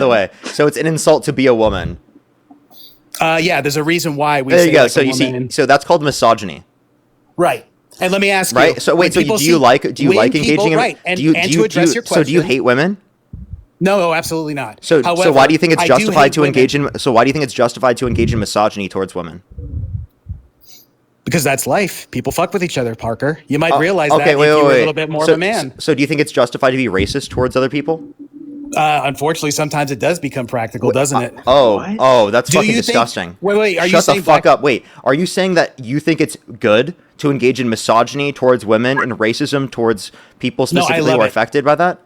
way, so it's an insult to be a woman. Yeah, there's a reason why we. There say you go. like So a you woman. see, so that's called misogyny. Right. And let me ask you. Right. So wait. So do you like engaging in? Right. And, do you, and do to you, address do you, your question. So do you hate women? No, absolutely not. So However, why do you think it's I do justified hate to women engage in? So why do you think it's justified to engage in misogyny towards women? Because that's life. People fuck with each other, Parker. You might realize okay, that wait, if you were wait. a little bit more so, of a man. So do you think it's justified to be racist towards other people? Unfortunately, sometimes it does become practical, doesn't it? Oh, that's Do fucking you think- disgusting. Wait, are you Shut the saying fuck up. Wait, are you saying that you think it's good to engage in misogyny towards women and racism towards people No, I specifically who love are it. affected by that?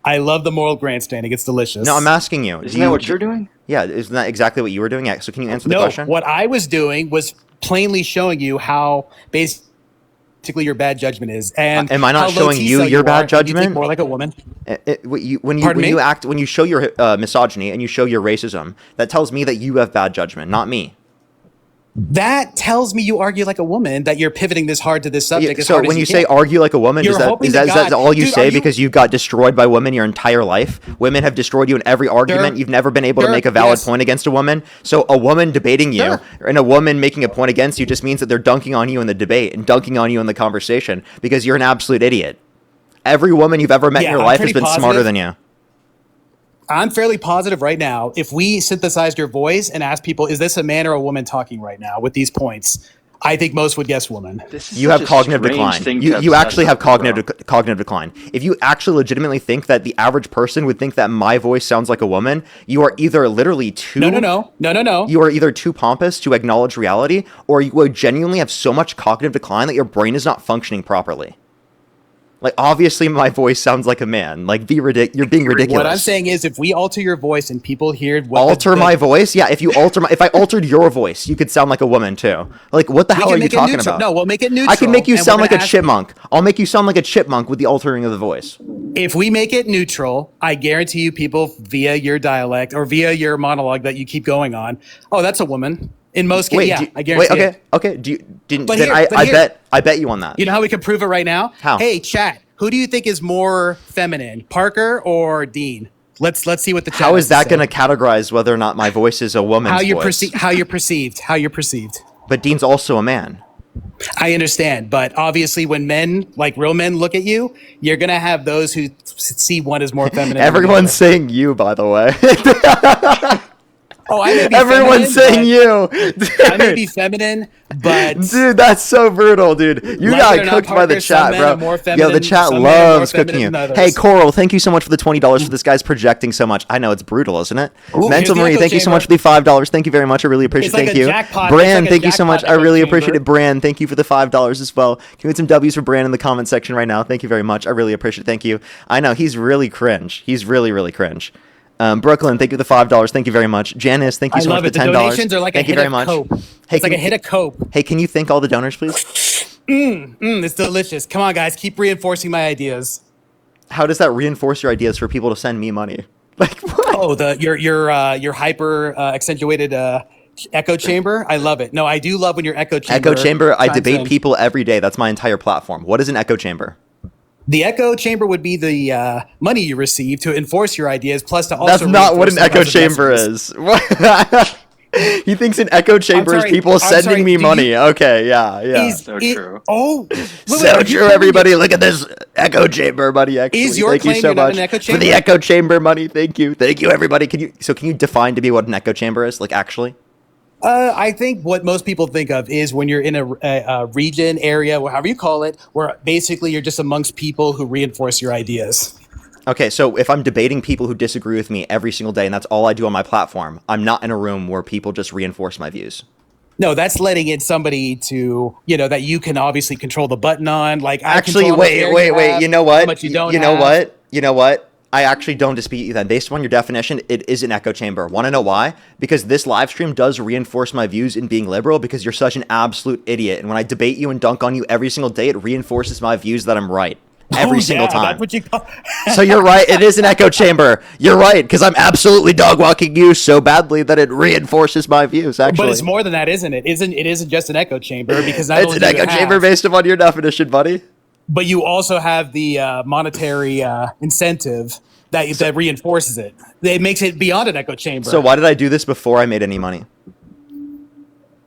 I love the moral grandstanding. It's delicious. No, I'm asking you. Isn't that what you're doing? Yeah, isn't that exactly what you were doing? Yeah, so can you answer the No, question? what I was doing was plainly showing you how basically your bad judgment is. And Am I not how low showing T you cell your are, bad and you think judgment? more like a woman. When you show your misogyny and you show your racism, that tells me that you have bad judgment, not me. That tells me you argue like a woman, that you're pivoting this hard to this subject. as So hard as when you say can. argue like a woman, You're is that hoping is to that, is that God- all you Dude, say are you- because you got destroyed by women your entire life? Women have destroyed you in every argument. Sure. You've never been able to Sure, make a valid yes. point against a woman. So a woman debating you and a woman making a point against you just means that they're dunking on you in the debate and dunking on you in the conversation because you're an absolute idiot. Every woman you've ever met in Yeah, your I'm life has pretty been smarter positive. than you. I'm fairly positive right now. If we synthesized your voice and asked people, is this a man or a woman talking right now with these points? I think most would guess woman. You have cognitive decline. You actually have cognitive decline. If you actually legitimately think that the average person would think that my voice sounds like a woman, you are either literally too No. You are either too pompous to acknowledge reality, or you would genuinely have so much cognitive decline that your brain is not functioning properly. Like, obviously, my voice sounds like a man. Like, you're being ridiculous. What I'm saying is, if we alter your voice and people hear My voice? Yeah, if I altered your voice, you could sound like a woman too. Like, what the We hell can are you make it talking neutral. about? No, we'll make it neutral. I can make you and sound we're like a gonna ask- chipmunk. I'll make you sound like a chipmunk with the altering of the voice. If we make it neutral, I guarantee you people via your dialect or via your monologue that you keep going on, oh, that's a woman. In most cases, yeah, I guarantee it. Okay. But I bet you on that. You know how we can prove it right now? How? Hey, chat. Who do you think is more feminine, Parker or Dean? Let's see what the chat How has is that to say. going to categorize whether or not my voice is a woman's How you're voice? how you're perceived. But Dean's also a man. I understand, but obviously, when men, like real men, look at you, you're gonna have those who see one as more feminine. than the Everyone's other. saying you, by the way. Oh, I may be Everyone's feminine, saying but- you. I may be feminine, but Dude, that's so brutal, dude. You Like got it or not, cooked by the Parker, some chat, men bro. are more Yo, the feminine, chat some men are more loves cooking you. feminine than Hey, others. Coral, thank you so much for the $20 for this guy's projecting so much. I know it's brutal, isn't it? Ooh, Mental here's the Marie, echo thank you so chamber. much for the $5. Thank you very much. I really appreciate It's like it. Thank a you. jackpot. Brand, It's like a thank you so much. jackpot I really echo appreciate chamber. it. Brand, thank you for the $5 as well. Can we get some W's for Brand in the comment section right now? Thank you very much. I really appreciate it. Thank you. I know, he's really cringe. He's really, really cringe. Brooklyn, thank you for the $5. Thank you very much. Janice, thank you I so much love for it. the The $10. donations are like thank a you hit very of much. Coke. Hey, It's like a hit of Coke. Hey, can you thank all the donors, please? It's delicious. Come on, guys, keep reinforcing my ideas. How does that reinforce your ideas for people to send me money? Oh, your hyper accentuated echo chamber. I love it. No, I do love when your echo chamber. Echo chamber, I chimes debate in. people every day. That's my entire platform. What is an echo chamber? The echo chamber would be the money you receive to enforce your ideas, plus to also. That's not what an reinforce echo the chamber messages. is. He thinks an echo chamber is sorry, people I'm sending sorry, me do money. you- Okay, yeah. So true. Oh, So true, everybody. Look at this echo chamber money. Actually, Is your thank you claim so you're not much an echo for the chamber? echo chamber money. Thank you, everybody. Can you define to me what an echo chamber is? Like, actually, I think what most people think of is when you're in a region, area, however you call it, where basically you're just amongst people who reinforce your ideas. Okay, so if I'm debating people who disagree with me every single day and that's all I do on my platform, I'm not in a room where people just reinforce my views. No, that's letting in somebody to, that you can obviously control the button on. Like, actually, wait. You know what? You know what? I actually don't dispute you then. Based on your definition, it is an echo chamber. Want to know why? Because this live stream does reinforce my views in being liberal because you're such an absolute idiot. And when I debate you and dunk on you every single day, it reinforces my views that I'm right. Every single time. That's what you call- So you're right. It is an echo chamber. You're right. Because I'm absolutely dog walking you so badly that it reinforces my views, actually. But it's more than that, isn't it? It isn't just an echo chamber because not it's only an do echo you have- chamber based upon your definition, buddy. But you also have the monetary incentive that reinforces it. It makes it beyond an echo chamber. So why did I do this before I made any money?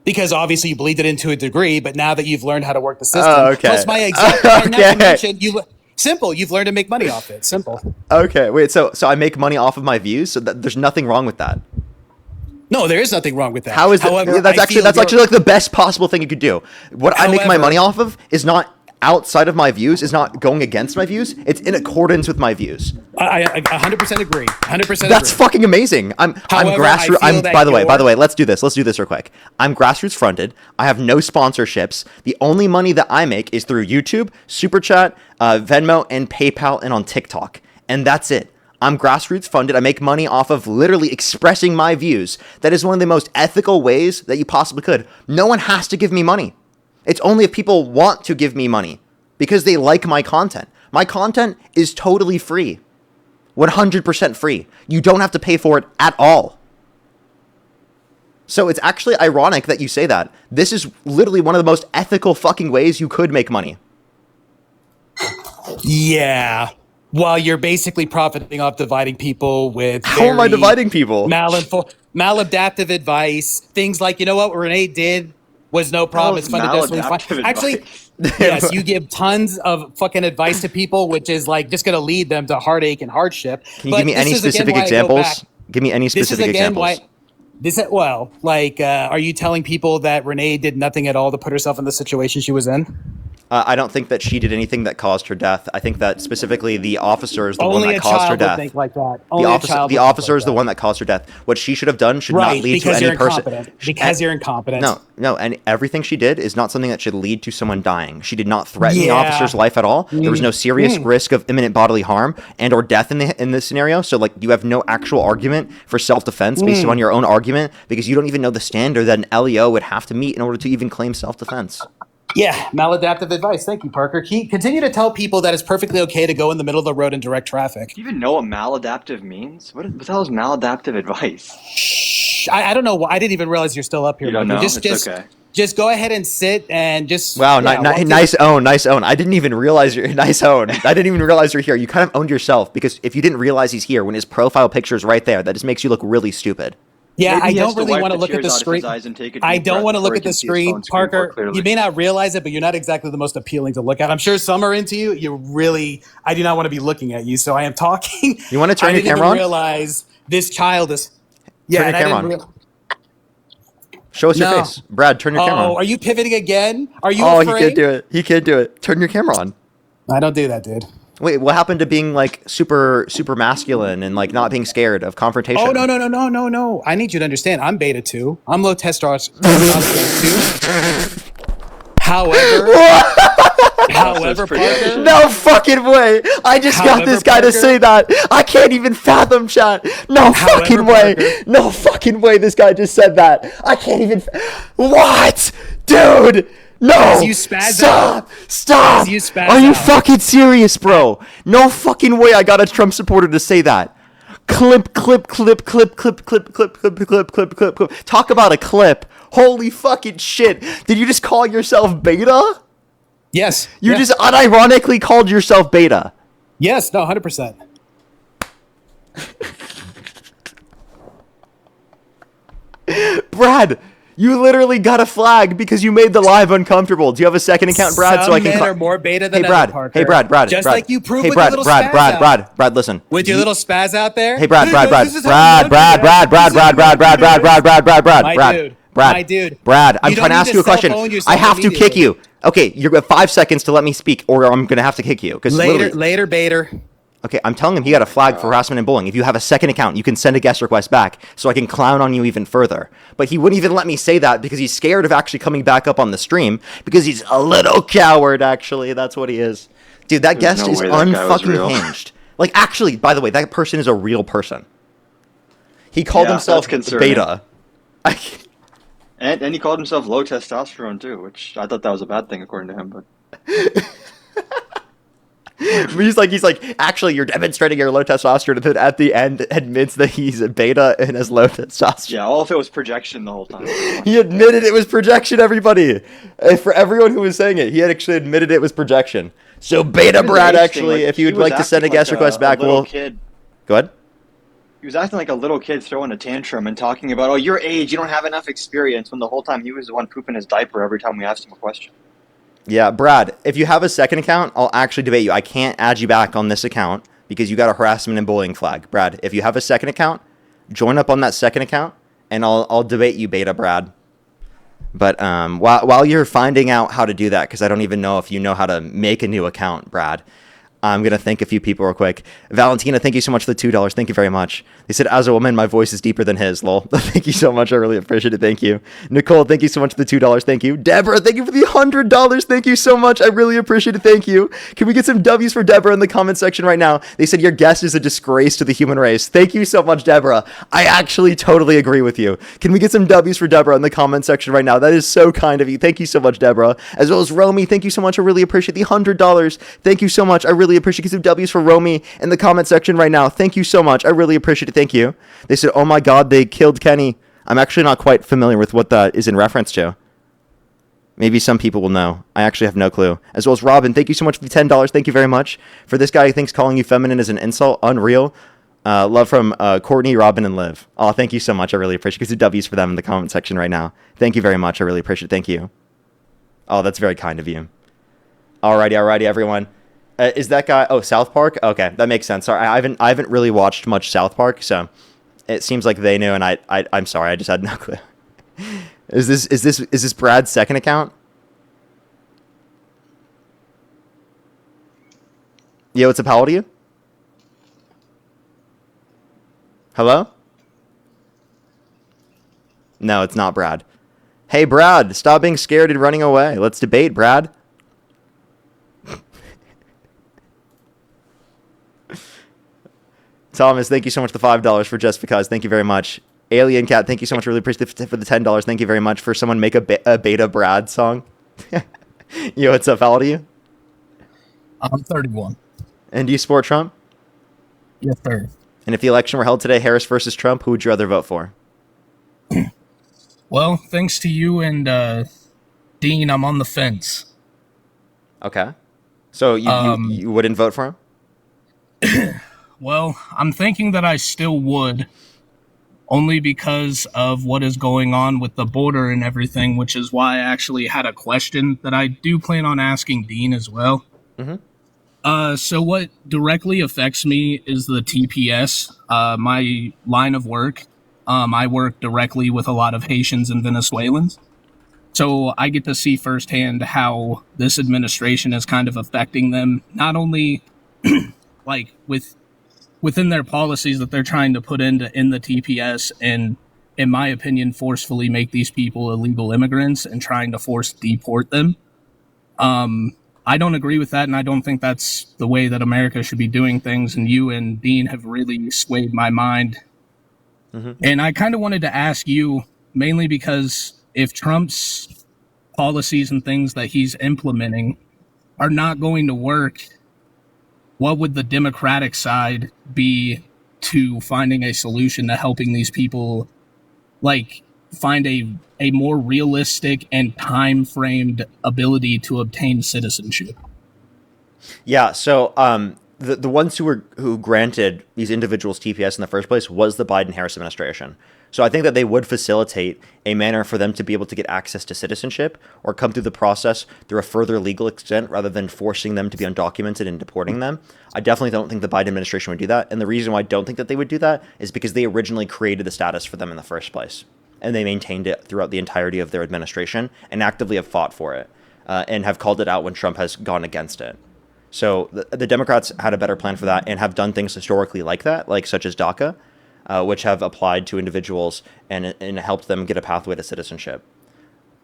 Because obviously you believed it in to a degree, but now that you've learned how to work the system, Oh, okay. plus my example, not to mention, simple, you've learned to make money off it. Simple. Okay, wait. So I make money off of my views. So there's nothing wrong with that. No, there is nothing wrong with that. How is that? However, That's actually like the best possible thing you could do. What I make my money off of is not outside of my views, is not going against my views. It's in accordance with my views. I 100% agree. 100%. That's fucking amazing. I'm grassroots. By the way, let's do this. Let's do this real quick. I'm grassroots fronted. I have no sponsorships. The only money that I make is through YouTube, Super Chat, Venmo, and PayPal, and on TikTok. And that's it. I'm grassroots funded. I make money off of literally expressing my views. That is one of the most ethical ways that you possibly could. No one has to give me money. It's only if people want to give me money because they like my content. My content is totally free. 100% free. You don't have to pay for it at all. So it's actually ironic that you say that. This is literally one of the most ethical fucking ways you could make money. Yeah. While you're basically profiting off dividing people with How am I dividing people? Maladaptive advice. Things like, you know what Renee did was no problem. It's fundamentally fine. Actually, yes, you give tons of fucking advice to people, which is like just going to lead them to heartache and hardship. Can you give me any specific examples? Give me any specific examples. Are you telling people that Renee did nothing at all to put herself in the situation she was in? I don't think that she did anything that caused her death. I think that specifically the officer is the one that caused her death. Think like that. The officer is the one that caused her death. What she should have done should not lead to any person. Because you're incompetent. No, and everything she did is not something that should lead to someone dying. She did not threaten the officer's life at all. There was no serious risk of imminent bodily harm and or death in this scenario. So like you have no actual argument for self-defense based on your own argument because you don't even know the standard that an LEO would have to meet in order to even claim self-defense. Yeah, maladaptive advice. Thank you, Parker. Continue to tell people that it's perfectly okay to go in the middle of the road in direct traffic. Do you even know what maladaptive means? What the hell is maladaptive advice? Shh, I don't know. I didn't even realize you're still up here. You don't know? It's okay. Just go ahead and sit and just... Wow, nice own. I didn't even realize you're... Nice own. I didn't even realize you're here. You kind of owned yourself because if you didn't realize he's here when his profile picture is right there, that just makes you look really stupid. Yeah, I don't really want to look at the screen. I don't want to look at the screen, Parker. You may not realize it, but you're not exactly the most appealing to look at. I'm sure some are into you. I do not want to be looking at you, so I am talking. You want to turn your camera on? I didn't realize this child is... Turn your camera on. Show us your face. Brad, turn your camera on. Oh, are you pivoting again? Are you afraid? He can't do it. Turn your camera on. I don't do that, dude. Wait, what happened to being like super masculine and like not being scared of confrontation? Oh, no. I need you to understand. I'm beta 2. I'm low testosterone 2. However, Parker, no fucking way. I just got this guy to say that. I can't even fathom, chat. No fucking way. No fucking way this guy just said that. I can't even. What? Dude. No! Stop! Are you fucking serious, bro? No fucking way I got a Trump supporter to say that. Clip. Talk about a clip. Holy fucking shit. Did you just call yourself beta? Yes. You just unironically called yourself beta. Yes, no, 100%. Brad, you literally got a flag because you made the live uncomfortable. Do you have a second account, Brad? Some men are more beta than Brad. Parker. Hey, Brad. Just like you proved with Brad, your little spaz Brad, listen. With your little spaz out there? Hey, Brad. Brad, My dude. Brad, I'm You trying don't to ask need you a to cell question. phone yourself I have to kick immediately. you. Okay, you've got 5 seconds to let me speak, or I'm gonna have to kick you. Later, Bader. Okay, I'm telling him he got a flag for harassment and bullying. If you have a second account, you can send a guest request back, so I can clown on you even further. But he wouldn't even let me say that because he's scared of actually coming back up on the stream because he's a little coward. Actually, that's what he is. Dude, that There's guest no is way that guy was real. unfucking hinged. Like, actually, by the way, that person is a real person. He called Yeah, himself that's concerning. Beta. And he called himself low testosterone too, which I thought that was a bad thing according to him. But he's like, actually, you're demonstrating your low testosterone, and then at the end admits that he's a beta and has low testosterone. yeah, all of it was projection the whole time. He admitted it was projection, everybody. For everyone who was saying it, he had actually admitted it was projection. So Beta Even the Brad, age thing, actually, like, if you would he was like to send a acting guest like request back, little we'll... kid. Go ahead. He was acting like a little kid throwing a tantrum and talking about, oh, your age, you don't have enough experience, when the whole time he was the one pooping his diaper every time we asked him a question. Yeah, Brad, if you have a second account, I'll actually debate you. I can't add you back on this account because you got a harassment and bullying flag. Brad, if you have a second account, join up on that second account, and I'll debate you, Beta Brad. But while you're finding out how to do that, because I don't even know if you know how to make a new account, Brad, I'm going to thank a few people real quick. Valentina, thank you so much for the $2. Thank you very much. They said, as a woman, my voice is deeper than his. Lol. Thank you so much. I really appreciate it. Thank you. Nicole, thank you so much for the $2. Thank you. Deborah, thank you for the $100. Thank you so much. I really appreciate it. Thank you. Can we get some W's for Deborah in the comment section right now? They said, your guest is a disgrace to the human race. Thank you so much, Deborah. I actually totally agree with you. Can we get some W's for Deborah in the comment section right now? That is so kind of you. Thank you so much, Deborah. As well as Romy, thank you so much. I really appreciate the $100. Thank you so much. I really appreciate some W's for Romy in the comment section right now. Thank you so much. I really appreciate it. Thank you. They said, oh my God, they killed Kenny. I'm actually not quite familiar with what that is in reference to. Maybe some people will know. I actually have no clue. As well as Robin, thank you so much for the $10. Thank you very much. For this guy who thinks calling you feminine is an insult, unreal. Love from Courtney, Robin, and Liv. Oh, thank you so much. I really appreciate it. Get some W's for them in the comment section right now. Thank you very much. I really appreciate it. Thank you. Oh, that's very kind of you. Alrighty, everyone. Is that guy? Oh, South Park. Okay, that makes sense. Sorry, I haven't really watched much South Park, so it seems like they knew, and I'm sorry, I just had no clue. Is this Brad's second account? Yo, what's up? How old are you? Hello? No, it's not Brad. Hey, Brad, stop being scared and running away. Let's debate, Brad. Thomas, thank you so much for the $5 for just because. Thank you very much. Alien Cat, thank you so much. Really appreciate it for the $10. Thank you very much. For someone make a Beta Brad song. Yo, what's up? How old are you? I'm 31. And do you support Trump? Yes, sir. And if the election were held today, Harris versus Trump, who would you rather vote for? Well, thanks to you and Dean, I'm on the fence. Okay. So you wouldn't vote for him? Well, I'm thinking that I still would, only because of what is going on with the border and everything, which is why I actually had a question that I do plan on asking Dean as well. Mm-hmm. So what directly affects me is the TPS, my line of work. I work directly with a lot of Haitians and Venezuelans. So I get to see firsthand how this administration is kind of affecting them, not only like within their policies that they're trying to put in the TPS and, in my opinion, forcefully make these people illegal immigrants and trying to force deport them. I don't agree with that, and I don't think that's the way that America should be doing things, and you and Dean have really swayed my mind. Mm-hmm. And I kind of wanted to ask you, mainly because if Trump's policies and things that he's implementing are not going to work, what would the Democratic side be to finding a solution to helping these people, like, find a more realistic and time-framed ability to obtain citizenship? Yeah, so the ones who granted these individuals TPS in the first place was the Biden-Harris administration. So I think that they would facilitate a manner for them to be able to get access to citizenship or come through the process through a further legal extent rather than forcing them to be undocumented and deporting them. I definitely don't think the Biden administration would do that. And the reason why I don't think that they would do that is because they originally created the status for them in the first place. and they maintained it throughout the entirety of their administration and actively have fought for it and have called it out when Trump has gone against it. So the Democrats had a better plan for that and have done things historically like that, like such as DACA, which have applied to individuals and helped them get a pathway to citizenship.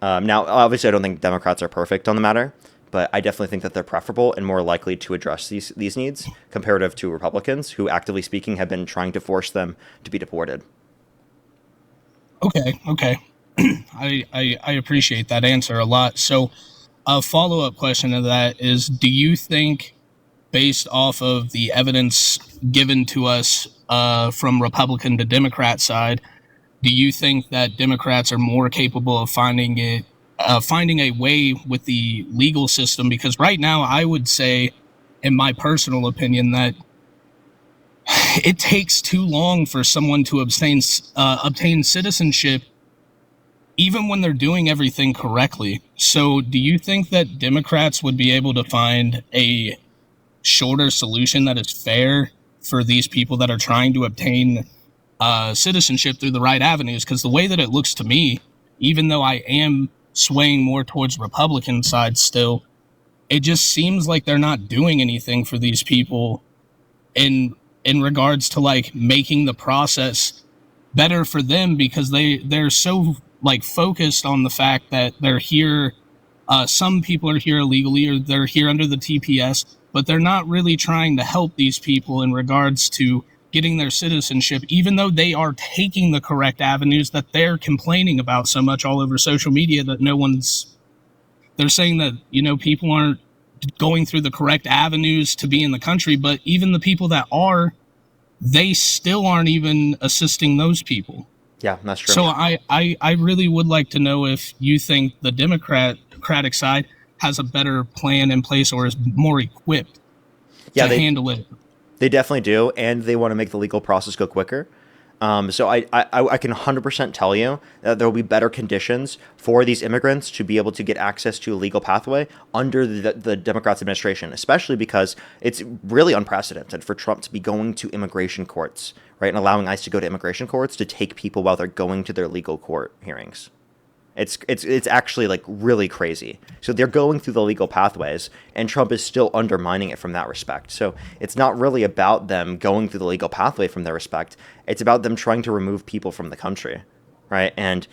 Now, obviously, I don't think Democrats are perfect on the matter, but I definitely think that they're preferable and more likely to address these needs comparative to Republicans, who, actively speaking, have been trying to force them to be deported. Okay. I appreciate that answer a lot. So a follow-up question to that is, do you think, based off of the evidence given to us from Republican to Democrat side, do you think that Democrats are more capable of finding a way with the legal system? Because right now, I would say, in my personal opinion, that it takes too long for someone to obtain citizenship, even when they're doing everything correctly. So do you think that Democrats would be able to find a shorter solution that is fair for these people that are trying to obtain citizenship through the right avenues? Because the way that it looks to me, even though I am swaying more towards Republican side still, it just seems like they're not doing anything for these people in regards to like making the process better for them, because they're so like focused on the fact that they're here. Some people are here illegally, or they're here under the TPS, but they're not really trying to help these people in regards to getting their citizenship, even though they are taking the correct avenues that they're complaining about so much all over social media that they're saying that, people aren't going through the correct avenues to be in the country, but even the people that are, they still aren't even assisting those people. Yeah, that's true. So I really would like to know if you think the Democratic side has a better plan in place or is more equipped to handle it. They definitely do, and they want to make the legal process go quicker. So I can 100% tell you that there will be better conditions for these immigrants to be able to get access to a legal pathway under the Democrats' administration, especially because it's really unprecedented for Trump to be going to immigration courts, right, and allowing ICE to go to immigration courts to take people while they're going to their legal court hearings. It's actually like really crazy. So they're going through the legal pathways, and Trump is still undermining it from that respect. So it's not really about them going through the legal pathway from their respect. It's about them trying to remove people from the country, right? And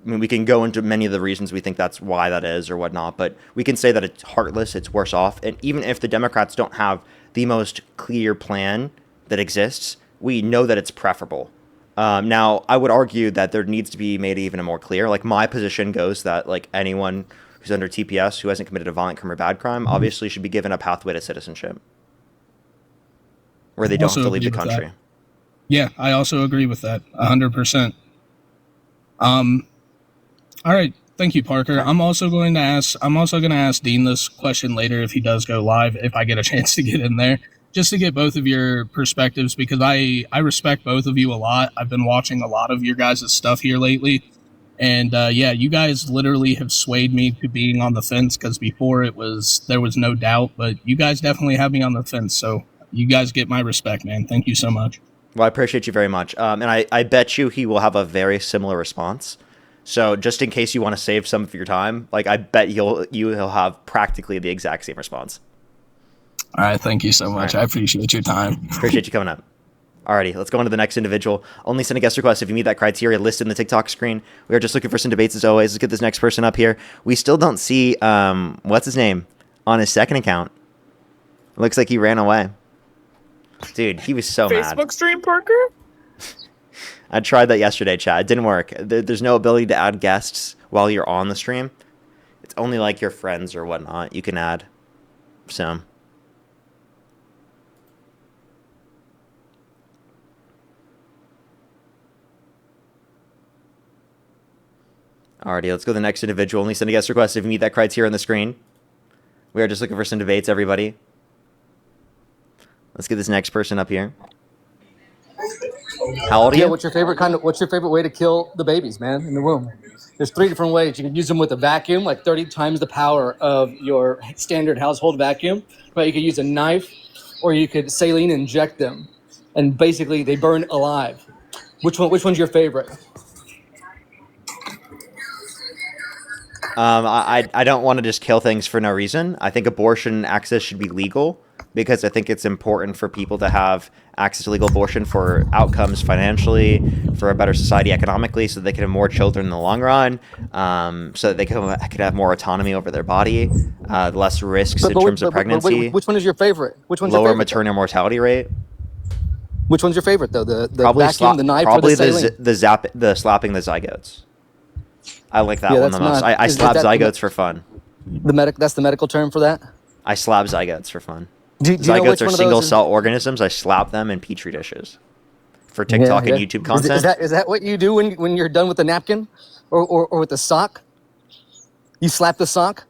we can go into many of the reasons we think that's why that is or whatnot, but we can say that it's heartless, it's worse off. And even if the Democrats don't have the most clear plan that exists, we know that it's preferable. Now, I would argue that there needs to be made even more clear. Like, my position goes that, like, anyone who's under TPS who hasn't committed a violent crime or bad crime obviously should be given a pathway to citizenship where they don't have to leave the country. That. Yeah, I also agree with that 100%. All right. Thank you, Parker. I'm also going to ask Dean this question later if he does go live, if I get a chance to get in there, just to get both of your perspectives, because I respect both of you a lot. I've been watching a lot of your guys' stuff here lately. And you guys literally have swayed me to being on the fence, because before there was no doubt, but you guys definitely have me on the fence. So you guys get my respect, man. Thank you so much. Well, I appreciate you very much. And I bet you he will have a very similar response. So just in case you want to save some of your time, like, I bet he'll have practically the exact same response. All right, thank you so much. Right. I appreciate your time. Appreciate you coming up. Alrighty, let's go on to the next individual. Only send a guest request if you meet that criteria listed in the TikTok screen. We are just looking for some debates as always. Let's get this next person up here. We still don't see, what's his name, on his second account. It looks like he ran away. Dude, he was so mad. Facebook stream, Parker? I tried that yesterday, chat. It didn't work. There's no ability to add guests while you're on the stream. It's only like your friends or whatnot you can add. So... Alrighty, let's go to the next individual. Only send a guest request if you meet that criteria on the screen. We are just looking for some debates, everybody. Let's get this next person up here. How old are you? What's your favorite way to kill the babies, man, in the womb? There's 3 different ways. You can use them with a vacuum, like 30 times the power of your standard household vacuum. But you could use a knife, or you could saline inject them, and basically they burn alive. Which one's your favorite? I don't want to just kill things for no reason. I think abortion access should be legal because I think it's important for people to have access to legal abortion for outcomes financially, for a better society economically, so they can have more children in the long run, so that they could have more autonomy over their body, less risks in terms of pregnancy. Which one is your favorite? Which one's lower your favorite? maternal mortality rate. Which one's your favorite though? The Probably vacuum, the knife, probably or the saline? the slapping the zygotes. I like that Yeah, one the that's most. not- I is slap that- zygotes for fun. That's the medical term for that. I slap zygotes for fun. Do you know Zygotes which are one of those single is- cell organisms. I slap them in petri dishes for TikTok and YouTube content. Is that what you do when you're done with the napkin, or with the sock? You slap the sock.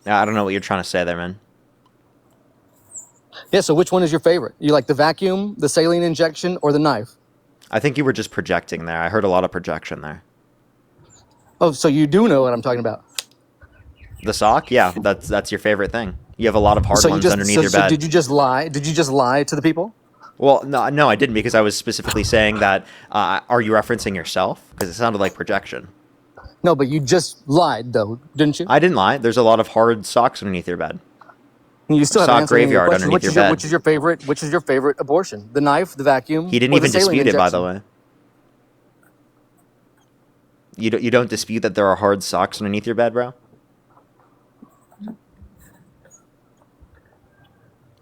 Yeah, I don't know what you're trying to say there, man. Yeah. So which one is your favorite? You like the vacuum, the saline injection, or the knife? I think you were just projecting there. I heard a lot of projection there. Oh, so you do know what I'm talking about. The sock? Yeah, that's your favorite thing. You have a lot of hard ones underneath your bed. So did you just lie? Did you just lie to the people? Well, no, I didn't, because I was specifically saying that. Are you referencing yourself? Because it sounded like projection. No, but you just lied, though, didn't you? I didn't lie. There's a lot of hard socks underneath your bed. You still Sock haven't answered any of your graveyard questions. underneath your bed. Which is your favorite? Which is your favorite abortion? The knife, the vacuum. He didn't or the even saline dispute it, by the injection? way. You don't dispute that there are hard socks underneath your bed, bro?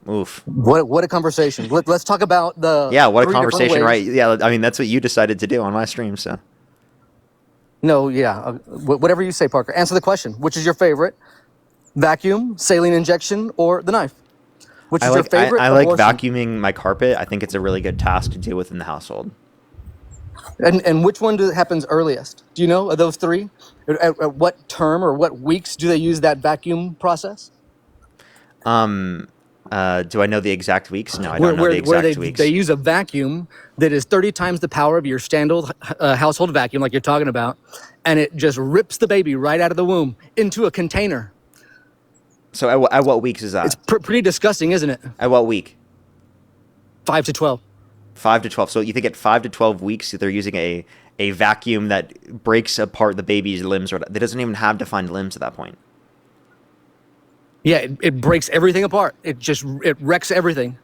Oof. What a conversation. Let's talk about the Yeah, what a 3 different conversation, right? ways. Yeah, I mean, that's what you decided to do on my stream, so. No, yeah, whatever you say, Parker. Answer the question. Which is your favorite? Vacuum, saline injection, or the knife? Which is your favorite? I like abortion? vacuuming my carpet. I think it's a really good task to do within the household. And which one happens earliest? Do you know of those 3? At what term or what weeks do they use that vacuum process? Do I know the exact weeks? No, I don't know the exact weeks. They use a vacuum that is 30 times the power of your standard household vacuum, like you're talking about, and it just rips the baby right out of the womb into a container. So at what weeks is that? It's pretty disgusting, isn't it? At what week? 5 to 12. 5 to 12. So you think at 5 to 12 weeks they're using a vacuum that breaks apart the baby's limbs, or that doesn't even have defined limbs at that point? Yeah, it breaks everything apart. It wrecks everything.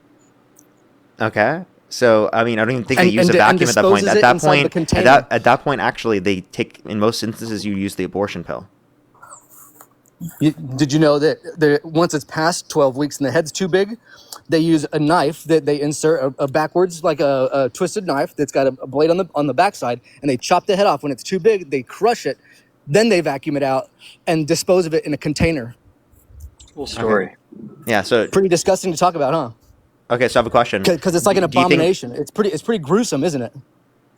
Okay. So I mean, I don't even think they And- use a and vacuum at that point. disposes At it that inside the point, container. at that point, actually, they take, in most instances, you use the abortion pill. Did you know that once it's past 12 weeks and the head's too big, they use a knife that they insert a backwards, like a twisted knife that's got a blade on the backside, and they chop the head off. When it's too big, they crush it, then they vacuum it out and dispose of it in a container. Cool story. Yeah. So pretty disgusting to talk about, huh? Okay. So I have a question. Because it's like an Do you think- abomination. It's pretty gruesome, isn't it?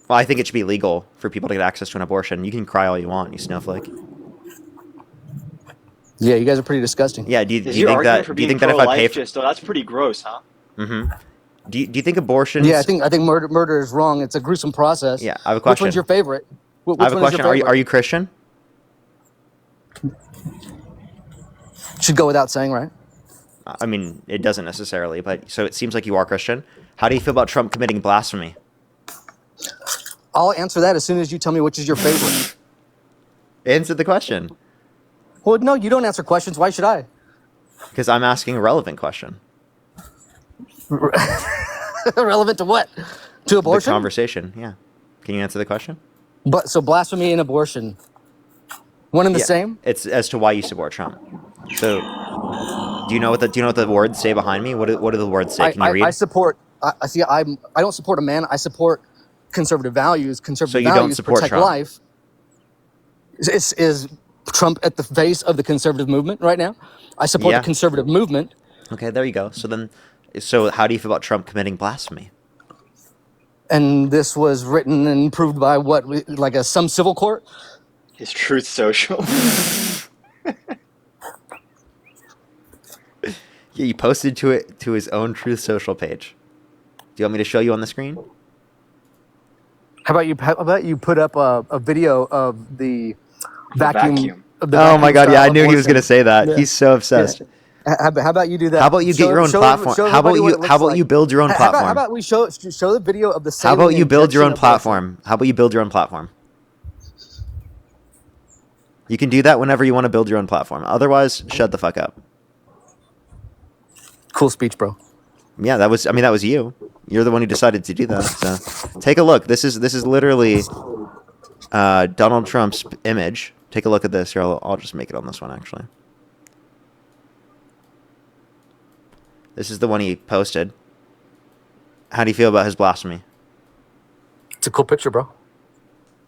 Well, I think it should be legal for people to get access to an abortion. You can cry all you want, you snowflake. Yeah, you guys are pretty disgusting. Yeah. Do you Is your think argument that? for Do you being think that if I pay pro-life for? just though? That's pretty gross, huh? Mm-hmm. Do you think abortions? Yeah, I think murder is wrong. It's a gruesome process. Yeah, I have a Which question. one's your favorite? Which I have a one is your question. favorite? Are you Christian? Should go without saying, right? I mean, it doesn't necessarily, but so it seems like you are Christian. How do you feel about Trump committing blasphemy? I'll answer that as soon as you tell me which is your favorite. Answer the question. Well, no, you don't answer questions. Why should I? Because I'm asking a relevant question. Relevant to what? To abortion? The conversation, yeah. Can you answer the question? But so blasphemy and abortion, one and the Yeah, same? It's as to why you support Trump. So, do you know what the words say behind me? What do the words say? Can you read? I support. I see. I don't support a man. I support conservative values. Conservative So you don't values support protect Trump? life. Is Trump at the face of the conservative movement right now? I support Yeah. the conservative movement. Okay, there you go. So how do you feel about Trump committing blasphemy? And this was written and proved by what, like some civil court? His Truth Social. Yeah, he posted to his own Truth Social page. Do you want me to show you on the screen? How about you put up a video of the vacuum. Of the Oh my vacuum God! Yeah, I style knew he was abortion. gonna say that. Yeah. He's so obsessed. Yeah. How about you do that? How about you get your own platform? How about you build your own platform? How about we show the video of the How about saline you build your own injection abortion? platform? How about you build your own platform? You can do that whenever you want to build your own platform. Otherwise, shut the fuck up. Cool speech, bro. Yeah, that was you. You're the one who decided to do that. So take a look. This is literally Donald Trump's image. Take a look at this. Here, I'll just make it on this one actually. This is the one he posted. How do you feel about his blasphemy? It's a cool picture, bro.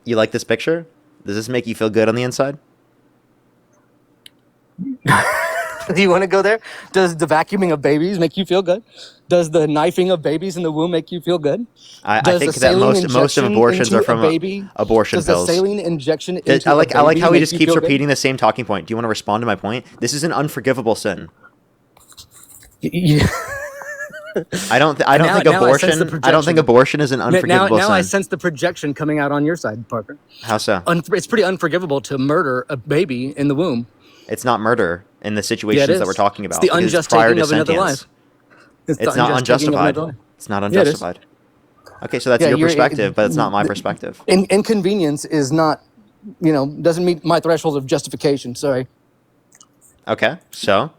You like this picture? Does this make you feel good on the inside? Do you want to go there? Does the vacuuming of babies make you feel good? Does the knifing of babies in the womb make you feel good? I think that most of abortions are from abortion pills. pills. Does the saline injection into I like how he just keeps good? repeating the same talking point. Do you want to respond to my point? This is an unforgivable sin. I don't think abortion. I don't think abortion is an unforgivable sin. Now I sense the projection coming out on your side, Parker. How so? It's pretty unforgivable to murder a baby in the womb. It's not murder in the situations that we're talking about. It's the unjust taking of another life. It's not unjustified. It's not unjustified. Okay, so that's your perspective, but it's not my perspective. Inconvenience is not, doesn't meet my threshold of justification. Sorry. Okay, so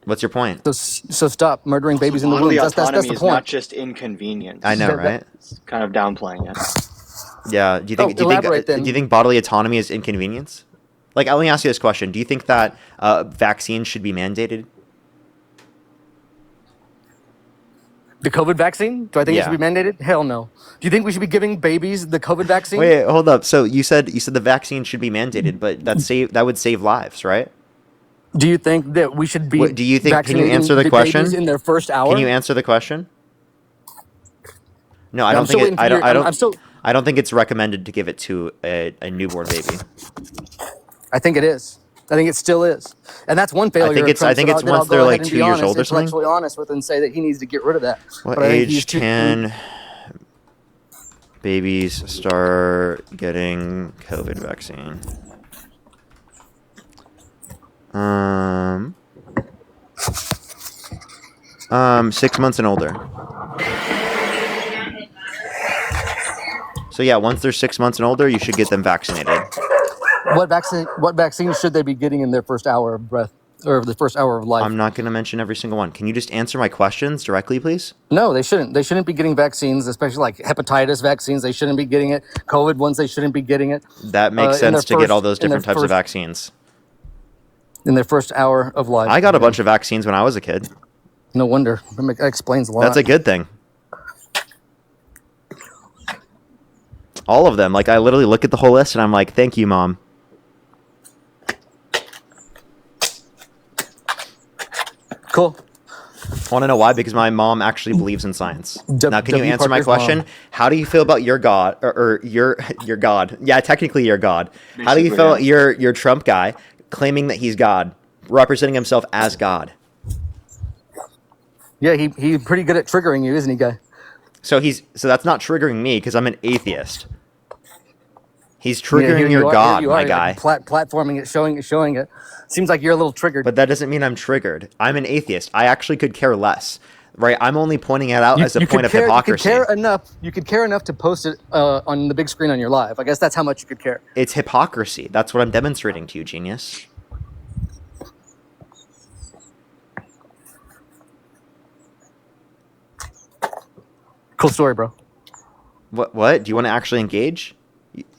what's your point? So stop murdering babies in the womb. Bodily That's autonomy the is point. not just inconvenience. I know, right? It's kind of downplaying it. Yeah. Do you think bodily autonomy is inconvenience? Like, let me ask you this question: do you think that vaccines should be mandated? The COVID vaccine? Do I think it should be mandated? Hell no. Do you think we should be giving babies the COVID vaccine? Wait, hold up. So you said the vaccine should be mandated, but that would save lives, right? Do you think that we should be? Do you think? Can you answer the question? Babies in their first hour? Can you answer the question? No, I don't think. I don't think it's recommended to give it to a newborn baby. I think it is. I think it still is, and that's one failure. I think it's once they're like 2 years old or something. Intellectually honest with and say that he needs to get rid of that. What age can babies start getting COVID vaccine? 6 months and older. So yeah, once they're 6 months and older, you should get them vaccinated. What vaccine should they be getting in their first hour of breath or the first hour of life? I'm not going to mention every single one. Can you just answer my questions directly, please? No, they shouldn't. They shouldn't be getting vaccines, especially like hepatitis vaccines. They shouldn't be getting it. COVID ones, they shouldn't be getting it. That makes sense to get all those different types of vaccines. In their first hour of life. I got a bunch of vaccines when I was a kid. No wonder. That explains a lot. That's a good thing. All of them. Like, I literally look at the whole list and I'm like, thank you, Mom. Cool. Want to know why? Because my mom actually believes in science. Now, can you answer my Parker's question? mom. How do you feel about your God or your God? Yeah, technically your God. How do you Basically, feel your Trump guy claiming that he's God, representing himself as God? Yeah, he's pretty good at triggering you, isn't he, guy? So that's not triggering me because I'm an atheist. He's triggering your God, my guy. Platforming it, showing it. Seems like you're a little triggered. But that doesn't mean I'm triggered. I'm an atheist. I actually could care less, right? I'm only pointing it out as a point of hypocrisy. You could care enough to post it on the big screen on your live. I guess that's how much you could care. It's hypocrisy. That's what I'm demonstrating to you, genius. Cool story, bro. What? Do you want to actually engage?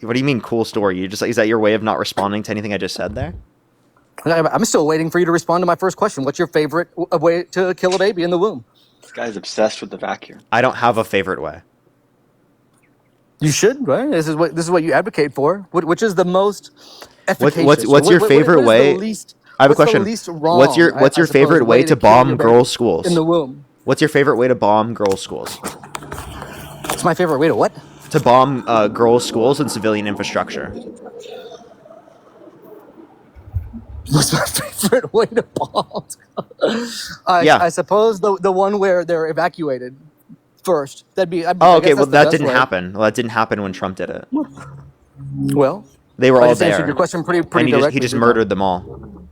What do you mean, cool story? Is that your way of not responding to anything I just said there? I'm still waiting for you to respond to my first question. What's your favorite way to kill a baby in the womb? This guy's obsessed with the vacuum. I don't have a favorite way. You should, right? This is what you advocate for. Which is the most efficacious? What's your favorite way? I have a question. What's your favorite way to bomb girls' schools in the womb? What's your favorite way to bomb girls' schools? What's my favorite way to what? To bomb girls' schools and civilian infrastructure. What's my favorite way to bomb? I suppose the one where they're evacuated first. That'd be. Okay. Well, that didn't happen. Well, that didn't happen when Trump did it. Well, they were all there. Answered your question pretty and directly. He just murdered them all.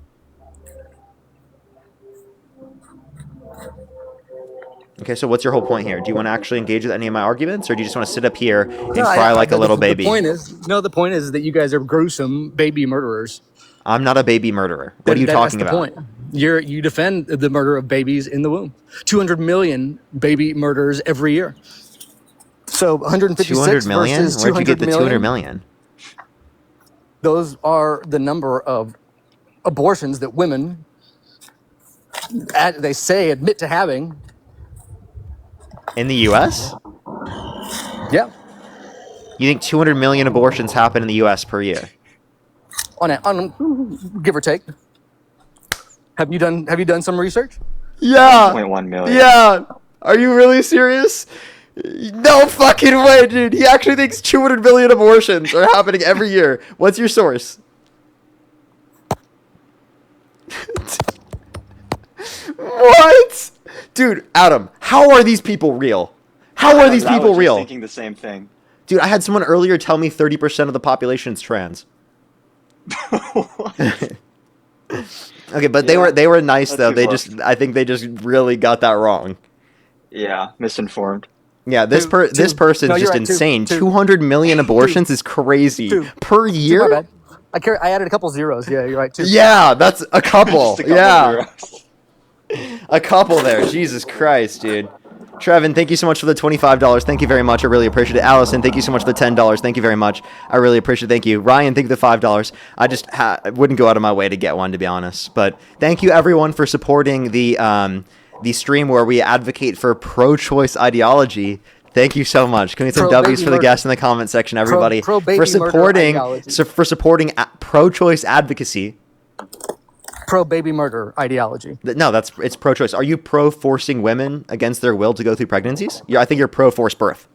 Okay, so what's your whole point here? Do you want to actually engage with any of my arguments, or do you just want to sit up here and No, cry like a little the baby? The point is that you guys are gruesome baby murderers. I'm not a baby murderer. What are you talking about? That's the point. You defend the murder of babies in the womb. 200 million baby murders every year. So 156 200 million? versus Where'd you get the 200 million? million? Those are the number of abortions that women, they say, admit to having. In the U.S.? Yeah. You think 200 million abortions happen in the U.S. per year? On give or take. Have you done some research? Yeah. 1.1 million. Yeah. Are you really serious? No fucking way, dude. He actually thinks 200 million abortions are happening every year. What's your source? What? Dude, Adam, how are these people real? How are these I was people just real? thinking the same thing. Dude, I had someone earlier tell me 30% of the population is trans. Okay, but they were nice though. I think they just really got that wrong. Yeah, misinformed. Yeah, this person's No, you're just right, insane. two. 200 million abortions is crazy. Per My year? bad. I added a couple zeros. Yeah, you're right too. Yeah, that's a couple. Just a couple Yeah. A couple there. Jesus Christ, dude. Trevin, thank you so much for the $25. Thank you very much. I really appreciate it. Allison, thank you so much for the $10. Thank you very much. I really appreciate it. Thank you. Ryan, thank you for the $5. I just wouldn't go out of my way to get one, to be honest. But thank you, everyone, for supporting the stream where we advocate for pro-choice ideology. Thank you so much. Can we get some W's for the guests in the comment section, everybody, for supporting pro-choice advocacy. Pro-baby murder ideology. No, it's pro-choice. Are you pro-forcing women against their will to go through pregnancies? Yeah, I think you're pro-forced birth.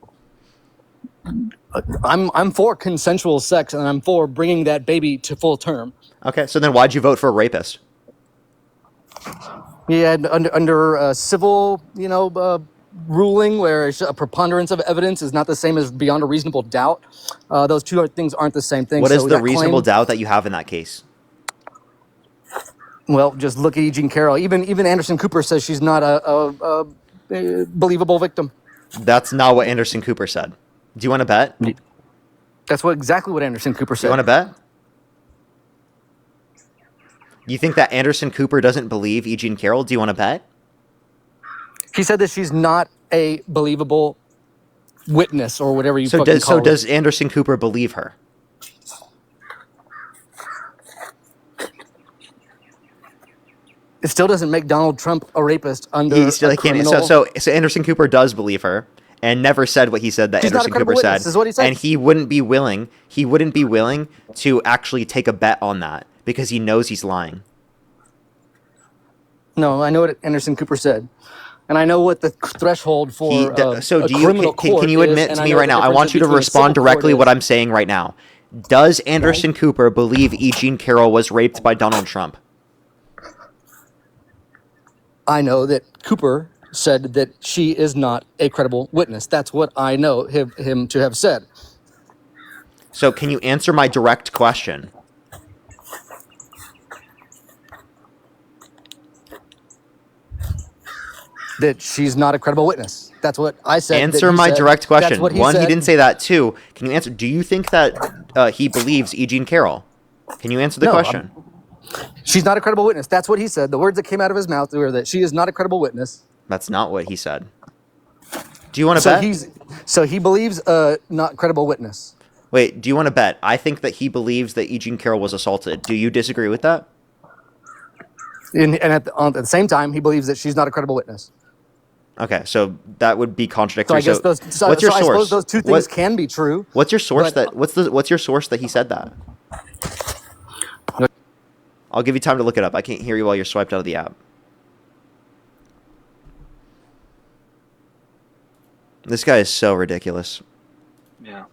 I'm for consensual sex, and I'm for bringing that baby to full term. Okay, so then why'd you vote for a rapist? Yeah, under civil, ruling, where a preponderance of evidence is not the same as beyond a reasonable doubt. Those two things aren't the same thing. What is the reasonable doubt that you have in that case? Well, just look at E. Jean Carroll. Even Anderson Cooper says she's not a believable victim. That's not what Anderson Cooper said. Do you want to bet? That's exactly what Anderson Cooper said. You want to bet? You think that Anderson Cooper doesn't believe E. Jean Carroll? Do you want to bet? He said that she's not a believable witness or whatever you call it. So does Anderson Cooper believe her? It still doesn't make Donald Trump a rapist under He still a can't. criminal. So Anderson Cooper does believe her, and never said what he said that She's not a Anderson credible Cooper witness, said. is what he said. And he wouldn't be willing. He wouldn't be willing to actually take a bet on that because he knows he's lying. No, I know what Anderson Cooper said, and I know what the threshold for Can you admit to me right now? I want you to respond directly what I'm saying right now. Does Anderson Cooper believe E. Jean Carroll was raped by Donald Trump? I know that Cooper said that she is not a credible witness. That's what I know him to have said. So can you answer my direct question? That she's not a credible witness. That's what I said. Answer my direct question. One, he didn't say that. Two, can you answer? Do you think that he believes E. Jean Carroll? Can you answer the question? She's not a credible witness. That's what he said. The words that came out of his mouth were that she is not a credible witness. That's not what he said. Do you want to bet? So he believes not credible witness. Wait, do you want to bet? I think that he believes that E. Jean Carroll was assaulted. Do you disagree with that? And at the same time, he believes that she's not a credible witness. Okay, so that would be contradictory. So I guess what's your source? I suppose those two things can be true. What's your source what's your source that he said that? I'll give you time to look it up. I can't hear you while you're swiped out of the app. This guy is so ridiculous. Yeah.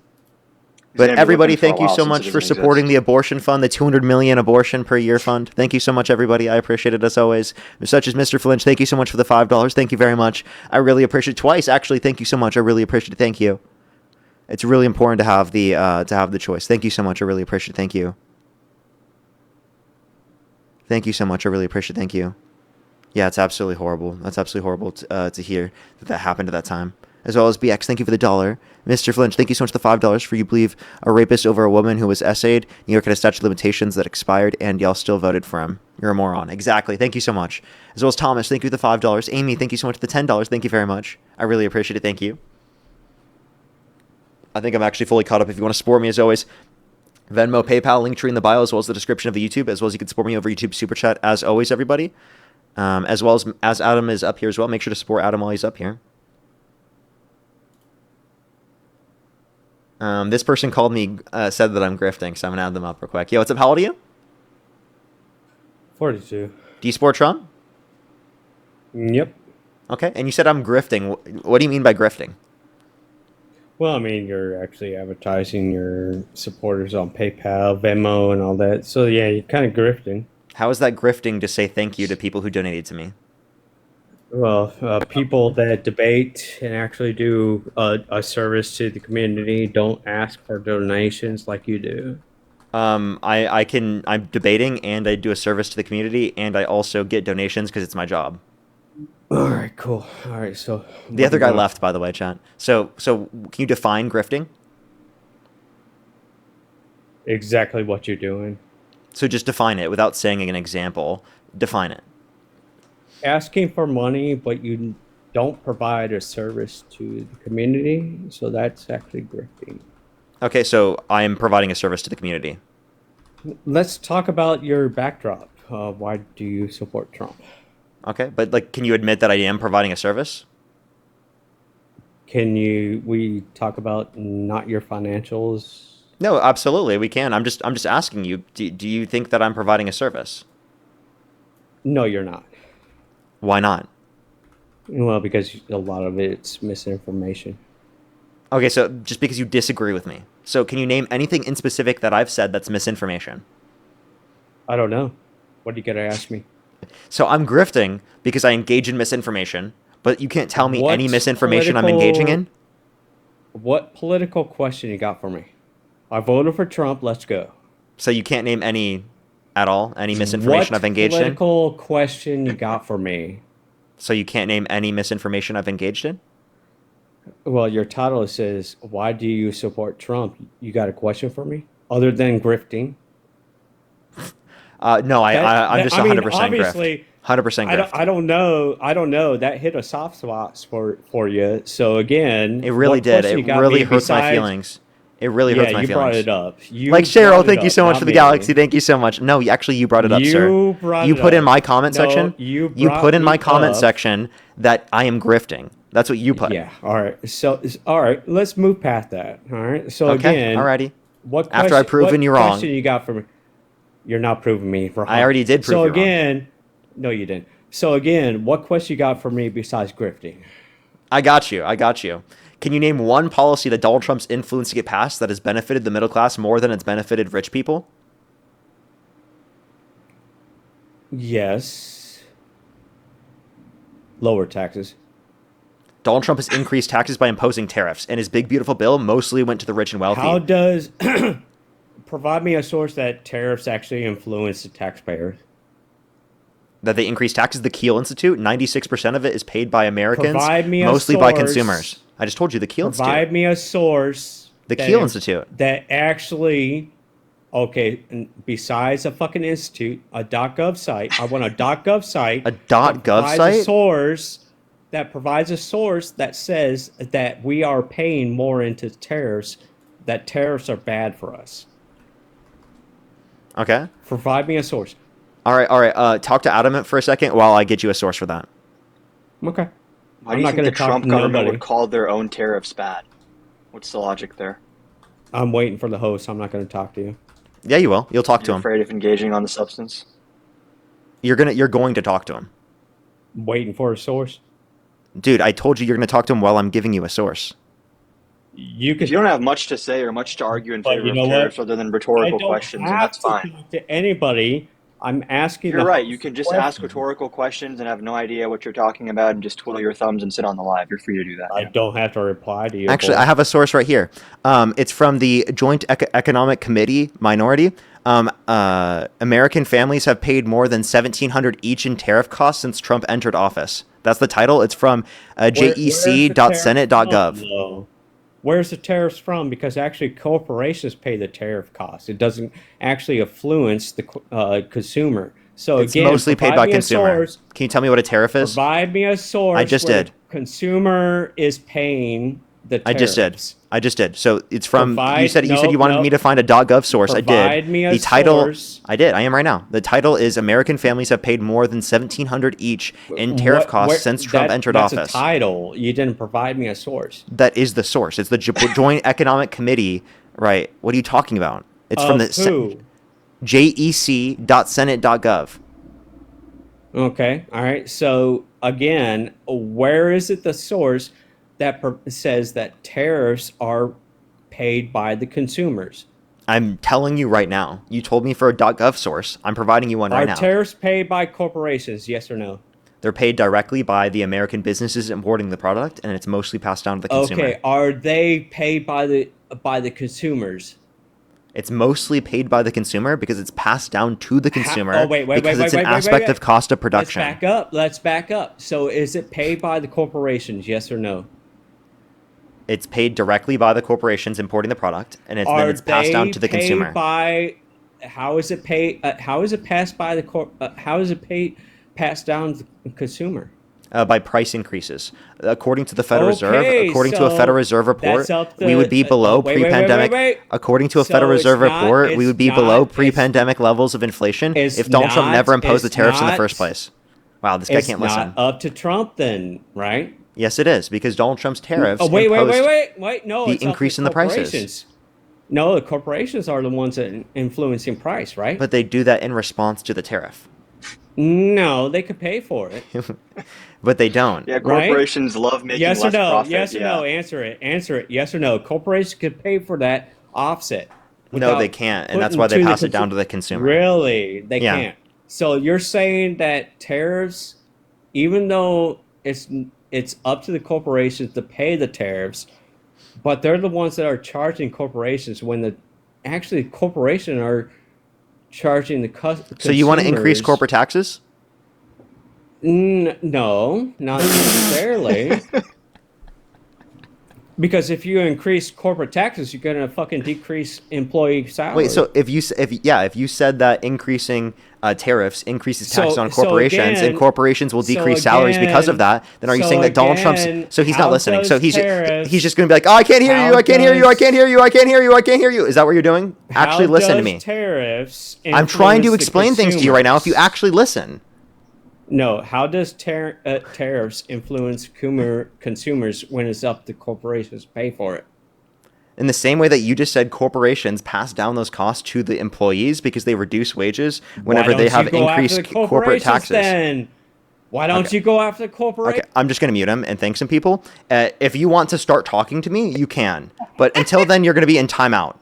But everybody, thank you so much for supporting the abortion fund, the 200 million abortion per year fund. Thank you so much, everybody. I appreciate it as always. Such as Mr. Flinch, thank you so much for the $5. Thank you very much. I really appreciate it. Twice, actually. Thank you so much. I really appreciate it. Thank you. It's really important to have the choice. Thank you so much. I really appreciate it. Thank you. Thank you so much. I really appreciate it. Thank you. Yeah, it's absolutely horrible. That's absolutely horrible to hear that happened at that time. As well as BX, thank you for the $1. Mr. Flinch, thank you so much for the $5 for you believe a rapist over a woman who was essayed. New York had a statute of limitations that expired, and y'all still voted for him. You're a moron. Exactly. Thank you so much. As well as Thomas, thank you for the $5. Amy, thank you so much for the $10. Thank you very much. I really appreciate it. Thank you. I think I'm actually fully caught up. If you want to support me, as always, Venmo, PayPal, link tree in the bio, as well as the description of the YouTube, as well as you can support me over YouTube Super Chat, as always, everybody. As well as Adam is up here as well. Make sure to support Adam while he's up here. This person called me, said that I'm grifting, so I'm going to add them up real quick. Yo, what's up? How old are you? 42. Do you support Trump? Yep. Okay, and you said I'm grifting. What do you mean by grifting? Well, I mean, you're actually advertising your supporters on PayPal, Venmo, and all that. So, yeah, you're kind of grifting. How is that grifting to say thank you to people who donated to me? Well, people that debate and actually do a service to the community don't ask for donations like you do. I'm debating and I do a service to the community and I also get donations because it's my job. All right, cool. All right, so the other guy left, by the way, chat. So can you define grifting? Exactly what you're doing. So just define it without saying an example. Define it. Asking for money, but you don't provide a service to the community, so that's actually grifting. Okay, so I am providing a service to the community. Let's talk about your backdrop. Why do you support Trump? Okay, but like, can you admit that I am providing a service? We talk about not your financials? No, absolutely, we can. I'm just asking you. Do you think that I'm providing a service? No, you're not. Why not? Well, because a lot of it's misinformation. Okay, so just because you disagree with me. So can you name anything in specific that I've said that's misinformation? I don't know. What do you got to ask me? So I'm grifting because I engage in misinformation, but you can't tell me any misinformation I'm engaging in? What political question you got for me? I voted for Trump. Let's go. So you can't name any at all? Any misinformation I've engaged in? What political question you got for me? So you can't name any misinformation I've engaged in? Well, your title says, why do you support Trump? You got a question for me? Other than grifting? No, I'm just 100% obviously, grift. 100% grift. I don't know. That hit a soft spot for you. So again, it really did. It really hurt my feelings. It really hurts my feelings. You brought it up. Like Cheryl, thank you so much for the galaxy. Thank you so much. No, actually, you brought it up, sir. You put in my comment section. You put in my comment section that I am grifting. That's what you put. Yeah. All right. So, all right. Let's move past that. All right. So again, alrighty. After I've proven you wrong, what question you got for me? You're not proving me wrong. I already did prove you wrong. So again, no, you didn't. So again, what question you got for me besides grifting? I got you. Can you name one policy that Donald Trump's influence to get passed that has benefited the middle class more than it's benefited rich people? Yes. Lower taxes. Donald Trump has increased taxes by imposing tariffs, and his big, beautiful bill mostly went to the rich and wealthy. How does... Provide me a source that tariffs actually influence the taxpayers. That they increase taxes? The Kiel Institute, 96% of it is paid by Americans, mostly by consumers. I just told you, the Kiel Institute. Provide me a source. The Kiel Institute. That actually, okay, besides a fucking institute, a .gov site. I want a .gov site. A .gov site? A source that provides a source that says that we are paying more into tariffs, that tariffs are bad for us. Okay. Provide me a source. All right. Talk to Adam for a second while I get you a source for that. Okay. Why do you think the Trump government would call their own tariffs bad? What's the logic there? I'm waiting for the host. I'm not going to talk to you. Yeah, you will. You'll talk to him. Afraid of engaging on the substance? You're going to talk to him. Waiting for a source? Dude, I told you you're going to talk to him while I'm giving you a source. If you don't have much to say or much to argue in favor of tariffs other than rhetorical questions, and that's fine. Talk to anybody. I'm asking. You're right. You can just ask rhetorical questions and have no idea what you're talking about and just twiddle your thumbs and sit on the live. You're free to do that. I don't have to reply to you. Actually, I have a source right here. It's from the Joint Economic Committee minority. American families have paid more than $1,700 each in tariff costs since Trump entered office. That's the title. It's from jec.senate.gov. Where's the tariffs from? Because actually corporations pay the tariff costs. It doesn't actually influence the consumer. So It's again, mostly paid by consumer. Can you tell me what a tariff is? Provide me a source. I just where did. the consumer is paying the tariffs. I just did. So it's from. You said Nope, you wanted me to find a .gov source. I did. Provide me a the title. source. I did. I am right now. The title is American families have paid more than $1,700 each in tariff costs since Trump entered office. That's a title. You didn't provide me a source. That is the source. It's the Joint Economic Committee. Right. What are you talking about? It's from the jec.senate.gov. Okay. All right. So again, where is it the source that says that tariffs are paid by the consumers? I'm telling you right now. You told me for a .gov source. I'm providing you one right now. Are tariffs paid by corporations? Yes or no? They're paid directly by the American businesses importing the product, and it's mostly passed down to the consumer. Okay. Are they paid by the consumers? It's mostly paid by the consumer because it's passed down to the consumer because it's an wait, aspect of cost of production. Let's back up. So is it paid by the corporations? Yes or no? It's paid directly by the corporations importing the product, and then it's passed down to the consumer. How is it paid? How is it passed by the how is it paid? Passed down to the consumer? By price increases, according to the Federal Reserve. According to a Federal Reserve report, we would be below pre-pandemic. According to a Federal Reserve report, we would be below pre-pandemic levels of inflation if Donald Trump never imposed the tariffs in the first place. Wow, this guy can't listen. It's not up to Trump, then, right? Yes, it is, because Donald Trump's tariffs. No, the increase in the prices. No, the corporations are the ones that are influencing price, right? But they do that in response to the tariff. No, they could pay for it. But they don't. Yeah, corporations love making yes less or no? profit. Yes or no? Answer it. Answer it. Yes or no? Corporations could pay for that offset. No, they can't, and that's why they pass it down to the consumer. Really? They can't. So you're saying that tariffs, even though it's up to the corporations to pay the tariffs, but they're the ones that are charging corporations when the corporations are charging the consumers. So you want to increase corporate taxes? No, not necessarily. Because if you increase corporate taxes, you're going to fucking decrease employee salaries. Wait, so if you said that increasing tariffs increases taxes on corporations, and corporations will decrease salaries because of that, then are you saying that Donald Trump's... So he's not listening. So he's just going to be like, oh, I can't hear you, I can't hear you, I can't hear you, I can't hear you, I can't hear you. Is that what you're doing? Actually listen to me. Tariffs I'm trying to explain things to you right now if you actually listen. No, how does tariffs influence consumers when it's up to corporations to pay for it? In the same way that you just said corporations pass down those costs to the employees because they reduce wages whenever they have increased corporate taxes. Then? Why don't you go after the corporations? Okay, I'm just going to mute him and thank some people. If you want to start talking to me, you can. But until then, you're going to be in timeout.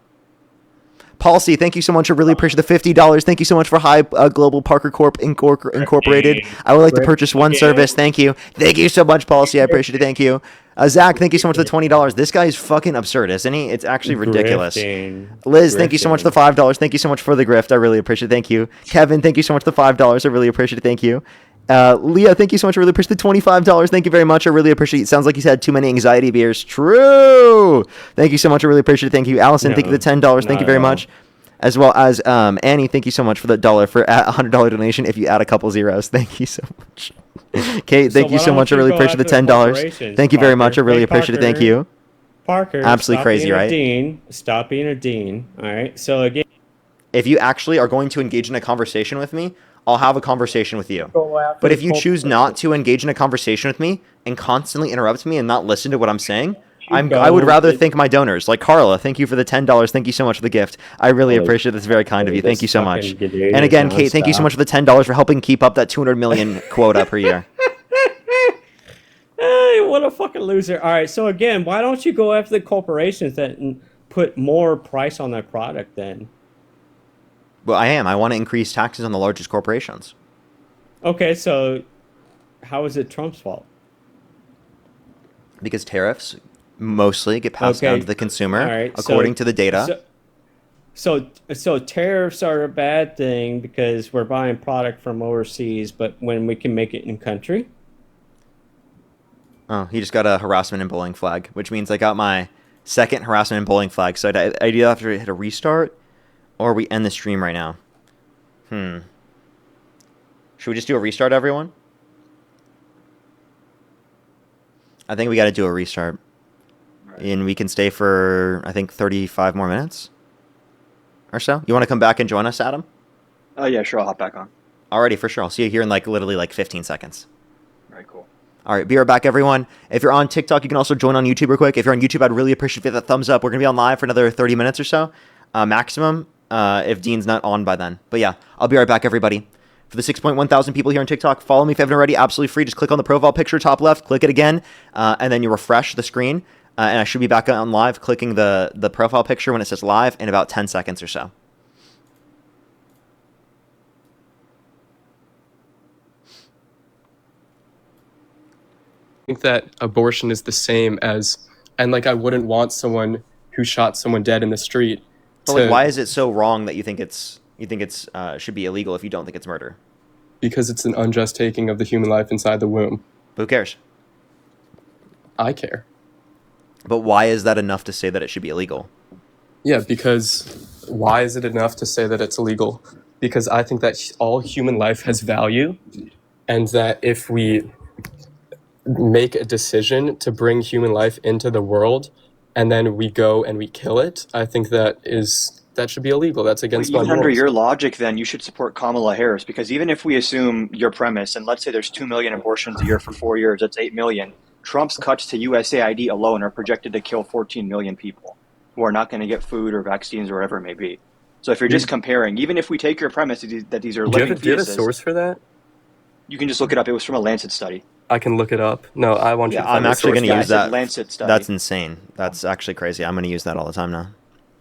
Policy, thank you so much. I really appreciate the $50. Thank you so much for High Global Parker Corp Incorporated. I would like to purchase one service. Thank you. Thank you so much, Policy. I appreciate it. Thank you. Zach, thank you so much for the $20. This guy is fucking absurd, isn't he? It's actually ridiculous. Liz, thank you so much for the $5. Thank you so much for the grift. I really appreciate it. Thank you. Kevin, thank you so much for the $5. I really appreciate it. Thank you. Leah, thank you so much. I really appreciate the $25. Thank you very much. I really appreciate it. Sounds like he's had too many anxiety beers. True. Thank you so much. I really appreciate it. Thank you. Allison, thank you for the $10. Thank you very much. As well as Annie, thank you so much for the $1 for a $100 donation. If you add a couple zeros, thank you so much. Kate, thank you so much. I really appreciate the $10. Thank you very much. I really appreciate it. Thank you. Parker, absolutely crazy, right? Stop being a dean. All right. So again, if you actually are going to engage in a conversation with me, I'll have a conversation with you. But if you choose not to engage in a conversation with me and constantly interrupt me and not listen to what I'm saying, I would rather thank my donors. Like Carla, thank you for the $10. Thank you so much for the gift. I really appreciate it. That's very kind of you. Thank you so much. And again, Kate, thank you so much for the $10 for helping keep up that 200 million quota per year. Hey, what a fucking loser. All right, so again, why don't you go after the corporations that put more price on their product then? Well, I am. I want to increase taxes on the largest corporations. Okay, so how is it Trump's fault? Because tariffs mostly get passed down to the consumer, according to the data. So tariffs are a bad thing because we're buying product from overseas, but when we can make it in country. Oh, he just got a harassment and bullying flag, which means I got my second harassment and bullying flag. So I either have to hit a restart, or we end the stream right now. Should we just do a restart, everyone? I think we got to do a restart. And we can stay for, I think, 35 more minutes or so. You want to come back and join us, Adam? Oh, yeah, sure. I'll hop back on. Alrighty, for sure. I'll see you here in literally 15 seconds. All right, cool. All right, be right back, everyone. If you're on TikTok, you can also join on YouTube real quick. If you're on YouTube, I'd really appreciate that thumbs up. We're going to be on live for another 30 minutes or so, maximum, if Dean's not on by then. But yeah, I'll be right back, everybody. For the 6.1 thousand people here on TikTok, follow me if you haven't already. Absolutely free. Just click on the profile picture, top left, click it again, and then you refresh the screen. And I should be back on live, clicking the profile picture when it says live in about 10 seconds or so. I think that abortion is the same as, and like I wouldn't want someone who shot someone dead in the street. But like, why is it so wrong that you think it's should be illegal if you don't think it's murder? Because it's an unjust taking of the human life inside the womb. Who cares? I care. But why is that enough to say that it should be illegal? Yeah, because why is it enough to say that it's illegal? Because I think that all human life has value, and that if we make a decision to bring human life into the world and then we go and we kill it, I think that should be illegal. That's against my Even under morals. your logic, then, you should support Kamala Harris, because even if we assume your premise, and let's say there's 2 million abortions a year for 4 years, that's 8 million. Trump's cuts to USAID alone are projected to kill 14 million people who are not going to get food or vaccines or whatever it may be. So if you're just comparing, even if we take your premise that these are living Do you have a fetuses, source for that? you can just look it up. It was from a Lancet study. I can look it up. No, I want you to find I'm the actually source. going to use that. Lancet study. That's insane. That's actually crazy. I'm going to use that all the time now.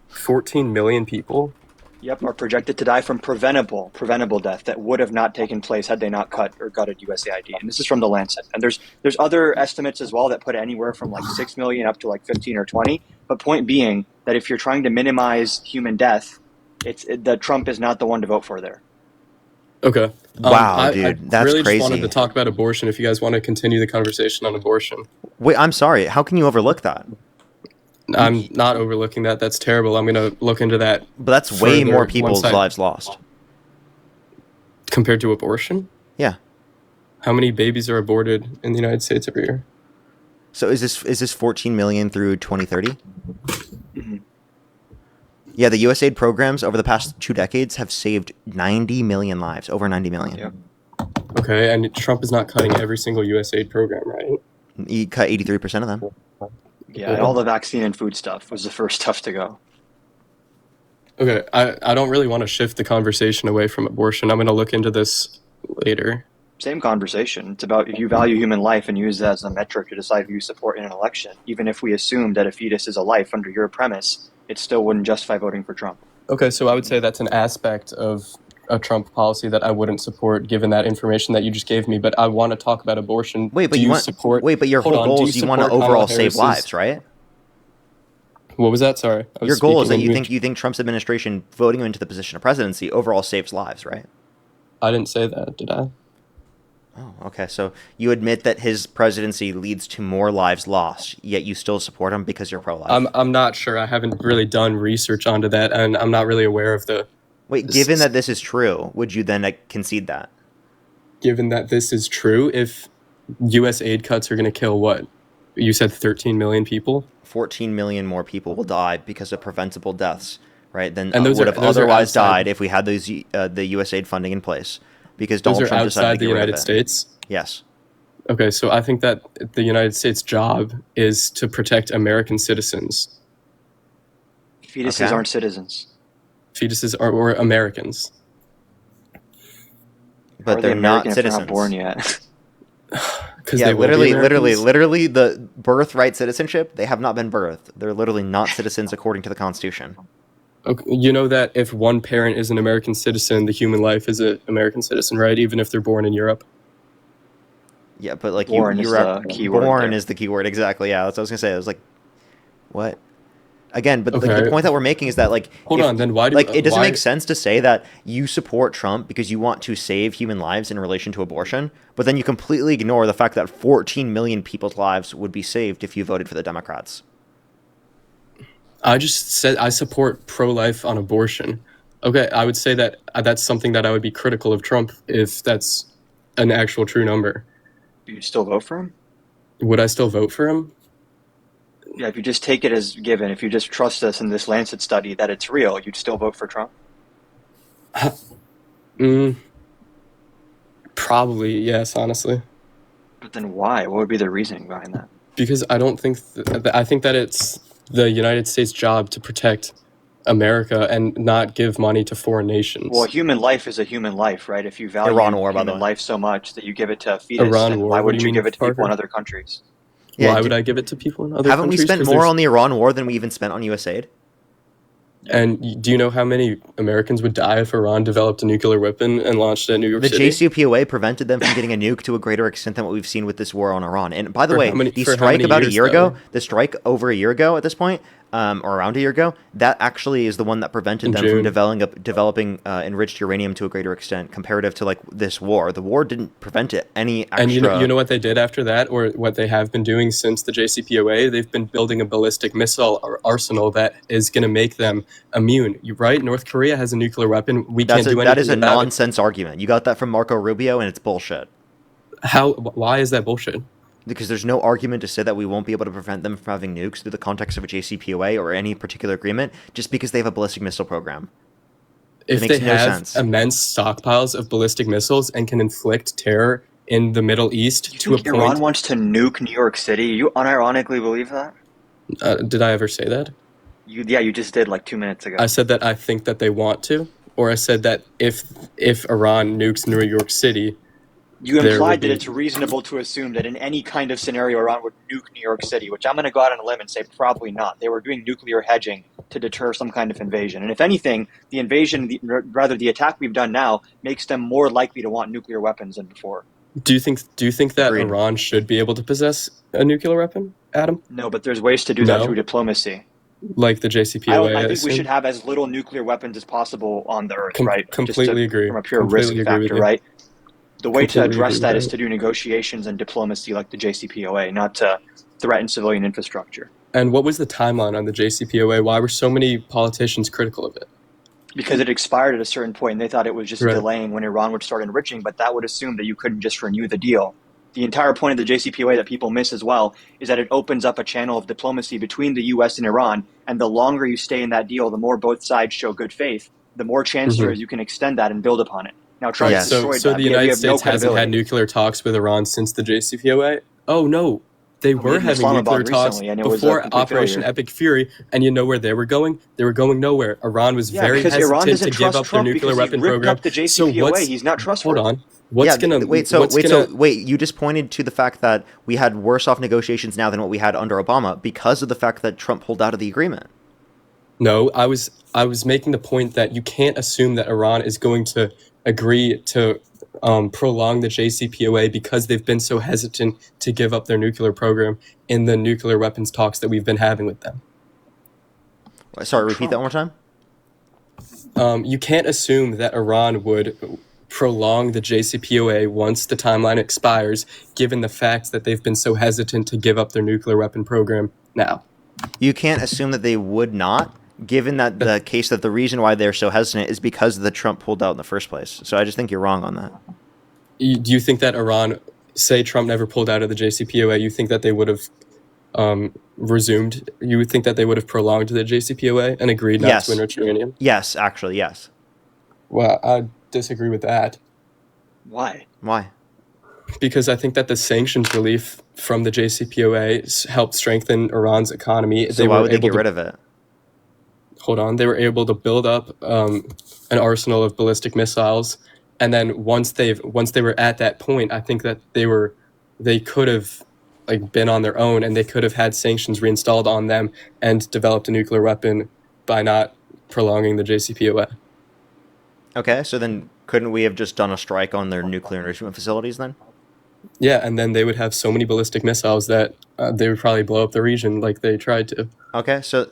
14 million people? Yep, are projected to die from preventable death that would have not taken place had they not cut or gutted USAID. And this is from the Lancet. And there's other estimates as well that put anywhere from like 6 million up to like 15 or 20. But point being that if you're trying to minimize human death, that Trump is not the one to vote for there. Okay. Wow, dude, I that's really crazy. just wanted to talk about abortion if you guys want to continue the conversation on abortion. Wait, I'm sorry. How can you overlook that? I'm not overlooking that. That's terrible. I'm going to look into that. But that's way further more people's once I- lives lost. Compared to abortion? Yeah. How many babies are aborted in the United States every year? So is this 14 million through 2030? Mm-hmm. Yeah, the USAID programs over the past 2 decades have saved 90 million lives, over 90 million. Yep. Okay, and Trump is not cutting every single USAID program, right? He cut 83% of them. Yeah, and all the vaccine and food stuff was the first stuff to go. Okay, I don't really want to shift the conversation away from abortion. I'm going to look into this later. Same conversation. It's about if you value human life and use that as a metric to decide who you support in an election. Even if we assume that a fetus is a life under your premise, it still wouldn't justify voting for Trump. Okay, so I would say that's an aspect of a Trump policy that I wouldn't support given that information that you just gave me, but I want to talk about abortion. Wait, but Do you want support... Wait, but your Hold whole on, goal do is you want to support overall Kamala save Harris's- lives, right? What was that? Sorry. I was Your goal is that speaking you think Trump's administration voting him into the position of presidency overall saves lives, right? I didn't say that, did I? Oh, okay. So you admit that his presidency leads to more lives lost, yet you still support him because you're pro-life. I'm not sure. I haven't really done research onto that, and I'm not really aware of the... Wait, given that this is true, would you then concede that? Given that this is true, if U.S. aid cuts are going to kill what? You said 13 million people? 14 million more people will die because of preventable deaths, right? Than And those would are- have those are otherwise outside- died if we had those the USAID funding in place. Because Those Donald are Trump decided outside to the get rid of United it. States? Yes. Okay, so I think that the United States' job is to protect American citizens. Fetuses Okay. aren't citizens. Fetuses are or Americans. But Are they're they not American if citizens. not born yet? Because Yeah, they will be literally, Americans? the birthright citizenship, they have not been birthed. They're literally not citizens according to the Constitution. Okay, you know that if one parent is an American citizen, the human life is an American citizen, right? Even if they're born in Europe. Yeah, but like Born is the key word born there. is the key word, exactly. Yeah, that's what I was gonna say. I was like, what? Again, but Okay. the point that we're making is that like Hold on, then why do it doesn't why- make sense to say that you support Trump because you want to save human lives in relation to abortion, but then you completely ignore the fact that 14 million people's lives would be saved if you voted for the Democrats. I just said I support pro-life on abortion. Okay, I would say that that's something that I would be critical of Trump if that's an actual true number. You'd still vote for him? Would I still vote for him? Yeah, if you just take it as given, if you just trust us in this Lancet study that it's real, you'd still vote for Trump? Probably, yes, honestly. But then why? What would be the reasoning behind that? Because I don't think I think that it's the United States' job to protect America and not give money to foreign nations. Well, a human life is a human life, right? If you value Iran war, by the human way. life so much that you give it to a fetus, Iran then war, why what do wouldn't you you give mean, it to people in Parker? other countries? Yeah, Why would I give it to people in other Haven't we countries? spent 'Cause more there's- on the Iran war than we even spent on USAID? And do you know how many Americans would die if Iran developed a nuclear weapon and launched it at New York The City? JCPOA prevented them from getting a nuke to a greater extent than what we've seen with this war on Iran. And by the For way, how many- the for how strike many about a years, year though? ago, the strike over a year ago at this point, or around a year ago, that actually is the one that prevented In them June. from developing enriched uranium to a greater extent, comparative to like this war. The war didn't prevent it any extra. And you know what they did after that, or what they have been doing since the JCPOA? They've been building a ballistic missile arsenal that is going to make them immune. You're right. North Korea has a nuclear weapon. We can't do anything That is a about it. nonsense argument. You got that from Marco Rubio, and it's bullshit. Why is that bullshit? Because there's no argument to say that we won't be able to prevent them from having nukes through the context of a JCPOA or any particular agreement, just because they have a ballistic missile program. If It makes they no have sense. immense stockpiles of ballistic missiles and can inflict terror in the Middle East to a You think Iran point, wants to nuke New York City? You unironically believe that? did I ever say that? You just did like 2 minutes ago. I said that I think that they want to, or I said that if Iran nukes New York City, You there would implied that be- it's reasonable to assume that in any kind of scenario, Iran would nuke New York City, which I'm going to go out on a limb and say probably not. They were doing nuclear hedging to deter some kind of invasion. And if anything, the invasion, rather the attack we've done now, makes them more likely to want nuclear weapons than before. Do you think that Agreed. Iran should be able to possess a nuclear weapon, Adam? No, but there's ways to do that No. through diplomacy. Like the JCPOA? I think we assume? should have as little nuclear weapons as possible on the Earth, Com- right? completely agree. From a pure Completely risk agree with factor, you. right? The way to Completely address agree that with is that. to do negotiations and diplomacy like the JCPOA, not to threaten civilian infrastructure. And what was the timeline on the JCPOA? Why were so many politicians critical of it? Because it expired at a certain point and they thought it was just Right. delaying when Iran would start enriching, but that would assume that you couldn't just renew the deal. The entire point of the JCPOA that people miss as well is that it opens up a channel of diplomacy between the US and Iran, and the longer you stay in that deal, the more both sides show good faith, the more chance there is you can extend that and build upon it. Now Trump Right. So destroyed so that. the We United have no States hasn't had credibility. nuclear talks with Iran since the JCPOA? Oh no. They We were did in having Islamabad nuclear talks recently, and it was a before complete Operation failure. Epic Fury, and you know where they were going? They were going nowhere. Iran was Yeah, very because Iran hesitant doesn't to give trust up their Trump nuclear because he weapon ripped program. up the So JCPOA. He's not trustworthy. Hold on. What's gonna wait, you just pointed to the fact that we had worse off negotiations now than what we had under Obama because of the fact that Trump pulled out of the agreement. No, I was making the point that you can't assume that Iran is going to agree to prolong the JCPOA because they've been so hesitant to give up their nuclear program in the nuclear weapons talks that we've been having with them. Sorry, repeat that one more time. You can't assume that Iran would prolong the JCPOA once the timeline expires, given the fact that they've been so hesitant to give up their nuclear weapon program now. You can't assume that they would not, given that the case that the reason why they're so hesitant is because the Trump pulled out in the first place. So I just think you're wrong on that. Do you think that Iran, say Trump never pulled out of the JCPOA, you think that they would have resumed? You would think that they would have prolonged the JCPOA and agreed not to enrich uranium? Yes, actually, yes. Well, I disagree with that. Why? Why? Because I think that the sanctions relief from the JCPOA helped strengthen Iran's economy. So why would they get rid of it? Hold on. They were able to build up an arsenal of ballistic missiles, and then once they were at that point, I think that they could have been on their own, and they could have had sanctions reinstalled on them and developed a nuclear weapon by not prolonging the JCPOA. Okay, so then couldn't we have just done a strike on their nuclear enrichment facilities then? Yeah, and then they would have so many ballistic missiles that they would probably blow up the region like they tried to. Okay, so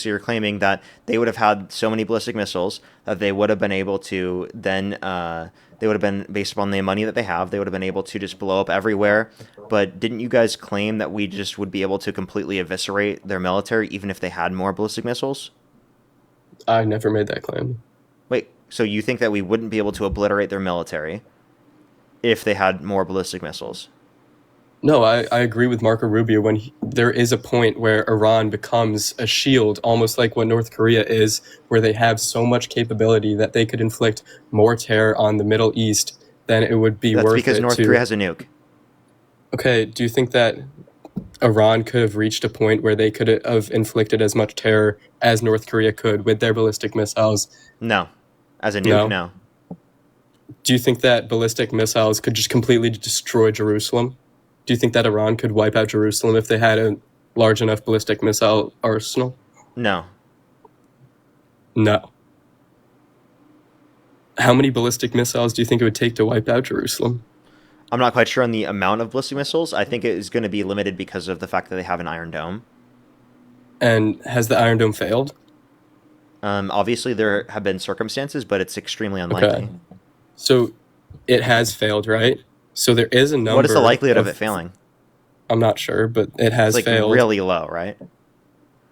you're claiming that they would have had so many ballistic missiles that they would have been able to then they would have been, based upon the money that they have, they would have been able to just blow up everywhere. But didn't you guys claim that we just would be able to completely eviscerate their military even if they had more ballistic missiles? I never made that claim. Wait, so you think that we wouldn't be able to obliterate their military if they had more ballistic missiles? No, I agree with Marco Rubio when there is a point where Iran becomes a shield, almost like what North Korea is, where they have so much capability that they could inflict more terror on the Middle East than it would be worth it to... That's because North Korea has a nuke. Okay, do you think that Iran could have reached a point where they could have inflicted as much terror as North Korea could with their ballistic missiles? No. As a nuke, no. Do you think that ballistic missiles could just completely destroy Jerusalem? Do you think that Iran could wipe out Jerusalem if they had a large enough ballistic missile arsenal? No. No. How many ballistic missiles do you think it would take to wipe out Jerusalem? I'm not quite sure on the amount of ballistic missiles. I think it is going to be limited because of the fact that they have an Iron Dome. And has the Iron Dome failed? Obviously, there have been circumstances, but it's extremely unlikely. Okay. So it has failed, right? So there is a number. What is the likelihood of it failing? I'm not sure, but it has it's like failed. Really low, right?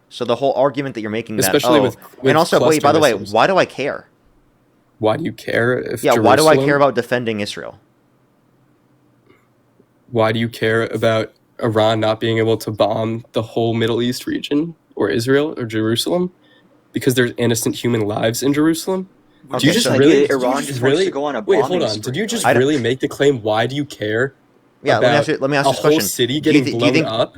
So the whole argument that you're making, especially with and also wait, by the way, why do I care? Why do you care if why do I care about defending Israel? Why do you care about Iran not being able to bomb the whole Middle East region or Israel or Jerusalem? Because there's innocent human lives in Jerusalem? Okay, do you just really, Iran just wants to go on a bombing hold on. Did you just really make the claim, why do you care? Yeah, about let me ask a this question. Whole city getting blown up?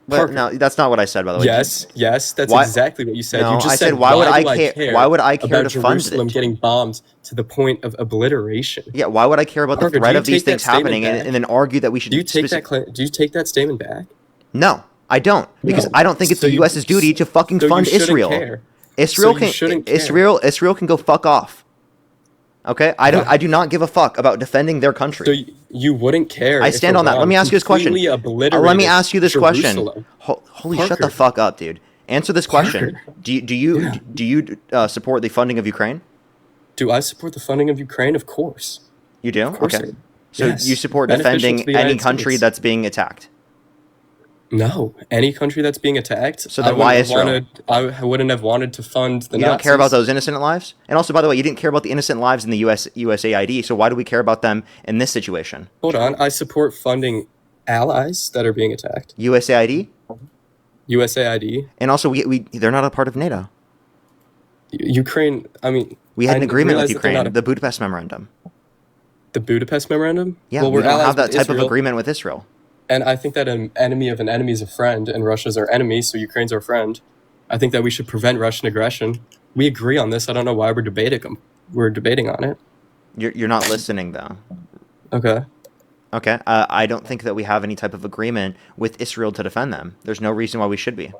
But no, that's not what I said, by the way. Yes, that's exactly what you said. No, you just I said, why would I care? Why would I care about to fund Jerusalem getting bombed to the point of obliteration? Yeah, why would I care about Parker, the threat of these things happening and then argue that we should? Do you take that statement back? No, I don't, because I don't think it's the U.S.'s duty to fucking fund Israel. Care. Israel can go fuck off. Okay, I do not give a fuck about defending their country. So you wouldn't care. I stand on that. Let me ask you this question. Let me ask you this question. Holy, shut the fuck up, dude. Answer this question. Do you support the funding of Ukraine? Do I support the funding of Ukraine? Of course. You do? Of course. Okay. So you support defending any country that's being attacked? No, any country that's being attacked. So then why Israel? I wouldn't have wanted to fund the Nazis. You don't care about those innocent lives? And also, by the way, you didn't care about the innocent lives in the USAID, so why do we care about them in this situation? Hold on, I support funding allies that are being attacked. USAID? USAID. And also, they're not a part of NATO. Ukraine, I mean... We had an agreement with Ukraine, the Budapest Memorandum. The Budapest Memorandum? Yeah, we don't have that type of agreement with Israel. And I think that an enemy of an enemy is a friend, and Russia's our enemy, so Ukraine's our friend. I think that we should prevent Russian aggression. We agree on this. I don't know why we're debating on it. You're not listening, though. Okay. Okay. I don't think that we have any type of agreement with Israel to defend them. There's no reason why we should be.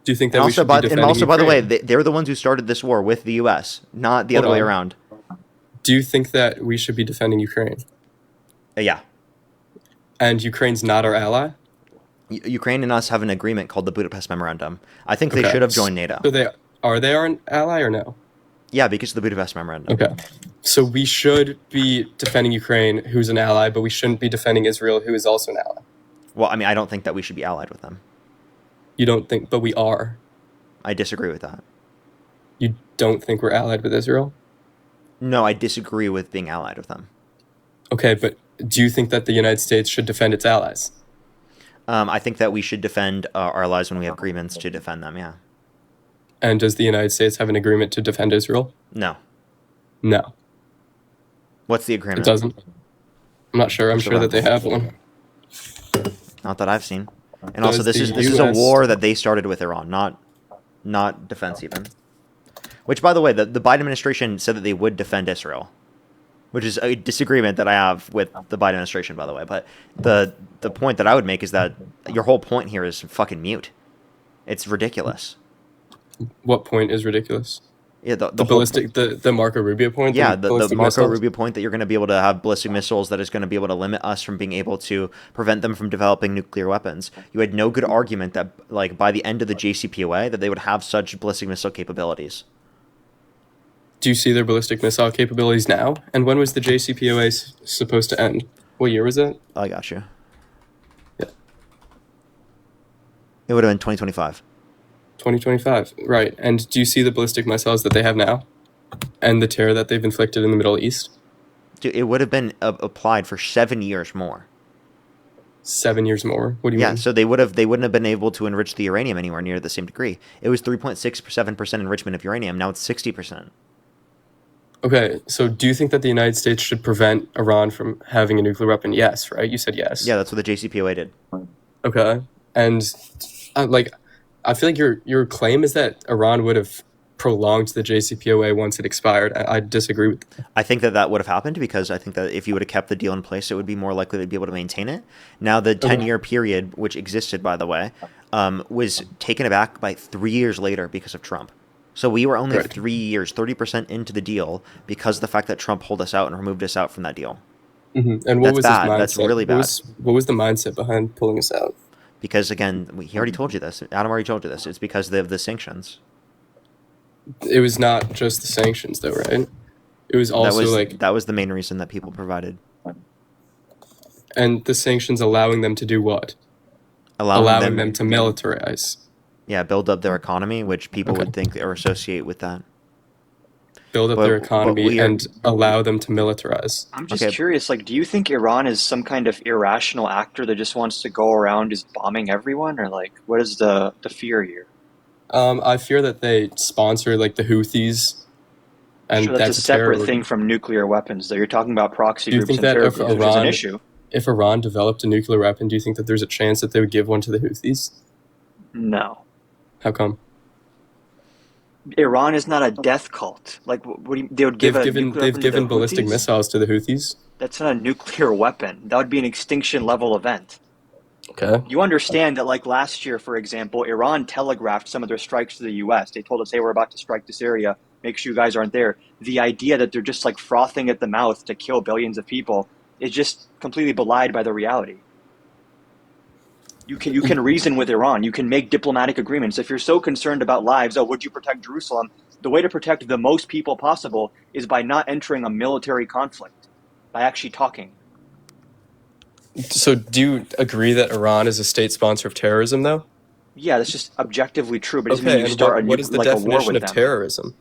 Do you think that we should be defending Ukraine? By the way, they're the ones who started this war with the U.S., not the other way around. Do you think that we should be defending Ukraine? Yeah. And Ukraine's not our ally? Ukraine and us have an agreement called the Budapest Memorandum. I think they should have joined NATO. So are they our ally or no? Yeah, because of the Budapest Memorandum. Okay. So we should be defending Ukraine, who's an ally, but we shouldn't be defending Israel, who is also an ally. Well, I mean, I don't think that we should be allied with them. You don't think, but we are. I disagree with that. You don't think we're allied with Israel? No, I disagree with being allied with them. Okay, but do you think that the United States should defend its allies? I think that we should defend our allies when we have agreements to defend them, yeah. And does the United States have an agreement to defend Israel? No. No. What's the agreement? It doesn't. I'm not sure. I'm sure that they have one. Not that I've seen. And also, this is a war that they started with Iran, not defense even. Which, by the way, the Biden administration said that they would defend Israel, which is a disagreement that I have with the Biden administration, by the way. But the point that I would make is that your whole point here is fucking mute. It's ridiculous. What point is ridiculous? Yeah, the The whole ballistic, the Marco Rubio point. Yeah, the ballistic Marco missiles? Rubio point that you're going to be able to have ballistic missiles that is going to be able to limit us from being able to prevent them from developing nuclear weapons. You had no good argument that, like, by the end of the JCPOA, that they would have such ballistic missile capabilities. Do you see their ballistic missile capabilities now? And when was the JCPOA supposed to end? What year was it? I got you. Yeah. It would have been 2025. 2025, right. And do you see the ballistic missiles that they have now? And the terror that they've inflicted in the Middle East? Dude, it would have been applied for 7 years more. 7 years more? What do you mean? Yeah, so they wouldn't have been able to enrich the uranium anywhere near the same degree. It was 3.67% enrichment of uranium. Now it's 60%. Okay, so do you think that the United States should prevent Iran from having a nuclear weapon? Yes, right? You said yes. Yeah, that's what the JCPOA did. Okay, and I feel like your claim is that Iran would have prolonged the JCPOA once it expired. I disagree with that. I think that would have happened because I think that if you would have kept the deal in place, it would be more likely to be able to maintain it. Now, the 10-year period, which existed, by the way, was taken aback by 3 years later because of Trump. So we were only 3 years, 30% into the deal because of the fact that Trump pulled us out and removed us out from that deal. Mm-hmm. And what That's was bad. his mindset? That's really bad. What was the mindset behind pulling us out? Because, again, he already told you this. Adam already told you this. It's because of the sanctions. It was not just the sanctions, though, right? It was also that was the main reason that people provided. And the sanctions allowing them to do what? Allowing them to militarize. Yeah, build up their economy, which people would think or associate with that. Build up their economy and allow them to militarize. I'm just curious, like, do you think Iran is some kind of irrational actor that just wants to go around just bombing everyone? Or, like, what is the fear here? I fear that they sponsor, like, the Houthis. And sure, that's a separate thing from nuclear weapons, though. You're talking about proxy do you groups think and that terror if groups, which is an issue. If Iran developed a nuclear weapon, do you think that there's a chance that they would give one to the Houthis? No. How come? Iran is not a death cult. Like, what do you, they would give They've given ballistic missiles to the Houthis. That's not a nuclear weapon. That would be an extinction level event. Okay. You understand that, like, last year, for example, Iran telegraphed some of their strikes to the U.S. They told us, hey, we're about to strike this area. Make sure you guys aren't there. The idea that they're just, like, frothing at the mouth to kill billions of people is just completely belied by the reality. You can reason with Iran. You can make diplomatic agreements. If you're so concerned about lives, would you protect Jerusalem? The way to protect the most people possible is by not entering a military conflict, by actually talking. So do you agree that Iran is a state sponsor of terrorism, though? Yeah, that's just objectively true, but it doesn't Okay, mean you and start what is the like a war definition with of them. terrorism?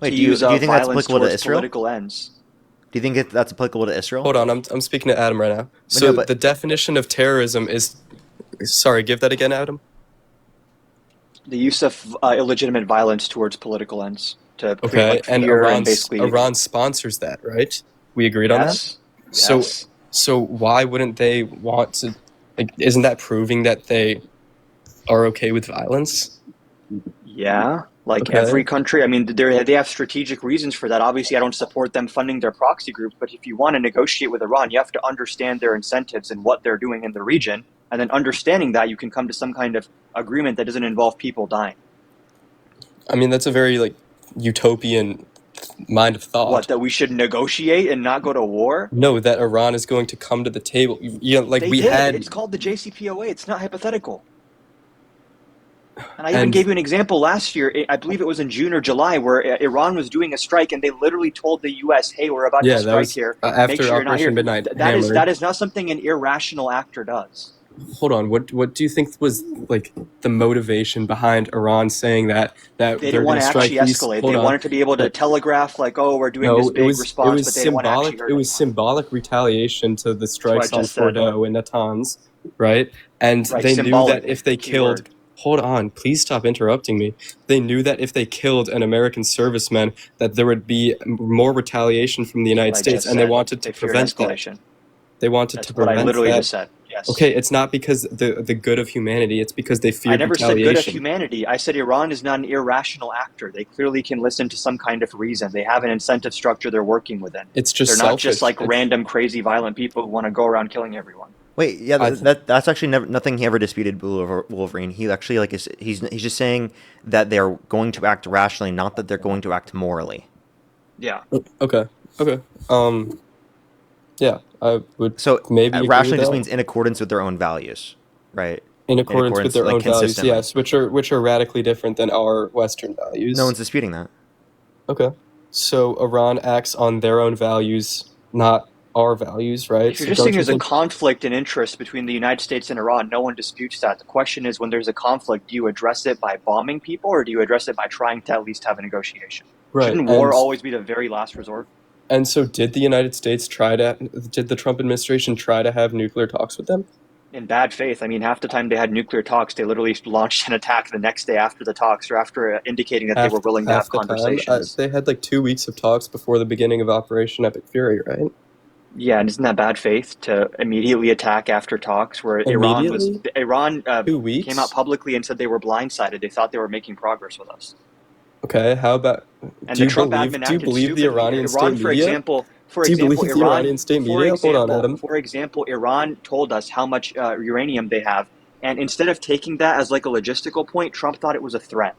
Wait, To do you use, think that's violence applicable to towards Israel? political ends. Do you think that's applicable to Israel? Hold on, I'm speaking to Adam right now. So the definition of terrorism is... Sorry, give that again, Adam. The use of illegitimate violence towards political ends. To Okay, create, and fear Iran basically... sponsors that, right? We agreed on that? Yes. So why wouldn't they want to... Like, isn't that proving that they are okay with violence? Yeah, like Okay. every country. I mean, they have strategic reasons for that. Obviously, I don't support them funding their proxy groups, but if you want to negotiate with Iran, you have to understand their incentives and what they're doing in the region. And then understanding that, you can come to some kind of agreement that doesn't involve people dying. I mean, that's a very, like, utopian mind of thought. What, that we should negotiate and not go to war? No, that Iran is going to come to the table. You know, like, They we did. had... It's called the JCPOA. It's not hypothetical. And I even gave you an example last year. I believe it was in June or July, where Iran was doing a strike, and they literally told the U.S., "Hey, we're about to that strike was here. after Make sure you're not here." Operation Midnight That is not something an irrational actor does. Hold on. What do you think was, like, the motivation behind Iran saying that They didn't want to actually escalate. They wanted to be able to telegraph, like, "Oh, we're doing this big response," but they didn't want to actually hurt It was symbolic retaliation to the strikes on just said. Fordo and Natanz, right? And Right, they knew symbolic, that if they killed... keyword. Hold on, please stop interrupting me. They knew that if they killed an American serviceman, that there would be more retaliation from the United States, and they wanted to prevent that. They wanted to prevent that. What I literally just said. Yes. Okay, it's not because the good of humanity. It's because they feared I never said retaliation. good of humanity. I said Iran is not an irrational actor. They clearly can listen to some kind of reason. They have an incentive structure they're working within. It's just They're not selfish. just like random, crazy, violent people who want to go around killing everyone. Wait, yeah, that's actually nothing he ever disputed. Blue Wolverine. He actually he's just saying that they're going to act rationally, not that they're going to act morally. Yeah. Okay. Yeah, I would. So maybe agree rationally with just that. means in accordance with their own values, right? In accordance with their own values, consistently. yes, which are radically different than our Western values. No one's disputing that. Okay, so Iran acts on their own values, not our values, right? If you're just saying there's a conflict in interest between the United States and Iran, no one disputes that. The question is, when there's a conflict, do you address it by bombing people, or do you address it by trying to at least have a negotiation? Right. Shouldn't war always be the very last resort? And so did the Trump administration try to have nuclear talks with them? In bad faith. I mean, half the time they had nuclear talks, they literally launched an attack the next day after the talks, or after indicating that they were willing to have conversations. They had like 2 weeks of talks before the beginning of Operation Epic Fury, right? Yeah, and isn't that bad faith to immediately attack after talks where Iran came out publicly and said they were blindsided. They thought they were making progress with us. Okay, how about do you believe the Iranian state media? Do you believe the Iranian state media? Hold on, Adam. For example, Iran told us how much uranium they have, and instead of taking that as like a logistical point, Trump thought it was a threat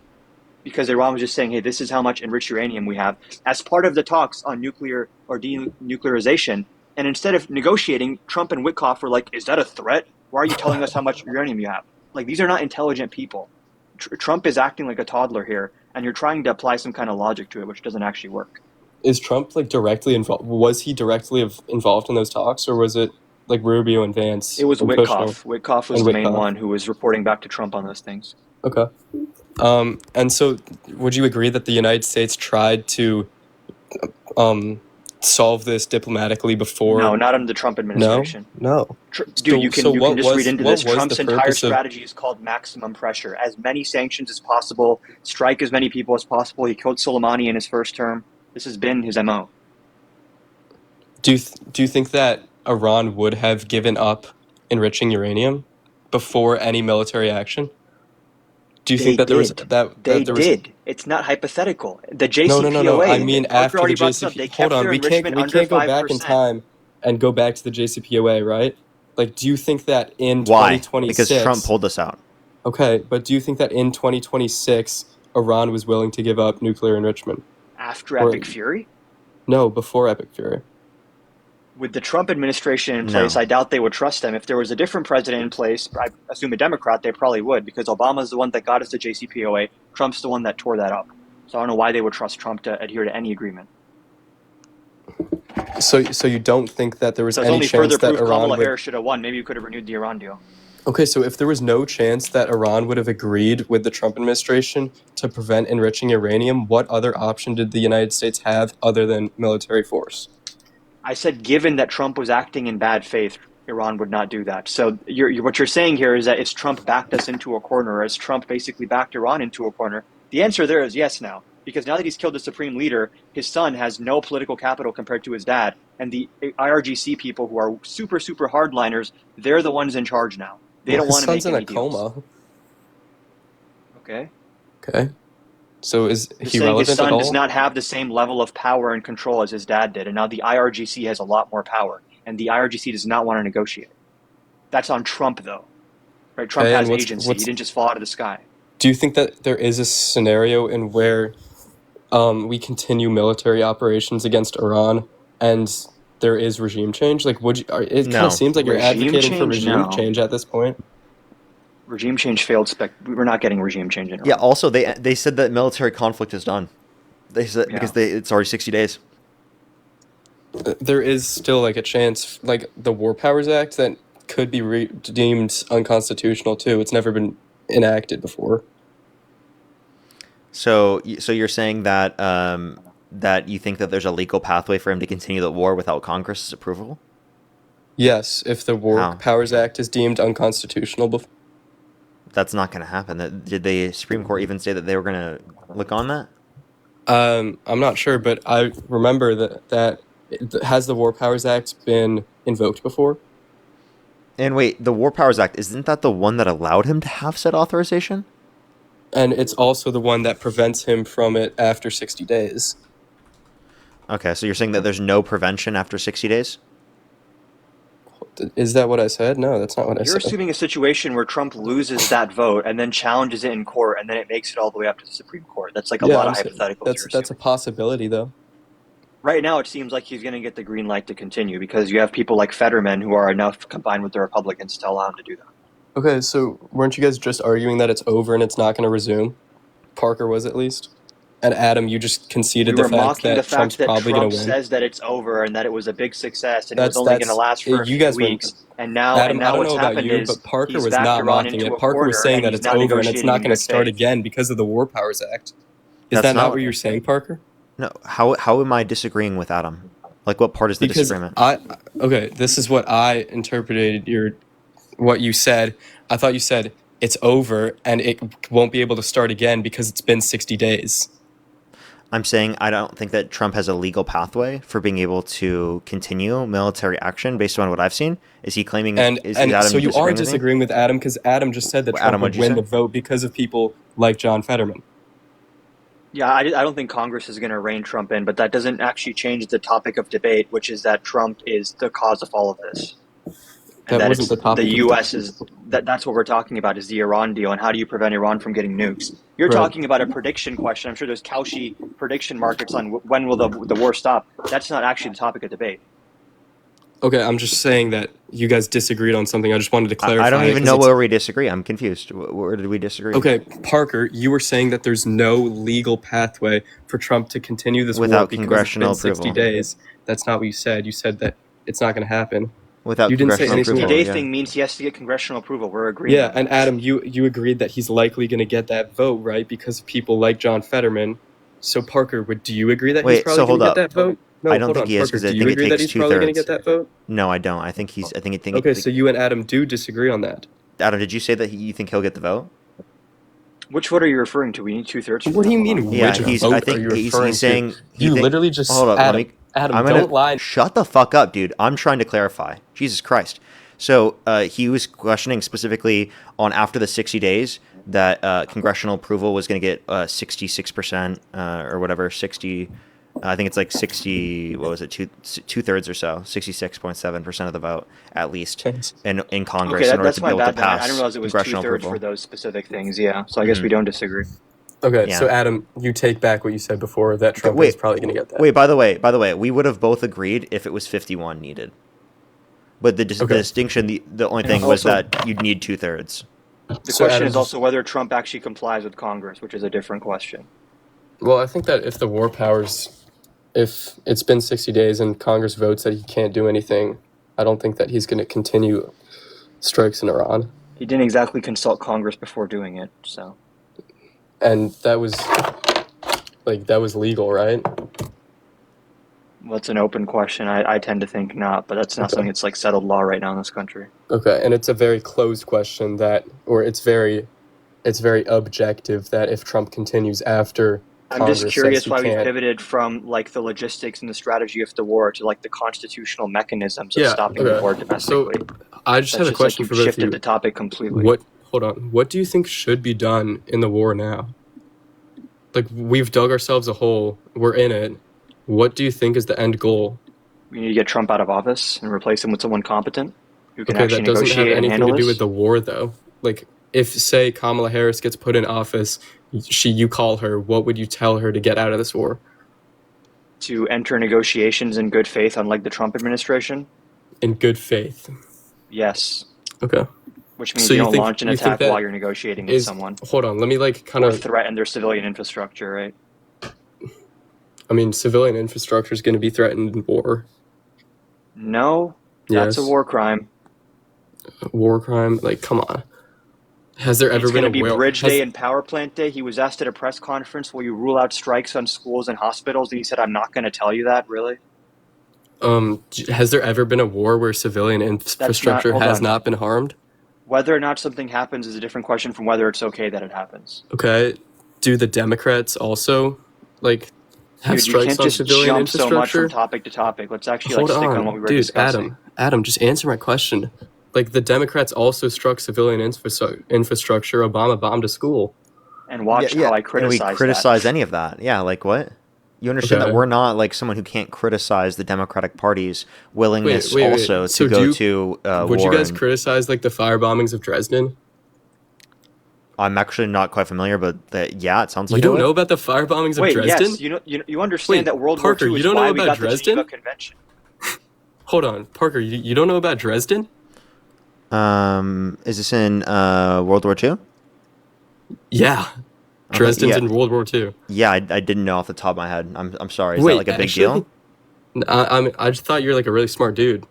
because Iran was just saying, hey, this is how much enriched uranium we have as part of the talks on nuclear or denuclearization. And instead of negotiating, Trump and Witkoff were like, is that a threat? Why are you telling us how much uranium you have? Like, these are not intelligent people. Trump is acting like a toddler here, and you're trying to apply some kind of logic to it, which doesn't actually work. Is Trump like directly involved? Was he directly involved in those talks, or was it like Rubio and Vance? It was Witkoff. Witkoff was the main one who was reporting back to Trump on those things. Okay. And so would you agree that the United States tried to solve this diplomatically before? No, not under the Trump administration. No. Dude, you can just read into this. Trump's entire strategy is called maximum pressure. As many sanctions as possible, strike as many people as possible. He killed Soleimani in his first term. This has been his MO. Do you think that Iran would have given up enriching uranium before any military action? Do you think that there was that they there was? did? It's not hypothetical. The JCPOA. No. I mean after the JCPOA. Hold on, we can't go back in time and go back to the JCPOA, right? Like, do you think that in 2026? Because Trump pulled us out. Okay, but do you think that in 2026 Iran was willing to give up nuclear enrichment? After Epic Fury? No, before Epic Fury. With the Trump administration in place, I doubt they would trust them. If there was a different president in place, I assume a Democrat, they probably would, because Obama's the one that got us to JCPOA. Trump's the one that tore that up. So I don't know why they would trust Trump to adhere to any agreement. So you don't think that there was any only chance further that proof Iran Kamala would... Harris should have won. Maybe you could have renewed the Iran deal. Okay, so if there was no chance that Iran would have agreed with the Trump administration to prevent enriching uranium, what other option did the United States have other than military force? I said given that Trump was acting in bad faith, Iran would not do that. So what you're saying here is that it's Trump backed us into a corner, or has Trump basically backed Iran into a corner? The answer there is yes now. Because now that he's killed the supreme leader, his son has no political capital compared to his dad. And the IRGC people who are super, super hardliners, they're the ones in charge now. They don't want to make any deals. His son's in a coma. Okay. So is You're he saying relevant his son at all? does not have the same level of power and control as his dad did. And now the IRGC has a lot more power. And the IRGC does not want to negotiate. That's on Trump, though. Right? Trump Okay, has and agency. He didn't just fall out of the sky. Do you think that there is a scenario in where we continue military operations against Iran and there is regime change? Like, it kind of seems like you're advocating for regime change at this point. Regime change failed. We're not getting regime change in Iran. Yeah. Also, they said that military conflict is done. They said because it's already 60 days. There is still like a chance, like the War Powers Act, that could be deemed unconstitutional too. It's never been enacted before. So you're saying that that you think that there's a legal pathway for him to continue the war without Congress's approval? Yes, if the War Powers Act is deemed unconstitutional before. That's not going to happen. Did the Supreme Court even say that they were going to look on that? I'm not sure, but I remember that has the War Powers Act been invoked before? And wait, the War Powers Act, isn't that the one that allowed him to have said authorization? And it's also the one that prevents him from it after 60 days. Okay, so you're saying that there's no prevention after 60 days? Is that what I said? No, that's not what I You're said. assuming a situation where Trump loses that vote and then challenges it in court, and then it makes it all the way up to the Supreme Court. That's like a lot of hypotheticals. That's a possibility, though. Right now, it seems like he's going to get the green light to continue because you have people like Fetterman who are enough combined with the Republicans to allow him to do that. Okay, so weren't you guys just arguing that it's over and it's not going to resume? Parker was, at least. And Adam, you just conceded We the were fact mocking that the Trump's fact that probably going Trump to win. says that it's over and that it was a big success and it was only going to last for a you few guys weeks. And now, Adam, I don't what's know about happened you, is but Parker he's was backed not Iran mocking into it. a Parker was corner, saying and that he's it's now over and it's negotiating not in going to good start faith. again because of the War Powers Act. Is That's that not not- what you're saying, Parker? No. How am I disagreeing with Adam? Like, what part is the disagreement? Okay, this is what I interpreted what you said. I thought you said it's over and it won't be able to start again because it's been 60 days. I'm saying I don't think that Trump has a legal pathway for being able to continue military action based on what I've seen. Is he claiming? And Adam so you are disagreeing with me? disagreeing with Adam because Adam just said that Trump Adam, would what'd you win say? the vote because of people like John Fetterman. Yeah, I don't think Congress is going to rein Trump in, but that doesn't actually change the topic of debate, which is that Trump is the cause of all of this. And That wasn't the topic the of U.S. is that's what we're talking about is the Iran deal and how do you prevent Iran from getting nukes? You're Right. talking about a prediction question. I'm sure there's Cauchy prediction markets on when will the war stop. That's not actually the topic of debate. Okay, I'm just saying that you guys disagreed on something. I just wanted to clarify. I don't even know 'cause where we disagree. I'm confused. Where did we disagree? Okay, Parker, you were saying that there's no legal pathway for Trump to continue this war Without because congressional it's been 60 approval. days. That's not what you said. You said that it's not going to happen. Without you didn't say congressional anything. The approval, day yeah. thing means he has to get congressional approval. We're agreeing. Yeah, on and that. Adam, you agreed that he's likely going to get that vote, right? Because of people like John Fetterman. So Parker, do you agree that he's Wait, probably so going hold to up. get that vote? No, I don't hold think on, he is Parker, because I do you think it agree that takes he's probably going to 2/3. get that vote? No, I don't. I think he's. Okay, so you and Adam do disagree on that. Adam, did you say that you think he'll get the vote? Which vote are you referring to? We need 2/3. What do you mean? Yeah, which he's. vote I think are you he's referring saying. to? You literally just Hold up. Adam. Let me. Adam, I'm gonna, don't lie. Shut the fuck up, dude. I'm trying to clarify. Jesus Christ. So he was questioning specifically on after the 60 days that congressional approval was going to get 66% or whatever 60. I think it's like 60. What was it? Two thirds or so. 66.7% of the vote at least in Congress Okay, in order that's to be my able to bad. Then. I pass didn't realize it was congressional 2/3 approval. for those specific things. Yeah, so I guess we don't disagree. Okay, Yeah. so Adam, you take back what you said before that Trump Wait, is probably going to get that. Wait, by the way, we would have both agreed if it was 51 needed. But the distinction, the only thing was that you'd need 2/3. The question is also whether Trump actually complies with Congress, which is a different question. Well, I think that if the war powers, if it's been 60 days and Congress votes that he can't do anything, I don't think that he's going to continue strikes in Iran. He didn't exactly consult Congress before doing it, so. And that was legal, right? Well, it's an open question. I tend to think not, but that's not something that's like settled law right now in this country. Okay, and it's a very closed question it's very objective that if Trump continues after I'm Congress just curious says he why we can't. pivoted from like the logistics and the strategy of the war to like the constitutional mechanisms of stopping the war domestically. So I just have a question for both of shifted you. the topic completely. Hold on. What do you think should be done in the war now? Like, we've dug ourselves a hole. We're in it. What do you think is the end goal? We need to get Trump out of office and replace him with someone competent who can Okay, actually that doesn't have negotiate and anything handle to do this. with the war, though. Like, if, say, Kamala Harris gets put in office, you call her, what would you tell her to get out of this war? To enter negotiations in good faith, unlike the Trump administration? In good faith. Yes. Okay. Which means So you you don't think- launch an you think attack that while you're negotiating with someone. Hold on, let me kind Or of... threaten their civilian infrastructure, right? I mean, civilian infrastructure is going to be threatened in war. No, that's a Yes. war crime. War crime? Like, come on. Has there ever It's been going a to be war? Bridge Day and Power Plant Day. He was asked at a press conference, will you rule out strikes on schools and hospitals? And he said, I'm not going to tell you that, really? Has there ever been a war where civilian infrastructure hold has on. not been harmed? Whether or not something happens is a different question from whether it's okay that it happens. Okay. Do the Democrats also, like, have Dude, you strikes can't on just civilian jump so much infrastructure? from topic to topic. Let's actually Hold stick on, on what we were dude, discussing. Adam, just answer my question. Like, the Democrats also struck civilian infrastructure. Obama bombed a school. And watch how I criticize we criticize any of that. Yeah, like what? You understand that Okay. we're not like someone who can't criticize the Democratic Party's willingness Wait. also So to do go you, to would war. you guys And criticize like the fire bombings of Dresden? I'm actually not quite familiar, but yeah, it sounds You like don't I would. know about the fire bombings of Wait, Dresden? yes, you understand Wait, that World Parker, War II you is don't know why we about got the Geneva Dresden? Convention. Hold on, Parker, you don't know about Dresden? Is this in World War II? Yeah. Okay, Dresden's yeah. in World War II. Yeah, I didn't know off the top of my head. I'm sorry. Is that Wait, like a big actually, deal? I just thought you were like a really smart dude.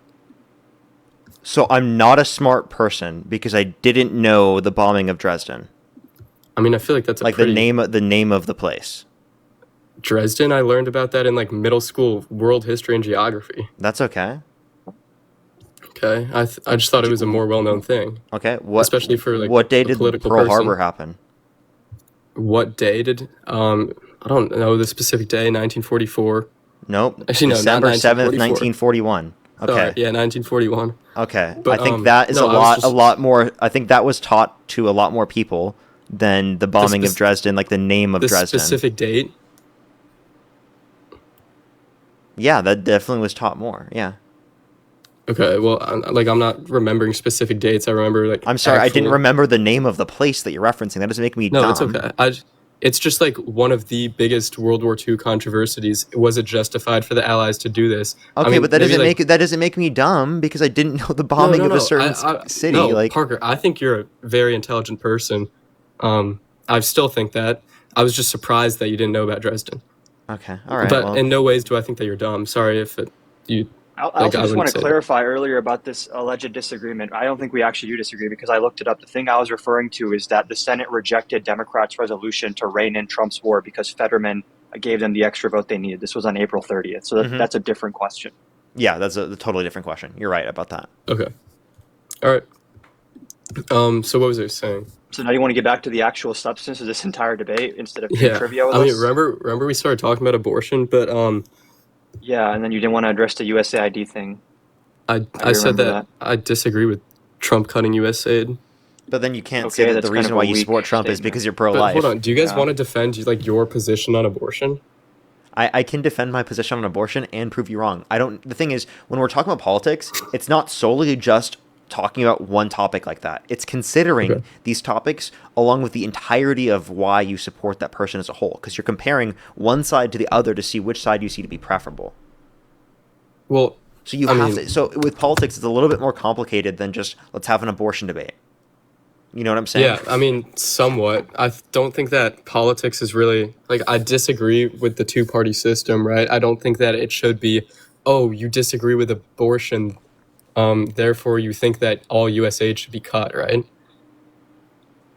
So I'm not a smart person because I didn't know the bombing of Dresden. I mean, I feel like that's a Like pretty... the name of the place. Dresden, I learned about that in like middle school world history and geography. That's okay. Okay, I just thought it was a more well-known thing. Okay, what especially for like what day a did political Pearl person. Harbor happen? What day did I don't know the specific day. 1944. Nope. Actually, no, December not 7th, 1944. 1941. Okay. Sorry, yeah, 1941. Okay. But, I think that is no, a lot more. I think that was taught to a lot more people than the bombing of Dresden, like the name of the Dresden. specific date. Yeah, that definitely was taught more. Yeah. Okay, well, I'm not remembering specific dates. I remember like. I'm sorry, I didn't actual- remember the name of the place that you're referencing. That doesn't make me No, dumb. it's okay. It's just like one of the biggest World War II controversies. Was it justified for the Allies to do this? Okay, I mean, but that maybe, doesn't make me dumb because I didn't know the bombing of a certain city. No, Like Parker, I think you're a very intelligent person. I still think that. I was just surprised that you didn't know about Dresden. Okay, all right. But well, in no ways do I think that you're dumb. Sorry if you. I also just want to clarify earlier about this alleged disagreement. I don't think we actually do disagree because I looked it up. The thing I was referring to is that the Senate rejected Democrats' resolution to rein in Trump's war because Fetterman gave them the extra vote they needed. This was on April 30th. So that's a different question. yeah, that's a totally different question. You're right about that. Okay. All right. So what was I saying? So now you want to get back to the actual substance of this entire debate instead of doing trivia with I mean, us? remember we started talking about abortion, but Yeah, and then you didn't want to address the USAID thing. I said that I disagree with Trump cutting USAID. But then you can't Okay, say that that's the kind reason of a why you weak support Trump is statement. because you're But pro-life. hold on, do you guys want to defend like your position on abortion? I can defend my position on abortion and prove you wrong. The thing is, when we're talking about politics, it's not solely just talking about one topic like that. It's considering these topics along with the entirety of why you support that person as a whole, because you're comparing one side to the other to see which side you see to be preferable. Well, so so with politics, it's a little bit more complicated than just let's have an abortion debate. You know what I'm saying? Yeah, I mean, somewhat. I don't think that politics is really like I disagree with the two-party system, right? I don't think that it should be, oh, you disagree with abortion, therefore you think that all USAID should be cut, right?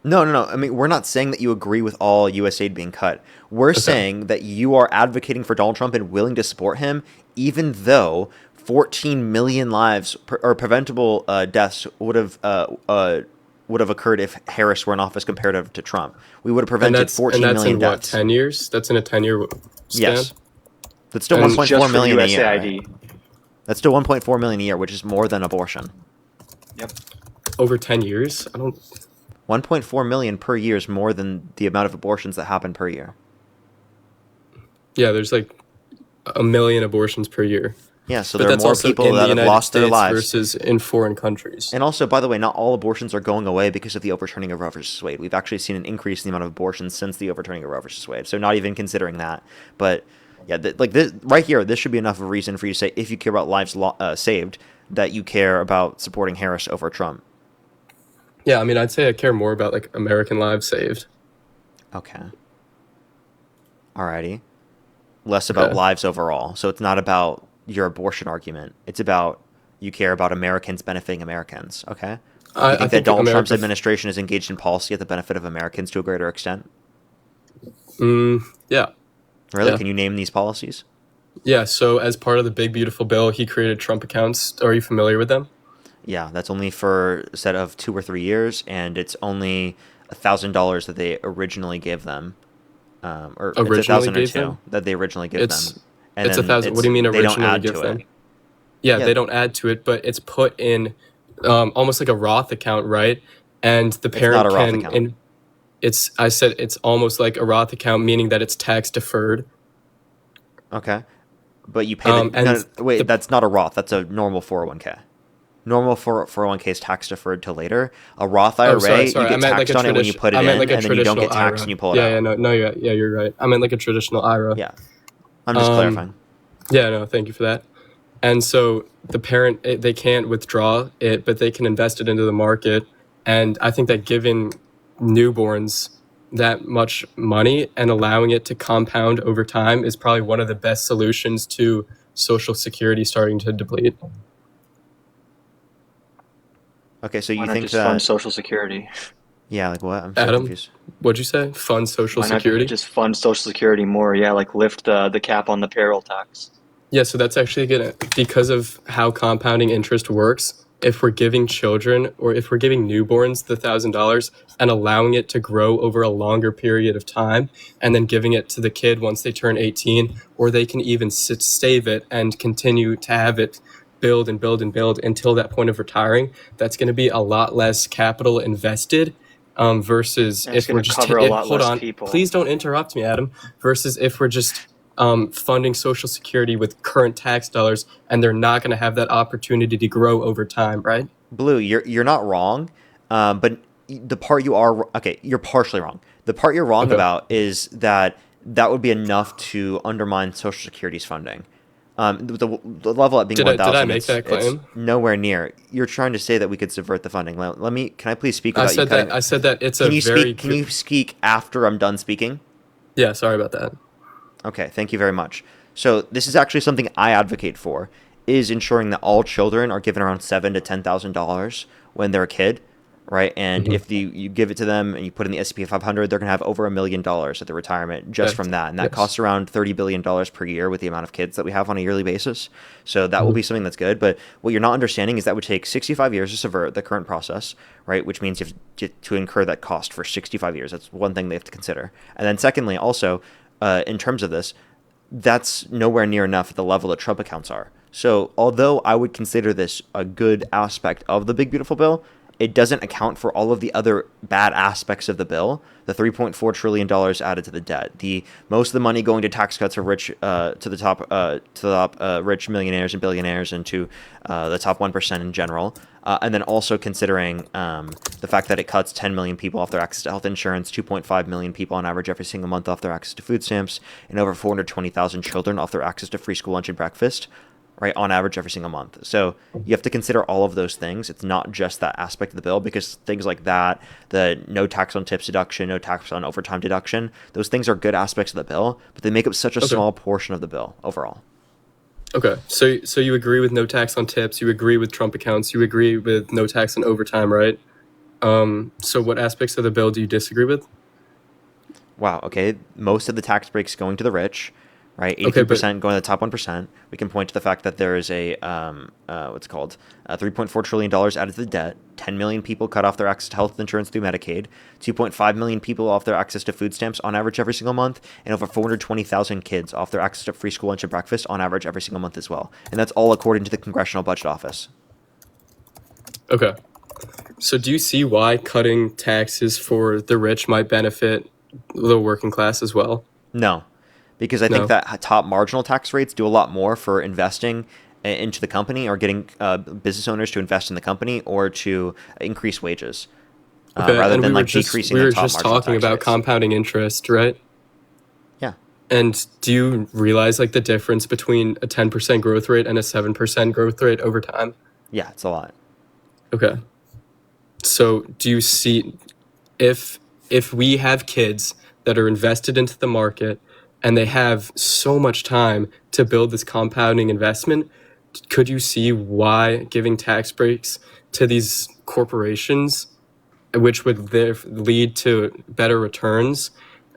No. I mean, we're not saying that you agree with all USAID being cut. We're saying that you are advocating for Donald Trump and willing to support him, even though 14 million lives or preventable deaths would have occurred if Harris were in office compared to Trump. We would have prevented 14 million deaths. What, 10 years? That's in a 10-year span? Yes. That's still 1.4 million a year. Right? That's still 1.4 million a year, which is more than abortion. Yep. Over 10 years? 1.4 million per year is more than the amount of abortions that happen per year. Yeah, there's like 1 million abortions per year. Yeah, so there are more people that have lost their lives versus in foreign countries. And also, by the way, not all abortions are going away because of the overturning of Roe versus Wade. We've actually seen an increase in the amount of abortions since the overturning of Roe versus Wade. So not even considering that, but yeah, this right here, this should be enough of a reason for you to say if you care about lives saved, that you care about supporting Harris over Trump. Yeah, I mean, I'd say I care more about like American lives saved. Okay. Alrighty. Less about lives overall. So it's not about your abortion argument. It's about you care about Americans benefiting Americans. Okay. I think that Donald Trump's administration is engaged in policy at the benefit of Americans to a greater extent. Yeah. Really? Yeah. Can you name these policies? Yeah. So as part of the big beautiful bill, he created Trump accounts. Are you familiar with them? Yeah, that's only for a set of 2 or 3 years, and it's only $1,000 that they originally gave them, or it's 1,000 or 2 that they originally give them. And it's 1,000. What do you mean originally give them? Yeah, they don't add to it, but it's put in almost like a Roth account, right? And the parent it's not a Roth account. I said it's almost like a Roth account, meaning that it's tax deferred. Okay. But you pay that's not a Roth. That's a normal 401k. Normal 401k is tax deferred till later. A Roth IRA, you get taxed on it when you put it in, and then you don't get taxed when you pull it out. You're right. I meant like a traditional IRA. Yeah. I'm just clarifying. Yeah, no, thank you for that. And so the parent, they can't withdraw it, but they can invest it into the market. And I think that giving newborns that much money and allowing it to compound over time is probably one of the best solutions to Social Security starting to deplete. Okay, so you Why not think just that fund Social Security? Yeah, like what? I'm so Adam, confused. what'd you say? Fund Social Why not Security? just fund Social Security more? Yeah, like lift the cap on the payroll tax. Yeah, so that's actually gonna, because of how compounding interest works, if we're giving children or if we're giving newborns the $1,000 and allowing it to grow over a longer period of time and then giving it to the kid once they turn 18, or they can even save it and continue to have it build and build and build until that point of retiring, that's going to be a lot less capital invested versus And it's if we're gonna just cover a lot hold less on, people. please don't interrupt me, Adam. Versus if we're just funding Social Security with current tax dollars, and they're not going to have that opportunity to grow over time, right? Blue, you're not wrong, but the part you are okay, you're partially wrong. The part you're wrong about is that would be enough to undermine Social Security's funding. The level at being 1,000, did I make that claim? It's nowhere near. You're trying to say that we could subvert the funding. Let me. Can I please speak I without said you cutting? that. I said that it's Can a you very. speak? Can you speak after I'm done speaking? Yeah, sorry about that. Okay, thank you very much. So this is actually something I advocate for, is ensuring that all children are given around $7,000 to $10,000 when they're a kid, right? And if you give it to them and you put in the S&P 500, they're going to have over $1 million at their retirement just from that. And that costs around $30 billion per year with the amount of kids that we have on a yearly basis. So that will be something that's good. But what you're not understanding is that would take 65 years to subvert the current process, right? Which means you have to incur that cost for 65 years. That's one thing they have to consider. And then secondly, also, in terms of this, that's nowhere near enough at the level that Trump accounts are. So although I would consider this a good aspect of the Big Beautiful Bill, it doesn't account for all of the other bad aspects of the bill. The $3.4 trillion added to the debt, most of the money going to tax cuts for rich to the top rich millionaires and billionaires and to the top 1% in general. And then also considering the fact that it cuts 10 million people off their access to health insurance, 2.5 million people on average every single month off their access to food stamps, and over 420,000 children off their access to free school lunch and breakfast, right, on average every single month. So you have to consider all of those things. It's not just that aspect of the bill, because things like that, the no tax on tips deduction, no tax on overtime deduction, those things are good aspects of the bill, but they make up such a small portion of the bill overall. Okay, so you agree with no tax on tips, you agree with Trump accounts, you agree with no tax on overtime, right? So what aspects of the bill do you disagree with? Wow, okay. Most of the tax breaks going to the rich, right? 83% going to the top 1%. We can point to the fact that there is a, $3.4 trillion added to the debt, 10 million people cut off their access to health insurance through Medicaid, 2.5 million people off their access to food stamps on average every single month, and over 420,000 kids off their access to free school lunch and breakfast on average every single month as well. And that's all according to the Congressional Budget Office. Okay. So do you see why cutting taxes for the rich might benefit the working class as well? No, because I think that top marginal tax rates do a lot more for investing into the company or getting business owners to invest in the company or to increase wages rather than decreasing the top marginal tax rates. We were just talking about compounding interest, right? Yeah. And do you realize like the difference between a 10% growth rate and a 7% growth rate over time? Yeah, it's a lot. Okay. So do you see if we have kids that are invested into the market and they have so much time to build this compounding investment, could you see why giving tax breaks to these corporations, which would lead to better returns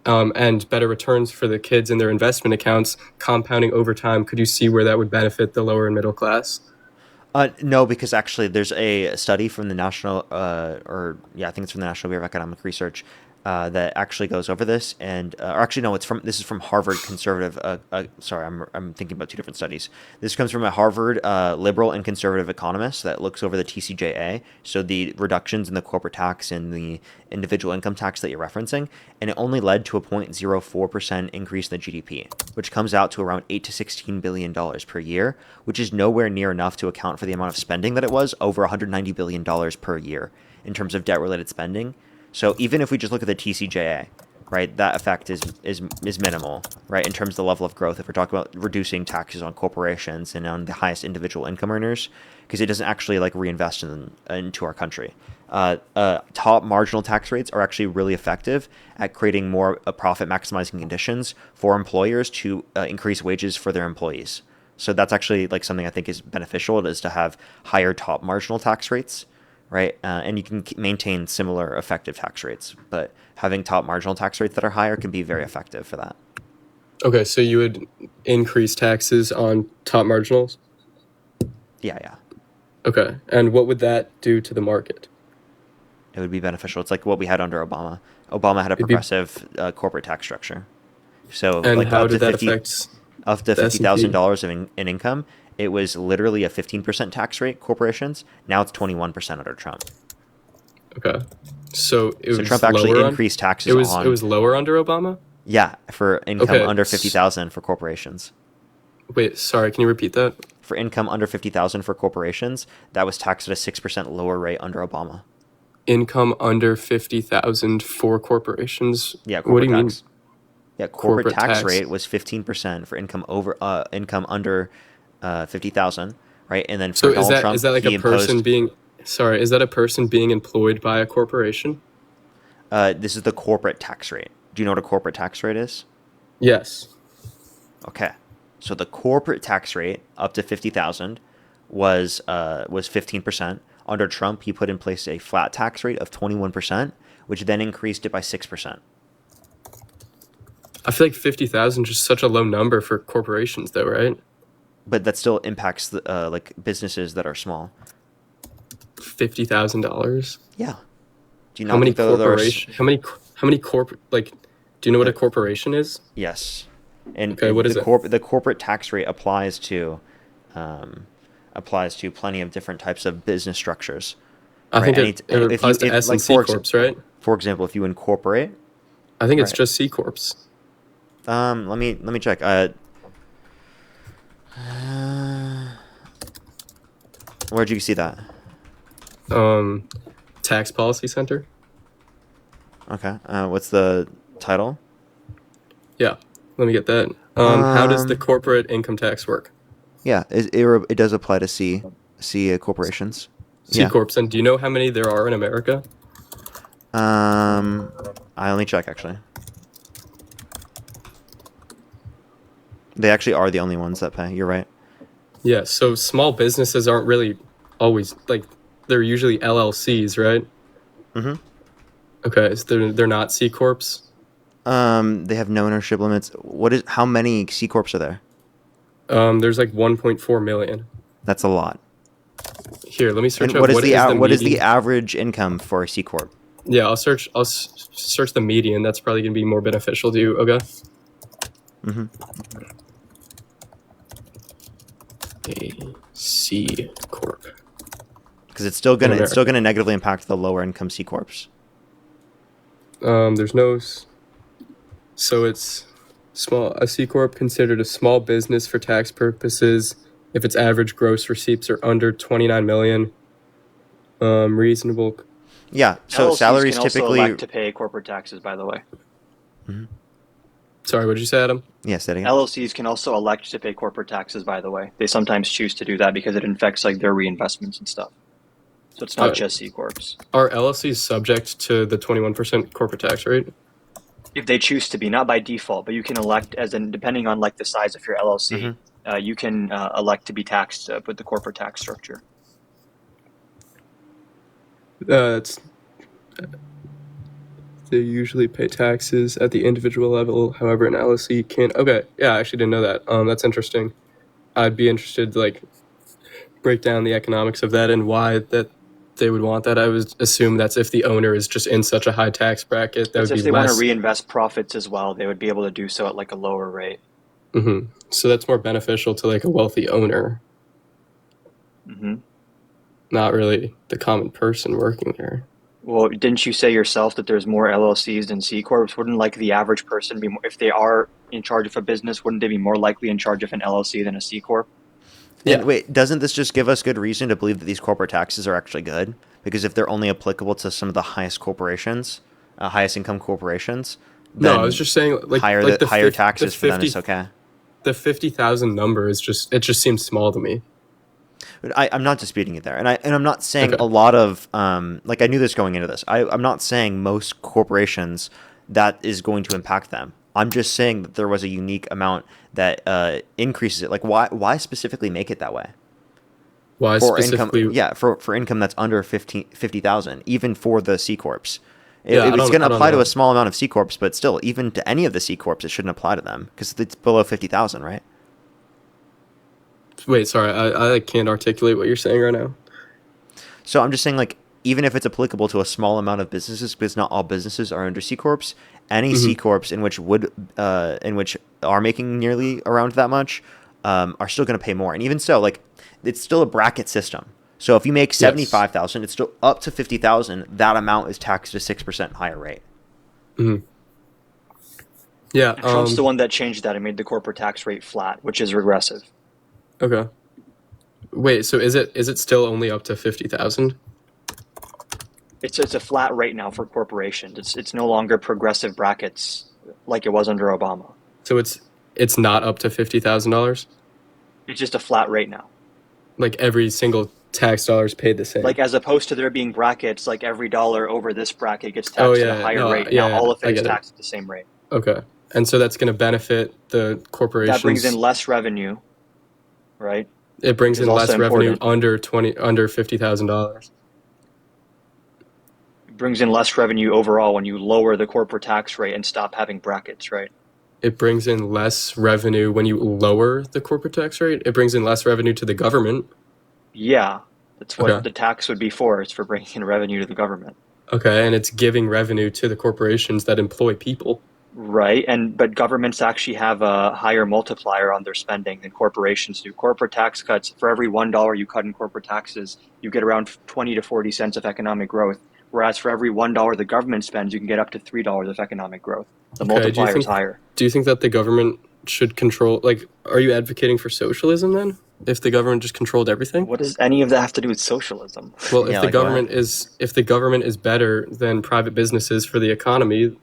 and better returns for the kids in their investment accounts, compounding over time, could you see where that would benefit the lower and middle class? No, because actually there's a study from the National, I think it's from the National Bureau of Economic Research, that actually goes over this, and or actually no, this is from Harvard conservative. Sorry, I'm thinking about two different studies. This comes from a Harvard liberal and conservative economist that looks over the TCJA, so the reductions in the corporate tax and the individual income tax that you're referencing, and it only led to a 0.04% increase in the GDP, which comes out to around $8 to $16 billion per year, which is nowhere near enough to account for the amount of spending that it was, over $190 billion per year in terms of debt-related spending. So even if we just look at the TCJA, right, that effect is minimal, right, in terms of the level of growth. If we're talking about reducing taxes on corporations and on the highest individual income earners, because it doesn't actually like reinvest into our country. Top marginal tax rates are actually really effective at creating more profit maximizing conditions for employers to increase wages for their employees. So that's actually like something I think is beneficial, is to have higher top marginal tax rates. Right, and you can maintain similar effective tax rates, but having top marginal tax rates that are higher can be very effective for that. Okay, so you would increase taxes on top marginals? Yeah. Okay, and what would that do to the market? It would be beneficial. It's like what we had under Obama. Obama had a progressive corporate tax structure. So and like how up did to that 50, affect up to $50,000 in income, it was literally a 15% tax rate, corporations. Now it's 21% under Trump. Okay. So Trump actually increased taxes it was lower under Obama? Yeah, for income under 50,000 for corporations. Wait, sorry, can you repeat that? For income under 50,000 for corporations, that was taxed at a 6% lower rate under Obama. Income under 50,000 for corporations? Yeah, what do you tax. mean? Yeah, corporate tax rate was 15% for income under 50,000, right? And then for Donald Trump, is that like a person being is that a person being employed by a corporation? This is the corporate tax rate. Do you know what a corporate tax rate is? Yes. Okay. So the corporate tax rate up to 50,000 was 15%. Under Trump, he put in place a flat tax rate of 21%, which then increased it by 6%. I feel like 50,000 is just such a low number for corporations, though, right? But that still impacts the like businesses that are small. $50,000. Yeah. Do you know how many corporations? How many corporate like? Do you know what a corporation is? Yes. And okay, what is it? The corporate tax rate applies to plenty of different types of business structures. I think it applies to S and C corps, right? For example, if you incorporate, I think it's just C corps. Let me check. Where'd you see that? Tax Policy Center. Okay. What's the title? Yeah, let me get that. How does the corporate income tax work? Yeah, it does apply to C corporations. C corps. And do you know how many there are in America? I only check actually. They actually are the only ones that pay. You're right. Yeah, so small businesses aren't really always like they're usually LLCs, right? Mm-hmm. Okay, so they're not C corps. They have no ownership limits. How many C corps are there? There's like 1.4 million. That's a lot. Here, let me search. And what is the average income for a C corp? Yeah, I'll search the median. That's probably gonna be more beneficial to you. Okay. Mm-hmm. A C corp. Because it's still gonna negatively impact the lower income C corps. There's no. So it's small. A C corp considered a small business for tax purposes if its average gross receipts are under 29 million. Reasonable. Yeah. So LLCs salaries can also typically elect to pay corporate taxes, by the way. Mm-hmm. Sorry, what did you say, Adam? Yes, that again. LLCs can also elect to pay corporate taxes, by the way. They sometimes choose to do that because it affects like their reinvestments and stuff. So it's not just C corps. Are LLCs subject to the 21% corporate tax rate? If they choose to be, not by default, but you can elect depending on like the size of your LLC, you can elect to be taxed with the corporate tax structure. They usually pay taxes at the individual level. However, an LLC can't. Okay, yeah, I actually didn't know that. That's interesting. I'd be interested to like break down the economics of that and why that they would want that? I would assume that's if the owner is just in such a high tax bracket, that It's would if be they want less. to reinvest profits as well, they would be able to do so at like a lower rate. So that's more beneficial to like a wealthy owner, not really the common person working there. Well, didn't you say yourself that there's more LLCs than C corps? Wouldn't like the average person be more, if they are in charge of a business, wouldn't they be more likely in charge of an LLC than a C corp? And wait, doesn't this just give us good reason to believe that these corporate taxes are actually good? Because if they're only applicable to some of the highest corporations, highest income corporations, then No, I was just saying like higher the higher taxes for them is okay. The 50,000 number is just seems small to me. But I'm not disputing it there, and I'm not saying a lot of like I knew this going into this. I'm not saying most corporations that is going to impact them. I'm just saying that there was a unique amount that increases it. Like why specifically make it that way? Why for specifically? Income, yeah, for income that's under 50,000, even for the C corps. Yeah, It's going to apply to know. a small amount of C corps, but still, even to any of the C corps, it shouldn't apply to them because it's below 50,000, right? Wait, sorry, I can't articulate what you're saying right now. So I'm just saying, like, even if it's applicable to a small amount of businesses, because not all businesses are under C corps, any C corps in which are making nearly around that much are still going to pay more. And even so, like, it's still a bracket system. So if you make 75,000, it's still up to 50,000. That amount is taxed at a 6% higher rate. Yeah, Trump's the one that changed that and made the corporate tax rate flat, which is regressive. Okay. Wait, so is it still only up to 50,000? It's a flat rate now for corporations. It's no longer progressive brackets like it was under Obama. So it's not up to $50,000? It's just a flat rate now. Like every single tax dollar is paid the same. Like as opposed to there being brackets, like every dollar over this bracket gets taxed at a higher rate. Now all of it is taxed at the same rate. Okay. And so that's going to benefit the corporations. That brings in less revenue, right? It brings in less revenue under $50,000. It brings in less revenue overall when you lower the corporate tax rate and stop having brackets, right? It brings in less revenue when you lower the corporate tax rate. It brings in less revenue to the government. Yeah, that's what the tax would be for. It's for bringing in revenue to the government. Okay, and it's giving revenue to the corporations that employ people. Right, but governments actually have a higher multiplier on their spending than corporations do. Corporate tax cuts, for every $1 you cut in corporate taxes, you get around 20 to 40 cents of economic growth. Whereas for every $1 the government spends, you can get up to $3 of economic growth. The multiplier is higher. Do you think that the government should control, like, are you advocating for socialism then? If the government just controlled everything? What does any of that have to do with socialism? Well, if the government is better than private businesses for the economy,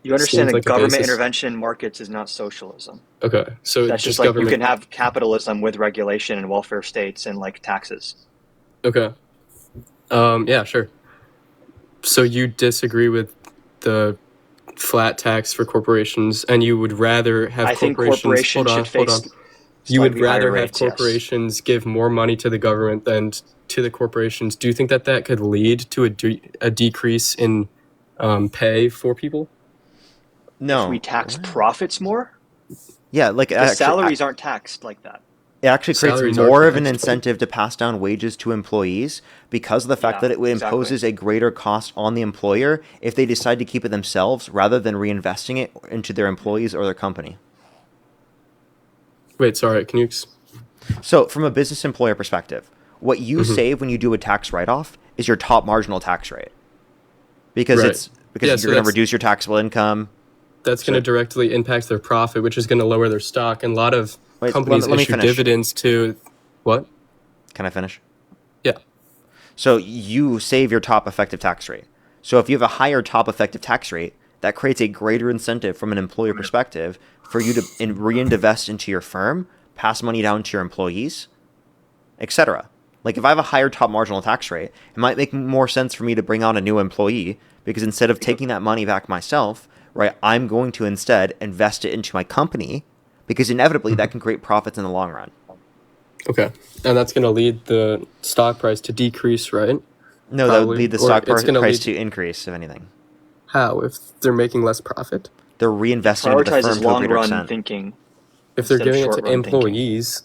you understand that like government intervention in markets is not socialism. Okay, so that's just like you can have capitalism with regulation and welfare states and like taxes. Okay. Yeah, sure. So you disagree with the flat tax for corporations, and you would rather have corporations. You would rather have corporations give more money to the government than to the corporations. Do you think that could lead to a decrease in pay for people? No. If we tax profits more? Yeah, like the salaries aren't taxed like that. It actually creates more of an incentive to pass down wages to employees because of the fact that it imposes a greater cost on the employer if they decide to keep it themselves rather than reinvesting it into their employees or their company. Wait, sorry, can you... So from a business employer perspective, what you save when you do a tax write-off is your top marginal tax rate. Because you're going to reduce your taxable income. That's going to directly impact their profit, which is going to lower their stock. And a lot of companies issue dividends to... What? Can I finish? Yeah. So you save your top effective tax rate. So if you have a higher top effective tax rate, that creates a greater incentive from an employer perspective for you to reinvest into your firm, pass money down to your employees, etc. Like if I have a higher top marginal tax rate, it might make more sense for me to bring on a new employee because instead of taking that money back myself, right, I'm going to instead invest it into my company because inevitably that can create profits in the long run. Okay. And that's going to lead the stock price to decrease, right? No, that would lead the stock price to increase, if anything. How? If they're making less profit? They're reinvesting into the firm to a greater extent. Thinking. If they're giving it to employees...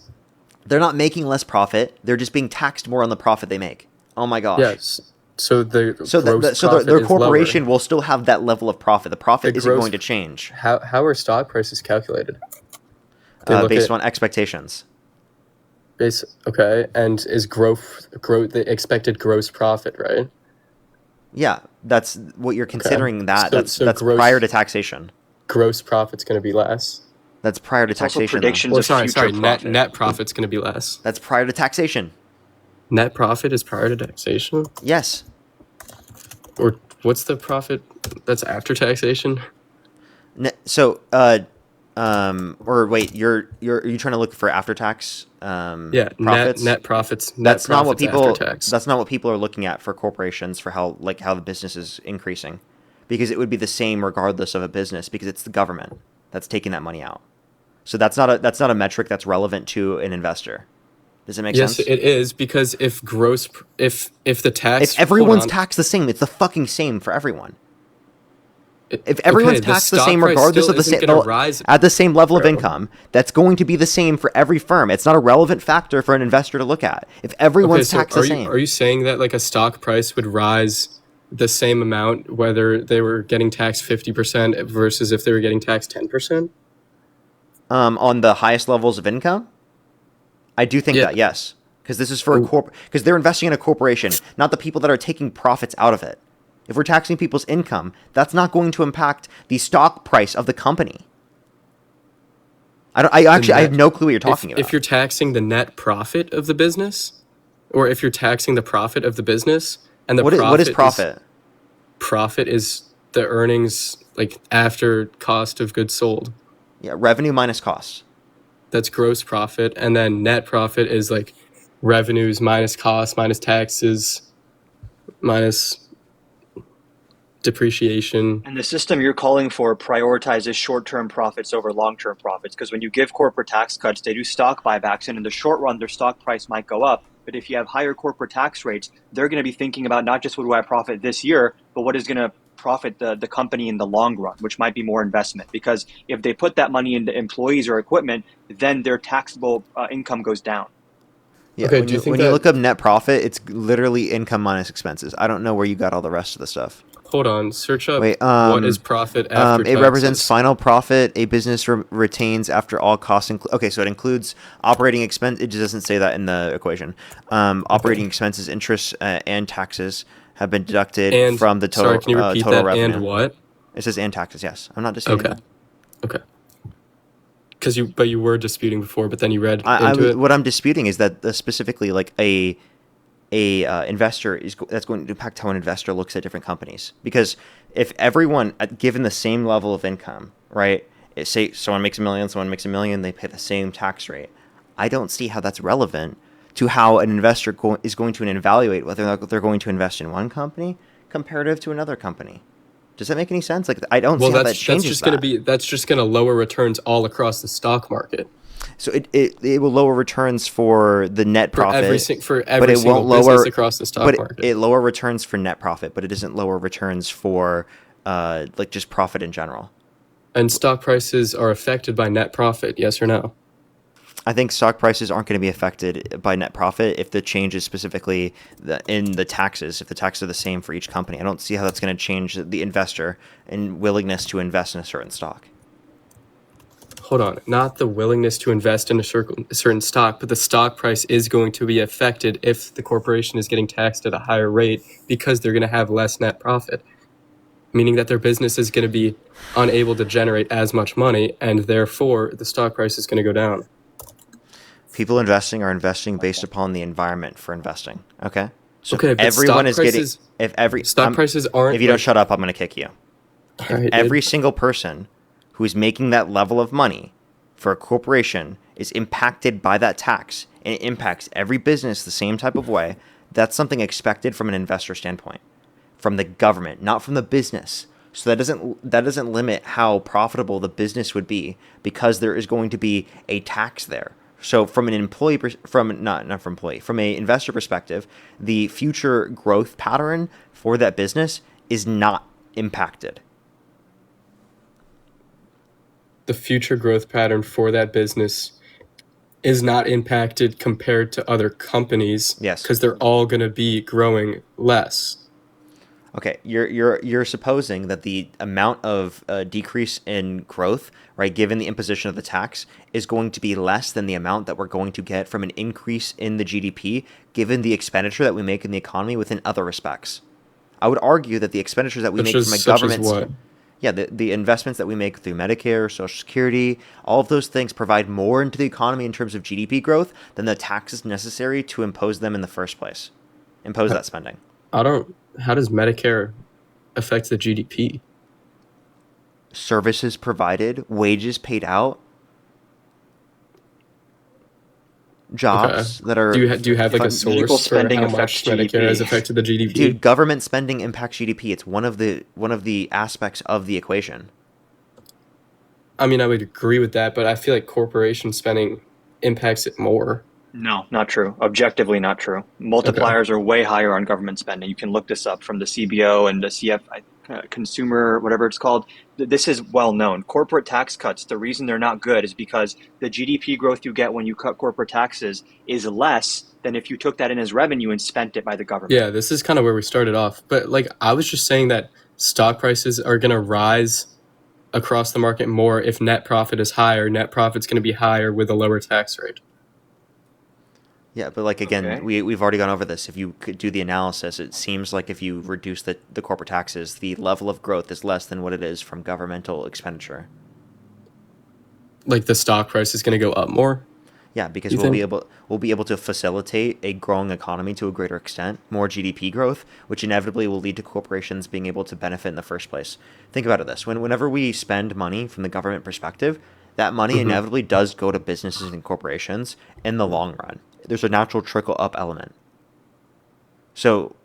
They're not making less profit. They're just being taxed more on the profit they make. Oh my gosh. Yes. So the So gross so profit their is corporation lower. will still have that level of profit. The profit The isn't gross- going to change How are stock prices calculated? They look based at on expectations. okay, and is growth the expected gross profit, right? Yeah, that's what you're considering. That So that's gross prior to taxation. gross profit's going to be less. That's prior to It's also taxation. predictions Or of future net profit. net profit's going to be less. That's prior to taxation. Net profit is prior to taxation? Yes. Or what's the profit that's after taxation? So, or wait, are you trying to look for after tax? Yeah, profits. net profits. That's not what people. After tax. That's not what people are looking at for corporations for how the business is increasing, because it would be the same regardless of a business because it's the government that's taking that money out. So that's not a metric that's relevant to an investor. Does it make sense? Yes, it is, because if the tax, if everyone's taxed the same, it's the fucking same for everyone. If everyone's taxed the same regardless of the same at the same level of income, that's going to be the same for every firm. It's not a relevant factor for an investor to look at. If everyone's taxed the same. Are you saying that like a stock price would rise the same amount whether they were getting taxed 50% versus if they were getting taxed 10%? On the highest levels of income? I do think that, yes. Because this is for because they're investing in a corporation, not the people that are taking profits out of it. If we're taxing people's income, that's not going to impact the stock price of the company. I have no clue what you're talking about. If you're taxing the net profit of the business, or if you're taxing the profit of the business, and what is profit? Profit is the earnings like after cost of goods sold. Yeah, revenue minus costs. That's gross profit, and then net profit is like revenues minus costs minus taxes minus depreciation. And the system you're calling for prioritizes short-term profits over long-term profits, because when you give corporate tax cuts, they do stock buybacks, and in the short run, their stock price might go up. But if you have higher corporate tax rates, they're going to be thinking about not just what do I profit this year, but what is going to profit the company in the long run, which might be more investment. Because if they put that money into employees or equipment, then their taxable income goes down. Yeah, when you look up net profit, it's literally income minus expenses. I don't know where you got all the rest of the stuff. Hold on, search up what is profit after taxes. It represents final profit a business retains after all costs. Okay, so it includes operating expense. It just doesn't say that in the equation. Operating expenses, interest, and taxes have been deducted from the total. Sorry, can you repeat total that? revenue. And what? It says and taxes. Yes, I'm not disputing. Okay. Okay. Because you were disputing before, but then you read into it. What I'm disputing is that specifically, like a investor that's going to impact how an investor looks at different companies. Because if everyone, given the same level of income, right? Say someone makes $1 million, someone makes $1 million, they pay the same tax rate. I don't see how that's relevant to how an investor is going to evaluate whether or not they're going to invest in one company comparative to another company. Does that make any sense? Like, I don't see how that changes that's just going to lower returns all across the stock market. So it will lower returns for the net profit, for every single business across the stock market. It lower returns for net profit, but it doesn't lower returns for like just profit in general. And stock prices are affected by net profit, yes or no? I think stock prices aren't going to be affected by net profit if the change is specifically in the taxes. If the taxes are the same for each company, I don't see how that's going to change the investor and willingness to invest in a certain stock. Hold on, not the willingness to invest in a certain stock, but the stock price is going to be affected if the corporation is getting taxed at a higher rate because they're going to have less net profit, meaning that their business is going to be unable to generate as much money, and therefore the stock price is going to go down. People investing are investing based upon the environment for investing. Okay. So okay, but everyone is getting. Stock prices aren't. If you don't shut up, I'm going to kick you. Right, every single person who is making that level of money for a corporation is impacted by that tax, and it impacts every business the same type of way. That's something expected from an investor standpoint, from the government, not from the business. So that doesn't limit how profitable the business would be because there is going to be a tax there. So from an from an investor perspective, the future growth pattern for that business is not impacted. The future growth pattern for that business is not impacted compared to other companies. Yes. Because they're all going to be growing less. Okay, you're supposing that the amount of decrease in growth, right, given the imposition of the tax, is going to be less than the amount that we're going to get from an increase in the GDP, given the expenditure that we make in the economy within other respects. I would argue that the expenditures that we make from a government, what? yeah, the investments that we make through Medicare, Social Security, all of those things provide more into the economy in terms of GDP growth than the taxes necessary to impose them in the first place. Impose that spending. How does Medicare affect the GDP? Services provided, wages paid out, jobs that are... Do you have like a source for how much Medicare has affected the GDP? Dude, government spending impacts GDP. It's one of the aspects of the equation. I mean, I would agree with that, but I feel like corporation spending impacts it more. No, not true. Objectively not true. Multipliers are way higher on government spending. You can look this up from the CBO and the consumer, whatever it's called. This is well known. Corporate tax cuts, the reason they're not good is because the GDP growth you get when you cut corporate taxes is less than if you took that in as revenue and spent it by the government. Yeah, this is kind of where we started off. But like, I was just saying that stock prices are going to rise across the market more if net profit is higher. Net profit's going to be higher with a lower tax rate. Yeah, but like, again, we've already gone over this. If you could do the analysis, it seems like if you reduce the corporate taxes, the level of growth is less than what it is from governmental expenditure. Like the stock price is going to go up more? Yeah, because we'll be able to facilitate a growing economy to a greater extent, more GDP growth, which inevitably will lead to corporations being able to benefit in the first place. Think about it this: whenever we spend money from the government perspective, that money inevitably does go to businesses and corporations in the long run. There's a natural trickle up element. So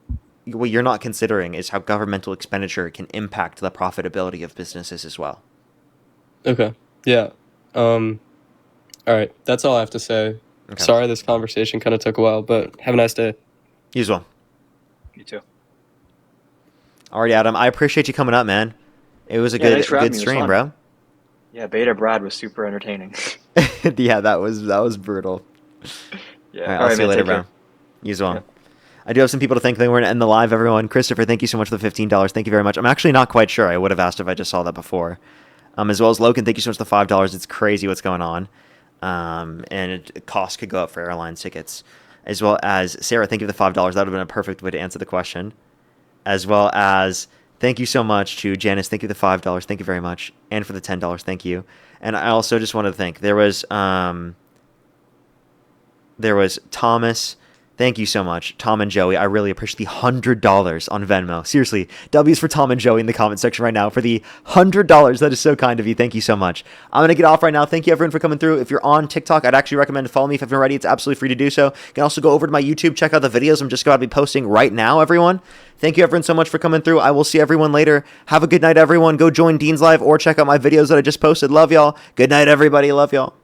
what you're not considering is how governmental expenditure can impact the profitability of businesses as well. Okay. Yeah. All right. That's all I have to say. Okay. Sorry this conversation kind of took a while, but have a nice day. You as well. You too. All right, Adam. I appreciate you coming up, man. It was a good stream, bro. Yeah, Beta Brad was super entertaining. Yeah, that was brutal. Yeah. All right, I'll see you later, bro. You as well. Yeah. I do have some people to thank. They weren't in the live, everyone. Christopher, thank you so much for the $15. Thank you very much. I'm actually not quite sure. I would have asked if I just saw that before. As well as Logan, thank you so much for the $5. It's crazy what's going on. And cost could go up for airline tickets. As well as Sarah, thank you for the $5. That would have been a perfect way to answer the question. As well as thank you so much to Janice. Thank you for the $5. Thank you very much. And for the $10. Thank you. And I also just wanted to thank. There was Thomas. Thank you so much, Tom and Joey. I really appreciate the $100 on Venmo. Seriously, W's for Tom and Joey in the comment section right now for the $100. That is so kind of you. Thank you so much. I'm going to get off right now. Thank you, everyone, for coming through. If you're on TikTok, I'd actually recommend to follow me if you haven't already. It's absolutely free to do so. You can also go over to my YouTube, check out the videos I'm just about to be posting right now, everyone. Thank you, everyone, so much for coming through. I will see everyone later. Have a good night, everyone. Go join Dean's Live or check out my videos that I just posted. Love y'all. Good night, everybody. Love y'all.